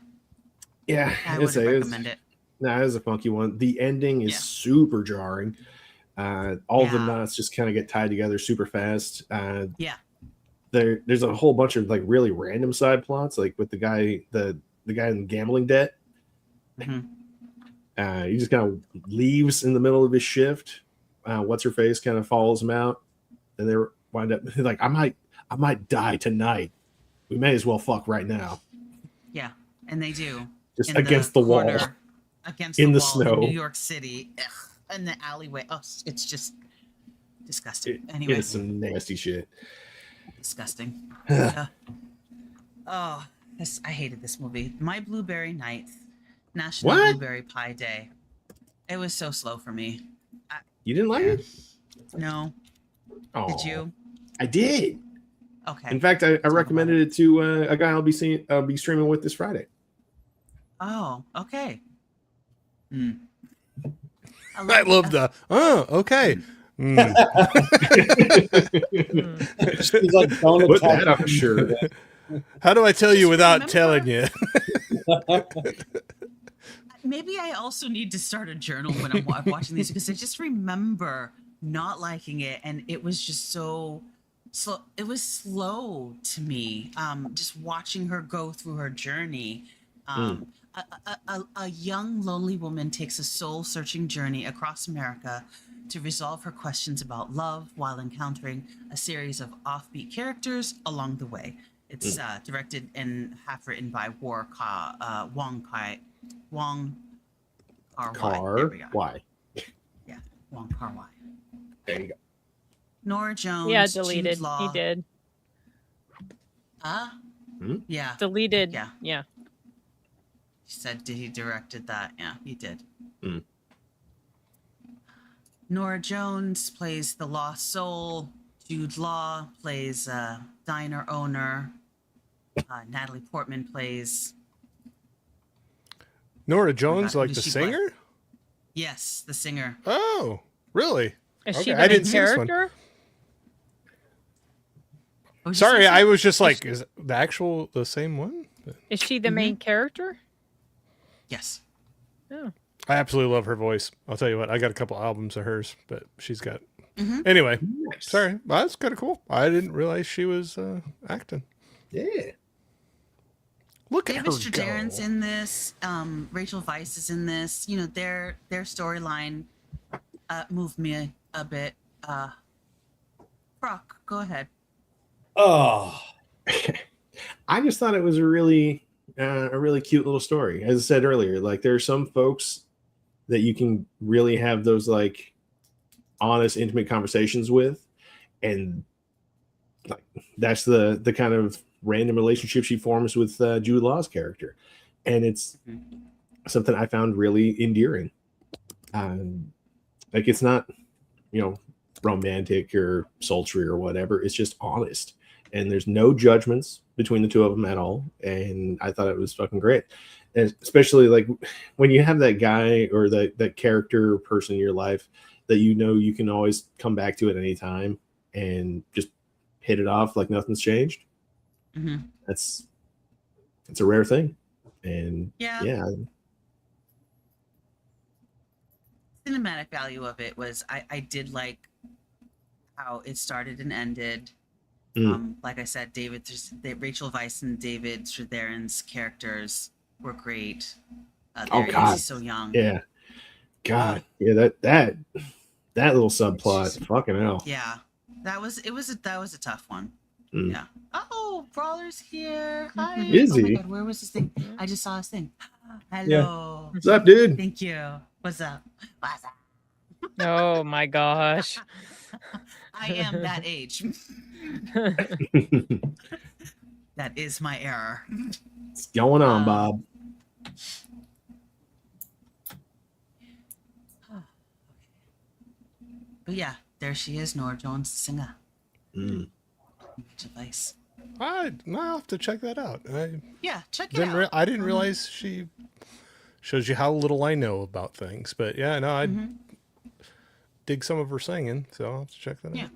[SPEAKER 10] Yeah,
[SPEAKER 9] I would recommend it.
[SPEAKER 10] Nah, it is a funky one. The ending is super jarring. All the knots just kind of get tied together super fast. There's a whole bunch of like really random side plots, like with the guy in gambling debt. He just kind of leaves in the middle of his shift. What's her face kind of follows him out, and they wind up like, I might die tonight. We may as well fuck right now.
[SPEAKER 9] Yeah, and they do.
[SPEAKER 10] Just against the wall,
[SPEAKER 9] against
[SPEAKER 10] in the
[SPEAKER 9] wall
[SPEAKER 10] snow,
[SPEAKER 9] in New York City, in the alleyway. Oh, it's just disgusting. Anyway,
[SPEAKER 10] it's some nasty shit.
[SPEAKER 9] Disgusting. I hated this movie. My Blueberry Nights, National Blueberry Pie Day. It was so slow for me.
[SPEAKER 10] You didn't like it?
[SPEAKER 9] No.
[SPEAKER 10] Oh,
[SPEAKER 9] did you?
[SPEAKER 10] I did.
[SPEAKER 9] Okay.
[SPEAKER 10] In fact, I recommended it to a guy I'll be streaming with this Friday.
[SPEAKER 9] Oh, okay.
[SPEAKER 12] I love the okay.
[SPEAKER 13] She's like, don't
[SPEAKER 10] put that on sure.
[SPEAKER 12] How do I tell you without telling you?
[SPEAKER 9] Maybe I also need to start a journal when I'm watching these, because I just remember not liking it, and it was just so slow. It was slow to me. Just watching her go through her journey. A young, lonely woman takes a soul-searching journey across America to resolve her questions about love while encountering a series of offbeat characters along the way. It's directed and half written by Wong
[SPEAKER 10] Kar-wai.
[SPEAKER 9] Yeah, Wong Kar-wai.
[SPEAKER 10] There you go.
[SPEAKER 9] Nora Jones.
[SPEAKER 11] Yeah, deleted.
[SPEAKER 9] Jude Law.
[SPEAKER 11] He did.
[SPEAKER 9] Yeah.
[SPEAKER 11] Deleted. Yeah.
[SPEAKER 9] She said he directed that. Yeah, he did. Nora Jones plays the lost soul. Jude Law plays diner owner. Natalie Portman plays
[SPEAKER 12] Nora Jones, like the singer?
[SPEAKER 9] Yes, the singer.
[SPEAKER 12] Oh, really?
[SPEAKER 11] Is she the main character?
[SPEAKER 12] Sorry, I was just like, is the same one?
[SPEAKER 11] Is she the main character?
[SPEAKER 9] Yes.
[SPEAKER 11] Oh.
[SPEAKER 12] I absolutely love her voice. I'll tell you what, I got a couple albums of hers, but she's got. Anyway, sorry, that's kind of cool. I didn't realize she was acting.
[SPEAKER 10] Yeah.
[SPEAKER 12] Look at
[SPEAKER 9] David
[SPEAKER 12] her
[SPEAKER 9] Straderin's
[SPEAKER 12] go.
[SPEAKER 9] in this. Rachel Weisz is in this. You know, their storyline moved me a bit. Brock, go ahead.
[SPEAKER 13] Oh,
[SPEAKER 10] I just thought it was a really cute little story. As I said earlier, like there are some folks that you can really have those like honest, intimate conversations with, and like that's the kind of random relationship she forms with Jude Law's character, and it's something I found really endearing. Like it's not, romantic or sultry or whatever. It's just honest, and there's no judgments between the two of them at all. And I thought it was fucking great, and especially like when you have that guy or that character person in your life that you can always come back to at any time and just hit it off like nothing's changed. It's a rare thing, and yeah.
[SPEAKER 9] Cinematic value of it was I did like how it started and ended. Like I said, Rachel Weisz and David Straderin's characters were great.
[SPEAKER 10] God,
[SPEAKER 9] so young.
[SPEAKER 10] Yeah, God, yeah, that little subplot, fucking hell.
[SPEAKER 9] Yeah, that was a tough one. Yeah. Oh, Brawler's here. Hi.
[SPEAKER 10] Is
[SPEAKER 9] Oh my
[SPEAKER 10] he?
[SPEAKER 9] God, where was this thing? I just saw his thing. Hello.
[SPEAKER 10] Yeah. What's up, dude?
[SPEAKER 9] Thank you. What's up? What's up?
[SPEAKER 11] Oh my gosh.
[SPEAKER 9] I am that age. That is my error.
[SPEAKER 10] What's going on, Bob?
[SPEAKER 9] But yeah, there she is, Norah Jones, the singer. Device.
[SPEAKER 12] I'll have to check that out.
[SPEAKER 9] Yeah, check it out.
[SPEAKER 12] I didn't realize she shows you how little I know about things. But yeah, no, I dig some of her singing, so I'll have to check that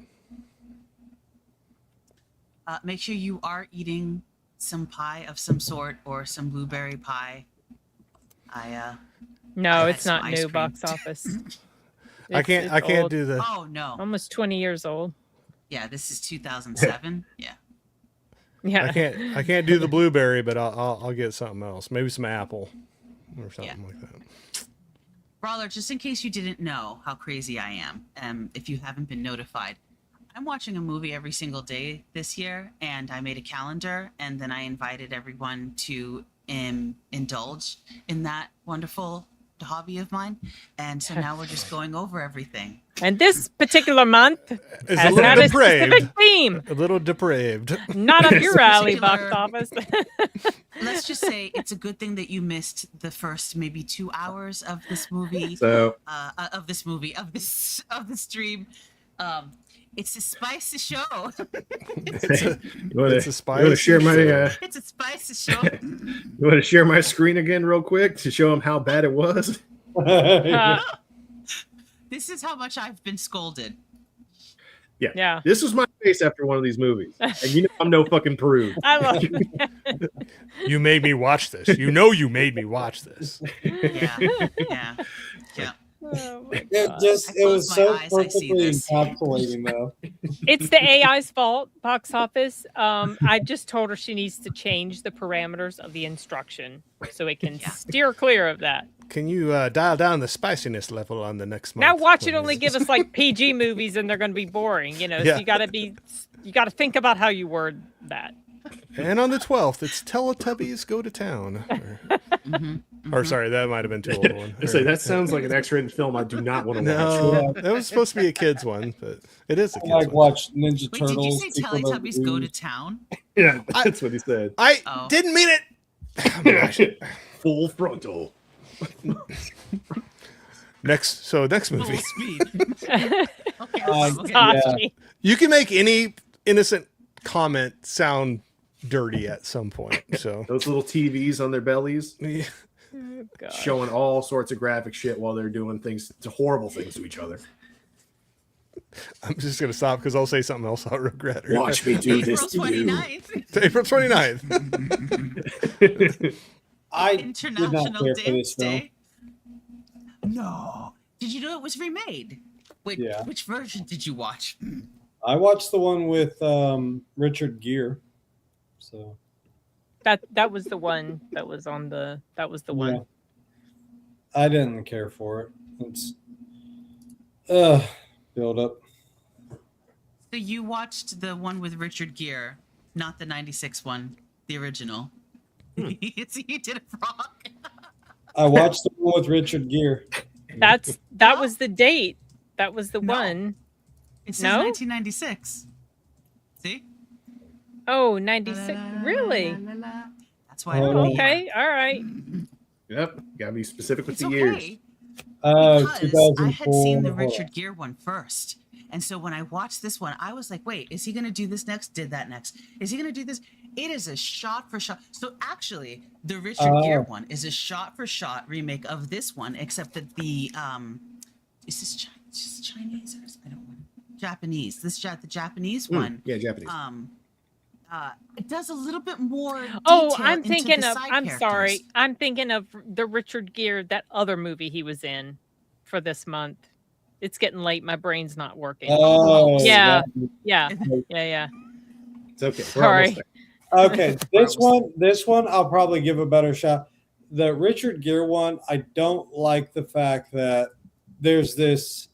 [SPEAKER 12] out.
[SPEAKER 9] Make sure you are eating some pie of some sort or some blueberry pie.
[SPEAKER 11] No, it's not new box office.
[SPEAKER 12] I can't
[SPEAKER 11] old.
[SPEAKER 12] do the.
[SPEAKER 9] Oh no,
[SPEAKER 11] almost 20 years old.
[SPEAKER 9] Yeah, this is 2007. Yeah.
[SPEAKER 11] Yeah.
[SPEAKER 12] I can't do the blueberry, but I'll get something else. Maybe some apple or something like that.
[SPEAKER 9] Brawler, just in case you didn't know how crazy I am, if you haven't been notified, I'm watching a movie every single day this year, and I made a calendar, and then I invited everyone to indulge in that wonderful hobby of mine. And so now we're just going over everything.
[SPEAKER 11] And this particular month
[SPEAKER 12] is
[SPEAKER 11] has
[SPEAKER 12] a little
[SPEAKER 11] had a
[SPEAKER 12] depraved.
[SPEAKER 11] specific theme.
[SPEAKER 12] A little depraved.
[SPEAKER 11] Not up your alley, box office.
[SPEAKER 9] Let's just say it's a good thing that you missed the first maybe 2 hours of this movie.
[SPEAKER 10] So
[SPEAKER 9] of the stream. It's a spicy show.
[SPEAKER 10] You want to
[SPEAKER 12] spicy
[SPEAKER 10] share my?
[SPEAKER 9] It's a spicy show.
[SPEAKER 10] You want to share my screen again, real quick, to show them how bad it was?
[SPEAKER 9] This is how much I've been scolded.
[SPEAKER 10] Yeah. This was my face after one of these movies, and I'm no fucking prude.
[SPEAKER 11] I love it.
[SPEAKER 12] You made me watch this. You made me watch this.
[SPEAKER 9] Yeah.
[SPEAKER 11] Oh
[SPEAKER 13] it was so perfectly encapsulating, though.
[SPEAKER 11] It's the AI's fault, box office. I just told her she needs to change the parameters of the instruction so it can steer clear of that.
[SPEAKER 12] Can you dial down the spiciness level on the next month?
[SPEAKER 11] Now watch it only give us like PG movies and they're going to be boring, So you got to think about how you word that.
[SPEAKER 12] And on the 12th, it's Teletubbies Go to Town. Or sorry, that might have been too old one.
[SPEAKER 10] That sounds like an X-rated film I do not want to watch.
[SPEAKER 12] No, that was supposed to be a kid's one, but it is a kid's one.
[SPEAKER 13] Watch Ninja
[SPEAKER 9] Wait,
[SPEAKER 13] Turtles.
[SPEAKER 9] did you say Teletubbies go to town?
[SPEAKER 10] Yeah, that's what he said.
[SPEAKER 12] I didn't mean it.
[SPEAKER 10] Full frontal.
[SPEAKER 12] Next movie.
[SPEAKER 9] Okay.
[SPEAKER 12] You can make any innocent comment sound dirty at some point. So
[SPEAKER 10] those little TVs on their bellies,
[SPEAKER 11] Oh,
[SPEAKER 10] showing all sorts of graphic shit while they're doing horrible things to each other.
[SPEAKER 12] I'm just going to stop because I'll say something else I'll regret.
[SPEAKER 3] Watch me do
[SPEAKER 9] April
[SPEAKER 3] this to you.
[SPEAKER 9] 29th.
[SPEAKER 12] It's April 29th.
[SPEAKER 13] I did not
[SPEAKER 9] International
[SPEAKER 13] care for
[SPEAKER 9] Dance
[SPEAKER 13] this film.
[SPEAKER 9] Day. No. Did you know it was remade? Wait,
[SPEAKER 13] Yeah.
[SPEAKER 9] which version did you watch?
[SPEAKER 13] I watched the one with Richard Gere. So
[SPEAKER 11] That was the one that was on the. That was the one.
[SPEAKER 13] yeah. I didn't care for it. It's build up.
[SPEAKER 9] So you watched the one with Richard Gere, not the 96 one, the original. So you did it wrong.
[SPEAKER 13] I watched the one with Richard Gere.
[SPEAKER 11] That was the date. That was the one.
[SPEAKER 9] It says
[SPEAKER 11] No?
[SPEAKER 9] 1996. See?
[SPEAKER 11] Oh, 96. Really?
[SPEAKER 9] That's why.
[SPEAKER 13] Oh,
[SPEAKER 9] I'm
[SPEAKER 11] Okay. All right.
[SPEAKER 10] Yep. Gotta be specific with
[SPEAKER 9] It's
[SPEAKER 10] the
[SPEAKER 9] okay.
[SPEAKER 10] years.
[SPEAKER 9] Because I had
[SPEAKER 13] 2004.
[SPEAKER 9] seen the Richard Gere one first. And so when I watched this one, I was like, wait, is he going to do this next? Did that next? Is he going to do this? It is a shot for shot. So actually, the Richard Gere one is a shot for shot remake of this one, except that the, is this Chinese? Or I don't know. Japanese. The Japanese one.
[SPEAKER 10] Yeah, Japanese.
[SPEAKER 9] It does a little bit more.
[SPEAKER 11] Oh,
[SPEAKER 9] detail
[SPEAKER 11] I'm
[SPEAKER 9] into
[SPEAKER 11] thinking
[SPEAKER 9] the
[SPEAKER 11] of.
[SPEAKER 9] side
[SPEAKER 11] I'm
[SPEAKER 9] characters.
[SPEAKER 11] sorry. I'm thinking of the Richard Gere, that other movie he was in for this month. It's getting late. My brain's not working.
[SPEAKER 13] Oh,
[SPEAKER 11] yeah,
[SPEAKER 13] that-
[SPEAKER 11] yeah, yeah.
[SPEAKER 10] It's okay. We're
[SPEAKER 11] Sorry.
[SPEAKER 10] almost there.
[SPEAKER 13] Okay, this one I'll probably give a better shot. The Richard Gere one, I don't like the fact that there's this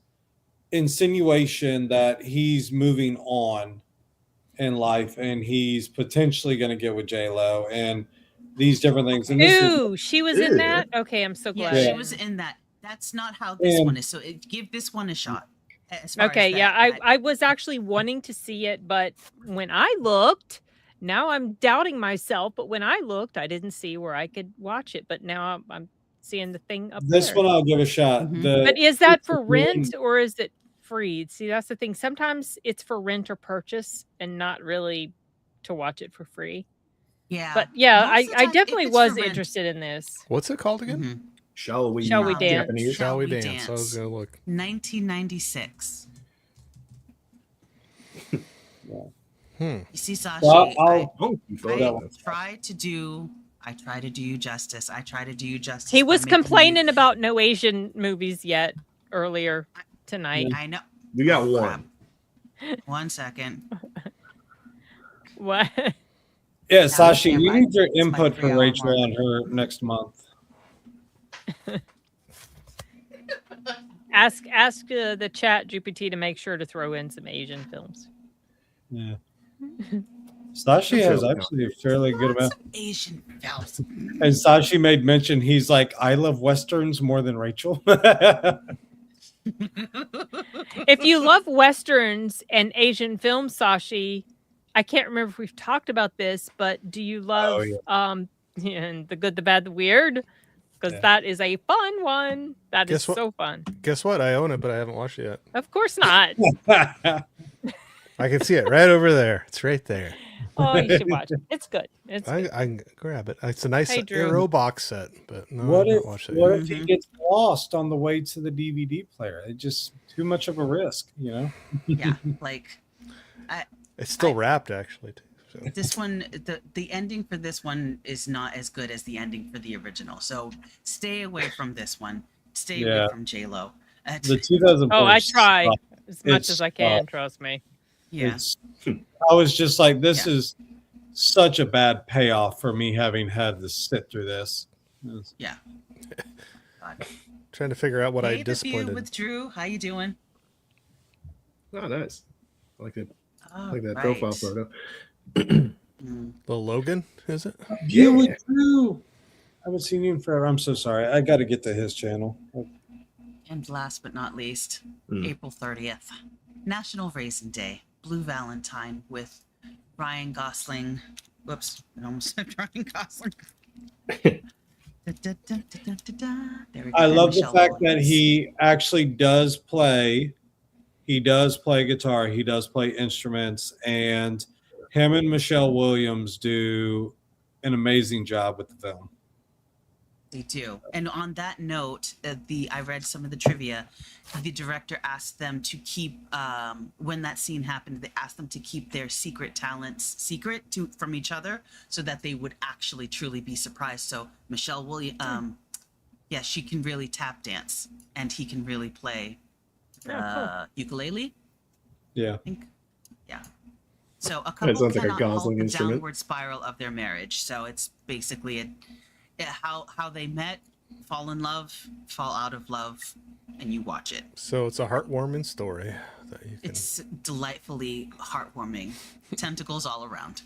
[SPEAKER 13] insinuation that he's moving on in life and he's potentially going to get with J-Lo and these different things. And this is,
[SPEAKER 11] Ooh, she was in that. Okay, I'm so
[SPEAKER 9] Yeah,
[SPEAKER 11] glad.
[SPEAKER 9] she was in that. That's not how this
[SPEAKER 13] And-
[SPEAKER 9] one is. So give this one a shot. As far
[SPEAKER 11] Okay,
[SPEAKER 9] as
[SPEAKER 11] yeah,
[SPEAKER 9] that.
[SPEAKER 11] I was actually wanting to see it, but when I looked, now I'm doubting myself. But when I looked, I didn't see where I could watch it. But now I'm seeing the thing up
[SPEAKER 13] this
[SPEAKER 11] there.
[SPEAKER 13] one I'll give a shot.
[SPEAKER 9] Mhm.
[SPEAKER 11] But is that
[SPEAKER 13] it's
[SPEAKER 11] for
[SPEAKER 13] the
[SPEAKER 11] rent or is it free? See, that's the thing. Sometimes it's for rent or purchase, and not really to watch it for free.
[SPEAKER 9] Yeah.
[SPEAKER 11] But yeah,
[SPEAKER 9] Most of the
[SPEAKER 11] I
[SPEAKER 9] time, if
[SPEAKER 11] definitely
[SPEAKER 9] it's
[SPEAKER 11] was
[SPEAKER 9] for rent-
[SPEAKER 11] interested in this.
[SPEAKER 12] What's it called again?
[SPEAKER 9] Mhm.
[SPEAKER 10] Shall we?
[SPEAKER 11] Shall we dance?
[SPEAKER 10] Japanese.
[SPEAKER 12] Shall we
[SPEAKER 9] We
[SPEAKER 12] dance? I was
[SPEAKER 9] Dance.
[SPEAKER 12] going to look.
[SPEAKER 9] 1996. You see, Sashi,
[SPEAKER 13] Well,
[SPEAKER 9] I
[SPEAKER 10] I'll-
[SPEAKER 9] try to do you justice. I try to do you justice.
[SPEAKER 11] He
[SPEAKER 9] by
[SPEAKER 11] was
[SPEAKER 9] making you-
[SPEAKER 11] complaining about no Asian movies yet earlier tonight.
[SPEAKER 9] I know.
[SPEAKER 10] We got
[SPEAKER 9] Oh,
[SPEAKER 10] one.
[SPEAKER 9] crap. 1 second.
[SPEAKER 11] What?
[SPEAKER 13] Yeah, Sashi,
[SPEAKER 9] damn
[SPEAKER 13] you
[SPEAKER 9] right.
[SPEAKER 13] need your
[SPEAKER 9] It's my
[SPEAKER 13] input from
[SPEAKER 9] 3 hour
[SPEAKER 13] Rachel
[SPEAKER 9] mark.
[SPEAKER 13] on her next month.
[SPEAKER 11] Ask the chat GPT to make sure to throw in some Asian films.
[SPEAKER 13] Yeah. Sashi has
[SPEAKER 10] Sure.
[SPEAKER 13] actually a fairly good amount.
[SPEAKER 9] Some Asian films.
[SPEAKER 13] And Sashi made mention he's like, I love Westerns more than Rachel.
[SPEAKER 11] If you love Westerns and Asian films, Sashi, I can't remember if we've talked about this, but do you love and The Good, the Bad, the Weird? Because that is a fun one. That is
[SPEAKER 12] Guess what?
[SPEAKER 11] so fun.
[SPEAKER 12] Guess what? I own it, but I haven't watched it yet.
[SPEAKER 11] Of course not.
[SPEAKER 12] I can see it right over there. It's right there.
[SPEAKER 11] Oh, you should watch it. It's good. It's
[SPEAKER 12] I
[SPEAKER 11] good.
[SPEAKER 12] can grab it. It's a nice
[SPEAKER 11] Hey, Drew.
[SPEAKER 12] Arrow box set, but no,
[SPEAKER 13] What
[SPEAKER 12] I've
[SPEAKER 13] if
[SPEAKER 12] not watched it
[SPEAKER 13] what
[SPEAKER 12] yet.
[SPEAKER 13] if he gets lost on the way to the DVD player? It's just too much of a risk, you know?
[SPEAKER 9] Yeah, like
[SPEAKER 12] It's still wrapped, actually. Too, so.
[SPEAKER 9] this one. The ending for this one is not as good as the ending for the original. So stay away from this one. Stay
[SPEAKER 13] Yeah.
[SPEAKER 9] away from J Lo.
[SPEAKER 13] The 2004.
[SPEAKER 11] Oh, I try as much
[SPEAKER 13] It's,
[SPEAKER 11] as I can. Trust me.
[SPEAKER 9] Yeah.
[SPEAKER 13] I was just like, this
[SPEAKER 9] Yeah.
[SPEAKER 13] is such a bad payoff for me having had to sit through this.
[SPEAKER 9] Yeah.
[SPEAKER 12] Trying to figure out what
[SPEAKER 9] Hey,
[SPEAKER 12] I
[SPEAKER 9] The View
[SPEAKER 12] disappointed.
[SPEAKER 9] with Drew. How you doing?
[SPEAKER 10] Oh, nice. I like it. I
[SPEAKER 9] All
[SPEAKER 10] like that
[SPEAKER 9] right.
[SPEAKER 10] profile photo.
[SPEAKER 12] The Logan, is it?
[SPEAKER 13] You with Drew. I haven't seen you in forever. I'm so sorry. I got to get to his channel.
[SPEAKER 9] And last but not least,
[SPEAKER 10] Hmm.
[SPEAKER 9] April 30th, National Raisin Day, Blue Valentine with Ryan Gosling. Whoops, I almost said Ryan Gosling. There we go.
[SPEAKER 13] I
[SPEAKER 9] And
[SPEAKER 13] love the
[SPEAKER 9] Michelle
[SPEAKER 13] fact that
[SPEAKER 9] Williams.
[SPEAKER 13] he actually does play. He does play guitar. He does play instruments, and him and Michelle Williams do an amazing job with the film.
[SPEAKER 9] They do. And on that note, I read some of the trivia. The director asked them to keep, when that scene happened, they asked them to keep their secret talents secret from each other so that they would actually truly be surprised. So Michelle Williams, she can really tap dance and he can really play ukulele.
[SPEAKER 13] Yeah.
[SPEAKER 9] I think. Yeah. So a couple
[SPEAKER 10] sounds like a
[SPEAKER 9] cannot
[SPEAKER 10] Gosling
[SPEAKER 9] halt the
[SPEAKER 10] instrument.
[SPEAKER 9] downward spiral of their marriage. So it's basically how they met, fall in love, fall out of love, and you watch it.
[SPEAKER 12] So it's a heartwarming story that you can...
[SPEAKER 9] It's delightfully heartwarming. Tentacles all around.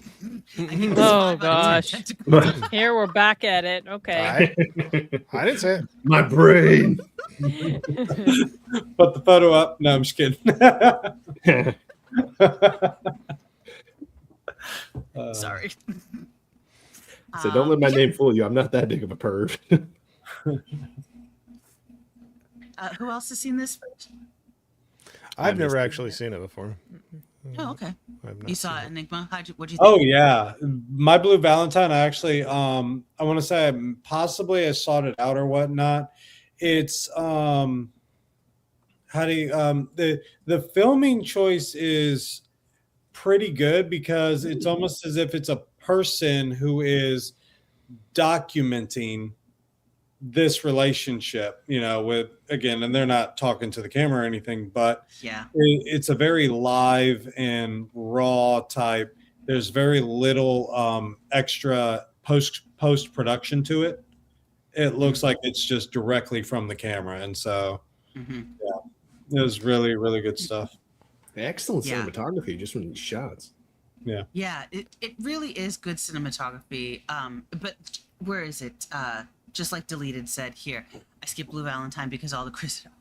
[SPEAKER 11] Oh gosh! Here we're back at it. Okay.
[SPEAKER 12] I didn't say it.
[SPEAKER 4] My brain.
[SPEAKER 13] Put the photo up. No, I'm just kidding.
[SPEAKER 9] Sorry.
[SPEAKER 10] So don't let my name fool you. I'm not that big of a perv.
[SPEAKER 9] Who else has seen this?
[SPEAKER 12] I've never actually seen it before.
[SPEAKER 9] Oh, okay. You saw Enigma. What'd you think?
[SPEAKER 13] Oh yeah, My Blue Valentine. I actually, I want to say possibly I sought it out or whatnot. It's how do you the filming choice is pretty good because it's almost as if it's a person who is documenting this relationship, with, again, and they're not talking to the camera or anything, but it's a very live and raw type. There's very little extra post production to it. It looks like it's just directly from the camera. And so, it was really, really good stuff.
[SPEAKER 10] Excellent cinematography just from these shots.
[SPEAKER 9] Yeah, it really is good cinematography. But where is it? Just like Deleted said here, I skipped Blue Valentine because all the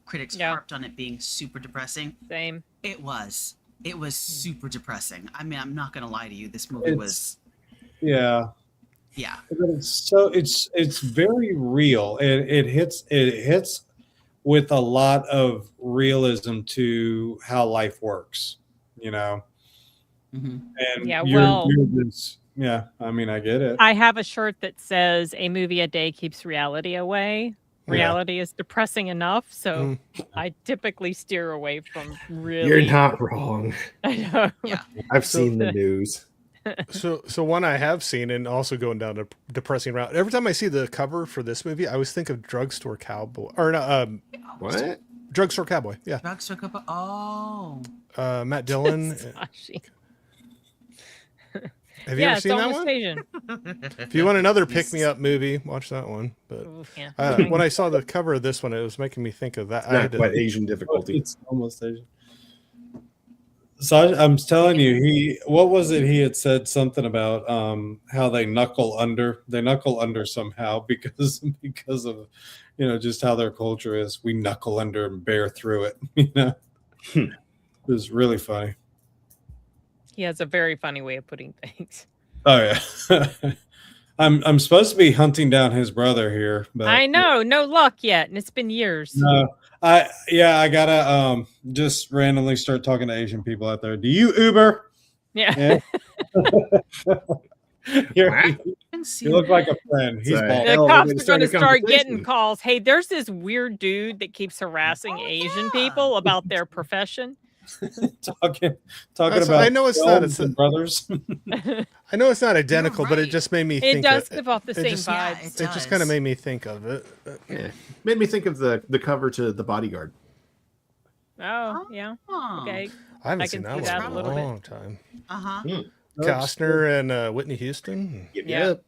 [SPEAKER 9] critics harped on it being super depressing.
[SPEAKER 11] Same.
[SPEAKER 9] It was super depressing. I mean, I'm not gonna lie to you. This movie was.
[SPEAKER 13] Yeah.
[SPEAKER 9] Yeah.
[SPEAKER 13] So it's very real. It hits with a lot of realism to how life works. And I mean, I get it.
[SPEAKER 11] I have a shirt that says "A movie a day keeps reality away." Reality is depressing enough, so I typically steer away from really.
[SPEAKER 10] You're not wrong.
[SPEAKER 11] I know.
[SPEAKER 9] Yeah,
[SPEAKER 10] I've seen the news.
[SPEAKER 12] So one I have seen, and also going down a depressing route. Every time I see the cover for this movie, I always think of Drugstore Cowboy, or no,
[SPEAKER 10] what?
[SPEAKER 12] Drugstore Cowboy. Yeah.
[SPEAKER 9] Drugstore Cowboy. Oh.
[SPEAKER 12] Matt Dillon. Have you ever seen that one?
[SPEAKER 11] Asian.
[SPEAKER 12] If you want another pick-me-up movie, watch that one. But when I saw the cover of this one, it was making me think of that.
[SPEAKER 10] Not quite Asian difficulty.
[SPEAKER 13] It's almost Asian. So I'm telling you, what was it? He had said something about how they knuckle under. They knuckle under somehow because of just how their culture is. We knuckle under and bear through it. It was really funny.
[SPEAKER 11] He has a very funny way of putting things.
[SPEAKER 13] Oh yeah. I'm supposed to be hunting down his brother here, but
[SPEAKER 11] I know, no luck yet, and it's been years.
[SPEAKER 13] No, I gotta just randomly start talking to Asian people out there. Do you Uber?
[SPEAKER 11] Yeah.
[SPEAKER 13] You look like a friend. He's bald.
[SPEAKER 11] The cops are going to start getting calls. Hey, there's this weird dude that keeps harassing Asian people about their profession.
[SPEAKER 13] talking about.
[SPEAKER 12] I know it's not.
[SPEAKER 13] It's brothers.
[SPEAKER 12] I know it's not identical, but it just made me think.
[SPEAKER 11] It does give off the same vibes.
[SPEAKER 12] It just kind of made me think of it.
[SPEAKER 10] Yeah, made me think of the cover to The Bodyguard.
[SPEAKER 11] Oh yeah. Okay.
[SPEAKER 12] I haven't seen that one in a long time. Costner and Whitney Houston.
[SPEAKER 9] Yep.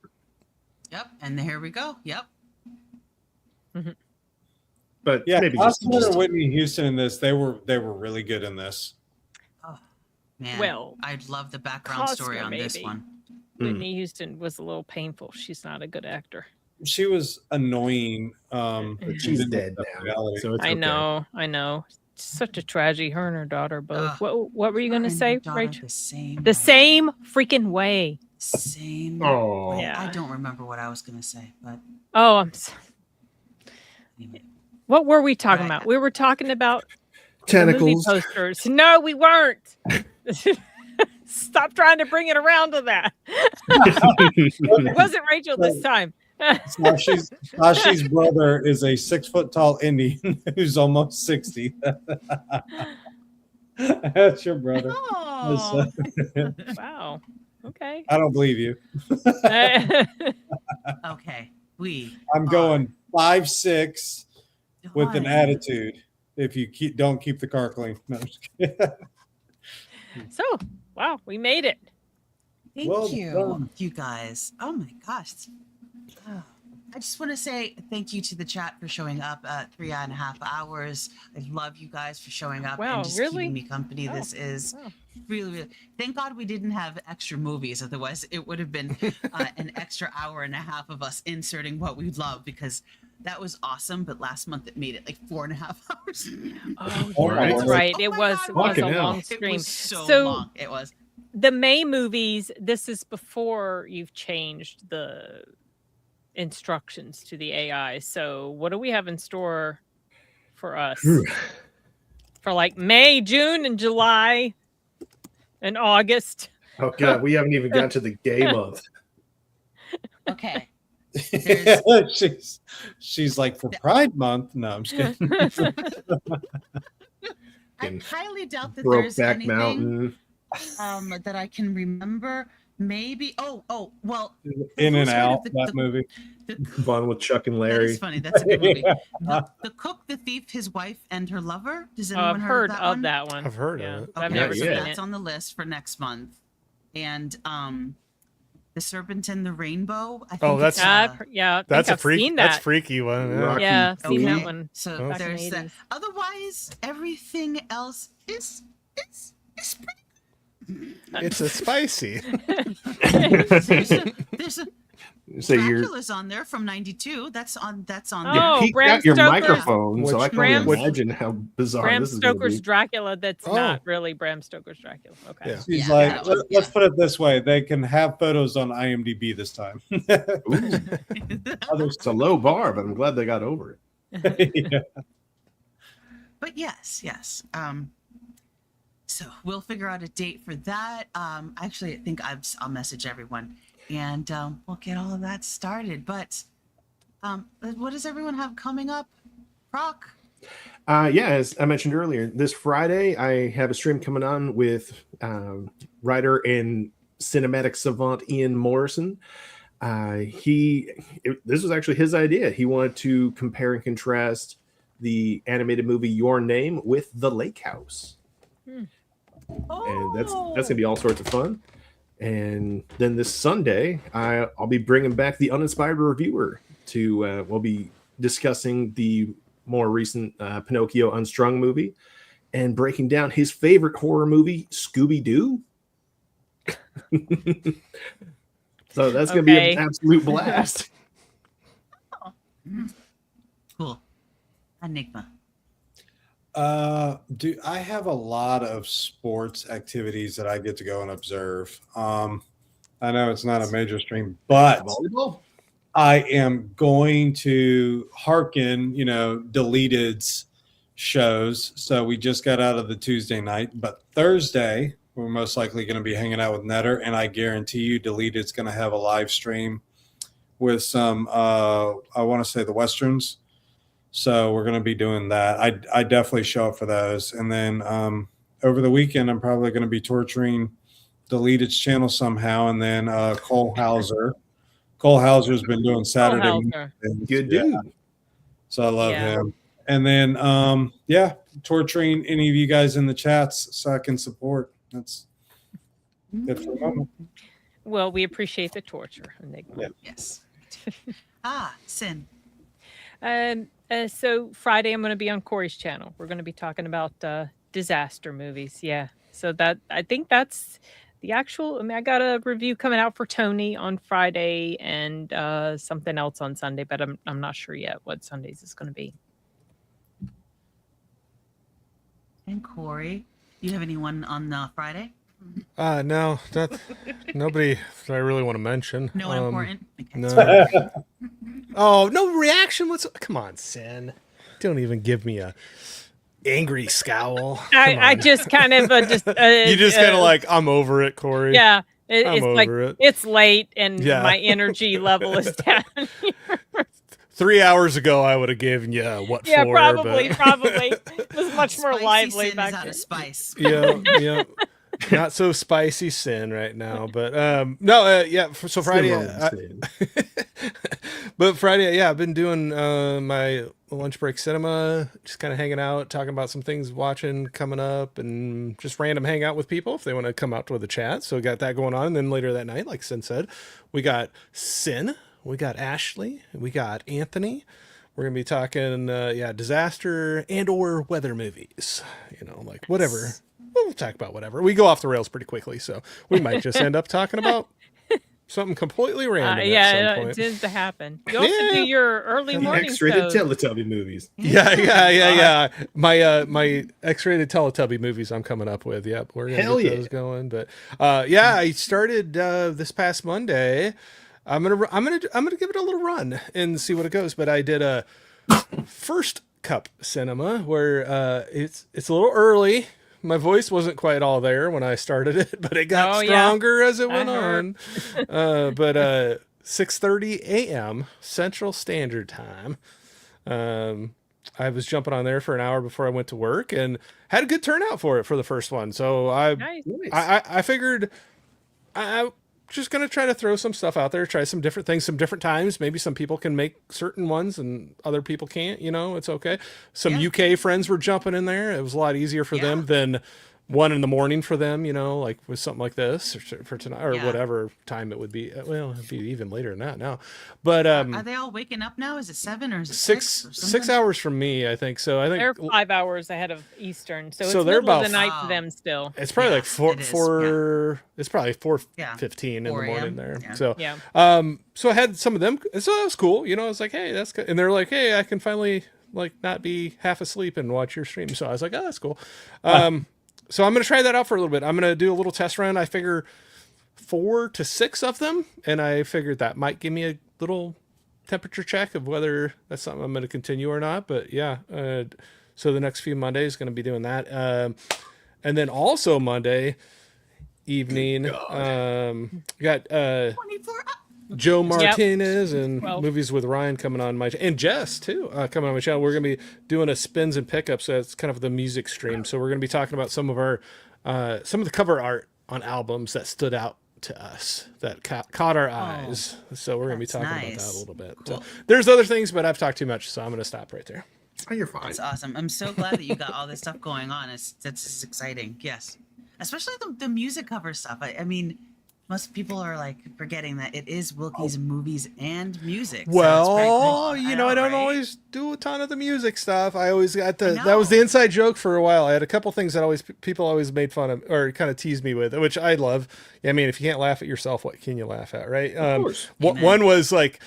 [SPEAKER 9] And here we go. Yep.
[SPEAKER 10] But
[SPEAKER 13] yeah,
[SPEAKER 10] maybe
[SPEAKER 13] Costner and Whitney Houston in this, they were really good in this.
[SPEAKER 9] Oh man,
[SPEAKER 11] well,
[SPEAKER 9] I'd love the background story on this one.
[SPEAKER 11] Whitney Houston was a little painful. She's not a good actor.
[SPEAKER 13] She was annoying.
[SPEAKER 10] But she's dead now. So it's
[SPEAKER 11] I know. Such a tragedy. Her and her daughter both. What were you going to say, Rachel? The same freaking way.
[SPEAKER 9] Same.
[SPEAKER 10] Oh.
[SPEAKER 11] Yeah.
[SPEAKER 9] I don't remember what I was going to say, but.
[SPEAKER 11] Oh, I'm sorry. What were we talking about? We were talking about
[SPEAKER 10] tentacles.
[SPEAKER 11] Movie posters. No, we weren't. Stop trying to bring it around to that. It wasn't Rachel this time.
[SPEAKER 13] Sashi's brother is a 6 foot tall Indian who's almost 60. That's your brother.
[SPEAKER 11] Oh. Wow. Okay.
[SPEAKER 13] I don't believe you.
[SPEAKER 9] Okay.
[SPEAKER 13] I'm going 5'6" with an attitude. If you don't keep the car clean. No, I'm just kidding.
[SPEAKER 11] So, wow, we made it.
[SPEAKER 9] Thank you guys. Oh my gosh. Oh, I just want to say thank you to the chat for showing up at 3.5 hours. I love you guys for showing up
[SPEAKER 11] Wow,
[SPEAKER 9] and just
[SPEAKER 11] really?
[SPEAKER 9] keeping me company. This is really, really. Thank God we didn't have extra movies. Otherwise, it would have been an extra hour and a half of us inserting what we love, because that was awesome. But last month it made it like 4.5 hours.
[SPEAKER 11] Oh, that's right. It was a long stream.
[SPEAKER 9] It was so long. It was.
[SPEAKER 11] The May movies, this is before you've changed the instructions to the AI. So what do we have in store for us? For like May, June, and July, and August?
[SPEAKER 10] Oh God, we haven't even got to the gay month.
[SPEAKER 9] Okay.
[SPEAKER 13] she's like, for Pride Month. No, I'm just kidding.
[SPEAKER 9] I highly doubt that there's
[SPEAKER 10] Brokeback
[SPEAKER 9] anything
[SPEAKER 10] Mountain.
[SPEAKER 9] That I can remember. Maybe. Oh, well.
[SPEAKER 13] In and Out, that movie.
[SPEAKER 10] Fun with Chuck and Larry.
[SPEAKER 9] That is funny. That's a good movie. The Cook, the Thief, His Wife, and Her Lover. Does anyone
[SPEAKER 11] I've heard
[SPEAKER 9] of
[SPEAKER 11] of that one.
[SPEAKER 12] I've heard of it.
[SPEAKER 11] I've never seen
[SPEAKER 9] That's
[SPEAKER 11] it.
[SPEAKER 9] on the list for next month. And The Serpent and the Rainbow. I think
[SPEAKER 12] that's
[SPEAKER 11] yeah. I
[SPEAKER 12] that's
[SPEAKER 11] think
[SPEAKER 12] a
[SPEAKER 11] I've
[SPEAKER 12] freak.
[SPEAKER 11] seen that.
[SPEAKER 12] That's freaky one. Yeah.
[SPEAKER 11] Yeah, seen
[SPEAKER 9] Okay.
[SPEAKER 11] that one.
[SPEAKER 9] So
[SPEAKER 11] Back in
[SPEAKER 9] there's
[SPEAKER 11] the
[SPEAKER 9] that.
[SPEAKER 11] 80s.
[SPEAKER 9] Otherwise, everything else is pretty.
[SPEAKER 12] It's a spicy.
[SPEAKER 9] There's a
[SPEAKER 10] So you're
[SPEAKER 9] Dracula's on there from '92. That's on.
[SPEAKER 11] Oh,
[SPEAKER 10] peeked
[SPEAKER 11] Bram
[SPEAKER 10] out your
[SPEAKER 11] Stoker's-
[SPEAKER 10] microphone, so I can
[SPEAKER 11] Bram-
[SPEAKER 10] only imagine how bizarre
[SPEAKER 11] Bram
[SPEAKER 10] this is going to
[SPEAKER 11] Stoker's
[SPEAKER 10] be.
[SPEAKER 11] Dracula. That's not really Bram Stoker's Dracula. Okay.
[SPEAKER 12] Yeah.
[SPEAKER 13] She's like, let's put it this way: they can have photos on IMDb this time.
[SPEAKER 10] It's a low bar, but I'm glad they got over it.
[SPEAKER 13] Yeah.
[SPEAKER 9] But yes. So we'll figure out a date for that. Actually, I think I'll message everyone, and we'll get all of that started. But what does everyone have coming up? Rock.
[SPEAKER 10] Yeah, as I mentioned earlier, this Friday I have a stream coming on with writer and cinematic savant Ian Morrison. This was actually his idea. He wanted to compare and contrast the animated movie Your Name with The Lake House. And that's gonna be all sorts of fun. And then this Sunday, I'll be bringing back the Uninspired Reviewer to. We'll be discussing the more recent Pinocchio Unstrung movie and breaking down his favorite horror movie, Scooby Doo. So that's gonna be an absolute blast.
[SPEAKER 9] Cool. Enigma.
[SPEAKER 13] I have a lot of sports activities that I get to go and observe. I know it's not a major stream, but
[SPEAKER 10] volleyball.
[SPEAKER 13] I am going to hearken, Deleted's shows. So we just got out of the Tuesday night, but Thursday we're most likely going to be hanging out with Netter, and I guarantee you Deleted's going to have a live stream with some I want to say the Westerns. So we're going to be doing that. I definitely show up for those. And then over the weekend, I'm probably going to be torturing Deleted's channel somehow. And then Cole Hauser. Cole Hauser's been doing Saturday.
[SPEAKER 10] Good dude.
[SPEAKER 13] So I love him. And then, torturing any of you guys in the chats so I can support. That's it for the moment.
[SPEAKER 11] Well, we appreciate the torture, Enigma.
[SPEAKER 13] Yeah.
[SPEAKER 9] Yes. Sin.
[SPEAKER 11] So Friday I'm going to be on Corey's channel. We're going to be talking about disaster movies. Yeah. So I think that's the actual. I got a review coming out for Tony on Friday and something else on Sunday, but I'm not sure yet what Sundays is going to be.
[SPEAKER 9] And Corey, you have anyone on Friday?
[SPEAKER 12] No, nobody that I really want to mention.
[SPEAKER 9] No one important. Okay.
[SPEAKER 12] No. Oh, no reaction. Come on, Sin. Don't even give me a angry scowl.
[SPEAKER 11] I just kind of
[SPEAKER 12] you just kind of like, I'm over it, Corey.
[SPEAKER 11] Yeah.
[SPEAKER 12] I'm
[SPEAKER 11] It's like
[SPEAKER 12] over it.
[SPEAKER 11] it's late and
[SPEAKER 12] Yeah.
[SPEAKER 11] my energy level is down.
[SPEAKER 12] 3 hours ago, I would have given you what
[SPEAKER 11] Yeah,
[SPEAKER 12] for.
[SPEAKER 11] probably.
[SPEAKER 12] But...
[SPEAKER 11] It was much more
[SPEAKER 9] Spicy
[SPEAKER 11] lively
[SPEAKER 9] sin
[SPEAKER 11] back
[SPEAKER 9] is out
[SPEAKER 11] then.
[SPEAKER 9] of spice.
[SPEAKER 12] yeah. Not so spicy sin right now, but no, yeah. So Friday, but Friday, yeah, I've been doing my lunch break cinema, just kind of hanging out, talking about some things watching coming up, and just random hang out with people if they want to come out to the chat. So we got that going on, and then later that night, like Sin said, we got Sin, we got Ashley, we got Anthony. We're gonna be talking, disaster and or weather movies. You know, like whatever. We'll talk about whatever. We go off the rails pretty quickly, so we might just end up talking about something completely random.
[SPEAKER 11] Yeah, it tends to happen. You also do your early morning
[SPEAKER 10] X-rated
[SPEAKER 11] shows.
[SPEAKER 10] Teletubby movies.
[SPEAKER 12] Yeah. My X-rated Teletubby movies I'm coming up with. Yep, we're gonna get those going. But I started this past Monday. I'm gonna give it a little run and see what it goes. But I did a first cup cinema where it's a little early. My voice wasn't quite all there when I started it, but it got stronger as it went on. But 6:30 a.m. Central Standard Time. I was jumping on there for an hour before I went to work and had a good turnout for it for the first one. So I figured I'm just going to try to throw some stuff out there, try some different things, some different times. Maybe some people can make certain ones and other people can't, you know, it's okay. Some UK friends were jumping in there. It was a lot easier for them than 1 a.m. for them, you know, like with something like this or for tonight or whatever time it would be. Well, it'd be even later than that now. But
[SPEAKER 9] are they all waking up now? Is it 7 or is it 6? Or
[SPEAKER 12] 6 hours from me, I think. So I think
[SPEAKER 11] they're 5 hours ahead of Eastern, so it's
[SPEAKER 12] they're
[SPEAKER 11] middle
[SPEAKER 12] about
[SPEAKER 11] of the night for them still.
[SPEAKER 12] It's probably like four. It's probably 4:15 in the morning there. So so I had some of them. So that was cool. You know, I was like, hey, that's good. And they're like, hey, I can finally like not be half asleep and watch your stream. So I was like, oh, that's cool. So I'm going to try that out for a little bit. I'm going to do a little test run. I figure 4 to 6 of them. And I figured that might give me a little temperature check of whether that's something I'm going to continue or not. But yeah, so the next few Mondays going to be doing that. And then also Monday evening, got
[SPEAKER 9] 24
[SPEAKER 12] Joe Martinez and Movies with Ryan coming on my and Jess too coming on my channel. We're gonna be doing a spins and pickups. So it's kind of the music stream. So we're gonna be talking about some of the cover art on albums that stood out to us that caught our eyes. So we're gonna be talking about that a little bit. Cool. So there's other things, but I've talked too much, so I'm gonna stop right there.
[SPEAKER 10] Oh, you're fine.
[SPEAKER 9] That's awesome. I'm so glad that you got all this stuff going on. That's exciting. Yes, especially the music cover stuff. I mean. Most people are like forgetting that it is Wilkie's movies and music.
[SPEAKER 12] Well, you know, I don't always do a ton of the music stuff. I always got that was the inside joke for a while. I had a couple things that people always made fun of or kind of teased me with, which I love. I mean, if you can't laugh at yourself, what can you laugh at, right?
[SPEAKER 10] Of course.
[SPEAKER 12] One was like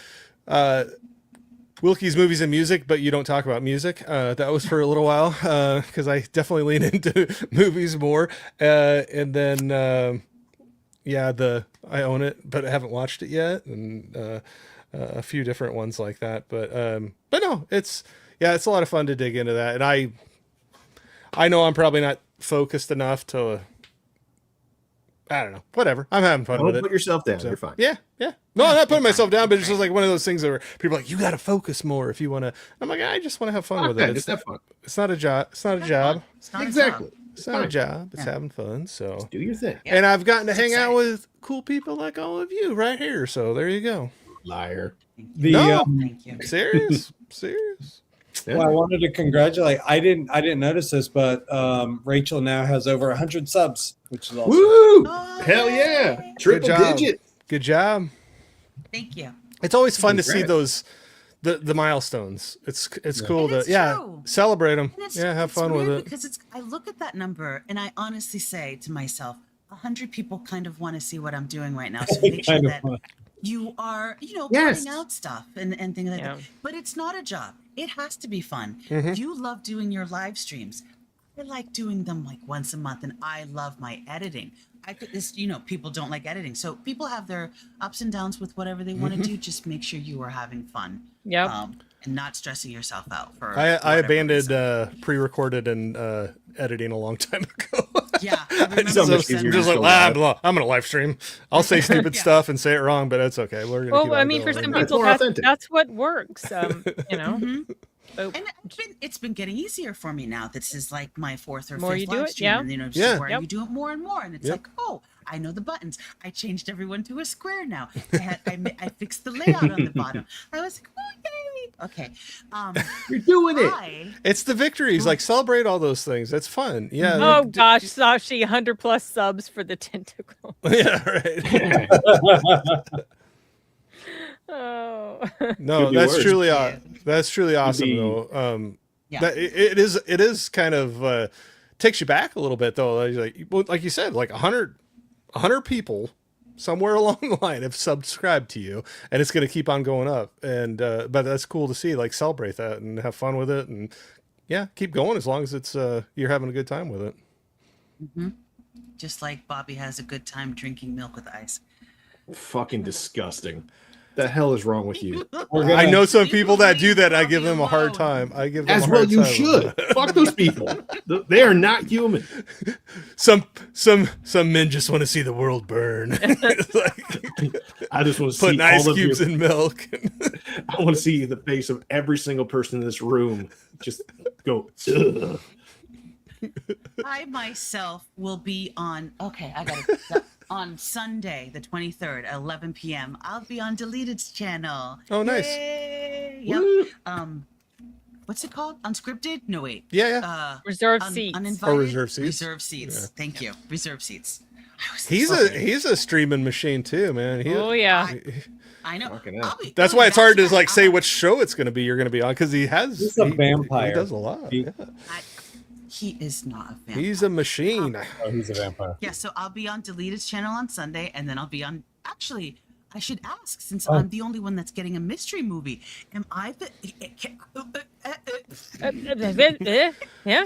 [SPEAKER 12] Wilkie's movies and music, but you don't talk about music. That was for a little while because I definitely lean into movies more. And then I own it, but I haven't watched it yet, and a few different ones like that. But no, it's a lot of fun to dig into that, and I know I'm probably not focused enough to. I don't know. Whatever. I'm having fun with it.
[SPEAKER 10] Put yourself down.
[SPEAKER 12] So,
[SPEAKER 10] you're fine.
[SPEAKER 12] Yeah. No, I'm not putting myself down, but it's just like one of those things where people are like, you got to focus more if you want to. I'm like, I just want to have fun with it.
[SPEAKER 10] Just have fun.
[SPEAKER 12] It's not a job. It's not a job.
[SPEAKER 10] Exactly.
[SPEAKER 12] It's not a job. It's having fun. So
[SPEAKER 10] just do your thing.
[SPEAKER 12] And I've gotten to hang out with cool people like all of you right here. So there you go.
[SPEAKER 10] Liar.
[SPEAKER 9] Thank you.
[SPEAKER 12] Serious.
[SPEAKER 13] Well, I wanted to congratulate. I didn't notice this, but Rachel now has over 100 subs, which is awesome.
[SPEAKER 10] Woo! Hell yeah! Triple digit.
[SPEAKER 12] Good job.
[SPEAKER 9] Thank you.
[SPEAKER 12] It's always fun to see those the milestones. It's cool to celebrate them. Have fun with it.
[SPEAKER 9] Because I look at that number and I honestly say to myself, 100 people kind of want to see what I'm doing right now. So make sure that you are, putting out stuff and things like that. But it's not a job. It has to be fun.
[SPEAKER 12] Mm-hmm.
[SPEAKER 9] You love doing your live streams. I like doing them like once a month, and I love my editing. People don't like editing. So people have their ups and downs with whatever they want to do. Just make sure you are having fun.
[SPEAKER 11] Yep.
[SPEAKER 9] And not stressing yourself out for.
[SPEAKER 12] I abandoned pre-recorded and editing a long time ago.
[SPEAKER 9] Yeah, I
[SPEAKER 12] I'm
[SPEAKER 9] remember
[SPEAKER 10] so much
[SPEAKER 12] just
[SPEAKER 10] easier
[SPEAKER 12] like,
[SPEAKER 10] to
[SPEAKER 12] blah, blah. I'm gonna live stream. I'll say stupid stuff and say it wrong, but it's okay. We're gonna keep
[SPEAKER 11] Well, I
[SPEAKER 12] on
[SPEAKER 11] mean, for
[SPEAKER 12] going.
[SPEAKER 11] some
[SPEAKER 10] It's
[SPEAKER 11] people,
[SPEAKER 10] more
[SPEAKER 11] that's,
[SPEAKER 10] authentic.
[SPEAKER 11] that's what works. You know. So,
[SPEAKER 9] And it's been getting easier for me now. This is like my fourth or
[SPEAKER 11] More
[SPEAKER 9] fifth
[SPEAKER 11] you do
[SPEAKER 9] live
[SPEAKER 11] it,
[SPEAKER 9] stream,
[SPEAKER 11] yeah.
[SPEAKER 9] and just
[SPEAKER 12] Yeah.
[SPEAKER 9] where
[SPEAKER 11] Yep.
[SPEAKER 9] you do it more and more, and it's
[SPEAKER 12] Yep.
[SPEAKER 9] like, oh, I know the buttons. I changed everyone to a square now. I fixed the layout on the bottom. I was like, oh yay! Okay,
[SPEAKER 10] You're doing it.
[SPEAKER 12] It's the victories. Like celebrate all those things. That's fun. Yeah.
[SPEAKER 11] oh
[SPEAKER 12] like,
[SPEAKER 11] gosh, Sashi, 100+ subs for the tentacle.
[SPEAKER 12] yeah. Right.
[SPEAKER 11] Oh.
[SPEAKER 12] No,
[SPEAKER 10] Could be
[SPEAKER 12] that's
[SPEAKER 10] worse.
[SPEAKER 12] that's truly awesome
[SPEAKER 10] be-
[SPEAKER 12] though.
[SPEAKER 9] Yeah.
[SPEAKER 12] That it is kind of takes you back a little bit though. Like you said, like 100 people somewhere along the line have subscribed to you, and it's going to keep on going up. And but that's cool to see. Like celebrate that and have fun with it, and yeah, keep going as long as it's you're having a good time with it.
[SPEAKER 9] Just like Bobby has a good time drinking milk with ice.
[SPEAKER 10] Fucking disgusting. The hell is wrong with you?
[SPEAKER 12] I know some people that do that. I give them a hard time. I give them
[SPEAKER 10] As
[SPEAKER 12] a
[SPEAKER 10] well
[SPEAKER 12] hard
[SPEAKER 10] you
[SPEAKER 12] time.
[SPEAKER 10] should. Fuck those people. They are not human.
[SPEAKER 12] Some men just want to see the world burn. It's like,
[SPEAKER 10] I just want to see
[SPEAKER 12] putting ice
[SPEAKER 10] all of
[SPEAKER 12] cubes
[SPEAKER 10] your,
[SPEAKER 12] in milk.
[SPEAKER 10] I want to see the face of every single person in this room just go. Ugh.
[SPEAKER 9] I myself will be on. Okay, I got it. On Sunday, the 23rd, at 11 p.m. I'll be on Deleted's channel.
[SPEAKER 12] Oh, nice.
[SPEAKER 9] Yay!
[SPEAKER 10] Woo.
[SPEAKER 9] Yep. What's it called? Unscripted? No, wait.
[SPEAKER 12] Yeah.
[SPEAKER 11] Reserved seats.
[SPEAKER 9] Uninvited?
[SPEAKER 12] Or reserved seats.
[SPEAKER 9] Reserved seats. Thank you. Reserved seats. I was
[SPEAKER 12] He's
[SPEAKER 9] excited.
[SPEAKER 12] a streaming machine too, man.
[SPEAKER 11] Oh yeah.
[SPEAKER 9] I know.
[SPEAKER 10] Fucking hell.
[SPEAKER 12] That's why it's hard to like say which show it's going to be. You're going to be on because he has.
[SPEAKER 13] He's a
[SPEAKER 12] he
[SPEAKER 13] vampire.
[SPEAKER 12] does a lot. Yeah.
[SPEAKER 9] He is not a vampire.
[SPEAKER 12] He's a machine.
[SPEAKER 13] Oh, he's a vampire.
[SPEAKER 9] Yeah, so I'll be on Deleted's channel on Sunday, and then I'll be on. Actually, I should ask, since I'm the only one that's getting a mystery movie. Am I the?
[SPEAKER 11] Yeah.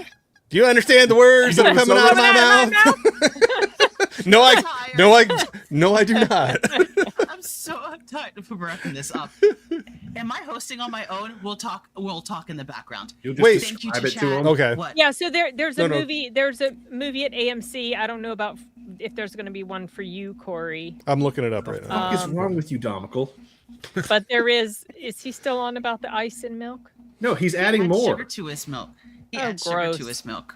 [SPEAKER 12] Do you understand the words that are coming out of my mouth? No, I do not.
[SPEAKER 9] I'm so tired of wrapping this up. Am I hosting on my own? We'll talk in the background.
[SPEAKER 10] You'll just
[SPEAKER 12] Wait.
[SPEAKER 9] Thank you
[SPEAKER 10] describe
[SPEAKER 9] to
[SPEAKER 10] it to
[SPEAKER 9] Chad.
[SPEAKER 10] him.
[SPEAKER 12] Okay.
[SPEAKER 9] What?
[SPEAKER 11] Yeah, so there's a
[SPEAKER 12] No.
[SPEAKER 11] movie. There's a movie at AMC. I don't know about if there's going to be one for you, Corey.
[SPEAKER 12] I'm looking it up right now.
[SPEAKER 10] What is wrong with you, Domical?
[SPEAKER 11] But there is. Is he still on about the ice and milk?
[SPEAKER 10] No, he's adding
[SPEAKER 9] Add
[SPEAKER 10] more.
[SPEAKER 9] sugar to his milk. He
[SPEAKER 11] Oh,
[SPEAKER 9] adds sugar
[SPEAKER 11] gross.
[SPEAKER 9] to his milk.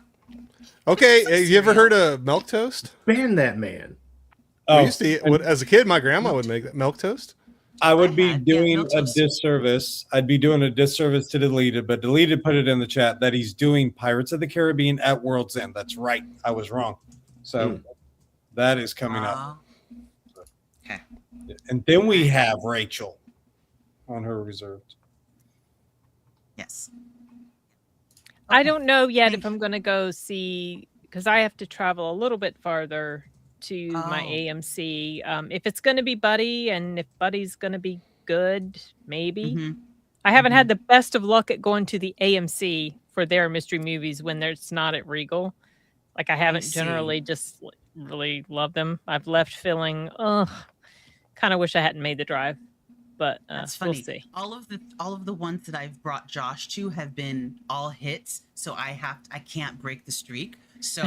[SPEAKER 12] Okay, have you ever heard of milk toast?
[SPEAKER 10] Ban that man.
[SPEAKER 12] We used to eat, as a kid, my grandma would make milk toast.
[SPEAKER 13] I would be
[SPEAKER 9] had,
[SPEAKER 13] doing
[SPEAKER 9] milk
[SPEAKER 13] a
[SPEAKER 9] toast.
[SPEAKER 13] disservice. I'd be doing a disservice to Deleted, but Deleted put it in the chat that he's doing Pirates of the Caribbean at World's End. That's right. I was wrong. So that is coming up.
[SPEAKER 9] Okay.
[SPEAKER 13] And then we have Rachel on her reserved.
[SPEAKER 9] Yes.
[SPEAKER 11] I don't know yet
[SPEAKER 9] Thank
[SPEAKER 11] if I'm going to go see because I have to travel a little bit farther to my
[SPEAKER 9] Oh.
[SPEAKER 11] AMC. If it's going to be Buddy and if Buddy's going to be good, maybe.
[SPEAKER 9] Mhm.
[SPEAKER 11] I haven't had the best of luck at going to the AMC for their mystery movies when it's not at Regal. Like I haven't
[SPEAKER 9] see.
[SPEAKER 11] generally just really loved them. I've left feeling, kind of wish I hadn't made the drive, but
[SPEAKER 9] That's
[SPEAKER 11] we'll
[SPEAKER 9] funny.
[SPEAKER 11] see.
[SPEAKER 9] All of the ones that I've brought Josh to have been all hits, so I can't break the streak. So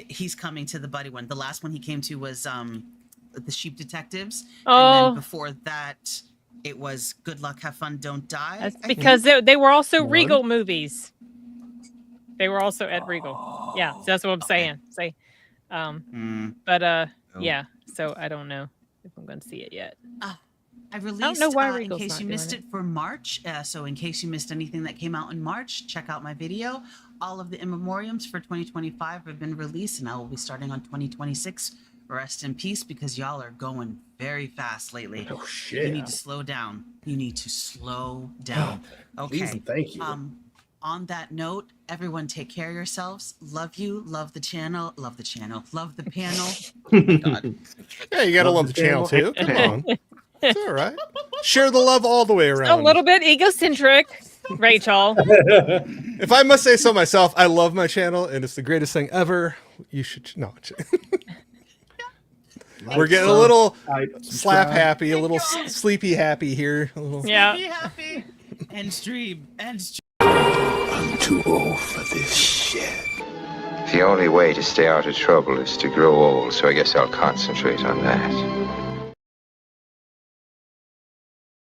[SPEAKER 9] he's coming to the Buddy one. The last one he came to was the Sheep Detectives, and
[SPEAKER 11] Oh.
[SPEAKER 9] then before that it was Good Luck, Have Fun, Don't Die.
[SPEAKER 11] That's
[SPEAKER 9] I
[SPEAKER 11] because
[SPEAKER 9] think.
[SPEAKER 11] they were also
[SPEAKER 10] One.
[SPEAKER 11] Regal movies. They were also at Regal. Yeah, so that's what I'm saying. Say, but yeah. So I don't know if I'm going to see it yet.
[SPEAKER 9] I released,
[SPEAKER 11] know why
[SPEAKER 9] in
[SPEAKER 11] Regal's
[SPEAKER 9] case
[SPEAKER 11] not
[SPEAKER 9] you
[SPEAKER 11] doing
[SPEAKER 9] missed
[SPEAKER 11] it.
[SPEAKER 9] it for March. So in case you missed anything that came out in March, check out my video. All of the in memoriams for 2025 have been released, and I will be starting on 2026. Rest in peace, because y'all are going very fast lately.
[SPEAKER 10] Oh
[SPEAKER 9] You
[SPEAKER 10] shit.
[SPEAKER 9] need to slow down. You need to slow down.
[SPEAKER 10] Please
[SPEAKER 9] Okay.
[SPEAKER 10] and thank you.
[SPEAKER 9] On that note, everyone take care of yourselves. Love you. Love the channel. Love the channel. Love the panel. Oh my God.
[SPEAKER 12] Yeah, you got to
[SPEAKER 10] Love
[SPEAKER 12] love
[SPEAKER 10] the
[SPEAKER 12] the channel too.
[SPEAKER 10] channel.
[SPEAKER 12] Come on. It's all right. Share the love all the way around.
[SPEAKER 11] A little bit egocentric, Rachel.
[SPEAKER 12] If I must say so myself, I love my channel and it's the greatest thing ever. You should no. We're getting a little slap happy, a little sleepy happy here. A little...
[SPEAKER 11] Yeah.
[SPEAKER 9] Be happy. End stream. End stream.
[SPEAKER 5] I'm too old for this shit.
[SPEAKER 8] The only way to stay out of trouble is to grow old, so I guess I'll concentrate on that.